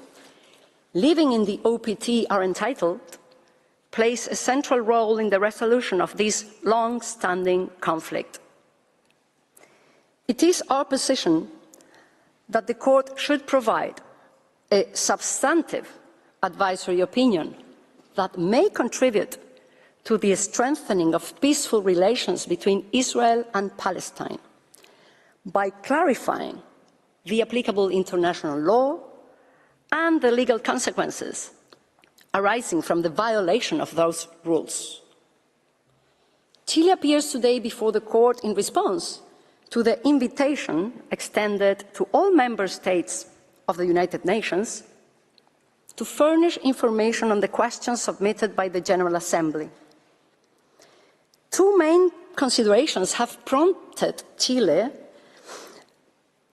living in the OPT are entitled plays a central role in the resolution of this long-standing conflict. It is our position that the Court should provide a substantive advisory opinion that may contribute to the strengthening of peaceful relations between Israel and Palestine by clarifying the applicable international law and the legal consequences arising from the violation of those rules. Chile appears today before the Court in response to the invitation extended to all member states of the United Nations to furnish information on the questions submitted by the General Assembly. Two main considerations have prompted Chile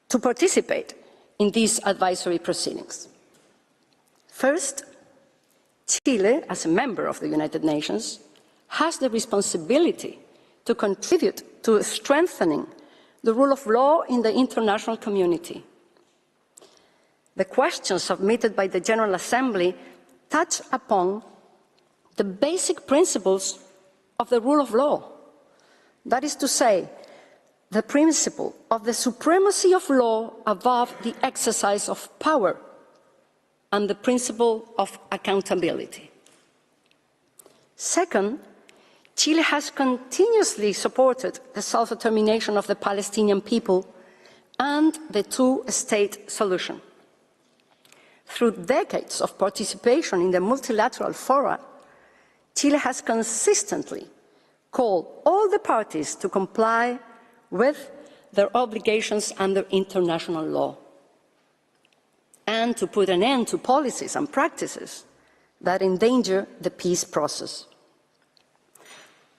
to participate in these advisory proceedings. First, Chile, as a member of the United Nations, has the responsibility to contribute to strengthening the rule of law in the international community. The questions submitted by the General Assembly touch upon the basic principles of the rule of law. That is to say, the principle of the supremacy of law above the exercise of power and the principle of accountability. Second, Chile has continuously supported the self-determination of the Palestinian people and the two-state solution. Through decades of participation in the multilateral fora, Chile has consistently called all the parties to comply with their obligations under international law and to put an end to policies and practices that endanger the peace process.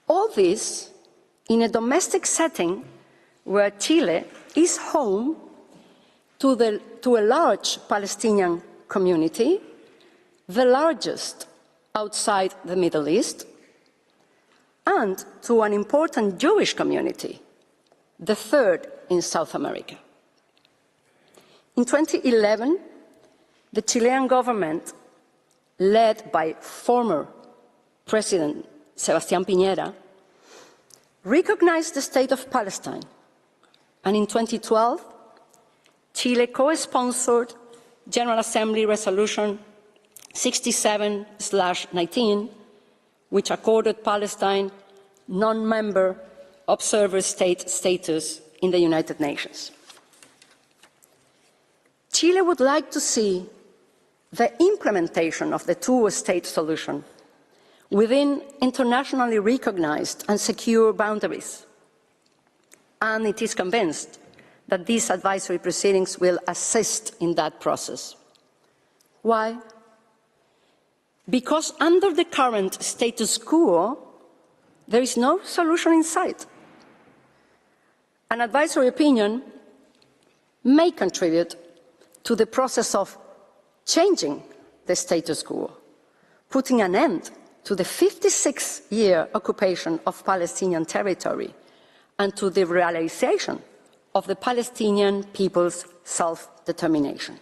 All this in a domestic setting where Chile is home to a large Palestinian community, the largest outside the Middle East, and to an important Jewish community, the third in South America. In 2011, the Chilean government, led by former President Sebastián Piñera, recognized the State of Palestine, and in 2012, Chile co-sponsored General Assembly Resolution 67/19, which accorded Palestine non-member observer state status in the United Nations. Chile would like to see the implementation of the two-state solution within internationally recognized and secure boundaries, and it is convinced that these advisory proceedings will assist in that process. Why? Because under the current status quo, there is no solution in sight. An advisory opinion may contribute to the process of changing the status quo, putting an end to the 56-year occupation of Palestinian territory and to the realization of the Palestinian people's self-determination.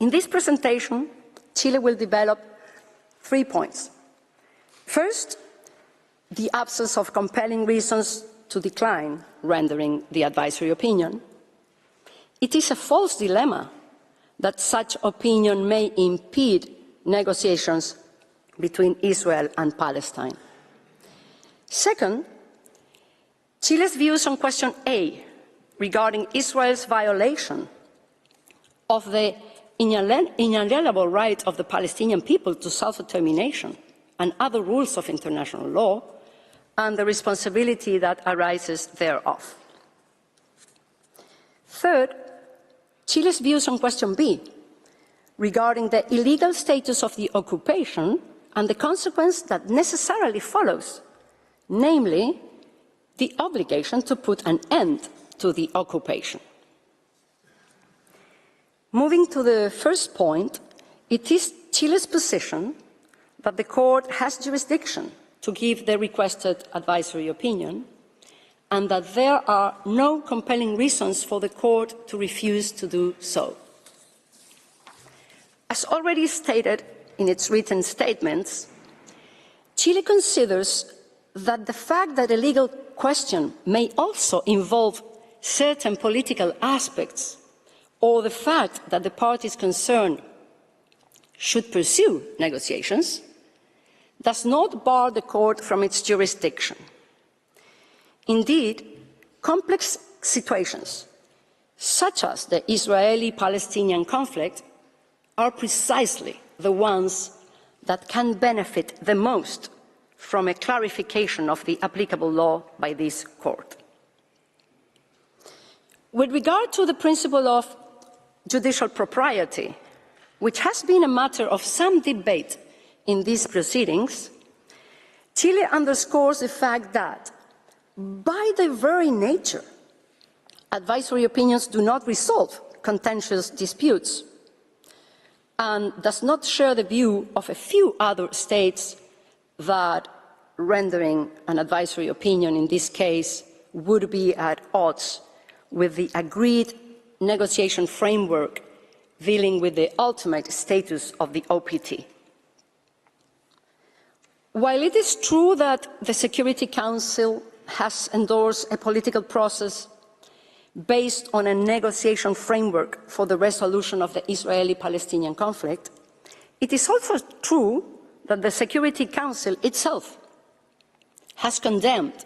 In this presentation, Chile will develop 3 points. First, the absence of compelling reasons to decline rendering the advisory opinion. It is a false dilemma that such opinion may impede negotiations between Israel and Palestine. Second, Chile's views on question A regarding Israel's violation of the inalienable right of the Palestinian people to self-determination and other rules of international law and the responsibility that arises thereof. Third, Chile's views on question B regarding the illegal status of the occupation and the consequence that necessarily follows, namely, the obligation to put an end to the occupation. Moving to the first point, it is Chile's position that the court has jurisdiction to give the requested advisory opinion and that there are no compelling reasons for the court to refuse to do so. As already stated in its written statements, Chile considers that the fact that a legal question may also involve certain political aspects, or the fact that the parties concerned should pursue negotiations, does not bar the court from its jurisdiction. Indeed, complex situations, such as the Israeli-Palestinian conflict, are precisely the ones that can benefit the most from a clarification of the applicable law by this court. With regard to the principle of judicial propriety, which has been a matter of some debate in these proceedings, Chile underscores the fact that, by their very nature, advisory opinions do not resolve contentious disputes and does not share the view of a few other states that rendering an advisory opinion in this case would be at odds with the agreed negotiation framework dealing with the ultimate status of the OPT. While it is true that the Security Council has endorsed a political process based on a negotiation framework for the resolution of the Israeli-Palestinian conflict, it is also true that the Security Council itself has condemned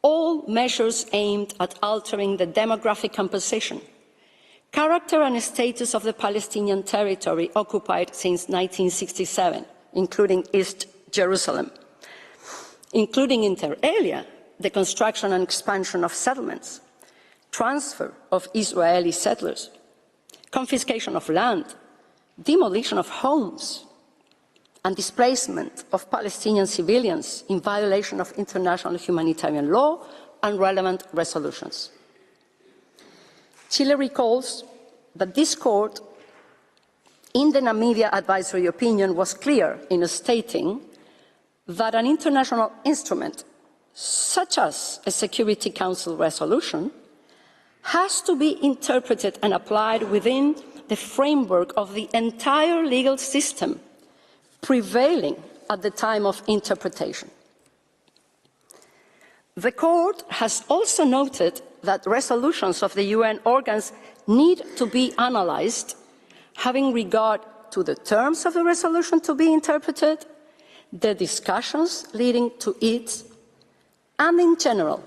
all measures aimed at altering the demographic composition, character and status of the Palestinian territory occupied since 1967, including East Jerusalem, including inter alia, the construction and expansion of settlements, transfer of Israeli settlers, confiscation of land, demolition of homes, and displacement of Palestinian civilians in violation of international humanitarian law and relevant resolutions. Chile recalls that this court, in the Namibia advisory opinion, was clear in stating that an international instrument, such as a Security Council resolution, has to be interpreted and applied within the framework of the entire legal system prevailing at the time of interpretation. The court has also noted that resolutions of the UN organs need to be analyzed, having regard to the terms of the resolution to be interpreted, the discussions leading to it, and in general,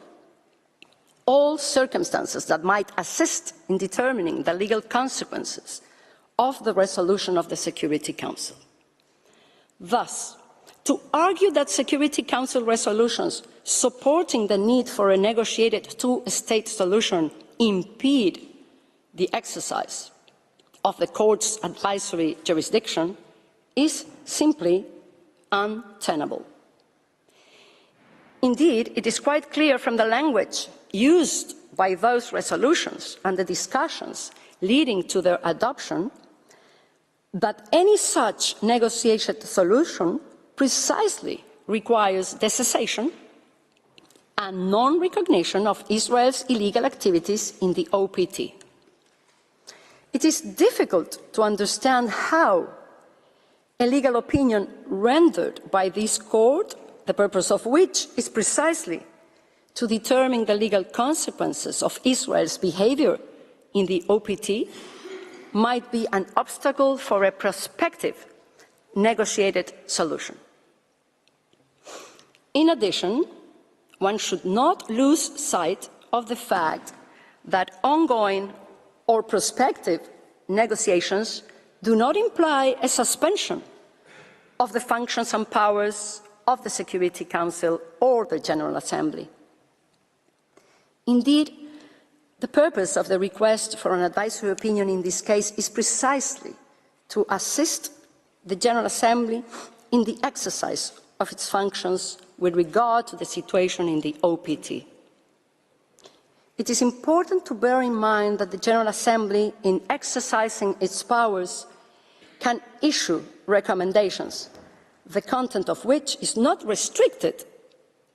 all circumstances that might assist in determining the legal consequences of the resolution of the Security Council. Thus, to argue that Security Council resolutions supporting the need for a negotiated two-state solution impede the exercise of the court's advisory jurisdiction is simply untenable. Indeed, it is quite clear from the language used by those resolutions and the discussions leading to their adoption that any such negotiated solution precisely requires the cessation and non-recognition of Israel's illegal activities in the OPT. It is difficult to understand how a legal opinion rendered by this court, the purpose of which is precisely to determine the legal consequences of Israel's behavior in the OPT, might be an obstacle for a prospective negotiated solution. In addition, one should not lose sight of the fact that ongoing or prospective negotiations do not imply a suspension of the functions and powers of the Security Council or the General Assembly. Indeed, the purpose of the request for an advisory opinion in this case is precisely to assist the General Assembly in the exercise of its functions with regard to the situation in the OPT. It is important to bear in mind that the General Assembly, in exercising its powers, can issue recommendations, the content of which is not restricted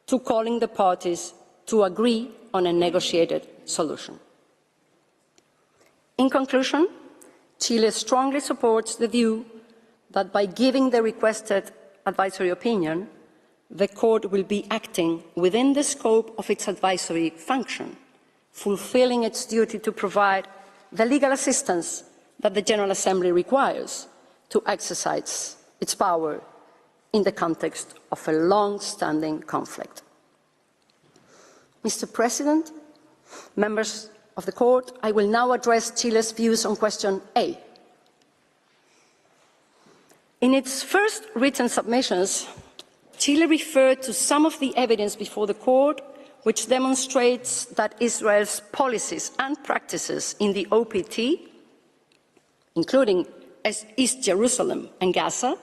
to calling the parties to agree on a negotiated solution. In conclusion, Chile strongly supports the view that by giving the requested advisory opinion, the Court will be acting within the scope of its advisory function, fulfilling its duty to provide the legal assistance that the General Assembly requires to exercise its power in the context of a long-standing conflict. Mr. President, members of the Court, I will now address Chile's views on question A. In its first written submissions, Chile referred to some of the evidence before the Court which demonstrates that Israel's policies and practices in the OPT, including East Jerusalem and Gaza,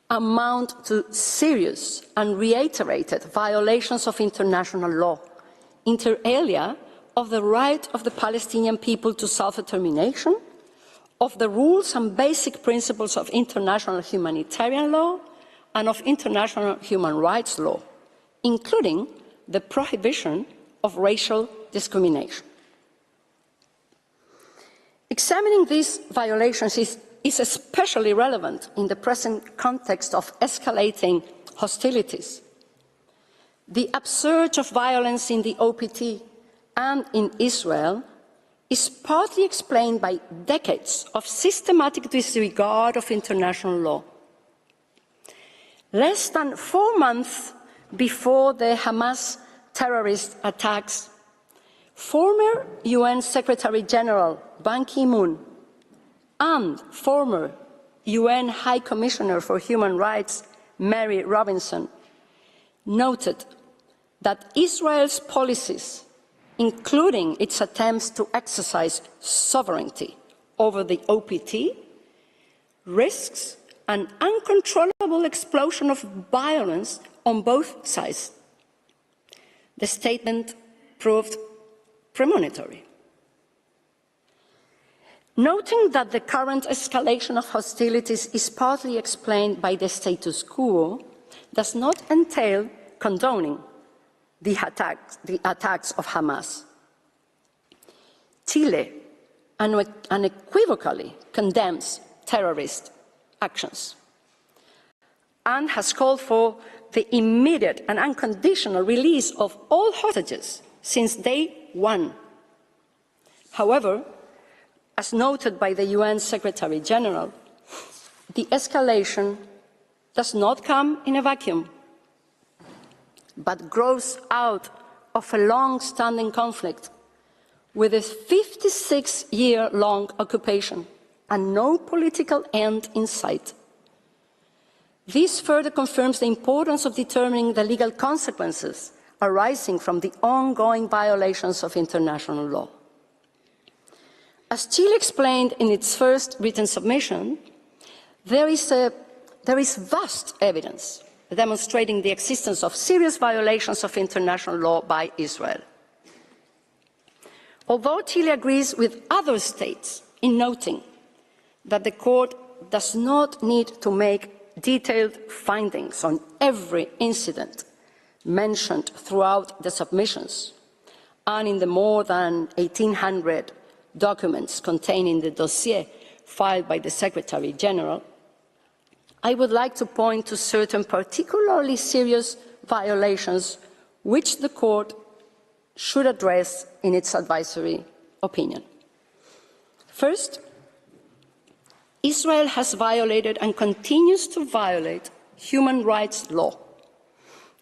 amount to serious and reiterated violations of international law, inter alia of the right of the Palestinian people to self-determination, of the rules and basic principles of international humanitarian law and of international human rights law, including the prohibition of racial discrimination. Examining these violations is especially relevant in the present context of escalating hostilities. The upsurge of violence in the OPT and in Israel is partly explained by decades of systematic disregard of international law. Less than 4 months before the Hamas terrorist attacks, former UN Secretary General Ban Ki-moon and former UN High Commissioner for Human Rights Mary Robinson noted that Israel's policies, including its attempts to exercise sovereignty over the OPT, risks an uncontrollable explosion of violence on both sides. The statement proved premonitory. Noting that the current escalation of hostilities is partly explained by the status quo, does not entail condoning the attacks of Hamas. Chile unequivocally condemns terrorist actions and has called for the immediate and unconditional release of all hostages since day one. However, as noted by the UN Secretary General, the escalation does not come in a vacuum, but grows out of a long-standing conflict with a 56-year-long occupation and no political end in sight. This further confirms the importance of determining the legal consequences arising from the ongoing violations of international law. As Chile explained in its first written submission, there is vast evidence demonstrating the existence of serious violations of international law by Israel. Although Chile agrees with other states in noting that the court does not need to make detailed findings on every incident mentioned throughout the submissions and in the more than 1,800 documents contained in the dossier filed by the Secretary General, I would like to point to certain particularly serious violations which the court should address in its advisory opinion. First, Israel has violated and continues to violate human rights law,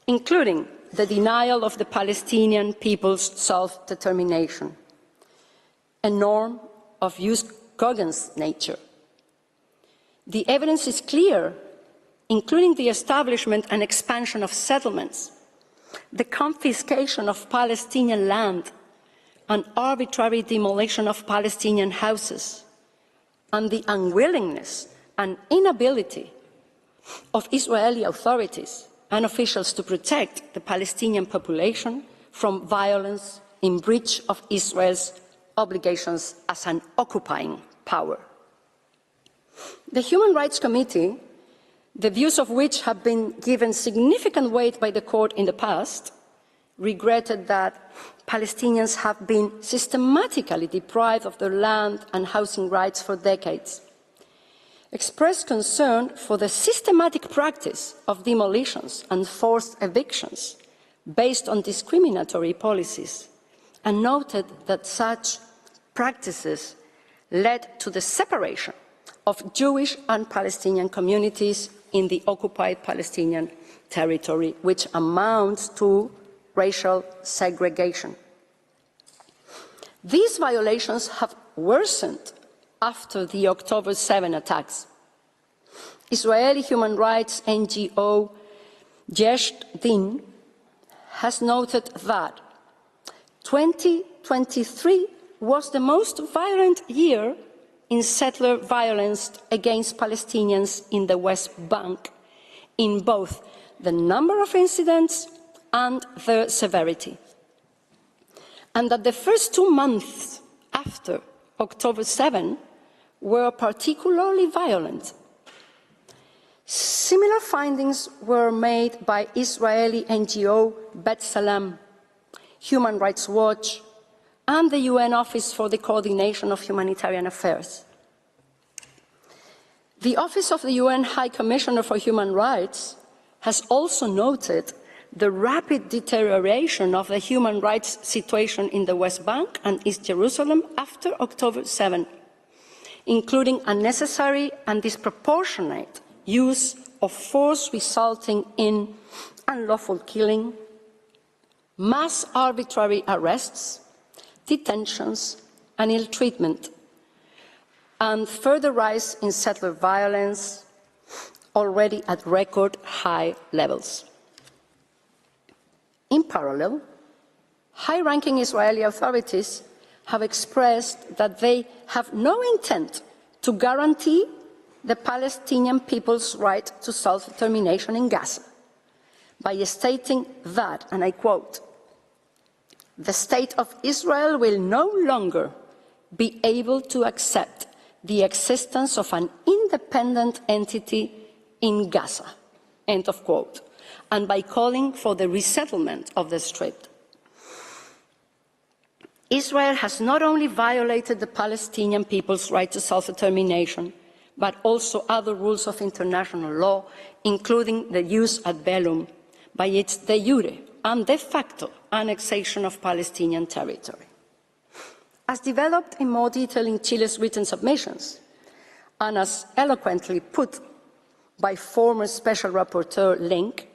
including the denial of the Palestinian people's self-determination, a norm of jus cogens nature. The evidence is clear, including the establishment and expansion of settlements, the confiscation of Palestinian land, and arbitrary demolition of Palestinian houses, and the unwillingness and inability of Israeli authorities and officials to protect the Palestinian population from violence in breach of Israel's obligations as an occupying power. The Human Rights Committee, the views of which have been given significant weight by the court in the past, regretted that Palestinians have been systematically deprived of their land and housing rights for decades, expressed concern for the systematic practice of demolitions and forced evictions based on discriminatory policies, and noted that such practices led to the separation of Jewish and Palestinian communities in the occupied Palestinian territory, which amounts to racial segregation. These violations have worsened after the October 7 attacks. Israeli human rights NGO Yesh Din has noted that 2023 was the most violent year in settler violence against Palestinians in the West Bank, in both the number of incidents and their severity. And that the first 2 months after October 7 were particularly violent. Similar findings were made by Israeli NGO B'Tselem, Human Rights Watch, and the UN Office for the Coordination of Humanitarian Affairs. The Office of the UN High Commissioner for Human Rights has also noted the rapid deterioration of the human rights situation in the West Bank and East Jerusalem after October 7, including unnecessary and disproportionate use of force resulting in unlawful killing, mass arbitrary arrests, detentions, and ill treatment, and further rise in settler violence, already at record high levels. In parallel, high-ranking Israeli authorities have expressed that they have no intent to guarantee the Palestinian people's right to self-determination in Gaza by stating that, and I quote, "The state of Israel will no longer be able to accept the existence of an independent entity in Gaza," end of quote, and by calling for the resettlement of the Strip. Israel has not only violated the Palestinian people's right to self-determination, but also other rules of international law, including the jus ad bellum, by its de jure and de facto annexation of Palestinian territory. As developed in more detail in Chile's written submissions, and as eloquently put by former Special Rapporteur Link,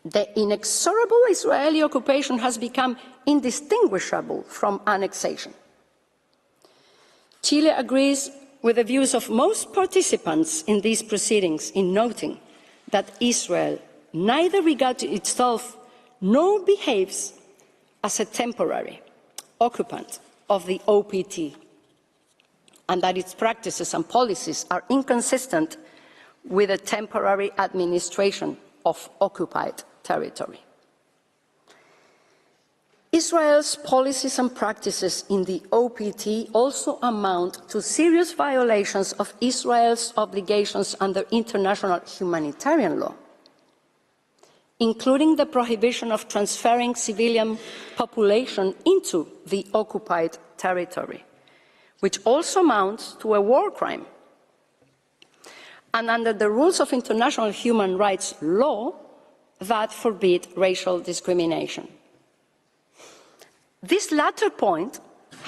the inexorable Israeli occupation has become indistinguishable from annexation. Chile agrees with the views of most participants in these proceedings in noting that Israel neither regards itself nor behaves as a temporary occupant of the OPT, and that its practices and policies are inconsistent with a temporary administration of occupied territory. Israel's policies and practices in the OPT also amount to serious violations of Israel's obligations under international humanitarian law, including the prohibition of transferring civilian population into the occupied territory, which also amounts to a war crime. And under the rules of international human rights law that forbid racial discrimination. This latter point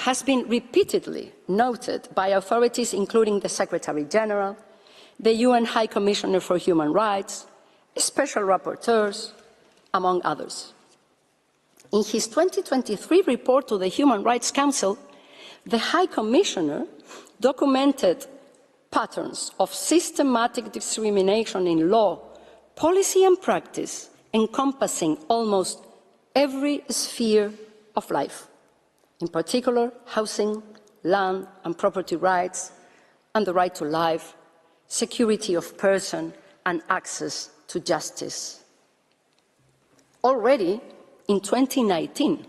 has been repeatedly noted by authorities including the Secretary General, the UN High Commissioner for Human Rights, special rapporteurs, among others. In his 2023 report to the Human Rights Council, the High Commissioner documented patterns of systematic discrimination in law, policy and practice encompassing almost every sphere of life, in particular housing, land and property rights, and the right to life, security of person, and access to justice. Already in 2019,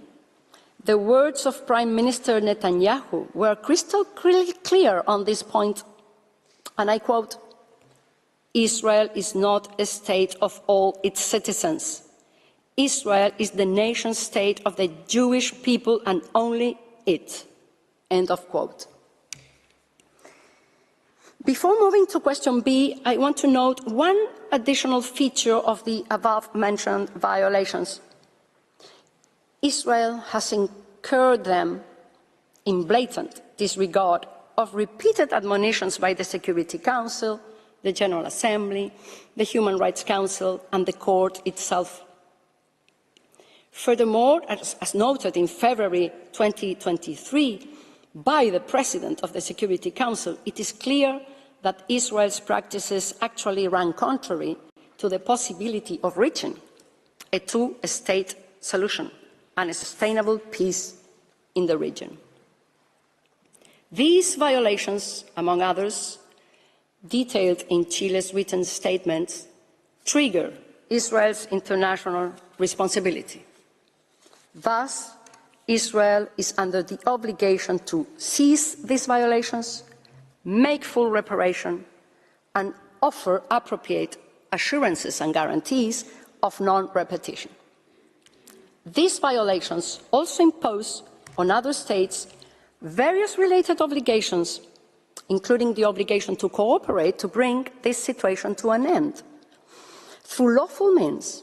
the words of Prime Minister Netanyahu were crystal clear on this point, and I quote, "Israel is not a state of all its citizens. Israel is the nation state of the Jewish people and only it," end of quote. Before moving to question B, I want to note one additional feature of the above-mentioned violations. Israel has incurred them in blatant disregard of repeated admonitions by the Security Council, the General Assembly, the Human Rights Council, and the Court itself. Furthermore, as noted in February 2023 by the President of the Security Council, it is clear that Israel's practices actually ran contrary to the possibility of reaching a two-state solution and a sustainable peace in the region. These violations, among others, detailed in Chile's written statements, trigger Israel's international responsibility. Thus, Israel is under the obligation to cease these violations, make full reparation, and offer appropriate assurances and guarantees of non-repetition. These violations also impose on other states various related obligations, including the obligation to cooperate to bring this situation to an end. Through lawful means,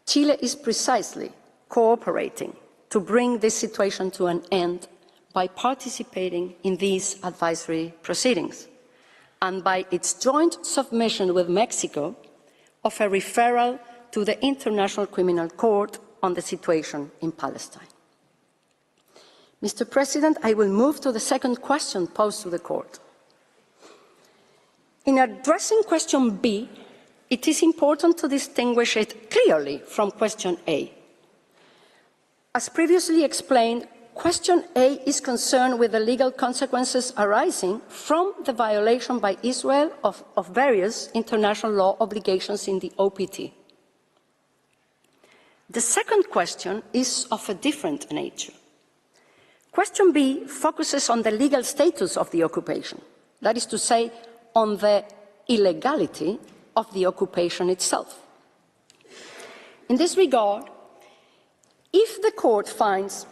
Chile is precisely cooperating to bring this situation to an end by participating in these advisory proceedings and by its joint submission with Mexico of a referral to the International Criminal Court on the situation in Palestine. Mr. President, I will move to the second question posed to the Court. In addressing question B, it is important to distinguish it clearly from question A. As previously explained, question A is concerned with the legal consequences arising from the violation by Israel of various international law obligations in the OPT. The second question is of a different nature. Question B focuses on the legal status of the occupation, that is to say, on the illegality of the occupation itself. In this regard, if the Court finds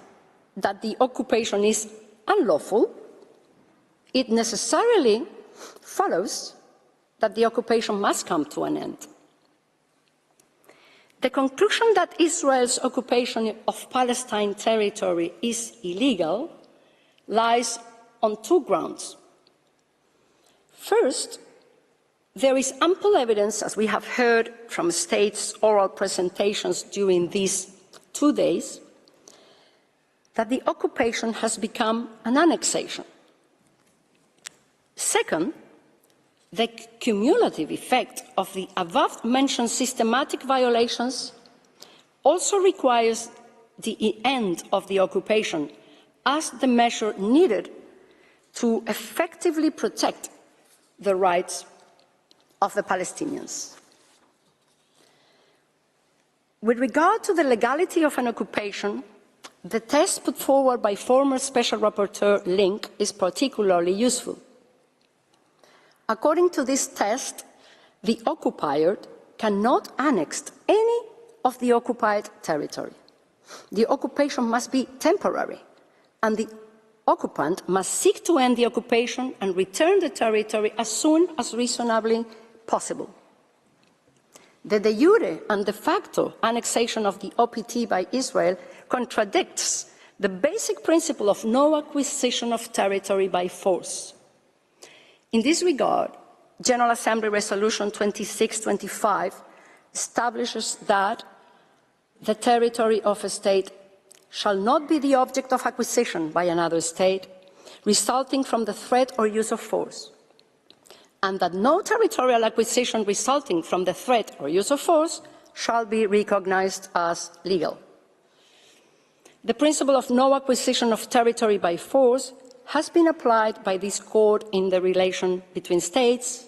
that the occupation is unlawful, it necessarily follows that the occupation must come to an end. The conclusion that Israel's occupation of Palestine territory is illegal lies on two grounds. First, there is ample evidence, as we have heard from states' oral presentations during these 2 days, that the occupation has become an annexation. Second, the cumulative effect of the above-mentioned systematic violations also requires the end of the occupation as the measure needed to effectively protect the rights of the Palestinians. With regard to the legality of an occupation, the test put forward by former Special Rapporteur Link is particularly useful. According to this test, the occupier cannot annex any of the occupied territory. The occupation must be temporary, and the occupant must seek to end the occupation and return the territory as soon as reasonably possible. The de jure and de facto annexation of the OPT by Israel contradicts the basic principle of no acquisition of territory by force. In this regard, General Assembly Resolution 2625 establishes that the territory of a state shall not be the object of acquisition by another state resulting from the threat or use of force, and that no territorial acquisition resulting from the threat or use of force shall be recognized as legal. The principle of no acquisition of territory by force has been applied by this Court in the relation between states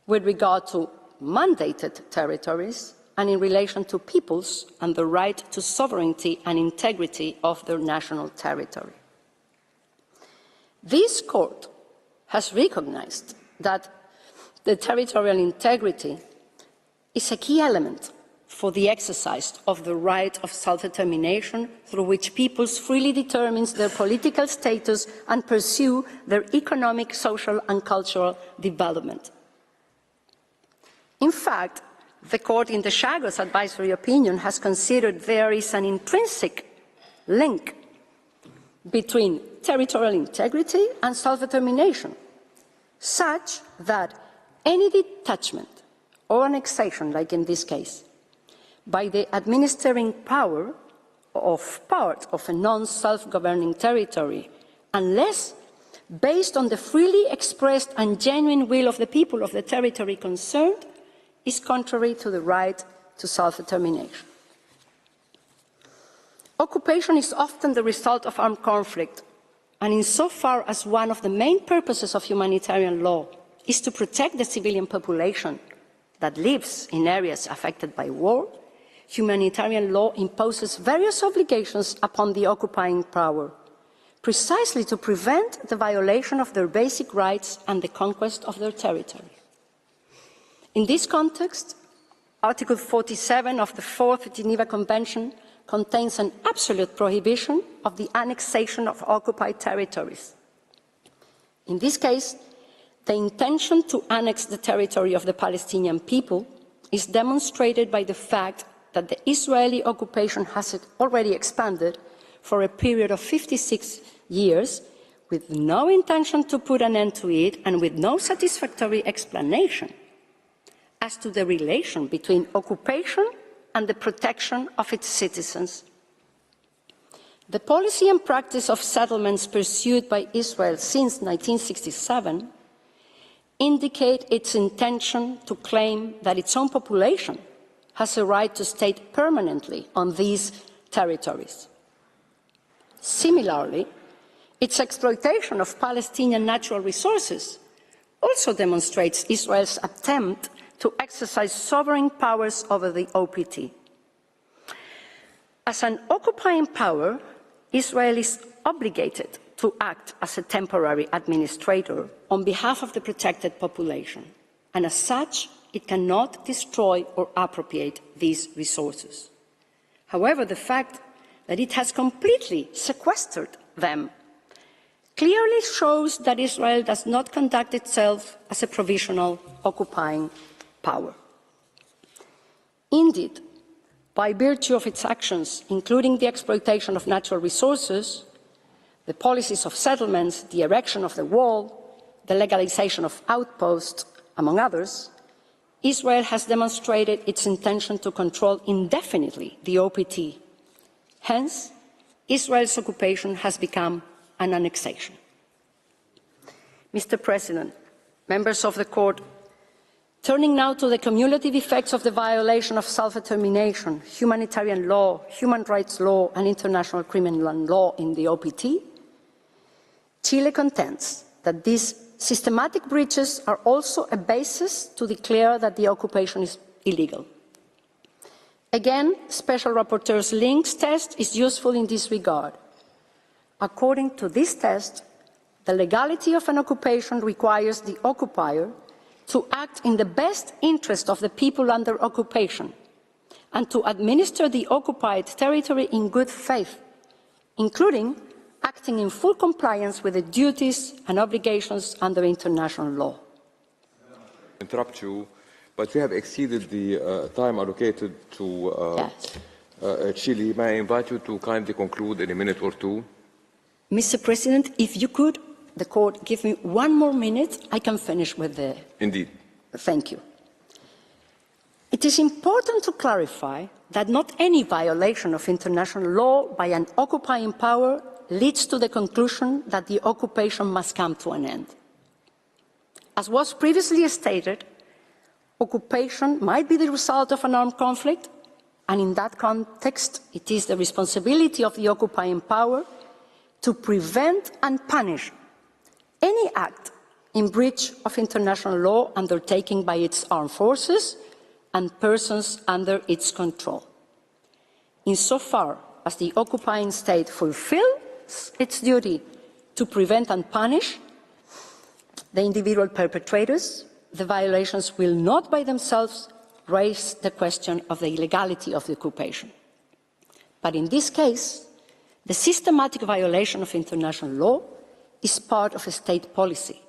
with regard to mandated territories and in relation to peoples and the right to sovereignty and integrity of their national territory. This Court has recognized that the territorial integrity is a key element for the exercise of the right of self-determination through which peoples freely determine their political status and pursue their economic, social and cultural development. In fact, the Court in the HAGUE's advisory opinion has considered there is an intrinsic link between territorial integrity and self-determination, such that any detachment or annexation, like in this case, by the administering power of part of a non-self-governing territory, unless based on the freely expressed and genuine will of the people of the territory concerned, is contrary to the right to self-determination. Occupation is often the result of armed conflict, and insofar as one of the main purposes of humanitarian law is to protect the civilian population that lives in areas affected by war, humanitarian law imposes various obligations upon the occupying power, precisely to prevent the violation of their basic rights and the conquest of their territory. In this context, Article 47 of the Fourth Geneva Convention contains an absolute prohibition of the annexation of occupied territories. In this case, the intention to annex the territory of the Palestinian people is demonstrated by the fact that the Israeli occupation has already expanded for a period of 56 years with no intention to put an end to it and with no satisfactory explanation as to the relation between occupation and the protection of its citizens. The policy and practice of settlements pursued by Israel since 1967 indicate its intention to claim that its own population has a right to stay permanently on these territories. Similarly, its exploitation of Palestinian natural resources also demonstrates Israel's attempt to exercise sovereign powers over the OPT. As an occupying power, Israel is obligated to act as a temporary administrator on behalf of the protected population, and as such, it cannot destroy or appropriate these resources. However, the fact that it has completely sequestered them clearly shows that Israel does not conduct itself as a provisional occupying power. Indeed, by virtue of its actions, including the exploitation of natural resources, the policies of settlements, the erection of the wall, the legalization of outposts, among others, Israel has demonstrated its intention to control indefinitely the OPT. Hence, Israel's occupation has become an annexation. Mr. President, members of the Court, turning now to the cumulative effects of the violation of self-determination, humanitarian law, human rights law, and international criminal law in the OPT, Chile contends that these systematic breaches are also a basis to declare that the occupation is illegal. Again, Special Rapporteur's links test is useful in this regard. According to this test, the legality of an occupation requires the occupier to act in the best interest of the people under occupation and to administer the occupied territory in good faith, including acting in full compliance with the duties and obligations under international law. Interrupt you, but we have exceeded the time allocated to Chile. May I invite you to kindly conclude in a minute or two? Mr. President, if you could, the Court, give me 1 more minute, I can finish with the... Indeed. Thank you. It is important to clarify that not any violation of international law by an occupying power leads to the conclusion that the occupation must come to an end. As was previously stated, occupation might be the result of an armed conflict, and in that context, it is the responsibility of the occupying power to prevent and punish any act in breach of international law undertaken by its armed forces and persons under its control. Insofar as the occupying state fulfills its duty to prevent and punish the individual perpetrators, the violations will not by themselves raise the question of the illegality of the occupation. But in this case, the systematic violation of international law is part of a state policy.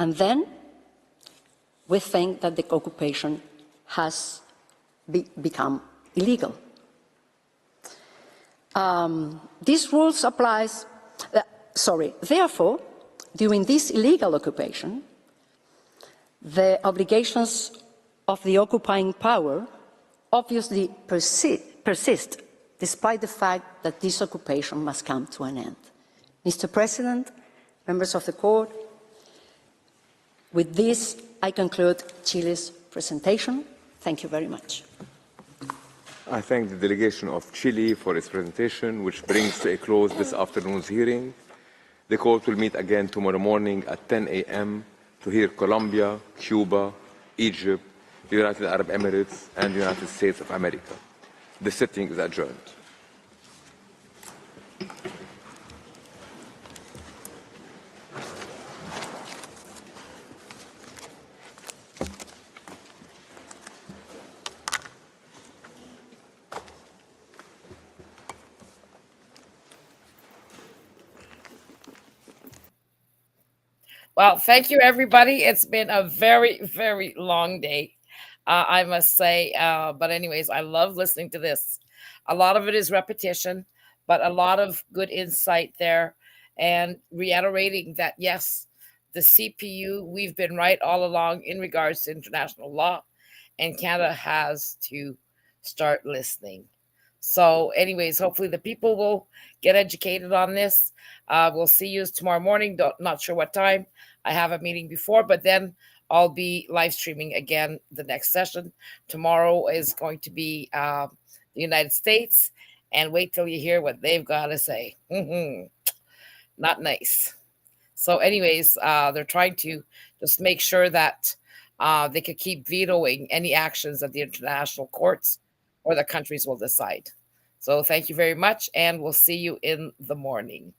And then we think that the occupation has become illegal. These rules applies, therefore, during this illegal occupation, the obligations of the occupying power obviously persist, despite the fact that this occupation must come to an end. Mr. President, members of the Court, with this, I conclude Chile's presentation. Thank you very much. I thank the delegation of Chile for its presentation, which brings to a close this afternoon's hearing. The court will meet again tomorrow morning at 10 a.m. to hear Colombia, Cuba, Egypt, the United Arab Emirates, and the United States of America. The sitting is adjourned. Well, thank you, everybody. It's been a very, very long day, I must say. But, anyways, I love listening to this. A lot of it is repetition, but a lot of good insight there, and reiterating that, yes, the CPU, we've been right all along in regards to international law, and Canada has to start listening. So, anyways, hopefully the people will get educated on this. We'll see you tomorrow morning. Not sure what time. I have a meeting before, but then I'll be live streaming again the next session. Tomorrow is going to be the United States, and wait till you hear what they've got to say. Not nice. So, anyways, they're trying to just make sure that they could keep vetoing any actions of the international courts, or the countries will decide. So thank you very much, and we'll see you in the morning.